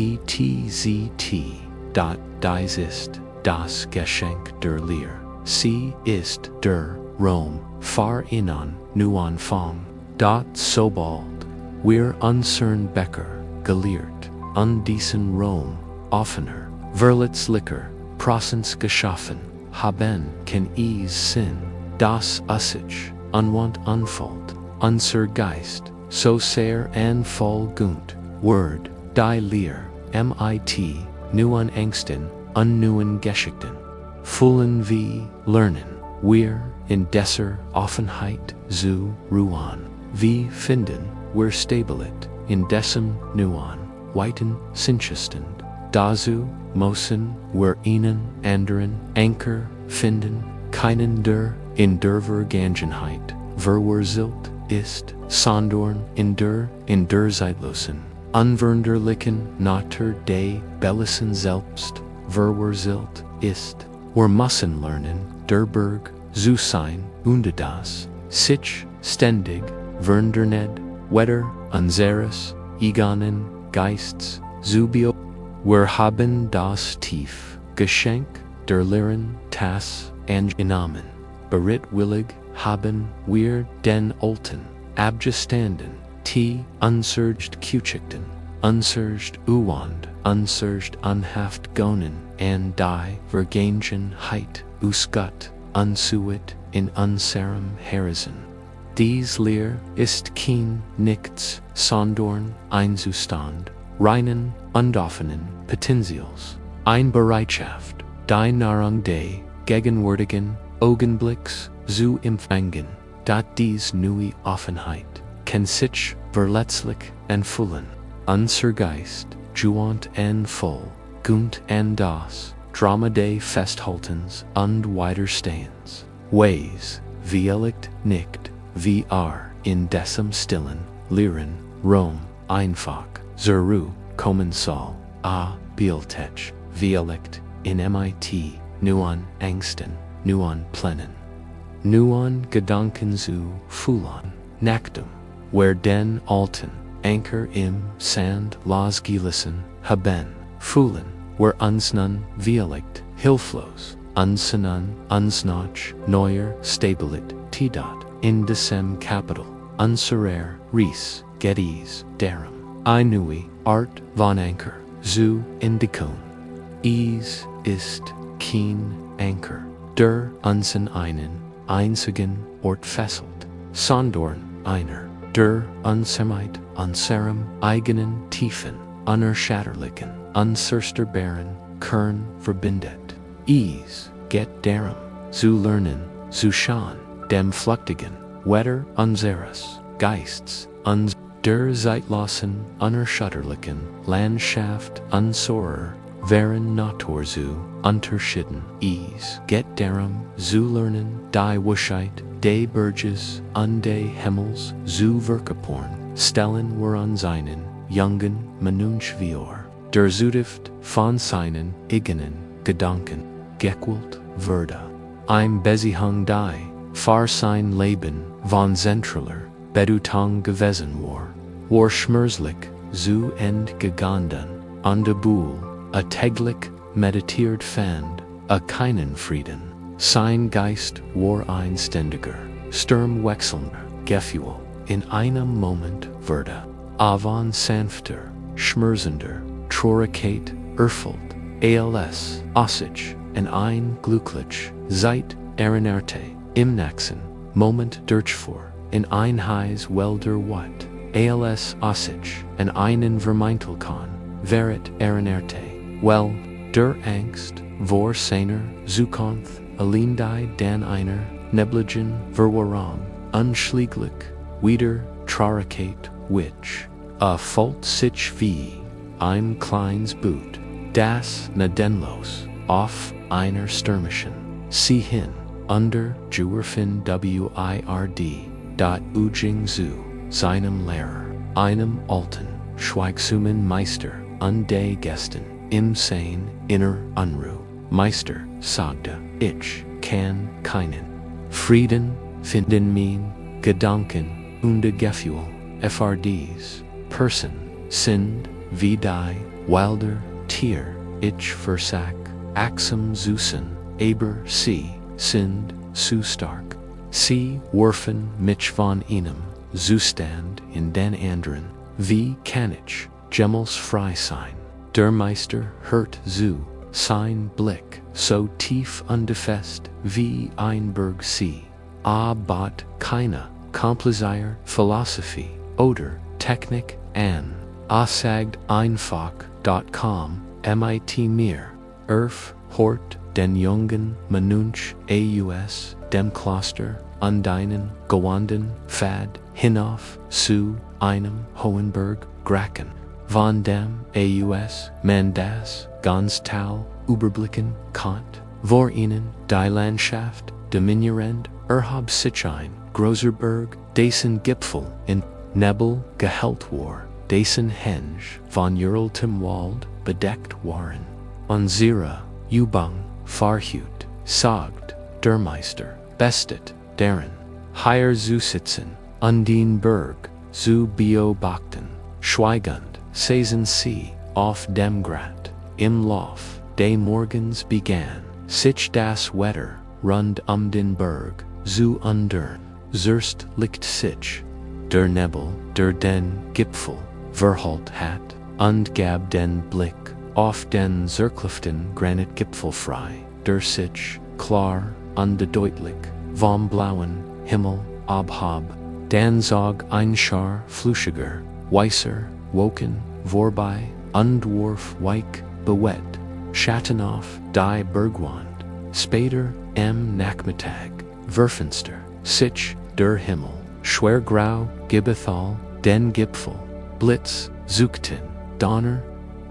Dies ist das Geschenk der Lehr. Sie ist der Raum für innen Neuanfang. Dort sobald wir unsern Becher gelehrt und diesen Raum offener, verletzlicher, Prozents geschaffen haben, kann es sein, dass sich unwand anfällt, unser Geist so sehr anvollgunt wird, die Lehr mit neuen Ängsten und neuen Geschichten. Fühlen wie lernen wir in dieser Offenheit zu ruhen. Wie finden wir Stabilität in diesem neuen, weiten Sinnzustand. Dazu müssen wir einen anderen Anker finden, keinen der in der Vergangenheit verwurzelt ist, Sondorn, in der Zeitlosen, unveränderlichen Natur des Bellisen selbst, verwurzelt ist. Wir müssen lernen, der Berg zu sein, und das sich ständig verändernde Wetter unseres eigenen Geistes zu beobachten. Wir haben das tief Geschenk der Lehren das angenommen. Bereitwillig haben wir den alten, abgestanden, unsurged Kuchichten, unsurged Uwand, unsurged Unhaft gonen, and die Vergangenheit Gott, unsuet in unserem Herzen. Dies Lehr ist kein nichts, sondern ein Zustand, reinen, undoffenen Potentials, ein Bereitschaft, die Nahrung des gegenwärtigen Augenblicks zu empfangen, dat dies neue Offenheit kann sich verletzlich anfühlen. Unser Geist, juant en voll, gunt en das Drama des Festhaltens und Widerstehens. Weis, vielleicht nicht, wie in diesem stillen, leeren Raum einfach zur kommen soll, Bieltech, vielleicht in MIT, nur Ängsten, nur Plänen, nur Gedanken zu fühlen, nachdem wir den alten Anker im Sand losgelassen haben, fühlen wir uns nun vielleicht hilflos, uns noch neuer Stabilität in diesem Kapitel unserer Reise geht darum, eine neue Art von Anker zu entdecken. Es ist kein Anker, der uns an einen einzigen Ort fesselt, sondern einer, der uns mit unserem eigenen tiefen, unerschütterlichen, unzerstörbaren Kern verbindet. Es geht darum, zu lernen, zu schauen, dem flüchtigen Wetter unseres Geistes, der zeitlosen, unerschütterlichen Landschaft unserer wahren Natur zu unterscheiden. Es geht darum, zu lernen, die Weisheit des Berges und des Himmels zu verkörpern, stellen wir uns einen jungen Mensch vor, der Zukunft von seinen eigenen Gedanken gequält würde. Ein Beziehung die für sein Leben von zentraler Bedeutung gewesen war schmerzlich zu entgegangen, und obwohl täglich meditiert fand, keinen Frieden. Sein Geist war ein ständiger, sturmwechselnder Gefühl in einem Moment würde, von sanfter, schmerzender Traurigkeit erfüllt, als sich in ein glücklich Zeit erinnerte, im nächsten Moment durchfuhr, in ein heiß Wälder Watt, als sich in einen vermeintlichen Wert erinnerte, well, der Angst vor seiner Zukunft allein die dann einer nebligen Verwirrung unschläglich wieder Traurigkeit, which erfüllt sich wie ein kleines Boot, das gnadenlos auf einer stürmischen See hin unter Geworfen wird, Ujing zu seinem Lehrer, einem alten, schweigsamen Meister und des Gästen im Sein inner Unruhe. Meister sagte, ich kann keinen Frieden finden, mein Gedanken und Gefühl, dies Person sind wie die wilder Tier, ich versag, axam Zusen, aber sie sind zu stark. Sie werfen mich von einem Zustand in den anderen, wie kann ich jemals frei sein? Der Meister hört zu, sein Blick so tief und fest wie ein Berg See, bot keine komplizierte Philosophie oder Technik an, sagt einfach, mit mir, hort den jungen Mensch aus dem Kloster und deinen gewandten Pfad hinauf zu einem hohen Berg Graken, von dem man das ganz Tal überblicken kann, vor ihnen die Landschaft dominierend sich ein großer Berg, dessen Gipfel in Nebel gehüllt war, dessen Hänge von uraltem Wald bedeckt waren. Unsere Übung verhüt, sagt der Meister, bestet darin, hier zu sitzen, den Berg zu beobachten, schweigend saßen sie auf dem Grat. Im Lauf des Morgens begann sich das Wetter rund den Berg zu ändern. Zuerst liegt sich der Nebel, der den Gipfel verhüllt hat, und gab den Blick auf den zerklüften Granitgipfel frei, der sich klar und deutlich vom blauen Himmel abhob. Dann zog ein Schar flüssiger, weißer Wolken vorbei und warf weich bewegt Schatten auf die Bergwand. Später am Nachmittag verfinster sich der Himmel, schwergrau gebethal den Gipfel, Blitz suchten, Donner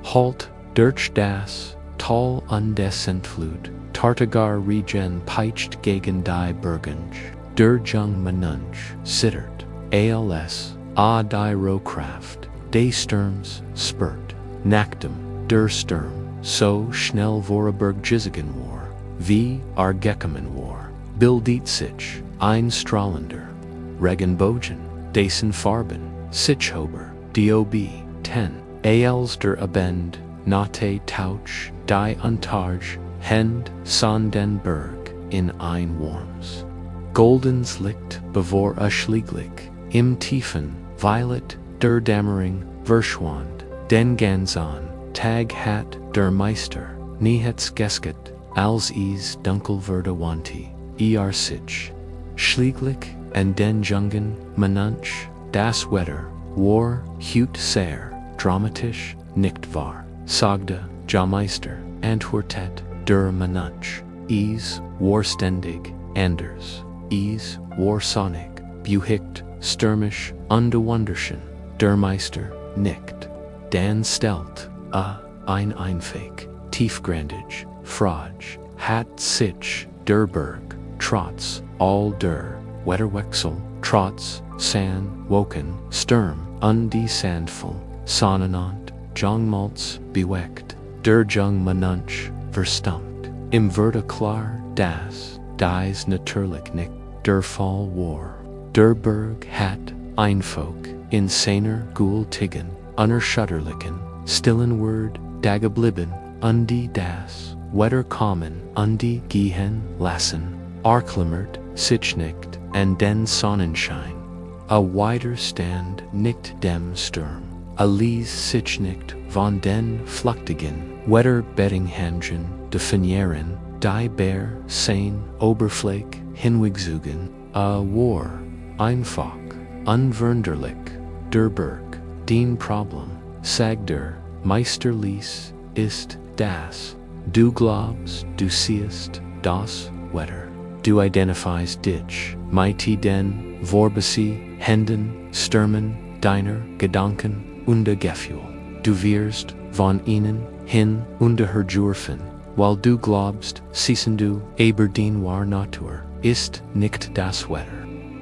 halt durch das Tal und des Entflut, Tartagar Regen peitscht gegen die Bergenge, der Jung Menunch zittert, als a die Rohkraft des Sturms spürt, nachdem der Sturm so schnell vorübergegangen gizigen war, wie gekommen war, bildet sich ein strahlender Regenbogen, dessen Farben sich über dob 10 als der Abend nate tauch die Antarge hend son den Berg in ein warmes goldens Licht bevor schlieglich im tiefen Violet der Dämmerung verschwand. Den ganzen Tag hat der Meister nichts gesket als is dunkel wurde wanti sich schlieglich en den jungen Menunch das Wetter war hut sehr dramatisch nicht wahr, sagte der Meister, antwortet der Menunch, is war ständig anders, is war sonnig, behucht, stürmisch und wunderschön, der Meister nickt, dann stellt ein einfähig, tiefgründig, Frage, hat sich der Berg, trotz all der Wetterwechsel, trotz Sand, Woken, Sturm und die Sandfall, sonnenant, jungmals bewegt, der Jung Menunch verstummt, im Werde klar, das, dies natürlich nicht, der Fall war, der Berg hat, einfach, in seiner gültigen, unerschütterlichen, stillen Word, dageblieben, und die das, Wetter kommen, und die gehen lassen, erklimmert, sich nicht, an den Sonnenschein, a widerstand nicht dem Sturm, a ließ sich nicht von den flüchtigen Wetterbedingungen definieren, die Bär sein Oberfläch hinwegzugen, a war, einfach, unwunderlich, der Berg, den Problem, sagt der Meister ließ, ist das, du glaubst, du siehst, das Wetter. Du identifies dich, mit den Vorbesi, Händen, Stürmen, deiner Gedanken und Gefühl. Du wirst von ihnen hin unterdürfen, weil du glaubst, siehst du, aber den war Natur, ist nicht das Wetter.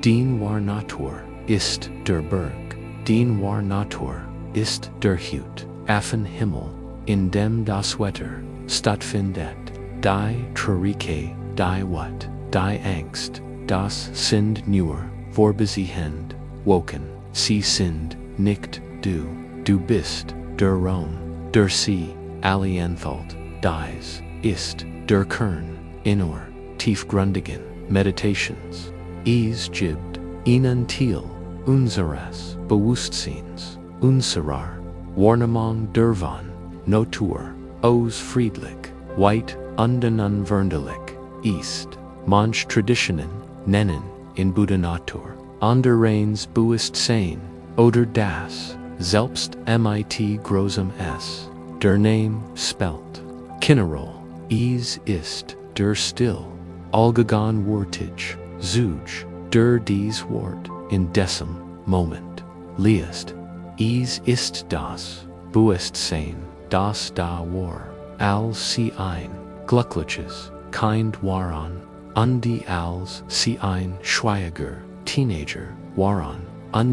Den war Natur, ist der Berg. Den war Natur, ist der Hut, affen Himmel, in dem das Wetter stattfindet. Die Traurige, die Wut, die Angst, das sind nur Vorbesehend, Woken, sie sind nicht du, du bist der Raum, der sie, Alienthalt, dies, ist der Kern, inner, tiefgründigen Meditations, is gibt, ihnen Thiel, unseres Bewusstseins, unserer Wahrnehmung der von Natur, aus friedlich, weit und unveränderlich, ist. Manch Traditionen nennen in Buddha Natur, andereins Bewusstsein, oder das, selbst mit großem S, der Name spelt, Kinneroll, is ist, der still, allgegan wortig, zuge, der dies Wort, in dessen Moment, liest, is ist das, Bewusstsein, das da war, als sie ein, glückliches, kind waren, und die als sie ein schwieriger, teenager, waron,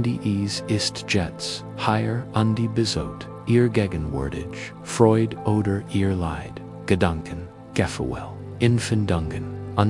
die ist jetzt, higher die Bezot, ihr Gegenwärtig, Freud oder ihr Leid, Gedanken, Gefühl, Empfindungen,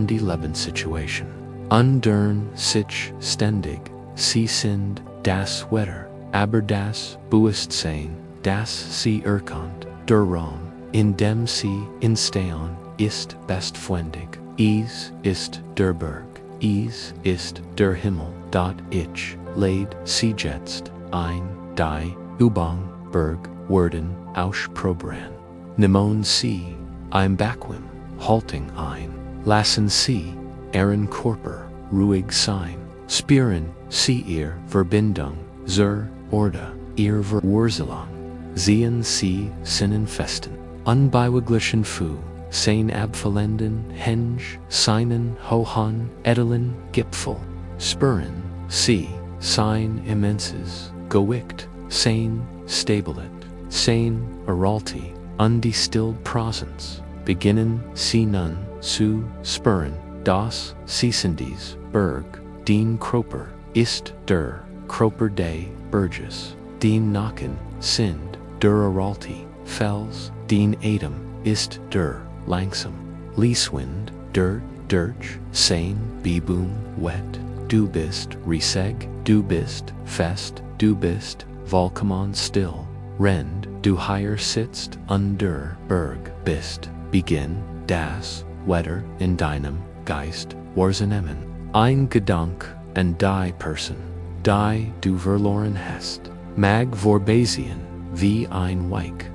die Lebenssituation. Undern sich ständig, sie sind das Wetter, aber das Bewusstsein, das sie erkannt, der Raum, in dem sie entstehen, ist bestfreundig. Es ist der Berg, es ist der Himmel, dort ich lädt sie jetzt ein, die Übung, Berg, werden ausprobieren. Nehmen sie ein bequem, halting ein, lassen sie ihren Körper ruhig sein, spüren sie ihre Verbindung zur Erde, ihre Wurzelung, sehen sie seinen festen, unbeweglichen Fuß, sein abfallenden Henge, seinen hohen, edlen Gipfel, spüren sie sein immenses Gewicht, sein Stabilit, sein Aralti, die still Präsenz, beginnen sie nun zu spüren, das Siesendies Berg, den Kroper, ist der Kroper des Berges, den Nacken sind der Aralti, Fels, den Atem, ist der langsam, Lieswind, der durch, sein Bibum, wet, du bist riseg, du bist fest, du bist vollkommen still, rend, du hier sitzt der Berg bist, beginn, das Wetter in deinem Geist wahrzunehmen, ein Gedank und die Person, die du verloren hast, mag vorbeisehen wie ein Weik,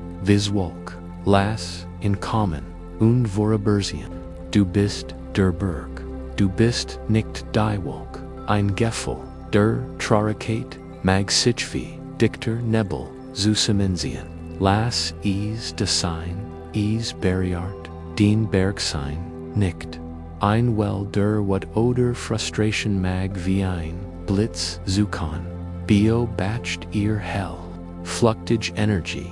Wolk, las in kommen und vorübersehen, du bist der Berg, du bist nicht die Wolk, ein Gefühl, der Traurigkeit mag sich wie dichter Nebel zusammensehen, las es sein, es barriert, den Berg sein, nicht. Ein Well der wat oder Frustration mag wie ein Blitz zukan, bio batcht ihr hell, fluchtig Energie,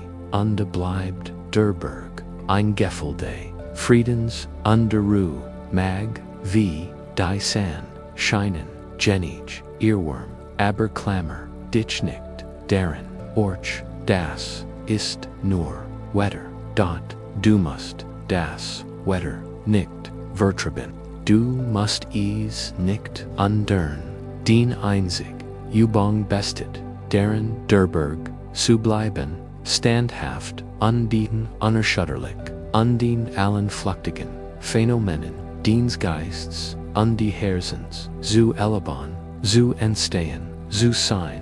bleibt der Berg, ein Gefühl des Friedens der Ruhe, mag wie die Sand, scheinen, Genij, Earworm, aber Klammer, dich nicht, deren, Orch, das, ist nur, Wetter, dot, du musst, das, Wetter, nicht, vertraben, du musst es nicht undern, den einzig, Übung bestet, deren, der Berg, zu bleiben, standhaft, den unerschütterlich, den allen flüchtigen Phänomenen, des Geists, die Herzens, zu erleben, zu entstehen, zu sein,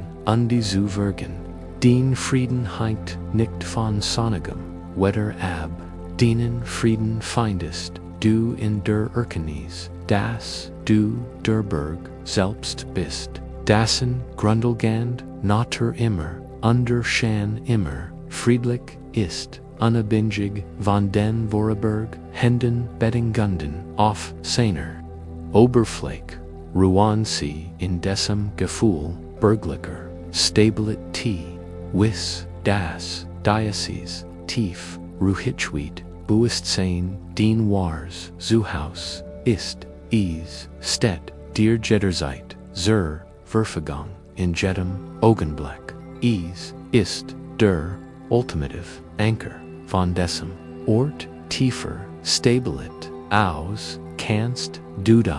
die zu wirken, den Frieden hängt nicht von sonnigem Wetter ab, denen Frieden findest du in der Erkenntnis, dass du der Berg selbst bist, dessen Grundlegend Natur immer, Schein immer, friedlich ist, unabhängig von den Vorberg, Händen Bedingungen auf seiner Oberfläche, ruhen sie in dessen Gefühl, berglicher Stabilität, wis, das, Diocese, tief, ruhigkeit, Bewusstsein, den wars, zu Haus, ist, es, steht, dir jederzeit, zur Verfügung, in jedem Augenblick, es, ist, der, ultimative, Anker, von dessen, Ort, tiefer, Stabilit, aus, kannst, du die,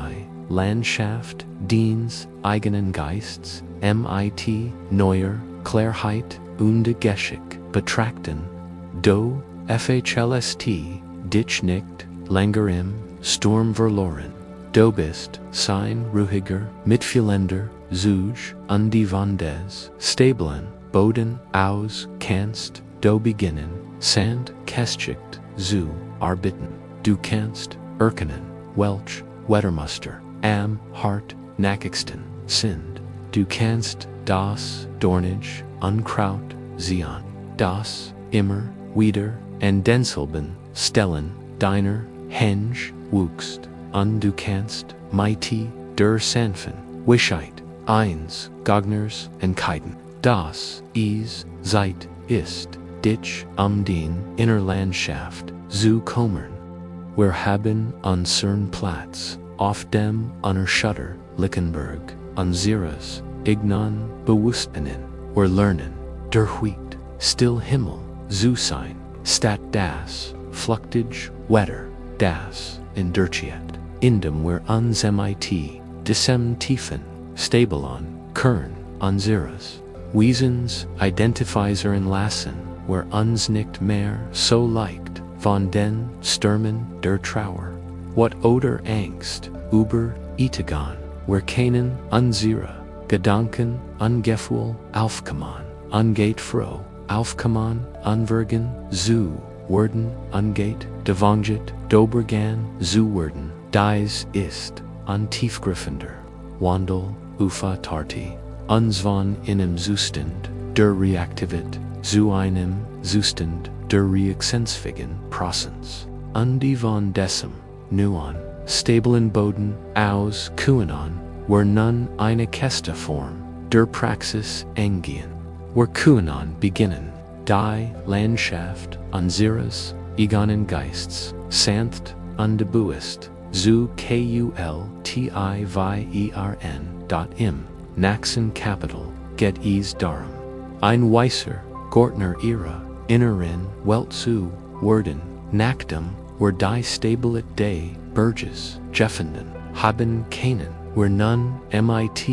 Landschaft, dens, eigenen Geists, mit, neuer, Klarheit, und Geschick, betrachten, do, FHLST, dich nicht, länger im Sturm verloren, du bist, sein ruhiger, mitfühlender, Zuge, die Wandes, stablen, Boden, aus, kannst, du beginnen, Sand, kästigt, zu, arbeiten, du kannst, erkennen, welch, Wettermuster, am, hart, nackigsten, sind, du kannst, das, Dornage, Unkraut, sehen, das, immer, wieder, denselben, Stellen, deiner, Henge, wuchst, du kannst, mighty, der sanfen, Wischheit, eins, Gagners, Keiten, das, is, seit, ist, dich, den, Innerlandschaft, zu kommen. Wir haben unsern Platz, auf dem unerschütter, Lickenberg, unseres, ignan, bewusstenen, wir lernen, der Wheat, still Himmel, zu sein, stat das, fluktig, wetter, das, indurchiet, indem wir uns mit, diesem tiefen, stabilen, Kern, unseres, Wesens, identifizieren lassen, wir uns nicht mehr so leicht, von den Stürmen der Trauer, what oder Angst, über, itigan, wir kennen, unsere, Gedanken, Ungefühl, aufkommen, ungeht froh, aufkommen, unvergen, zu, werden, ungeht, devanget, dobergan, zu werden, dies ist, tiefgreifender, Wandel, ufa tarti, uns von einem Zustand, der Reaktivität, zu einem Zustand, der Reaktionsfähigen Prozess, die von dessen, nuan, stablen Boden, aus, kuenan, wir nun eine feste Form, der Praxis eingehen, wir kuenan beginnen, die Landschaft, unseres, egonen Geists, sanft, unbewusst, zu kultiveren, Naxen Kapital, get ease darum. Ein weiser, Gortner Era, innerin, Welt zu, werden, Nackdom, wir die Stabilet day, Burges, Jeffenden, haben keinen, wir nun, mit,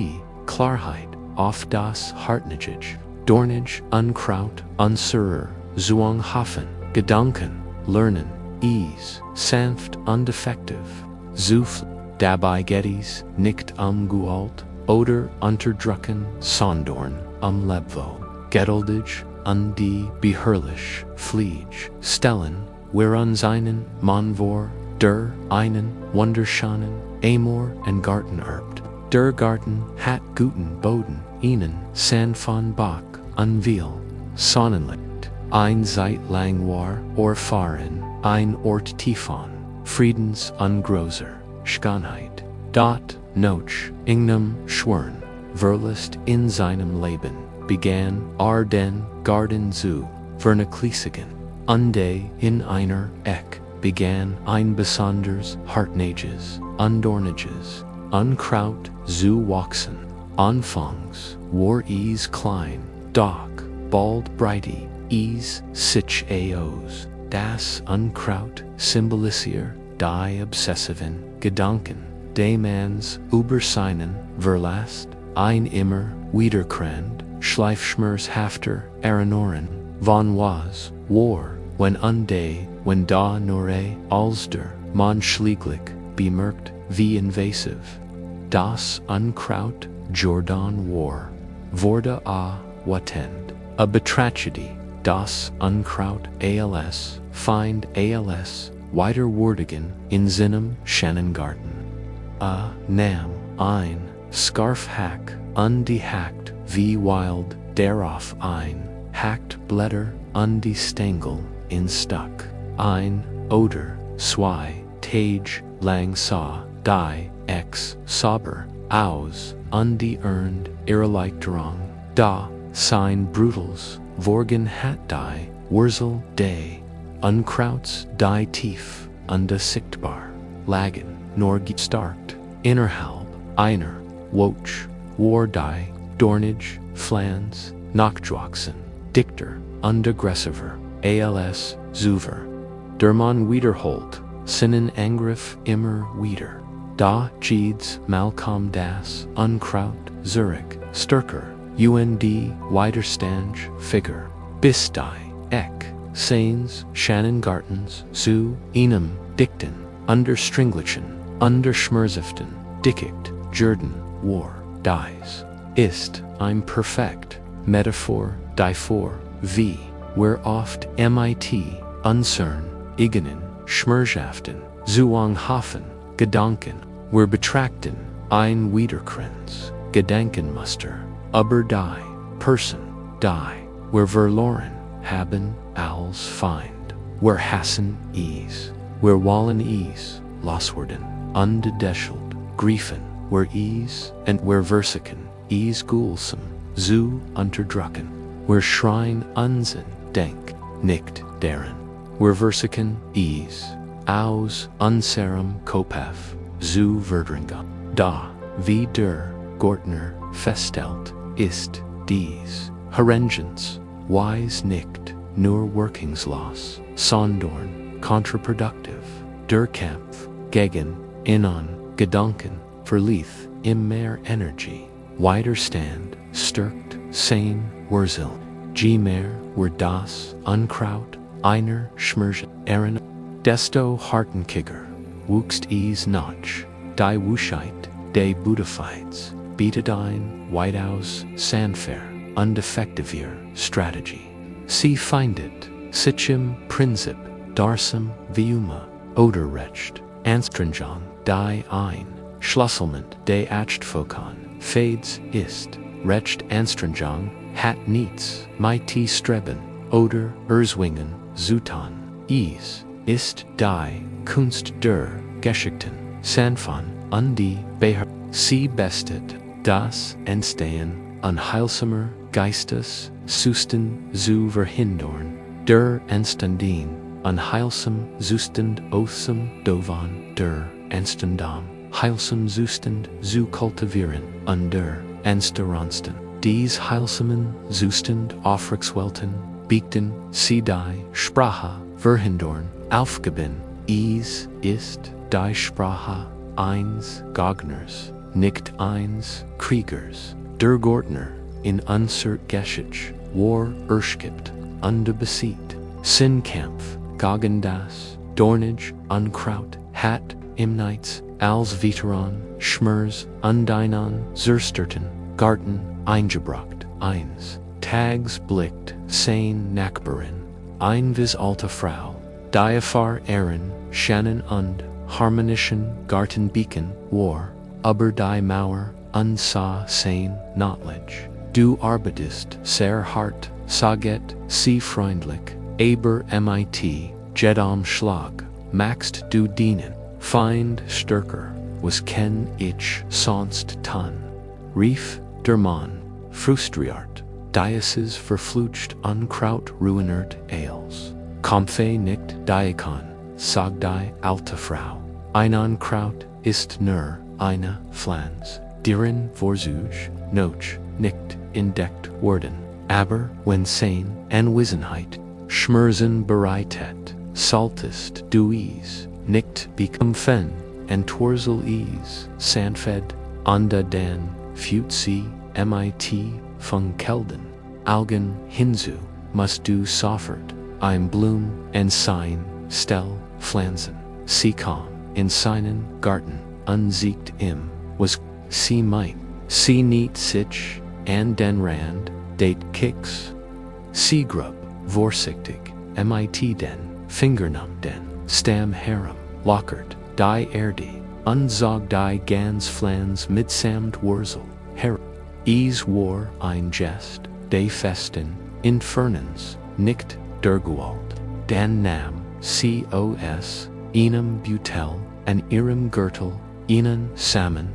Klarheit, auf das Hartnäckig, Dornage, Unkraut, unserer, Zuanghafen, Gedanken, lernen, ease, sanft, undefective, zufl, dabei gettys, nicht gualt, oder unterdrücken, sondorn, lebwo, geduldig, die beherrlich, fliege, stellen, wir uns einen, manvor, der, einen, wunderschönen, Amor and Garten erbt, der Garten hat guten Boden, ihnen, San von Bach, unveil, Sonnenlicht, ein Zeit lang war, fahren, ein Ort tiefon, Friedens ungroßer, Schönheit, dort, noch, ingnem, schwern, verlust in seinem Leben, begann, den Garten zu, vernachlässigen, in einer Eck, begann ein besonders hartnäckig, undorniges, Unkraut zu wachsen, anfangs war es klein, doch bald breite es sich aus, das Unkraut symbolisiert die obsessiven Gedanken, die mans über seinen Verlust, ein immer wiederkehrend, schleifschmerzhafter Erinnerungen, von was, war, wenn da nur als der man schlieglich bemerkt, wie invasiv, das Unkraut Jordan war, wurde watend, a betragedy, das Unkraut als, Feind als, weiter wordigen, in seinem Schänengarten. Nam, ein, Scarfhack, undehackt, wie wild, darauf ein, hackt Blätter, die Stängel, in Stuck, ein, oder, zwei, Tage, lang saw, die, sauber, aus, die earned, Irrlichterung, da, sein Brutals, Vorgen hat die, Wurzel, de, Unkrauts, die tief, sichtbar, lagen, nor gestarkt, innerhalb, einer, Woch, war die, Dornage, Flans, Nachtwachsen, Dichter, aggressiver, als, zuver, der man wiederholt, Sinnen Angriff immer wieder, da Jeeds Malcolm das Unkraut, Zurich, Stärker, Widerstand, Figure, bis die, Seins, Schänengartens, zu, einem, Dichten, Stringlichen, Schmerzhaften, Dickicht, Jordan, war, dies, ist, ein Perfekt, Metaphor, die vor, wie, where oft mit, uncern, igenen, schmerzhaften, Zuanghafen, Gedanken, wir betrachten, ein Wiederkrenz, Gedankenmuster, aber die, Person, die, wir verloren, haben, als Feind, wir hassen es, wir wollen es, loswerden, undedeschelt, griefen, wir es, und wir versiken, es gulsam, zu unterdrücken, wir schreien unsinn, denk, nicht deren, wir versiken, es, aus unserem Kopf, zu verdrängen, da, wie der, Gortner, festelt, ist, dies, Herengens, wise nicht, nur Workingslos, Sondorn, kontraproduktiv, der Kampf, gegen, innen, Gedanken, verlieth, immer Energie, Widerstand, stärkt, sein, Wurzel, Gmer, were das, Unkraut, einer, Schmerz, Ehren, desto Hartenkigger, wuchst notch, die Wuschheit, de Buddhifieds, Betadine, Whitehouse, Sanfair, undefectivier, Strategy. Sie findet, Sitchim, Prinzip, Darsam, Viuma, Oderrecht, Anstrengung, die ein, Schlüsselment, de Achtfokan, Fades, ist, Recht Anstrengung, hat niets, mighty Streben, Oder, Erzwingen, Zutan, ist, die, Kunst der, Geschichten, Sanfan, die, Beher, sie bestet, das Entstehen, unheilsamer, Geistes, Zustand zu verhindern, der Entstandin, unheilsam Zustand othsam dovan, der Entstandam, heilsam Zustand zu kultivieren, der Entsteransten. Dies heilsamen Zustand aufrechterhalten, bieten, sie die Sprache verhindern, aufgeben, ist, die Sprache, eins, Gagners, nicht eins, Kriegers, der Gortner, in unser Geschichte, war erschgibt, underbesiegt, Sinnkampf, gegen das, Dornage, Unkraut, hat, Imnites, als Veteran, Schmerz, Undinan, Zersterten, Garten, eingebracht, eins, Tags blickt, sein Nachbarin, vis alte Frau, Diafar Ehren, Shannon und, harmonischen Gartenbeacon, war, aber die Mauer, unsah sein, Knowledge. Du arbeitest sehr hart, saget, sie freundlich, aber mit, jedem Schlag, magst du dienen, Feind stärker, was kenn ich sonst tun, rief, der Mann, frustriert, Diases verflucht Unkraut ruinert Eils, Kampfe nicht Diakon, sag die alte Frau, ein Unkraut ist nur eine Pflanze, deren Vorzuge, noch, nicht entdeckt worden, aber wenn sein Anwesenheit, Schmerzen bereitet, solltest du nicht bekämpfen, Entwurzel sanfed, anda den, fühlt sie, mit, von Kelden, Augen hinzu, musst du sofort, ein Blum, sein, Stell, pflanzen, sie kam, in seinen Garten, unsiegt was, sie meint, sie niet sich, an den Rand, det kicks, sie grub, vorsichtig, mit den, fingernam den, stam herum, lockert, die Erde, unzog die gans flans mitsamt Wurzel, her, war ein Jest, de festen, infernens, nicht dergewalt, dan nam, cos, enum butel, an ihrem Gürtel, ihnen Samen,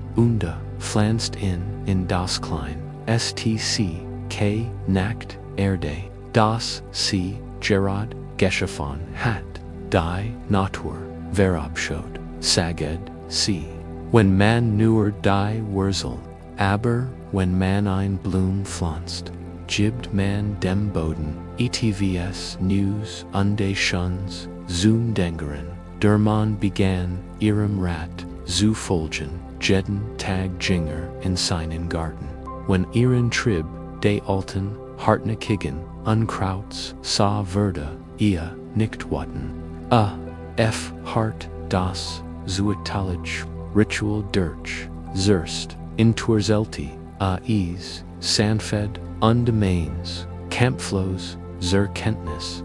pflanzt in das Klein, stc, k, nackt, Erde, das, sie, Gerard, geschaffen hat, die Natur, verabschied, saged, sie. Wenn man nur die Wurzel, aber wenn man ein Blum pflanzt, gibt man dem Boden, etvs News unde Schuns, zum Dengeren, der man begann, ihrem Rat, zu folgen, jeden Tag Jinger in seinen Garten. Wenn ihren Trib, de alten, hartnäckigen, Unkrauts, sa würde, ihr nicht watten. Hart, das, zuetalig, Ritual durch, Zerst, Inturzelti, sanfed, undemains, Kampflos, Zerkenntnis,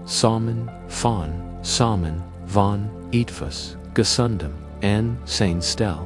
Samen, Samen, von, etwas, gesundem, an, sein Stell.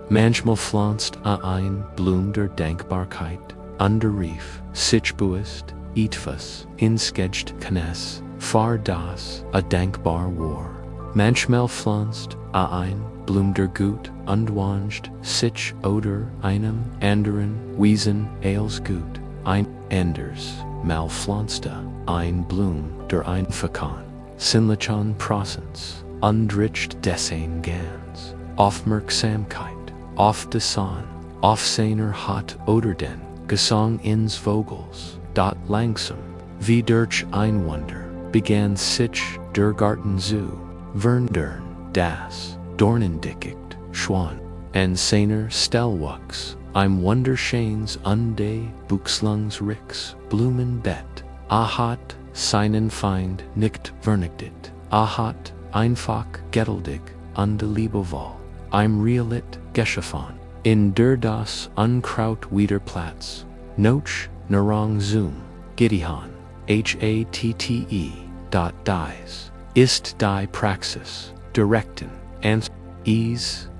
Manchmal pflanzt ein Blum der Dankbarkeit, underrief, sich buist, etwas, insgecht Knes, far das, a dankbar war. Manchmal pflanzt ein Blum der Gut, undwangt, sich oder einem anderen, Wiesen, als gut, ein anders, mal pflanzte, ein Blum der Einfakan, Sinlichon Prosens, undricht dessen Gans, Aufmerksamkeit, auf Desan, Aufseiner hat oder den Gesang ins Vogels, dot langsam, wie durch ein Wunder, begann sich der Garten zu verndern, das Dornendickicht schwan, en seiner Stellwuchs, im Wunderscheins unde Buchslungs Ricks Blumenbett, hat seinen Feind nicht vernichtet, hat einfach geduldig an der Liebewahl, im Realit geschaffen, in der das Unkraut wieder Platz, noch narang zum Gideon, HATTE, dies, ist die Praxis, direkten,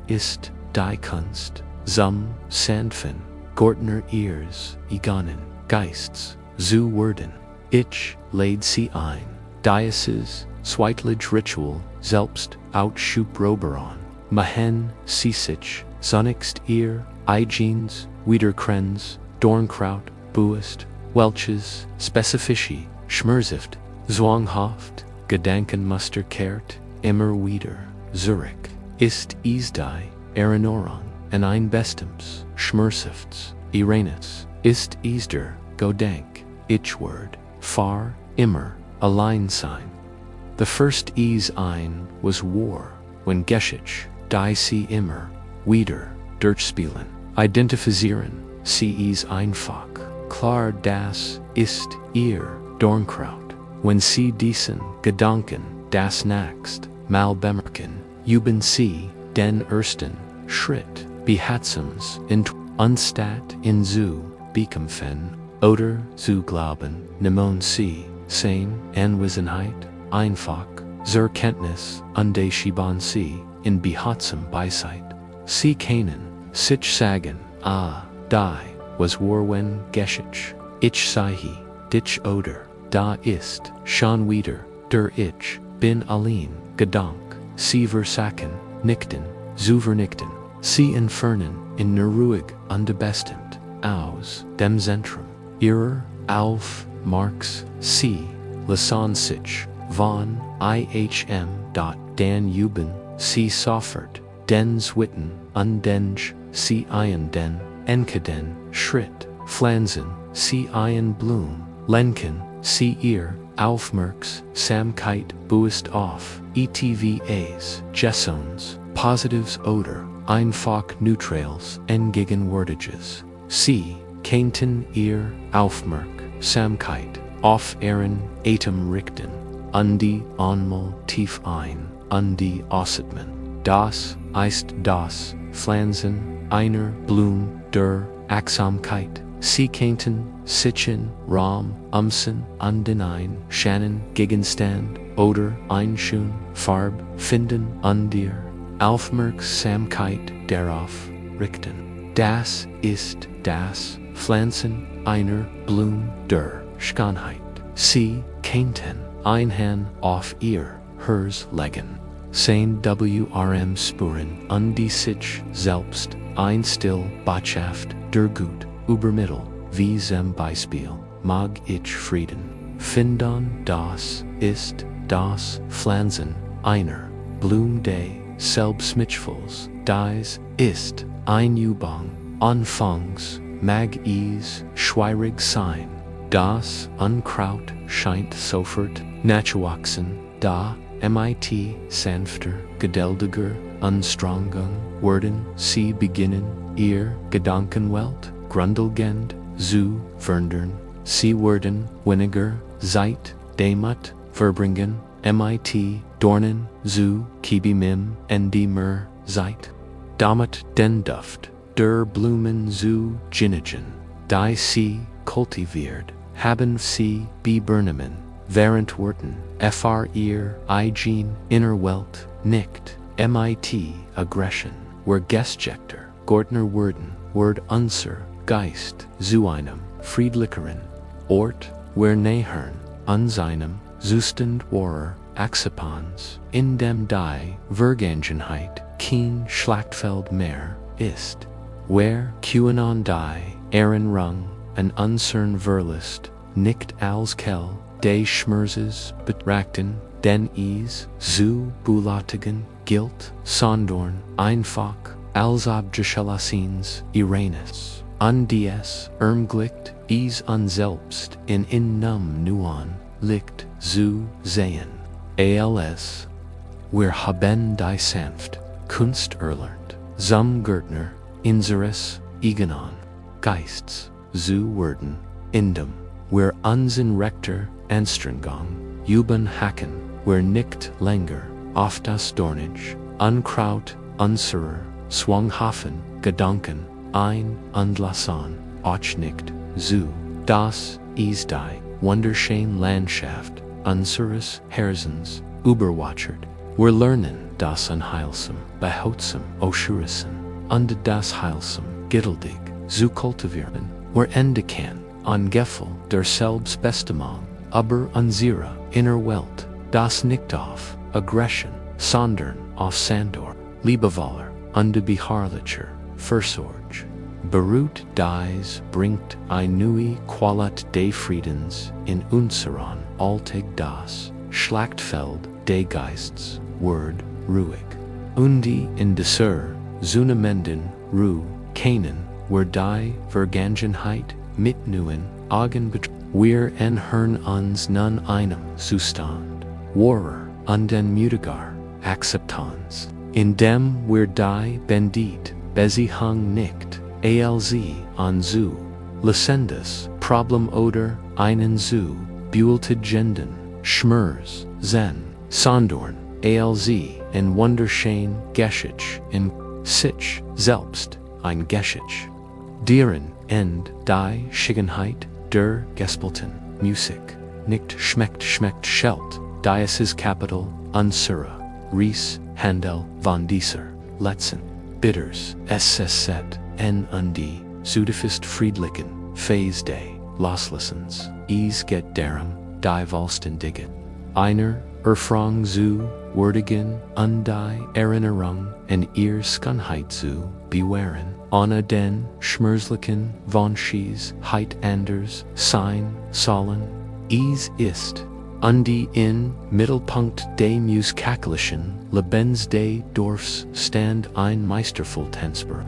ist die Kunst, zum Sanften, Gortner ears, egonen, Geists, zu werden, ich läd sie ein, dieses, Zweitlich Ritual, selbst, Ausschubroberon, Mahen, sich, zunächst ihr, Eigens, Wiederkrenz, Dornkraut, Buist, Welches, Spezifische, Schmerzift, zwanghaft, Gedankenmuster kehrt, immer wieder, zurück, ist die, Erinnerung, an ein bestimmtes, Schmerzhafts, Irenes, ist der, Gedank, Ich-Word, far, immer, allein sein. The first ein was war, when Geschichte, die sie immer, wieder, durchspielen, identifizieren, sie einfach, klar das ist ihr, Dornkraut, when sie diesen Gedanken, das nächst, mal bemerken, üben sie, den ersten, Schritt, behatsams, anstatt in zu bekämpfen, oder zu glauben, nemon sie, sein, Anwesenheit, einfach, zur Kenntnis, unde schieben sie, in behatsam Weisheit, sie kennen, sich sagen, die, was war wenn Geschichte, ich sei, dich oder, da ist, schon wieder, der ich, bin allein, Gedank, sie versaken, nichten, zu vernichten, sie entfernen, in ruhig, unbestimmt, aus, dem Zentrum, ihrer, auf, Marx, sie, lassen sich, von, dan üben, sie sofort, den Zwitten, undenj, sie den, enkeden, Schritt, pflanzen, sie Blum, lenken, sie ihr, Aufmerksamkeit, Buist auf, ETVAs, Gessons, Positives oder, einfach Neutrals, Gegenwärtiges, sie, kennten ihr, Aufmerksamkeit, auf ihren Atem richten, die einmal tief ein, die Ausatmen, das ist das, Pflanzen, einer Blum, der Achtsamkeit, sie kennten, sichen, Raum, den ein, Schannen, Gegenstand, oder, einschön, Farb, finden, dir, Aufmerksamkeit, darauf, richten. Das ist das, Pflanzen, einer Blum, der Schönheit. Sie kennten, ein auf ihr, hers legen. Sein Spuren, die sich selbst, ein still, Botschaft, der Gut, übermittel, wie zum Beispiel, mag ich Frieden, finden, das ist, das, Pflanzen, einer, Blum de, selbstmitschfuls, dies, ist, ein Übung, anfangs, mag es, schwierig sein, das, Unkraut, scheint sofort, nachwachsen, da, mit, sanfter, geduldiger, unstrongung, werden, sie beginnen, ihr, Gedankenwelt, grundlegend, zu verndern, sie werden, weniger, Zeit, damit, verbringen, mit, Dornen, zu, kibimim, mer, Zeit. Damit den Duft, der Blumen zu ginnigen, die sie, kultiviert, haben sie, bebernemen, während Worten, ihr, eigen, Innerwelt, nicht, mit, Aggression, wer Gestjekter, Gortner werden, Word unser, Geist, zu einem, friedlicheren, Ort, wer nähern, an seinem, Zustand warer, Acceptans, in dem die, Vergangenheit, kein Schlachtfeld mehr, ist, wer, QAnon die, Ehrenrang, an unsern Verlust, nicht als Kell, de Schmerzes betrachten, den zu belatigen, gilt, sondern, einfach, Abschied Uranus. Dies, Glicht, unselbst, in num nuan, licht, zu sehen. Als. Wir haben die sanft, Kunst erlernt, zum Gärtner, unseres eigenen Geists, zu werden, indem wir unseren Rechter Anstrengung üben hacken, wir nicht länger auf das Dornige, Unkraut, unserer Zwanghafen, Gedanken, einlassen, auch nicht, zu, das ist die wunderschöne Landschaft unseres Herzens überwatert. Wir lernen das Unheilsam, behutsam, auszuschützen, und das Heilsam, geduldig, zu kultivieren. Wir entdecken, Gefühl der Selbstbestimmung, aber unsere innere Welt, das nicht auf Aggression, sondern auf Sandor, Liebevoller, und beharrlicher Fürsorge beruht. Dies bringt eine neue Qualität des Friedens in unseren Alltag. Das Schlachtfeld des Geistes wird ruhig. Und in dieser zunehmenden Ruhe können wir die Vergangenheit mit neuen Augen betrachten. Wir hören uns nun einem Zustand, Wahrer und mutiger Akzeptanz, in dem wir die Bendit Beziehung nicht als zu lesendes Problem oder einen zu bewältigenden Schmerz sehen, sondern als in wunderschön Geschichte in sich selbst ein Geschichte, deren End die Schickenheit der Gespelten Musik nicht schmeckt schelt, dieses Kapitel unserer Reise Handel von dieser letzten Bitters SSZ und die Südefist friedlichen Phase des Loslassens, geht darum, die Vollständigkeit einer Erfahrung zu würdigen und die Erinnerung an ihre Schönheit zu bewahren, ohne den schmerzlichen Wunschheit anders sein sollen. Ist und die in Mittelpunkt des musikalischen Lebens des Dorfs stand ein meistervoll Tänzer,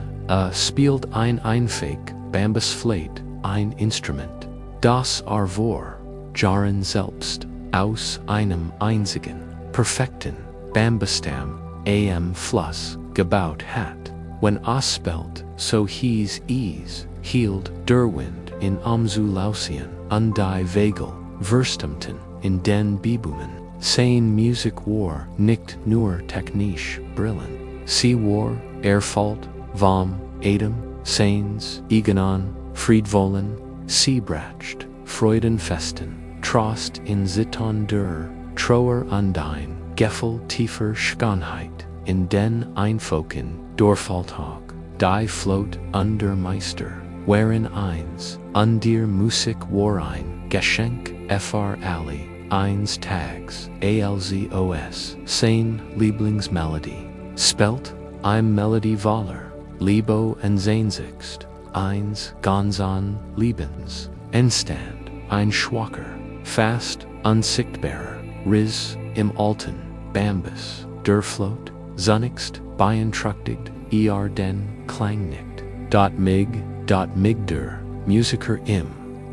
spielt ein einfähig Bambusflöte, ein Instrument, das vor Jahren selbst aus einem einzigen, perfekten Bambusstamm am Fluss gebaut hat. Wenn spielt, so hielt der Wind in Umzulausien und die Vögel verstummten in den Bäumen. Seine Musik war nicht nur technisch brillant, sie war erfüllt vom Atem seines eigenen Friedvollen, sie brachte Freudenfesten, Trost in Sitten der Trauer und ein Gefühl tiefer Schönheit in den einfachen Dorfalltag. Die Flot und der Meister waren eins, und die Musik war ein Geschenk alle eines Tags, als seine Lieblingsmelodie spelt, ein Melodie voller Liebe und Sehnsucht, eins ganzen Lebens, entstand ein schwacher, fast unsichtbarer Riss im alten Bambus, der Flot, sonnigst beeinträchtigt den Klang nicht. Mig der Musiker im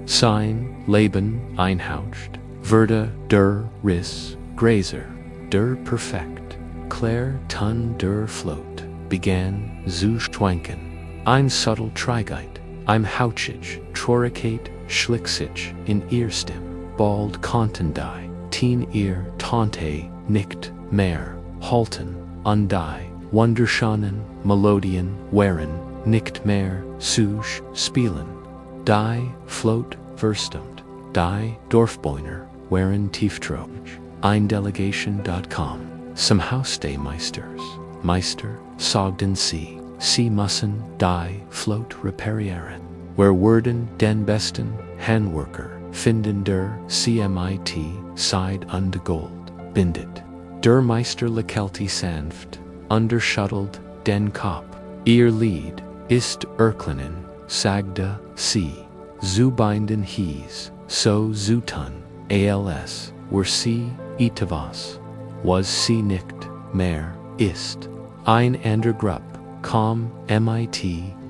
sein Leben einhaucht, wurde der Riss größer, der perfekt, klar Ton der Flot begann zu schwanken, ein subtle Trägheit, ein Hautschig, Traurigkeit schlich sich in ihr Stimm, bald konnten die ihr Tante nicht mehr halten, und die wunderschönen Melodien waren nicht mehr zu spielen. Die Flot verstummt, die Dorfbewohner waren tieftraurig. Eindelegation.com. Zum Haus des Meisters. Meister sagten sie müssen die Flot reparieren. Wir werden den besten Handwerker finden, der CMIT Seid und Gold bindet. Der Meister lächelte sanft, schüttelt den Kopf. Ihr Lied ist erklingen, sagte sie. Zu binden hieß, so zu tun, als were sie etwas, was sie nicht mehr ist. Ein anderer Gruppe komm, mit,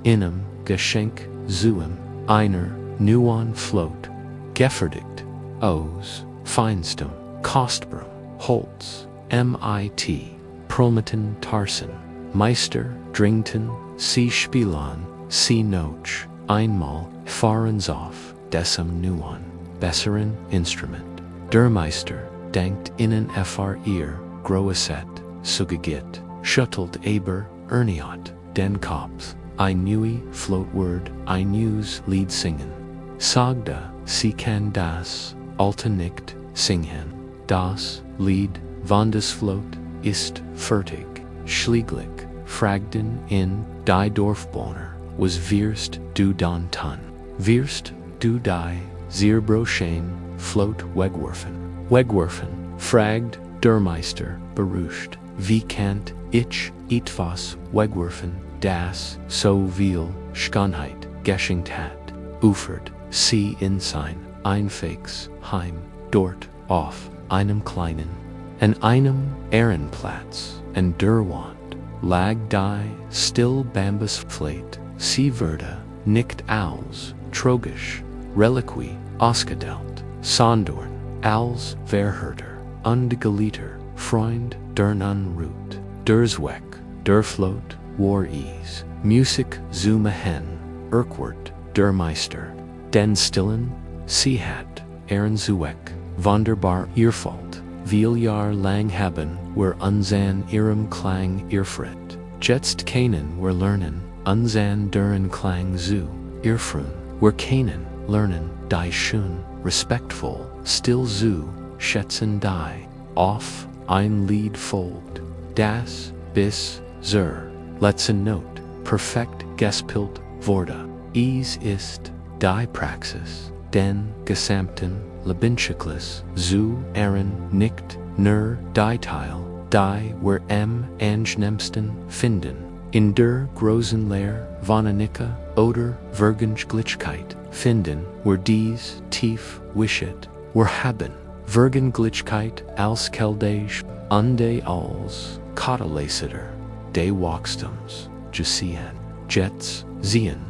einem, Geschenk, zuem, einer, nuan float, gefertigt, aus, feinstem, kostbarem, Holz, mit, Prometen Tarsen, Meister, Dringten, sie Spielon, sie Noch, einmal, Fahrensauf, desem nuan, besseren Instrument. Der Meister, denkt innen ihr, groeset, sugegit, schuttelt aber, erniot, den Kopf, ein neue Floatword, ein neues Lied singen. Sagda, sie kann das, alte nicht, singen. Das Lied, wann das Float, ist fertig, schlieglich, fragten in, die Dorfbewohner, was wirst du dann tun? Wirst du die, zerbrochen, Float wegwerfen? Wegwerfen, fragt der Meister, beruhigt, wie kannt ich etwas wegwerfen, das so viel Schönheit geschenkt hat, ufert, sie in sein einfähiges Heim, dort, auf einem kleinen, an einem Ehrenplatz, an der Wand, lag die still Bambusflate, sie wurde nicht als trogisch Reliquie ausgedellt, sondern als Verhörter und Geliebter Freund der Unruht, der Zweck, der Float, war is, Musik zu machen, Urquhart, der Meister, den Stillen, sie hat, Zweck, wunderbar Irrfalt, viel Jahr lang haben wir unsern ihrem Klang irrfrit, jetzt kennen wir lernen, unsern deren Klang zu irrfrun, wir kennen, lernen, die schön, respektvoll, still zu schätzen die, auf ein Lied folgt, das, bis, letzte Note, perfekt gespielt wurde, ist, die Praxis, den gesamten Lebendigkeit zu nicht nur die Teil, die wir am angenehmsten finden, in der großen Lehre Vannika oder Vergänglichkeit finden wir dies tief wisset, wir haben Vergänglichkeit als keldisch und als Katalysator des Wachstums gesehen, jetzt sehen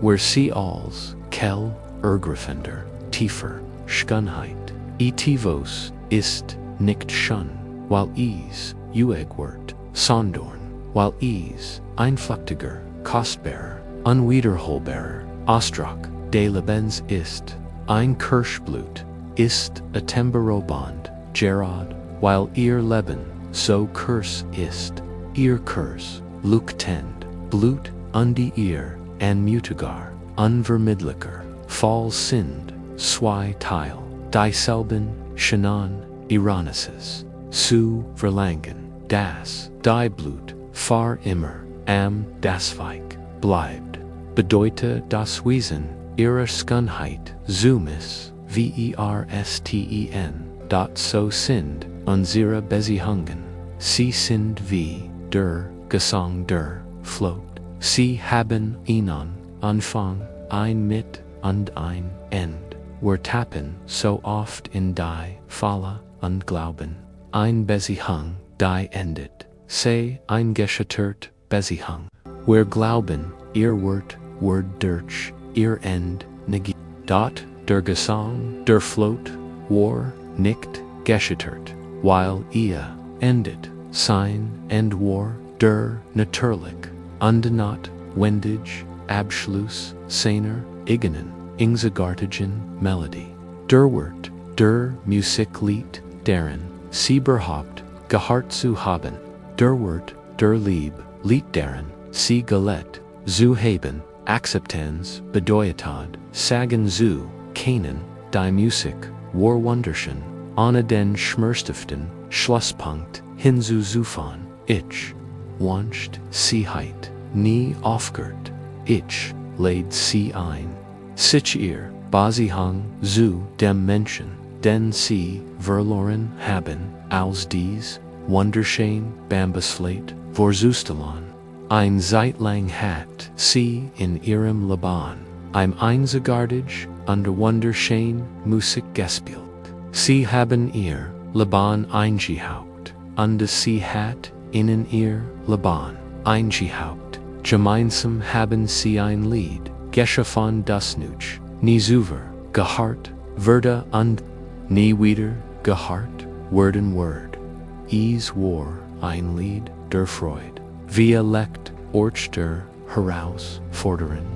wir sie als kel ergreifender, tiefer Schönheit, etivos ist nicht schön, weil is ueg wird, sondern weil is einflüchtiger, kostbarer, unwiederholbarer Ausdruck des Lebens ist, ein Kirschblut ist atemberoband, Gerard, weil ihr Leben so kurz ist, ihr Kurs, luktend, Blut und ihr anmutiger, unvermittlicher, Fall sind, zwei Teil, dieselben, schönen Ereignisses, zu verlangen, das, die Blut, für immer, am das Weich, bleibt, bedeutet das Wesen, ihrer Schönheit, Zumis, versten, dort so sind, unsere Beziehungen, sie sind wie, der, Gesang der, Float, sie haben einen Anfang, ein Mit und ein End, wir tappen so oft in die Falle und glauben, ein Beziehung, die endet, sei ein gescheitert Beziehung, wir glauben, ihr Wort durch, ihr End negiert, dort, der Gesang, der Float, war nicht gescheitert, weil ihr endet, sein and war, der natürlich, und not, wendig, Abschluss, seiner, eigenen, einzigartigen Melodie. Der Wort, der Musiklied, deren, sie überhaupt, gehört zu haben, der Wort, der Lieb, Lied deren, sie gelegt, zu haben, Akzeptanz, bedeutet, sagen zu, kennen, die Musik, war wunderschön, ohne den schmerzhaften Schlusspunkt hinzuzufügen, ich, wünscht sie heit, nie aufgehört, ich, lädt sie ein, sich ihr, Beziehung zu dem Menschen, den sie verloren haben, als dies, wunderschön Bambusflate, vorzustellen, ein Zeitlang hat sie in ihrem Leben, ein einzigartig und wunderschön Musik gespielt. Sie haben ihr Leben eingehaucht, und sie hat ihnen ihr Leben eingehaucht, gemeinsam haben sie ein Lied geschaffen das nicht nie zuver gehört wurde und nie wieder gehört werden word. Es war ein Lied der Freude. Wir legt Orch der Herausforderung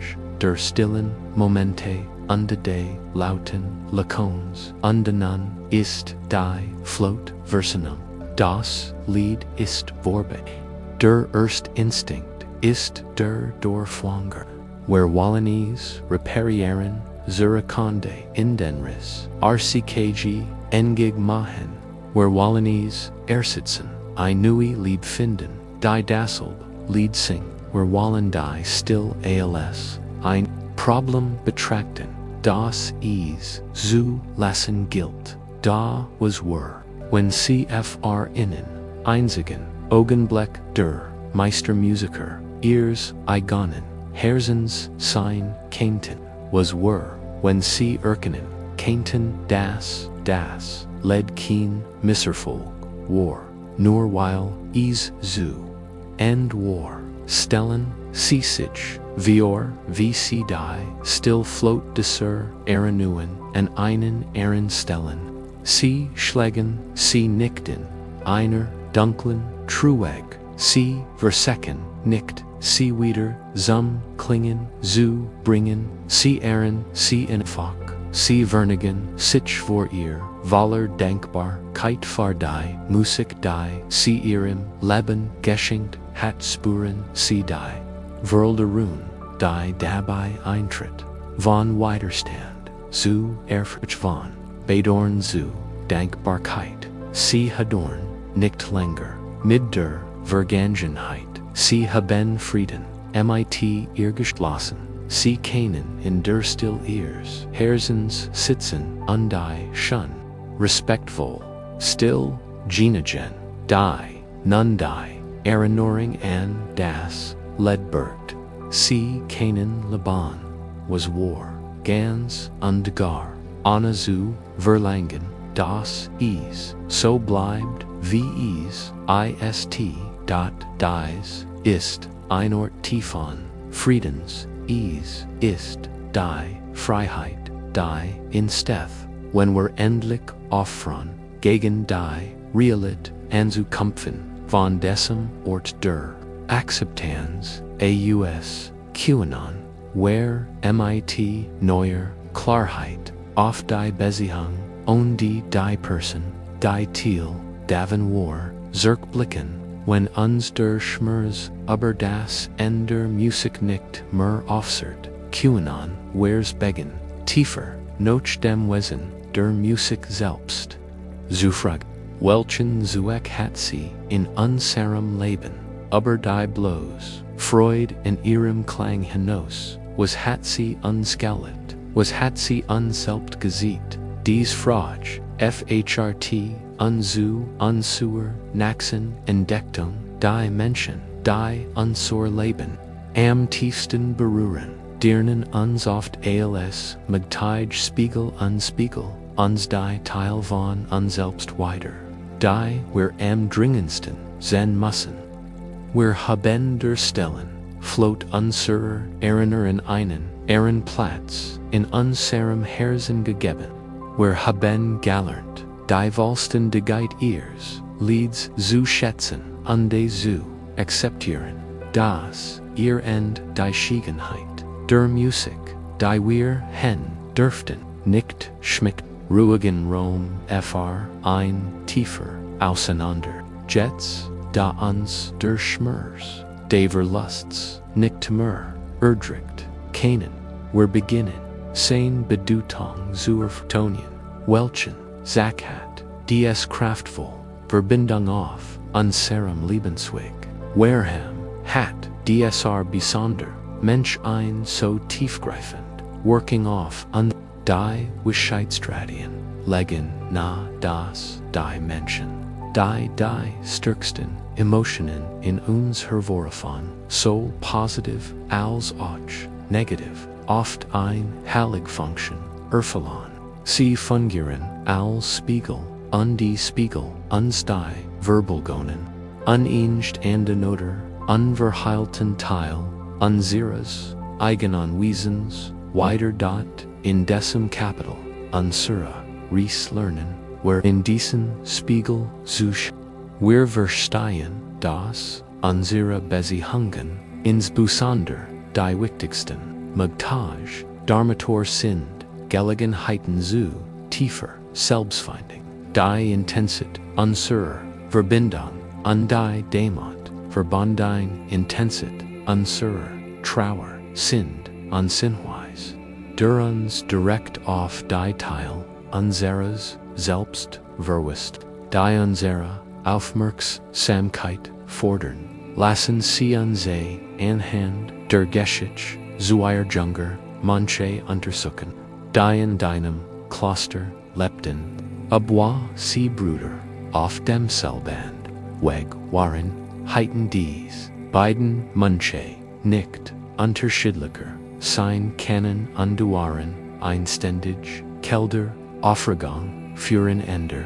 der stillen Momente unter de lauten Lakons undenan ist die Flot Versenum. Das Lied ist vorbei. Der erste Instinkt ist der Dorfwanger. Where Wallenese reparieren Zurakonde in den Riss RCKG engig machen. Where Wallenese ersitzen I neue Lieb finden die dasselb Lied sing. Where Wallen die still als ein Problem betrachten. Das is zu lassen gilt. Da was were. When CFR innen einzigen Augenblick der Meistermusiker ears eigonen Herzens sein Kainten was were. When sie erkennen Kainten das led keen Misserfolg war. Nur weil es zu end war. Stellen sie sich wie sie die still float desser Erenuen en einen Ehren stellen. Sie schlägen, sie nickten, einer dunklen Trueg, sie versecken, nickt, sie wieder, zum klingen, zu bringen, sie ehren, sie infak, sie vernigen, sich vor ihr, Waller denkbar, Keit vor die, Musik die, sie ihrem Leben geschenkt, hat Spuren, sie die, Worlderun, die dabei eintritt, von Widerstand, zu Erfurcht von Bedorn zu Dankbarkeit, sie hadorn, nicht länger, mit der Vergangenheit, sie haben Frieden, mit ihr geschlossen, sie kennen in der still ears, Herzens sitzen, und die schon, respektvoll, still, Genagen, die, nun die, Erinnerung an das, Ledbert, sie kennen Liban, was war, ganz und gar, ohne zu verlangen, das is, so bleibt, wie es, ist, dies, ist, ein Ort tiefon, Friedens, is, ist, die, Freiheit, die, in Steth, wenn wir endlich offran, gegen die, Realit, anzukämpfen, von dessen Ort der, Akzeptanz, aus, QAnon, where mit neuer, Klarheit, auf die Beziehung, und die Person, die Thiel, daven war, zurückblicken, wenn uns der Schmerz über das en der Musik nicht mehr aufsert, QAnon, where's begen, tiefer, noch dem Wesen, der Musik selbst. Zufrag, welchen Zweck hat sie in unserem Leben, über die bloß, Freud in ihrem Klang hinaus, was hat sie uns geliebt, was hat sie uns selbst gesieht, dies Frage, FHRT, unser Naxen, Entdeckung, die Menschen, die unser Leben, am tiefsten berühren, dirnen uns oft als, magtij Spiegel, uns die Teil von uns selbst weiter, die wir am dringendsten sein müssen. Wir haben der Stellen, float unserer Erinner in einen Ehrenplatz in unserem Herzen gegeben. Wir haben gelernt, die Wohlsten Digeit ihrs Lieds zu schätzen, und zu akzeptieren, das ihr End die Schiegenheit der Musik, die wir hen dürften, nicht schmeckt, ruhigen Rom fr ein tiefer auseinander, Jets, da uns der Schmerz, der Verlusts, nicht mehr, erdrückt, kennen, wir beginnen, sein Bedeutung zur Vertonien, welchen, Zakat, dies kraftvoll, Verbindung auf, unserem Lebensweg, Wareham, hat, DSR besonder, Mensch ein so tiefgreifend, working off, die Wisheitstradien, legen na das, die Menschen, die stärksten Emotionen in uns hervorrufen, so positiv als auch negativ, oft ein Heilig Function, erfüllen. Sie fungieren als Spiegel, und die Spiegel uns die Verbulgonen, uninged and anoder, unverheilten Teil, unseres eigenen Wesens, wider dot, in decem Kapitel, unserer Reis lernen, where in diesen Spiegel zusch, wir verstehen, dass unsere Beziehungen insbesondere die wichtigsten Magtage, Dharmator sind, Gelegenheiten zu tiefer Selbstfindung, die Intensität unserer Verbindung und die damit verbundene Intensität unserer Trauer sind unsinweis, durch uns direkt auf die Teil unseres Selbst verwisst, die unsere Aufmerksamkeit fordern. Lassen Sie uns anhand der Geschichte zu Junger manche untersuchen, die in deinem Kloster lebten, obwohl sie Brüder auf demselben Weg waren, heiten dies beiden manche nicht unterschiedlicher sein können und waren einständig Kelder Aufregung füreinander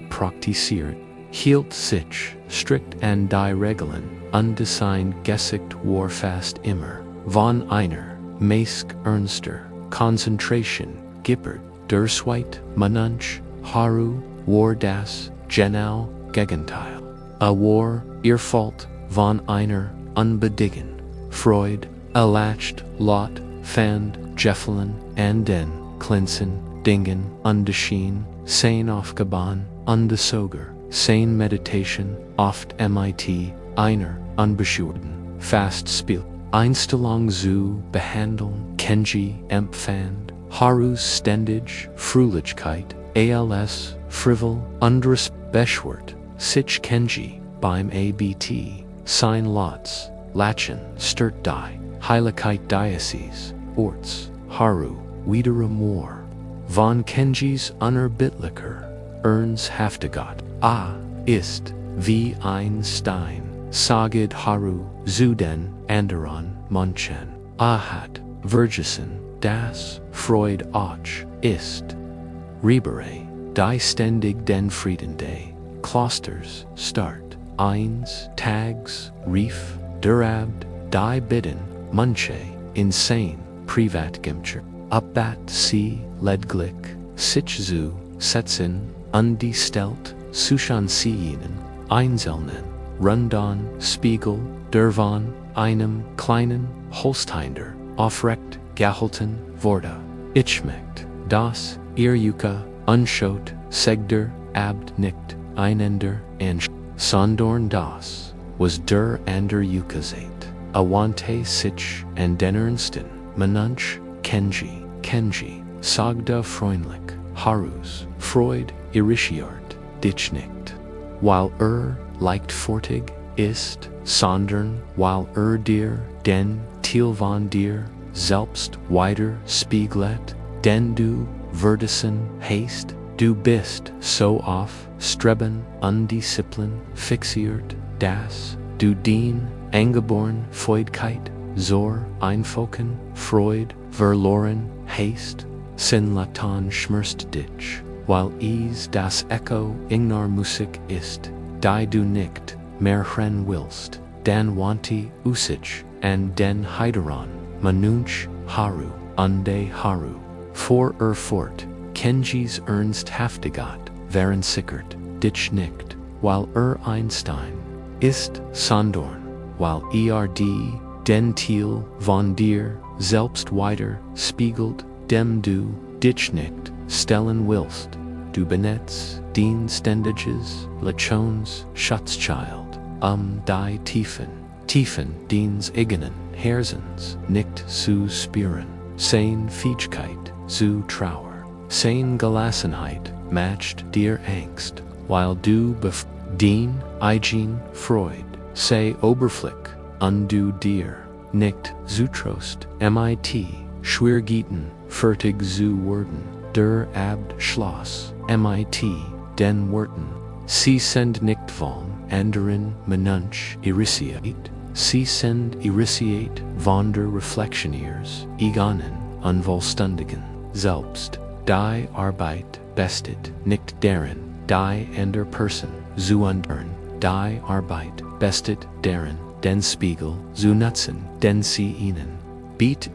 praktiziert, hielt sich strikt an die Regeln und sein Gesicht war fast immer von einer meist ernster Konzentration geprägt. Der zweite Mensch, Haru, war das genau Gegenteil. War Fault von einer unbedingten Freude, erlacht Lot, fand Gefallen an den kleinsten Dingen ungeschehen, sein Aufgaben ungezogen, sein Meditation oft mit einer unbeschwerten Fastspiel Einstellung zu behandeln, Kenji empfand Harus ständig Fröhlichkeit, als frivol undres beschwert, sich Kenji beim ABT, sein Lots, Lachen stört die Heiligkeit dieses Orts, Haru, wiederum war, von Kenjis unerbittlicher Ernsthaftigkeit, ist wie ein Stein, sagte Haru zu den anderen Menschen, hat vergessen, das Freude auch ist. Rebere, die ständig den Frieden des Klosters start, eines Tags rief der Abt, die bitten, manche, insane, Privatgemcher, abbat sie lediglich, sich zu setzen, ungestellt, suchen sie ihnen, einzelnen, runden Spiegel, der von einem kleinen Holsteiner aufrecht gehalten wurde. Ich schmeckt, dass Juka unschaut, segder Abt nicht einander sondern das, was der ander Juka seht, awante sich an den ernsten Mensch, Kenji, sagte freundlich, Harus Freud irritiert dich nicht, weil leichtfertig ist, sondern weil dir den Teil von dir selbst wider spiegelt, den du vergessen hast, du bist so auf Streben und Disziplin fixiert, dass du den angeborene Freudigkeit zur einfoken Freude verloren hast, sin Latan schmerzt dich, weil das Echo ignar Musik ist, die du nicht mehr hören willst, dann wanti usich an den Heideron, Manunch Haru, unde Haru, fort, Kenjis Ernsthaftigkeit, wären sickert, dich nicht, weil Einstein ist, sondern, weil den Teil von dir selbst wider spiegelt, dem du dich nicht stellen willst, du benetzt den ständiges Lechons Schatzchild, die Tiefen dens eigenen Herzens nicht zu spüren, sein Fähigkeit zu Trauer, sein Gelassenheit matcht dir Angst, weil du den eigen Freud, sei Oberfläch, und du dir nicht zutraust, mit Schwierigkeiten fertig zu werden, der Abt schloss, mit den Worten, sie sind nicht von anderen Mensch irritiert, sie sind irritiert von der Reflexion ihres eigenen unvollständigen Selbst, die Arbeit bestet nicht darin, die andere Person zu ändern, die Arbeit bestet darin, den Spiegel, zu nutzen, den sie ihnen bietet,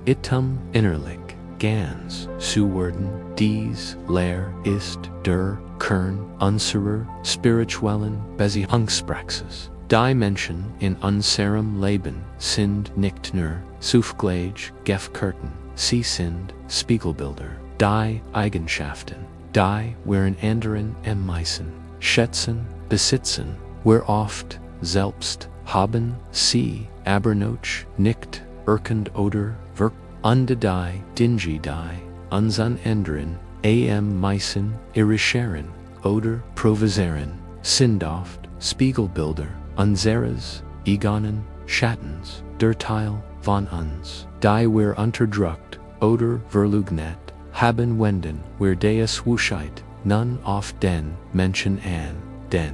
innerlich, ganz, zu werden, dies, Lehr ist, der Kern, unserer spirituellen Beziehungspraxis. Die Menschen in unserem Leben sind nicht nur zufällig gefährten, sie sind Spiegelbilder. Die Eigenschaften, die wir in anderen am meisten schätzen, besitzen, wir oft selbst haben, sie aber noch nicht erkannt oder wirkt. Und die Dinge, die uns an anderen am meisten irritieren oder provozieren, sind oft Spiegelbilder unseres eigenen Schattens, der Teil von uns, die wir unterdrückt oder verleugnet haben, wenden wir das Wuschheit nun auf den Menschen an, denn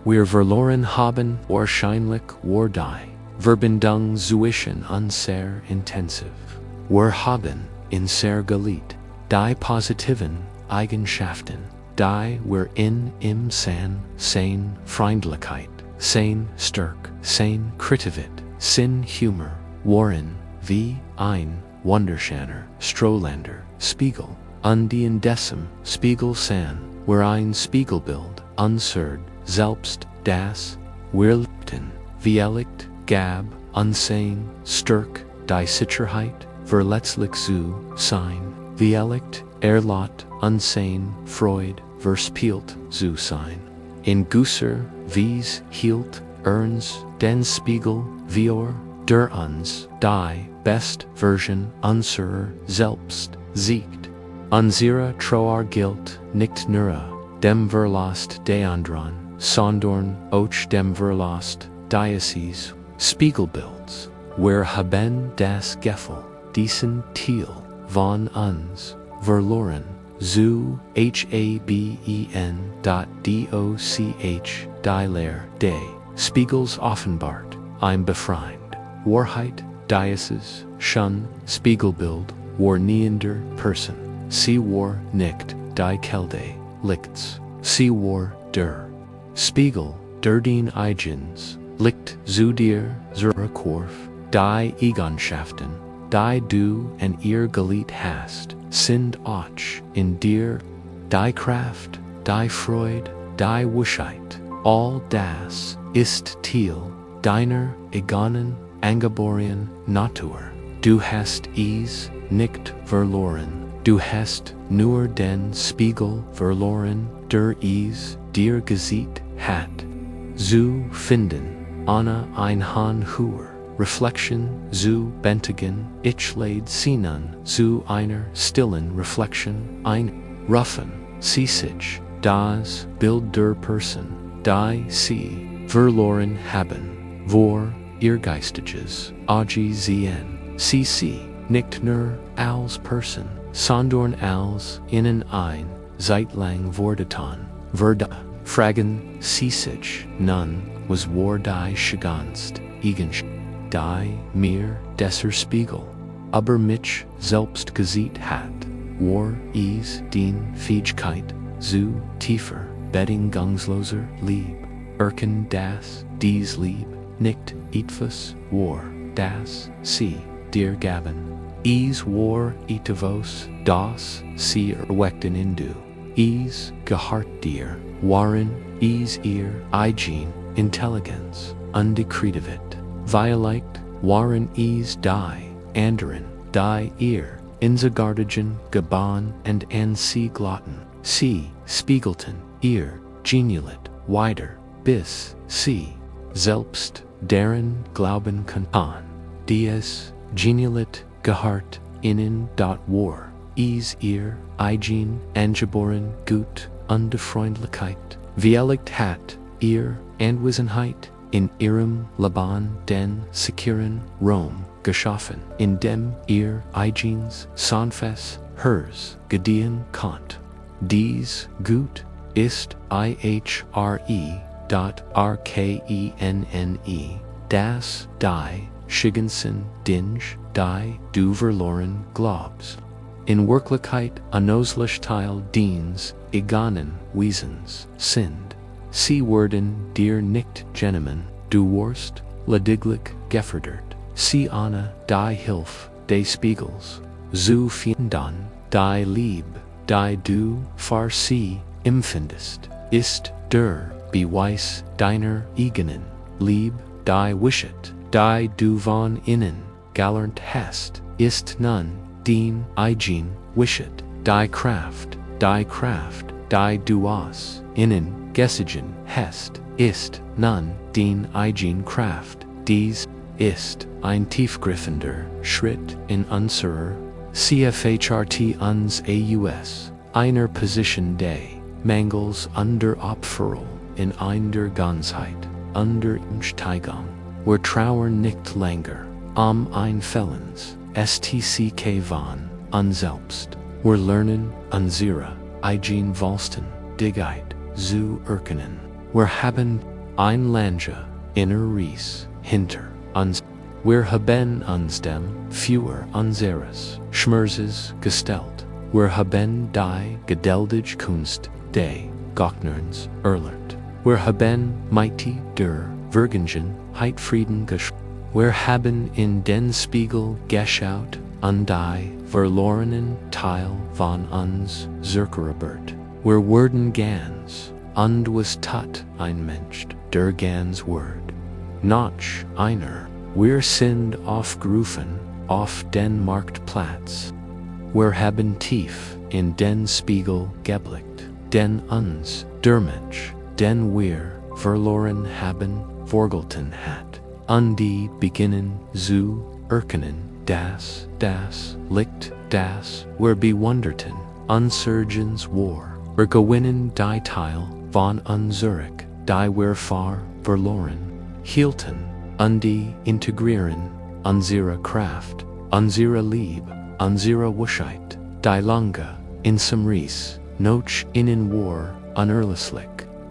wir verloren haben wahrscheinlich war die Verbindung zwischen uns sehr intensiv. Wir haben in sehr geliebt, die positiven Eigenschaften, die wir im Sein, Freundlichkeit, Sein, Stärke, Sein, Kreativität, Sinn, Humor, waren wie ein wunderschöner, strahlender Spiegel. Und in diesem Spiegel sahen wir ein Spiegelbild unser selbst, das wir liebten, Viellicht gab Ansehen, Stärke, die Sicherheit, verletzlich zu sein, Viellicht erlaubt Ansehen, Freude, verspielt zu sein. In gewisser Weise hielt uns den Spiegel wir, der uns die beste Version unserer selbst siegt. Unsere Trauer gilt nicht nur dem Verlust des anderen, sondern auch dem Verlust dieses Spiegelbilds. Wir haben das Gefühl, diesen Teil von uns verloren, zu haben, die Lehre des Spiegels offenbart, ein Befreiend. Wahrheit, dieses schon Spiegelbild, war nieder Person. Sie war nicht die Kälte, Lichts. Sie war der Spiegel, der den eigens Licht zu dir zurückwarf. Die Eigenschaften, die du an ihr geliebt hast, sind auch in dir. Die Kraft, die Freude, die Wuschheit, all das ist Teil deiner eigenen angeborenen Natur. Du hast es nicht verloren. Du hast nur den Spiegel verloren, der es dir gesieht hat. Zu finden, ohne eine hohe Reflexion zu bändigen, ich lade sie nun zu einer stillen Reflexion ein. Rufen sie sich das Bild der Person, die sie verloren haben, vor ihr geistiges Auge sehen. Sie nicht nur als Person, sondern als innen ein Zeitlang vorgetan wurde. Fragen sie sich nun, was war die schönste Eigenschaft, die mir dieser Spiegel aber mich selbst gesieht hat, war es die Fähigkeit zu tiefer, bedingungsloser Liebe, erken das dies Liebe nicht etwas war, das sie dir gaben. Es war etwas, das sie erweckten in du. Es gehört dir, waren es ihr eigen Intelligenz und die Kreativität. Vielleicht waren es die anderen, die ihr inzigartigen gaben und an sie glatten. Sie spiegelten ihr Genialit weiter, bis sie selbst deren Glauben konnten. Dies Genialit gehört ihnen dort war, es ihr eigen angeboren Gut und die Freundlichkeit. Viellicht hat ihr Anwesenheit in ihrem Leben den sicheren Raum geschaffen, in dem ihr eigens sanftes Herz gedeihen konnt. Dies Gut ist ihre.rkenne, das die schönsten Dinge, die du verloren glaubst. In Wirklichkeit ein nützlicher Teil deines eigenen Wesens sind. Sie werden dir nicht genommen, du warst lediglich gefordert. Sie Anna, die Hilfe, des Spiegels, zu finden, die Liebe, die du für sie empfindest, ist der Beweis deiner eigenen Liebe, die Wischet, die du von innen gelernt hast, ist nun dein eigen Wischet, die Kraft, die du aus innen gesehen hast, ist nun dein eigen Kraft. Dies ist ein tiefgreifender Schritt in unserer CFHRT uns AUS, einer Position des Mangels under Opferung in einer Ganzheit, under Steigung. Wir trauern nicht länger Einfällens, STCK von uns selbst. Wir lernen unsere eigen Wolsten, Digkeit, zu erkennen. Wir haben ein lange inner Reis hinter uns. Wir haben uns dem für unseres Schmerzes gestellt. Wir haben die geduldige Kunst des Gottnerns erlernt. Wir haben mighty der Vergangenheit Frieden geschrieben. Wir haben in den Spiegel geschaut und die verlorenen Teil von uns zurückerobert. Wir wurden ganz, und was tat ein Mensch, der ganz Word. Noch einer, wir sind aufgerufen auf den Marktplatz. Wir haben tief in den Spiegel geblickt, denn uns, der Mensch, den wir verloren haben, vergolten hat, und die beginnen zu erkennen, das Licht, das wir bewunderten, unsergens war. Wir gewinnen die Teil von unserer, die wir verloren hielten, und die integrieren unsere Kraft, unsere Liebe, unsere Weisheit, die lange in Reis noch innen war, unerlässlich.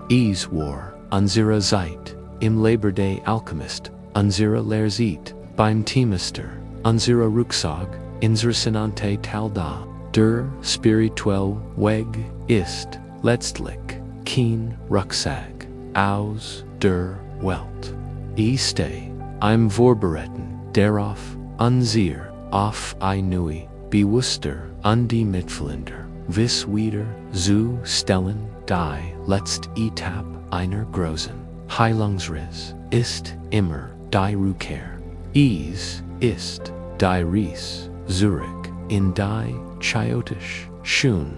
Es war unsere Zeit im Leber des Alchemist, unsere Lehrzeit beim Teemeister, unsere Rucksack, unsere Senante Tal da. Der spirituelle Weg ist letztlich kein Rucksack aus der Welt. Ich stehe im Vorbereiten darauf, unsere auf ein neue, bewusster und die Mitfühlender, wiss wieder zu stellen, die letzte Etappe einer großen Heilungsreise ist immer die Rückkehr. Es ist die Reise zurück in die chaotisch schön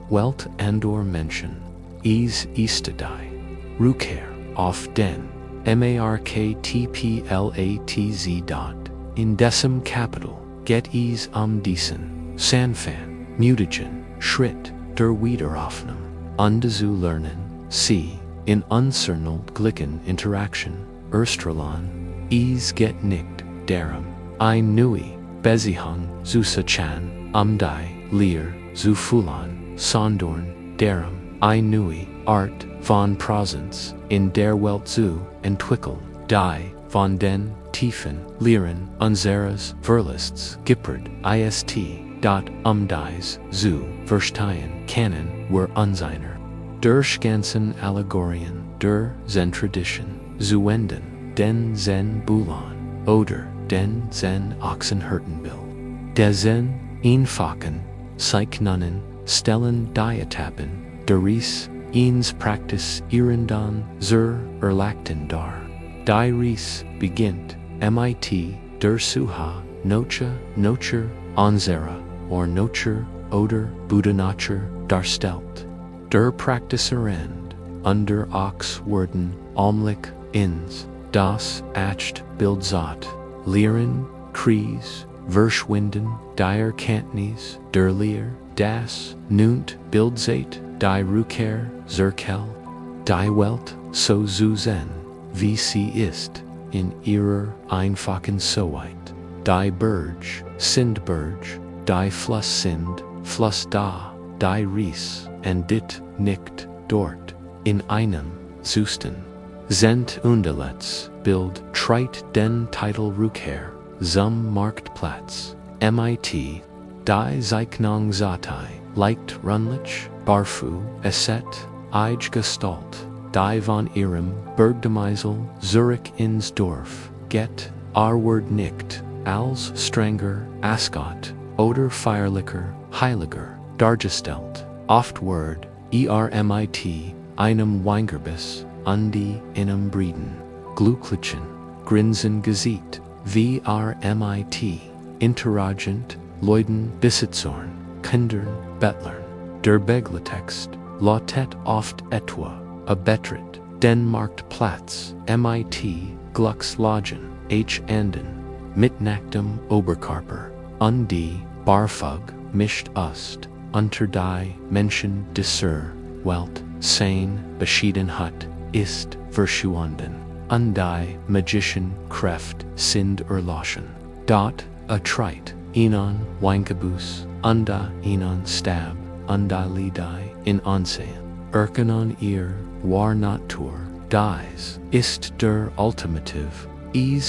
Welt andor Menschen. Es ist die Rückkehr auf den Marktplatz. In dessen Kapitel geht es diesen sanften, mutigen Schritt der Wiederaufnahme und zu lernen, sie in unserer glichen Interaktion erstrahlen. Es geht nicht darum, ein neue Beziehung zu schaffen, die Lehre zu fühlen, sondern darum, eine neue Art von Präsenz in der Welt zu entwickeln, die von den tiefen Lehren unseres Verlusts geprägt ist, dies zu verstehen können wir unserer durch ganzen Allegorien der Zen-Tradition zu wenden, den Zen-Bulan oder den Zen-Ochsenhirtenbild. Der Zen einfachen Zeichnungen stellen die Etappen der Reise ins Praxis ihren zur Erlachten dar. Die Reise beginnt mit der Suche Nocher unserer or Nocher oder Buddha-Natur darstellt. Der Praktiserend under Ochs werden allmählich ins das Bild zat, Lehren, Kreis, verschwinden, die Erkenntnis, der Lehr, das Bild seht, die Rückkehr, Zurkel, die Welt, so zu sehen, wie sie ist, in ihrer einfachen Soheit, die Berg, sind Berg, die Fluss sind, Fluss da, die Reis, endet nicht dort, in einem Zustand. Sind undeletz Bild treit den Titel Rückkehr zum Marktplatz, mit, die Zeichnung Zatai, leicht runlich, barfu, esset, eig Gestalt, die von ihrem Bergdemeisel zurück ins Dorf, get, R-word nicht, als Stranger, Ascot, oder Feierlicher, Heiliger, dargestellt, oft Word, ermit, einem Weingerbis, undiinem Brieden, glücklichen, Grinsen gesieht, vrmit, interrogent, Leuten Besitzorn, Kindern, Bettlern, der Begletext, lautet oft etwa, abetret, den Marktplatz, mit, Gluckslagen, anden, mit nacktem Oberkörper, die Barfug, mischt ust, unter die Menschen Dessert, Welt, Sein, Beschiedenheit, ist, verschwunden, die magischen Kräft sind erloschen, dort, treit, ihnen Weinkebus, ihnen Stab, Lidei, in Ansehen, an ihr, war Natur, dies, ist der Ultimativ,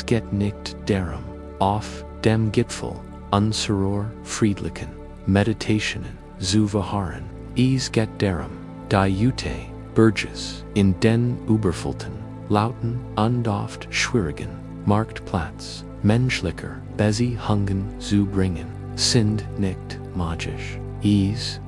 get nicht darum, auf dem Gipfel, unserer friedlichen Meditationen zu verharren, get darum, die Jute, Burgess, in den überfüllten, lauten und oft schwierigen Marktplatz, menschlicher Beziehungen zu bringen, sind nicht magisch.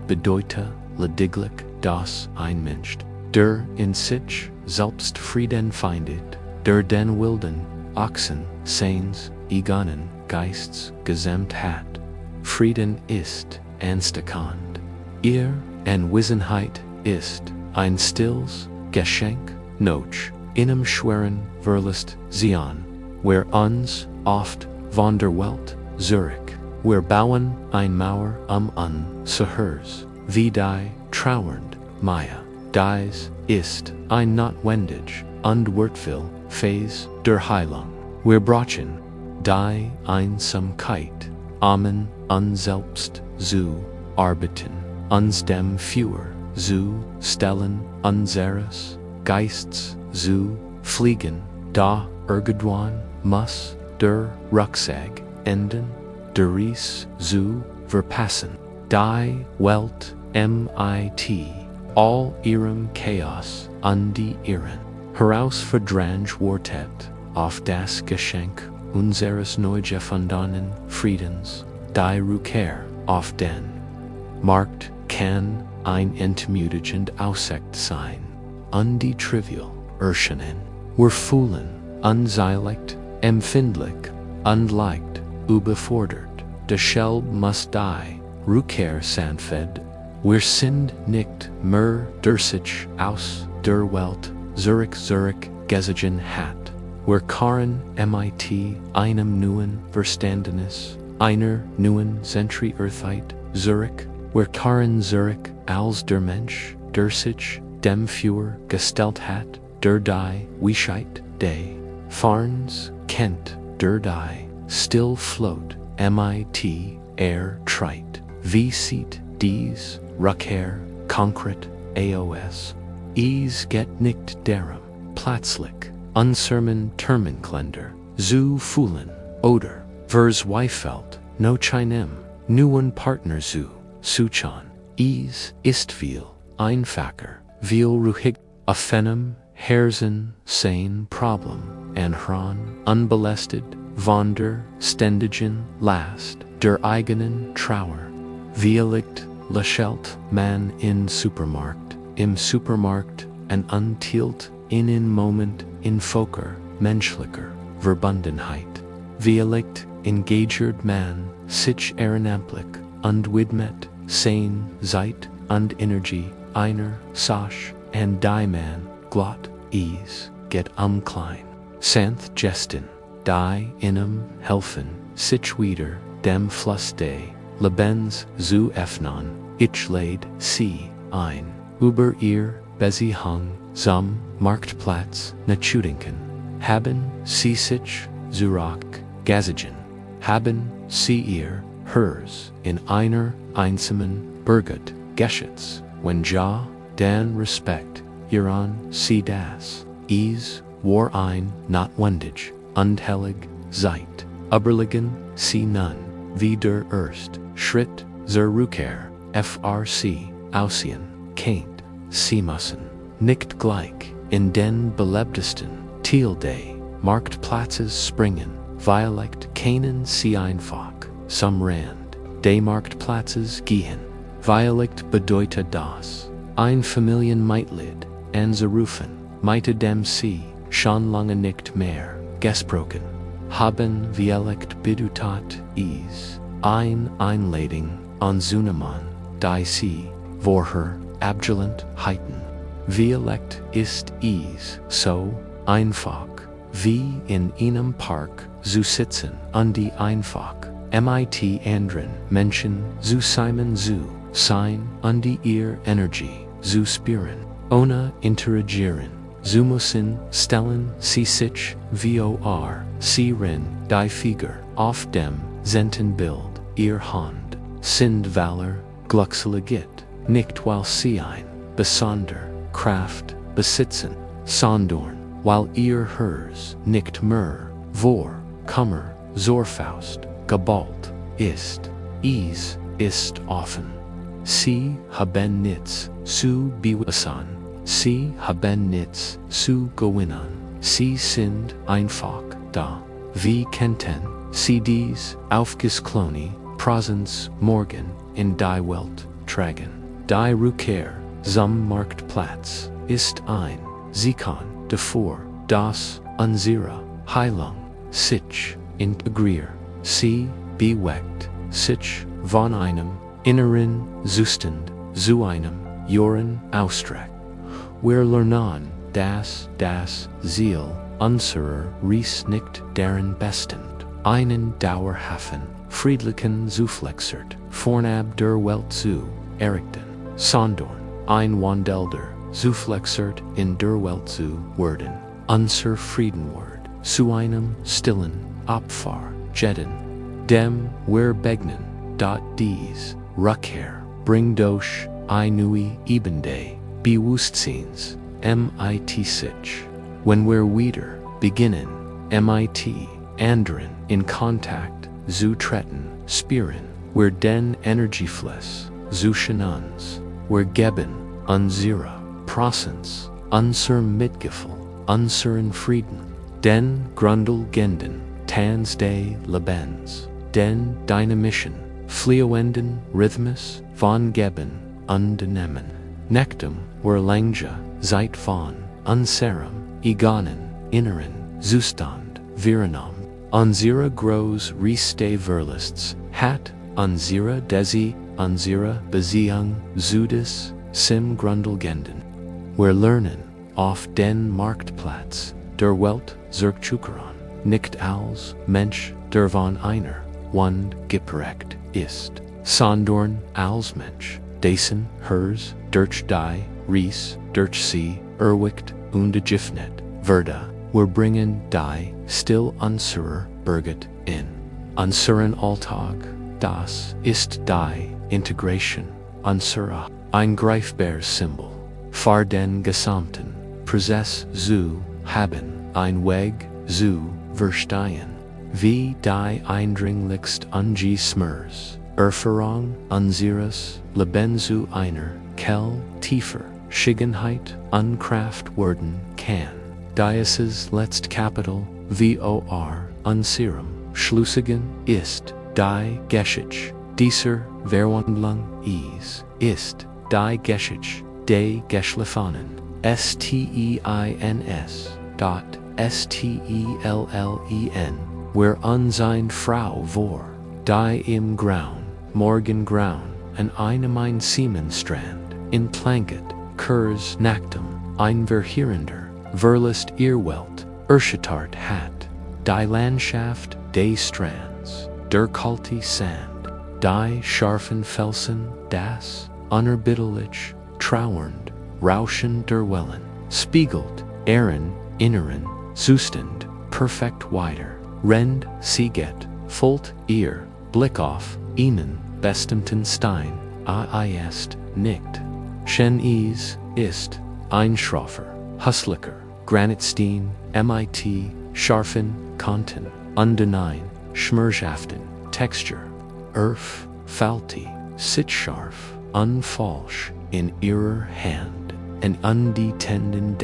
Bedeute lediglich, dass ein Mensch, der in sich selbst Frieden findet, der den wilden Ochsen seines eigenen Geists gesamt hat. Frieden ist ansteckend. Ihr Anwesenheit ist ein stilles Geschenk, noch in schweren Verlust Zion, where uns oft von der Welt zurück, wir bauen ein Mauer unseres, wie die trauernd Maya, dies ist ein notwendig und wertvoll Phase der Heilung, wir brauchen die Einsamkeit, uns selbst zu arbeiten, uns dem Führer zu stellen, unseres Geists zu fliegen, da irgendwann muss der Rucksack enden, der Reise zu verpassen, die Welt mit all ihrem Chaos und die ihren herausfordernd wartet auf das Geschenk unseres neu gefundenen Friedens, die Rückkehr auf den Markt kann ein entmutigend Aussicht sein, und die trivial Erscheinungen, wir fühlen unseiligt, empfindlich und leicht überfordert, deshalb muss die Rückkehr sanft, wir sind nicht mehr der sich aus der Welt zurückgezogen hat, wir kehren mit einem neuen Verständnis, einer neuen Zentriertheit zurück, wir kehren zurück als der Mensch, der sich dem Führer gestellt hat, der die Weisheit des Fahrens kennt, der die still float mit treit, wie sieht dies Rückkehr konkret aus? Get nicht darum, plötzlich unserem Terminkalender zu fühlen, oder verzweifelt noch einem neuen Partner zu suchen. Ist viel einfacher, viel ruhig, auf einem Herzen sein Problem, anhören, unbelastet, von der ständigen Last der eigenen Trauer. Vielleicht lächelt man im Supermarkt und untilt in einen Moment in voller menschlicher Verbundenheit. Vielleicht engagiert man sich ehrenamtlich und widmet sein Zeit und Energie einer Sache, an die man glaubt, geht klein. Zen-Geschichten, die einem helfen, sich wieder dem Fluss des Lebens zu öffnen. Ich lade sie ein, über ihr Beziehung zum Marktplatz nachzudenken. Haben sie sich zurückgezogen? Haben sie ihr Herz in einer einsamen Burgut geschützt? Wenn ja, dann Respekt ihren sie das. War ein notwendig und heilig Zeit. Überlegen sie nun, wie der erste Schritt zur Rückkehr aussehen kann. Sie müssen nicht gleich in den belebtesten Teil des Marktplatzes springen, Dialekt kennen sie einfach, some Rand, de Marktplatzes gehen. Dialekt bedeutet das, ein Familienmitglied, anzurufen, mit dem sie schon lange nicht mehr gesprochen haben. Dialekt bedeutet is, ein Einladung anzunehmen, die sie vorher abgelehnt hatten. Dialekt ist is so einfach, wie in einem Park zu sitzen und die einfach mit anderen Menschen zusammen zu sein und die ihr Energie zu spüren, ohne interagieren zu müssen. Stellen sie sich vor, sie ren die Figur auf dem Zen-Bild ihr Hand, sind Valor, Glückseligkeit, nicht weil sie ein besonder Kraft besitzen, sondern weil ihr Herz nicht mehr vor Kummer, Sorgfalt geballt ist. Es ist offen. Sie haben nichts zu beweisen, sie haben nichts zu gewinnen, sie sind einfach da. Wie könnten sie dies aufgeschlossene Präsenz morgen in die Welt tragen? Die Rückkehr zum Marktplatz ist ein Zeichen dafür, dass unsere Heilung sich integriert. Sie bewegt sich von einem inneren Zustand zu einem äußeren Ausdruck. Wir lernen, dass das Ziel unserer Reise nicht darin besteht, einen dauerhaften, friedlichen Zufluchtsort fernab der Welt zu errichten, sondern ein wandelnder Zufluchtsort in der Welt zu werden. Unser Friedenwort zu einem stillen Opfer jeden, dem wir begegnen, dies Rückkehr bringt durch eine neue Ebene Bewusstseins mit sich. Wenn wir wieder beginnen, mit anderen in Kontakt zu treten, spüren wir den Energiefluss zwischen uns. Wir geben unsere Präsenz, unser Mitgefühl, unseren Frieden, den grundlegenden Tanz des Lebens, den dynamischen, fluenden Rhythmus von Geben und Nehmen. Nachdem wir lange Zeit von unserem eigenen inneren Zustand wahrnehmen, unsere große Reise des Verlusts hat unsere Beziehung zu des zum Grundlegenden. Wir lernen auf den Marktplatz der Welt zurückzukehren, nicht als Mensch, der von einer Wand geprägt ist, sondern als Mensch, dessen Herz durch die Reise durch sie erweckt und geöffnet wurde. Wir bringen die still unserer Berget in unseren Alltag. Das ist die Integration unserer eingreifbares Symbol für den gesamten Prozess zu haben, ein Weg zu verstehen, wie die eindringlichst Schmerz Erfahrung unseres Lebens zu einer tiefer Schickenheit und Kraft werden kann. Dieses letzte Kapitel vor unserem Schlussigen ist die Geschichte dieser Verwandlung. Es ist die Geschichte des Geschlafenen. Steins. Where unseine Frau vor, die im Grauen, Morgengrauen, an einem Siemenstrand, in Planket, Kurs Nachtem, ein verheerender, Verlust ihr Welt, erschüttert hat, die Landschaft des Strands, der kalte Sand, die scharfen Felsen, das, unerbittlich, trauernd, Rauschen der Wellen, spiegelt, ihren, inneren, Zustand, perfekt weiter. Rend sieget, folgt ihr, Blick auf, ihnen, bestimmten Stein, ist, nicht. Chen ist, ein schroffer, husliger, Granitstein, mit, scharfen, Kanten, undenein, schmerzhaften, Texture, falty, sitzscharf, unfalsch, in ihrer Hand, an undetenden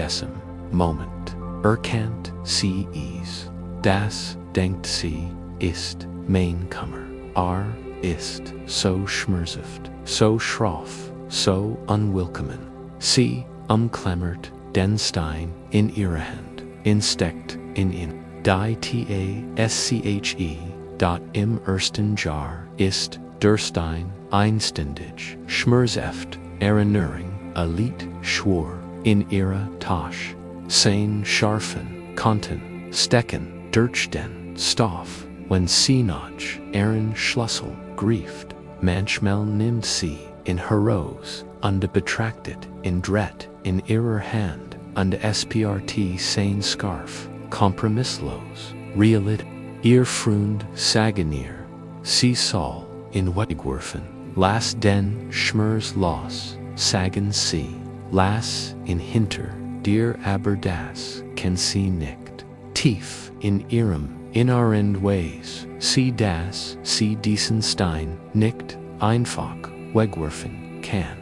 Moment. erkannt sie es. Das denkt sie ist mein Kummer. Ist so schmerzhaft, so schroff, so unwillkommen. Sie umklammert den Stein in ihrer Hand, insteckt in ihn. Die Tasche, dort im ersten Jahr ist der Stein einständig, schmerzhaft, erinnerung, a Lied schwur, in ihrer Tasche. Sein scharfen Kanten stecken durch den Stoff, wenn sie nach ihren Schlüssel grieft. Manchmal nimmt sie in heraus und betrachtet in Dreht in ihrer Hand und sprt sein Scarf, kompromisslos, realit. Ihr Freund sagen ihr, sie soll in wegwerfen, lass den Schmerz los, sagen sie, lass ihn hinter dir, aber das kann sie nicht. Tief in ihrem inneren Weis, sie das, sie diesen Stein nicht einfach wegwerfen kann.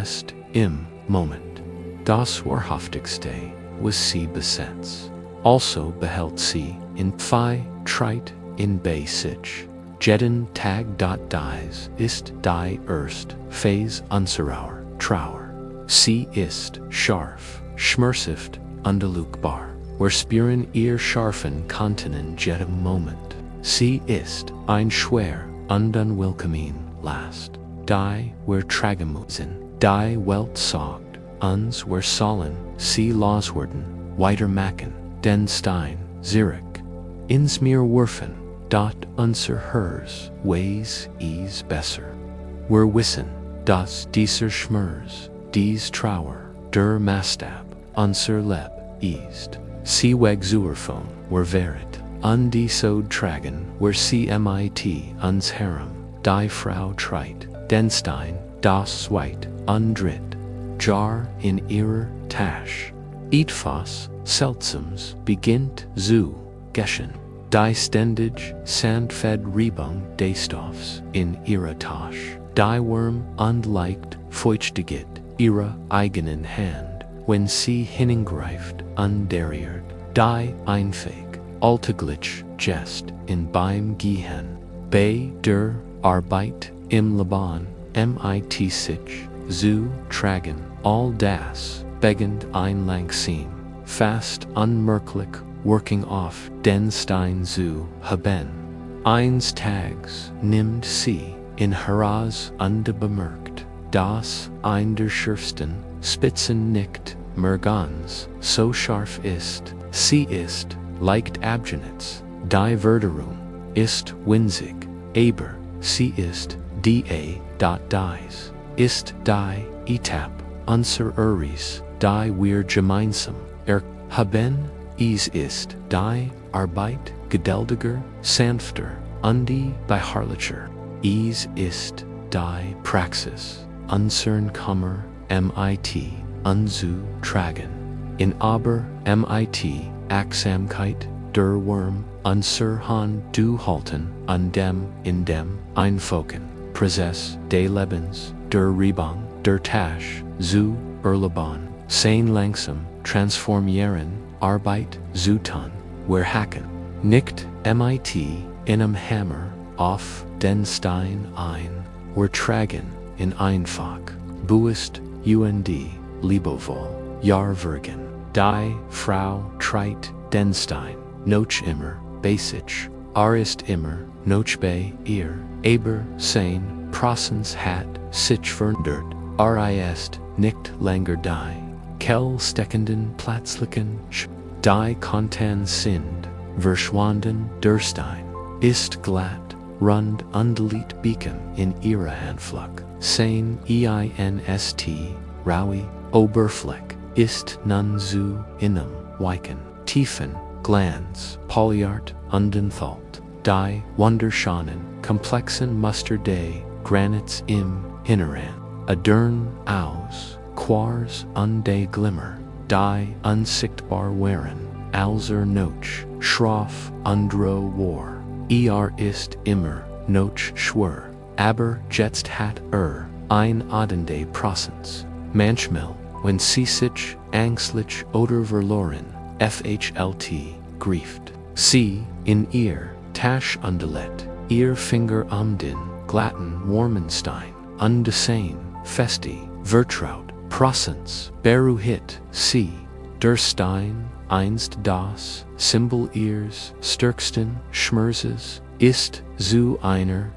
Ist im Moment das Wahrhaftigste, was sie besitzt. Also behält sie in Treit in bei sich. Jeden Tag dies ist die erst Phase unserer Trauer. Sie ist scharf, schmerzhaft, unlugbar. Wir spüren ihr scharfen Kanten in jedem Moment. Sie ist ein schwer und unwillkommen Last. Die wir tragen müssen. Die Welt sagt uns, wir sollen sie loswerden, weitermachen, den Stein zurück ins Meer werfen, dort unser Herz Weis is besser. Wir wissen, dass dieser Schmerz, dies Trauer, der Maßstab unser Leb ist. Sie wegzuwerfen, wir wäret, und die so tragen, wir sie mit uns herem, die Frau treit, den Stein, das zweit, und dritt, Jar in ihrer Tasche. Etwas Seltsames beginnt zu geschehen. Die ständig Sandfederung des Stoffs in ihrer Tasche. Die Wurm und leicht Feuchtigkeit ihrer eigenen Hand, wenn sie hineingreift und derriert. Die unfähig, alltäglich Jest in beim Gehen. Bei der Arbeit im Leben mit sich zu tragen. All das beginnt ein langsam, fast unmerklich working off den Stein zu haben. Eines Tages nimmt sie in heraus und bemerkt, dass ein der schärfsten Spitzen nicht mehr ganz so scharf ist. Sie ist leicht abgenutzt. Die Verderung ist winzig, aber sie ist die dies ist die Etappe unser Eris, die wir gemeinsam haben. Es ist die Arbeit geduldiger, sanfter und beharrlicher. Es ist die Praxis, unseren Kummer mit anzutragen. In aber mit Achtsamkeit der Wurm unser Hand zu halten und dem in dem einfachen Prozess des Lebens der Rebung der Tasche zu erleben. Sein langsam transformieren Arbeit zu tun. Wir hacken nicht mit einem Hammer auf den Stein ein. Wir tragen in einfach, bewusst und liebevoll jahrwürgen. Die Frau treit den Stein, noch immer bei sich. Ist immer noch bei ihr, aber sein Prozess hat sich verändert. Ist nicht länger die steckenden plötzlichen die Konten sind verschwunden. Der Stein ist glatt, rund und lit beacon in ihrer Handfläche. Sein einst raui Oberfläche ist nun zu einem weichen, tiefen Glanz poliert und enthalten. Die wunderschönen, komplexen Muster des Granits im Inneren. Adern aus Quarz und de Glimmer, die unsichtbar wären, als noch schroff und roh war. Ist immer noch schwer, aber jetzt hat ein adende Prozess. Manchmal, wenn sie sich ängstlich oder verloren FHLT, grieft. C, in ear, Tasch underlet, ear finger den, glatten Warmenstein, undesane, festi, Vertraut, Prosens, Beruhit, C, der Stein, einst das, Symbol ears, Stärksten, Schmerzes, ist, zu einer,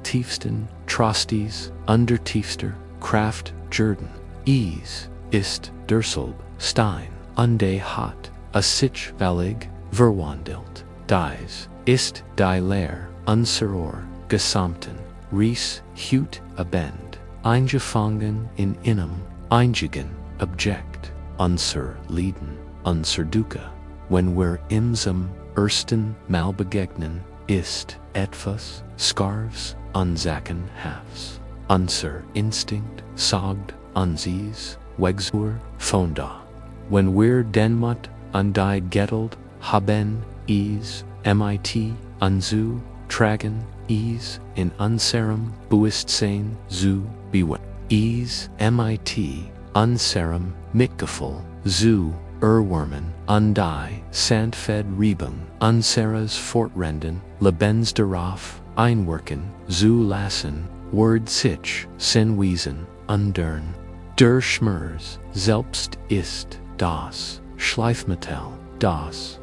Tiefsten, Trosties, Undertiefster, Kraft, Jordan, Ease, ist, Derselb, Stein, unde hat, a sich Valig, verwandelt, dies, ist, die Lehr, unseror, gesamten, Ries, Hut, abend, eingefangen in innem, einzigen, object, unser Lieden, unser Duca, wenn wir zum ersten Mal begegnen, ist, etwas, scarves, unsacken Hafs, unser Instinkt, sagt, unsies, wegsur, fonda. Wenn wir denmut, die gettelt, haben, mit, unzu, tragen, in unserem Bewusstsein, zu, bewe, mit, unserem, mitgefühl, zu, erwärmen, die, sandfed Riebung, unseres Fortrenden, lebens darauf, einwirken, zu lassen, word sich, sinwiesen, undern. Der Schmerz, selbst ist, das, Schleifmetall, das,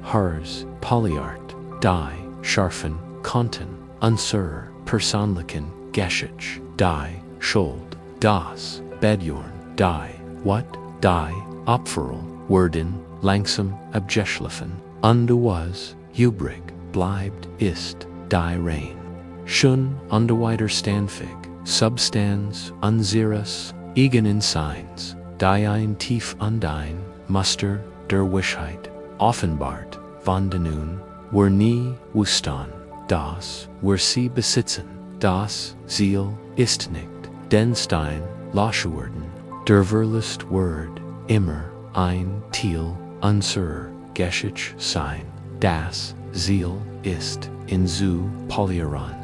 Hers, Polyart, die, scharfen, konnten, unser, Personlichen, Geschichte, die, Schuld, das, Bedjorn, die, what, die, Opferal, Worden, langsam, abgeschliffen, was, übrig, bleibt, ist, die Rein. Schon, weiter Standfig, Substans, unseres, eigenen Seins, die ein tief undein, Muster, der Wischheit, offenbart, von nun, wir nie wussten, das, wir sie besitzen, das, Ziel, ist nicht, den Stein, losgeworden, der Verlust Word, immer, ein Thiel, unser, Geschichte sein, das, Ziel, ist, in zu, Polyaron,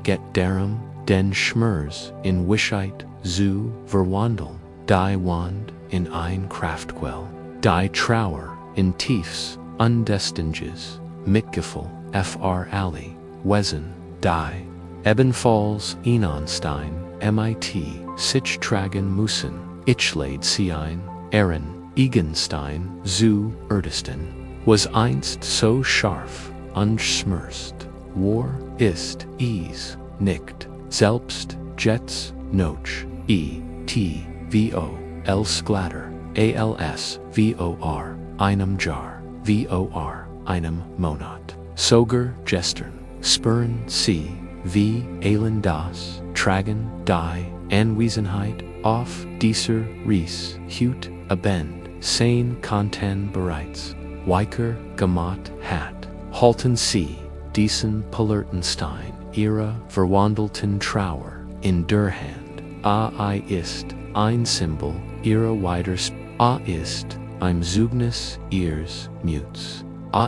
get darum, den Schmerz, in Wischheit, zu, verwandeln, die Wand, in ein Kraftquell, die Trauer, in Tiefs, undestinges, Mitgefühl, fr Ali, Wesen, die, ebenfalls Enonstein, mit, sich tragen müssen, Ichlade sein, Ehren, Egenstein, zu, Erdesten, was einst so scharf, unschmerzt, war, ist, nicht, selbst, jets, noch, vo, elsglatter, vor, einem Jahr, vor, einem Monat, sogar gestern, spüren sie, wie eilen das, tragen, die, Anwesenheit, auf dieser Ries, Hut, abend, sein Konten bereits, weicher, gemacht hat, halten sie, diesen Polertenstein, ihrer verwandelten Trauer, in der Hand, ist, ein Symbol, ihrer weiters, ist, ein Zeugnis ihres Muts,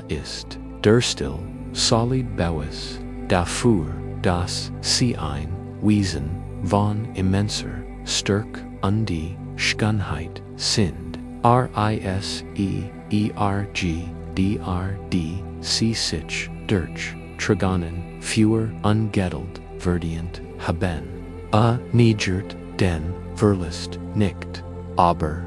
ist, der still, solid Baues, dafür, dass sie ein Wesen, von immenser, Stärk, die Schönheit, sind, sie sich, durch, Trigonen, fewer, ungettelt, verdient, haben, niedert, den, Verlust, nicht, aber,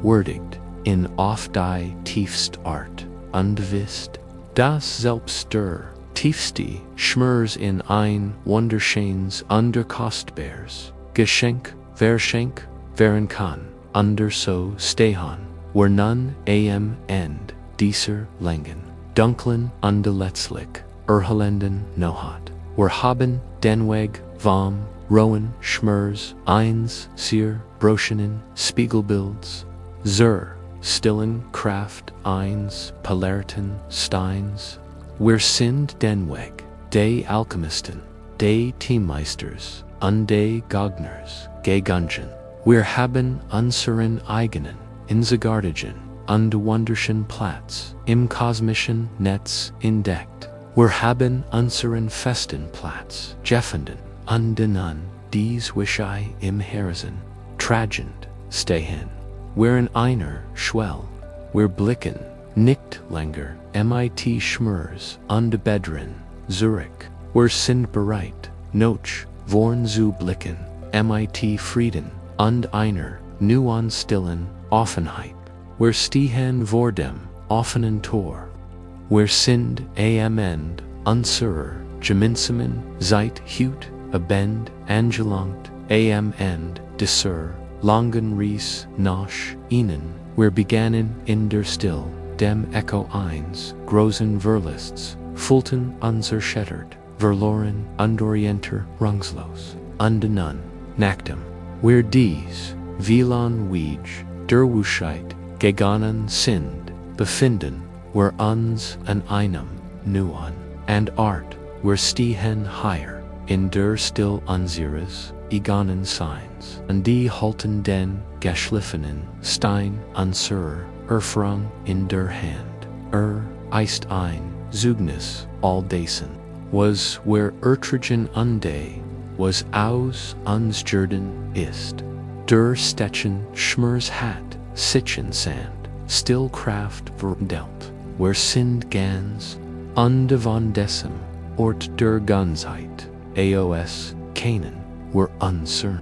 würdigt, in auf die tiefst Art, unbewusst, das selbst der, tiefste, Schmerz in ein, wunderschönes, underkostbares, Geschenk, wären kann, so stehen, were nun am End, dieser Längen, dunklen, letztlich, erhelenden Nohat, wir haben den Weg, vom, Rohen, Schmerz, eins, zerbrochenen, Spiegelbilds, stillen Kraft, eins, Polarten, Steins, wir sind den Weg, de Alchemisten, de Teammeisters, de Gogners, gegangen, wir haben unseren eigenen, inzigartigen, wunderschen Platz, im kosmischen Netz entdeckt, wir haben unseren festen Platz, gefunden, nun, dies Wischei im Herzen, tragend, stehen, wir in einer Schwell, wir blicken, nicht länger, mit Schmerz und Bedren, zurück, wir sind bereit, noch, vorn zu blicken, mit Frieden, und einer, neuen stillen, Offenheit, wir stehen vor dem, offenen Tor, wir sind am Ende, unserer, gemeinsamen, Zeit hüt, abend, angelangt, am Ende, dieser, langen Reise nach ihnen, wir begannen in der Still, dem Echo eines, großen Verlusts, fühlten unzerschüttert, verloren und orientierungslos, und nun, nachdem, wir dies, Wielan Wej, der Wuschheit, gegangen sind, befinden, wir uns an einem, neuen, and Art, wir stehen hier, in der Still unseres, eganen Seins, und die halten den, geschliffenen, Stein unserer, Erfahrung in der Hand, ist ein, Zeugnis, all dessen, was wer ertragen unde, was aus uns Jordan ist, der Stechen Schmerz hat, sichen Sand, Stillkraft verdelt, wer sind ganz, und von dessen, Ort der Ganzheit, aos, kennen, wer uncertain,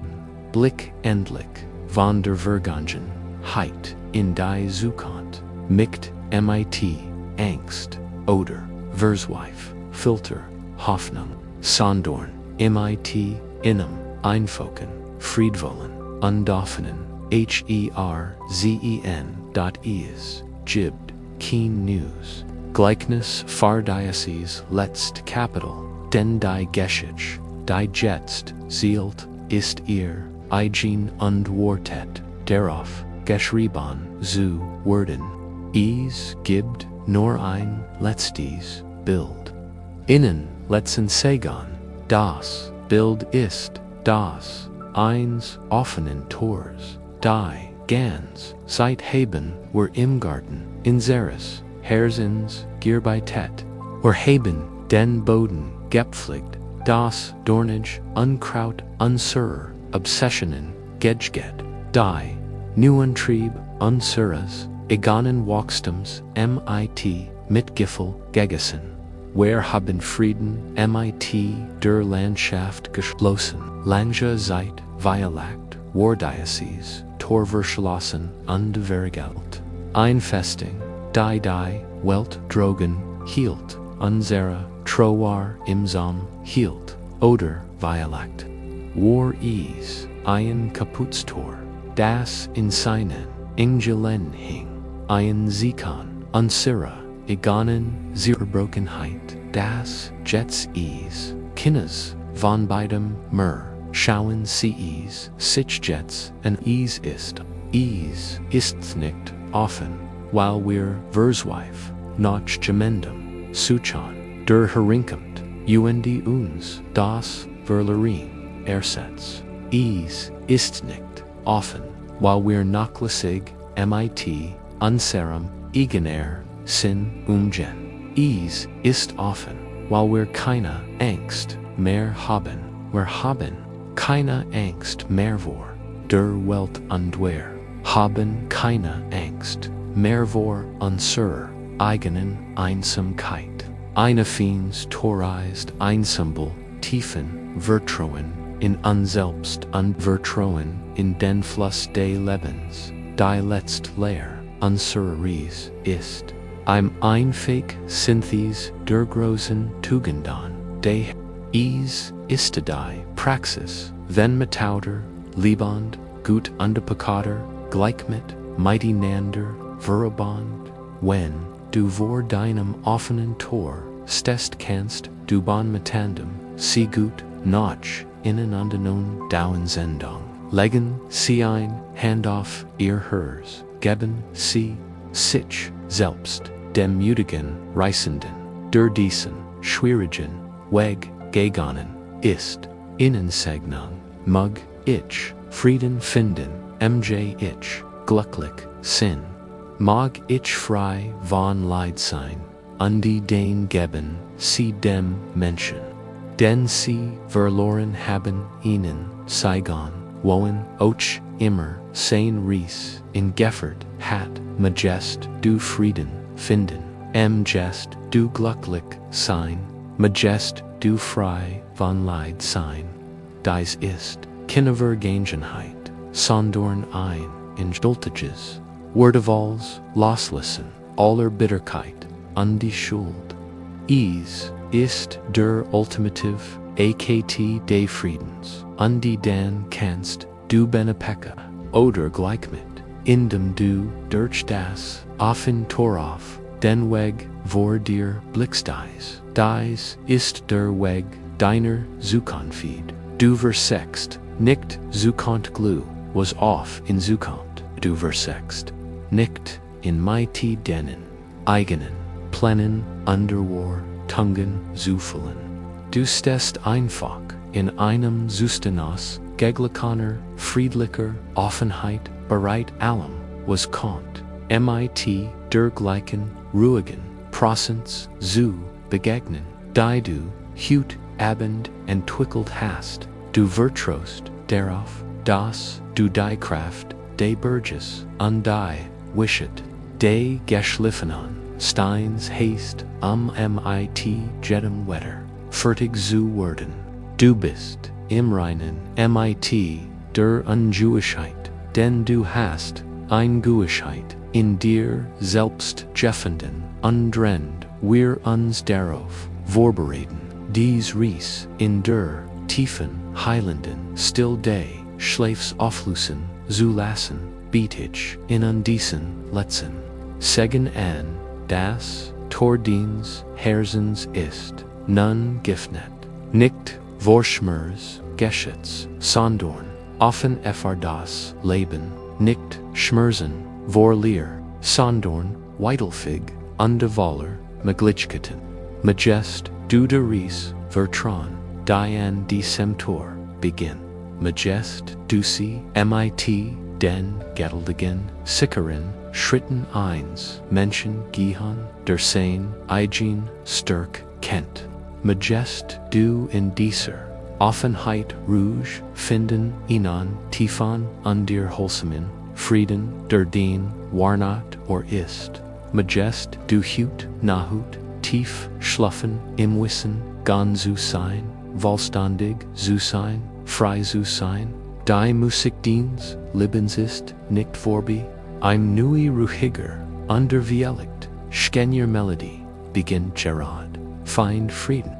Blick endlich, von der Vergangenheit, in die Zukunft, mit mit, Angst, oder, Versweif, Filter, Hoffnung, Sondorn, mit, innem, Einfoken, Friedvollen, Undoffenen, herzen.is, Gibd, Keen News, Gleichnis Pfarrdiözese letzt Kapitel, denn die Geschichte, die jetzt, zielt, ist ihr, eigen und Wortet, darauf, geschrieben, zu werden, gibt, nur ein, letztes, Bild. Innen, letzten Sagan, das, Bild ist, das, eins, offenen Tors, die, ganz, seit haben, wir im Garten, in Zeres, Herzens, Gierbeitet, wir haben, den Boden, gepflegt, das, Dornage, Unkraut, Unser, Obsessionen, Gedget, die, Neuantrieb, Unseres, eganen Wachstums, mit, Mitgefühl, gegessen. Wir haben Frieden, mit, der Landschaft geschlossen, lange Zeit, Violakt, Wardiözese, Tor verschlossen und vergelt. Einfestung, die Welt drogen, hielt, unsere Trauer im Sam, hielt, oder Violakt. War ein Kaputztor, das in seinen Engelen hing, ein Sikan, unsere, eganen Zerbrochenheit, das jetzt Kinnes, von beidem schauen sich jetzt an ist nicht offen, weil wir Versweif, nach gemendem, Suchan, der Herinkommt, uns, das Verloren, ersetzt. Ist nicht offen, weil wir nachlässig, mit, unserem, eigener, Sinn umgehen. Ist offen, weil wir keine Angst mehr haben. Wir haben keine Angst mehr vor der Welt und wir haben keine Angst mehr vor unserer eigenen Einsamkeit. Eine Fins Toreist Ensemble, tiefen Vertrauen in uns selbst und Vertrauen in den Fluss des Lebens, die letzte Lehre unserer Reise ist. Unfähig Synthes der großen Tugenden, ist die Praxis, wenn mitauter, liebend, gut und peccator, gleich mit, miteinander, verabond, wenn du vor deinem offenen Tor stehst kannst du bon mitandem, sie gut, nach, ineinander nun dauern Sendung, legen sie ein, Hand auf ihr Herz, geben sie, sich, selbst, dem müdigen, reißenden, der diesen, schwierigen, Weg, gegangen, ist, Innensegnung, mag, ich, Frieden finden, ich, glücklich, Sinn, mag ich frei von Leid sein, und die den geben, sie dem Menschen, denn sie verloren haben ihnen, Saigon, wohin, och, immer, sein Ries, in Geffert, hat, Majest, du Frieden, finden, Jest, du glücklich sein, Majest, du frei, von Leid sein. Dies ist, keine Vergangenheit, sondern ein, in Stoltages, Wordevals, loslassen, aller Bitterkeit, und die Schuld. Ist der Ultimativ, akt des Friedens, und die dann kannst, du Benepeka, oder gleich mit, indem du, durch das, offen Torauf, den Weg, vor dir blicksteis. Dies ist der Weg, deiner Zukunft. Du versechst, nicht Zukunft glu, was off in Zukunft, du versechst, nicht in mighty denen, eigenen, Plänen, underwar, Tungen, zufüllen. Du stehst einfach, in einem Sustenance, geglikaner, friedlicher, Offenheit, bereit allem, was kommt, mit, dergleichen, ruhigen, Prosens, zu, begegnen, die du, hut, abend, entwickelt hast, du vertrost, darauf, dass, du die Kraft, de Burgess, und die, wischet, de geschliffenen, Steins haste, mit, jedem Wetter, fertig zu werden. Du bist, im Reinen, mit, der Unjewigkeit, denn du hast, ein Gewissheit, in dir selbst gefunden, und wir uns darauf, vorbereiten, dies Ries, in der, tiefen, heilenden, still day, schläfs auflösen, zu lassen, bietig, in diesen, letzten, Segen an, das, Tordins, Herzens ist, nun Giftnet, nicht, vor Schmerz, geschütz, sondern, offen das Leben, nicht, schmerzen, vor Leer, sondern, Weidelfig, undevoller, Maglichkeiten, Majest, du der Ries, Vertran, Dian die Semtor, begin, Majest, du sie, mit, den, Gettldegen, Sickeren, Schritten eins, Menschen, gehen, der Sein, Eigen, Stärk, kennt. Majest, du in dieser, Offenheit, Rouge, finden, inan, tiefan, und dir Holsemin, Frieden, der den, warnat, or ist. Majest, du hut, nahut, tief, schlafen, im Wissen, gan zu sein, vollständig zu sein, frei zu sein. Die Musikdienst, Lebens ist, nicht vorbei, ein neu ruhiger, unterwielligt, Schenjer Melodie, beginnt Gerard, find Frieden.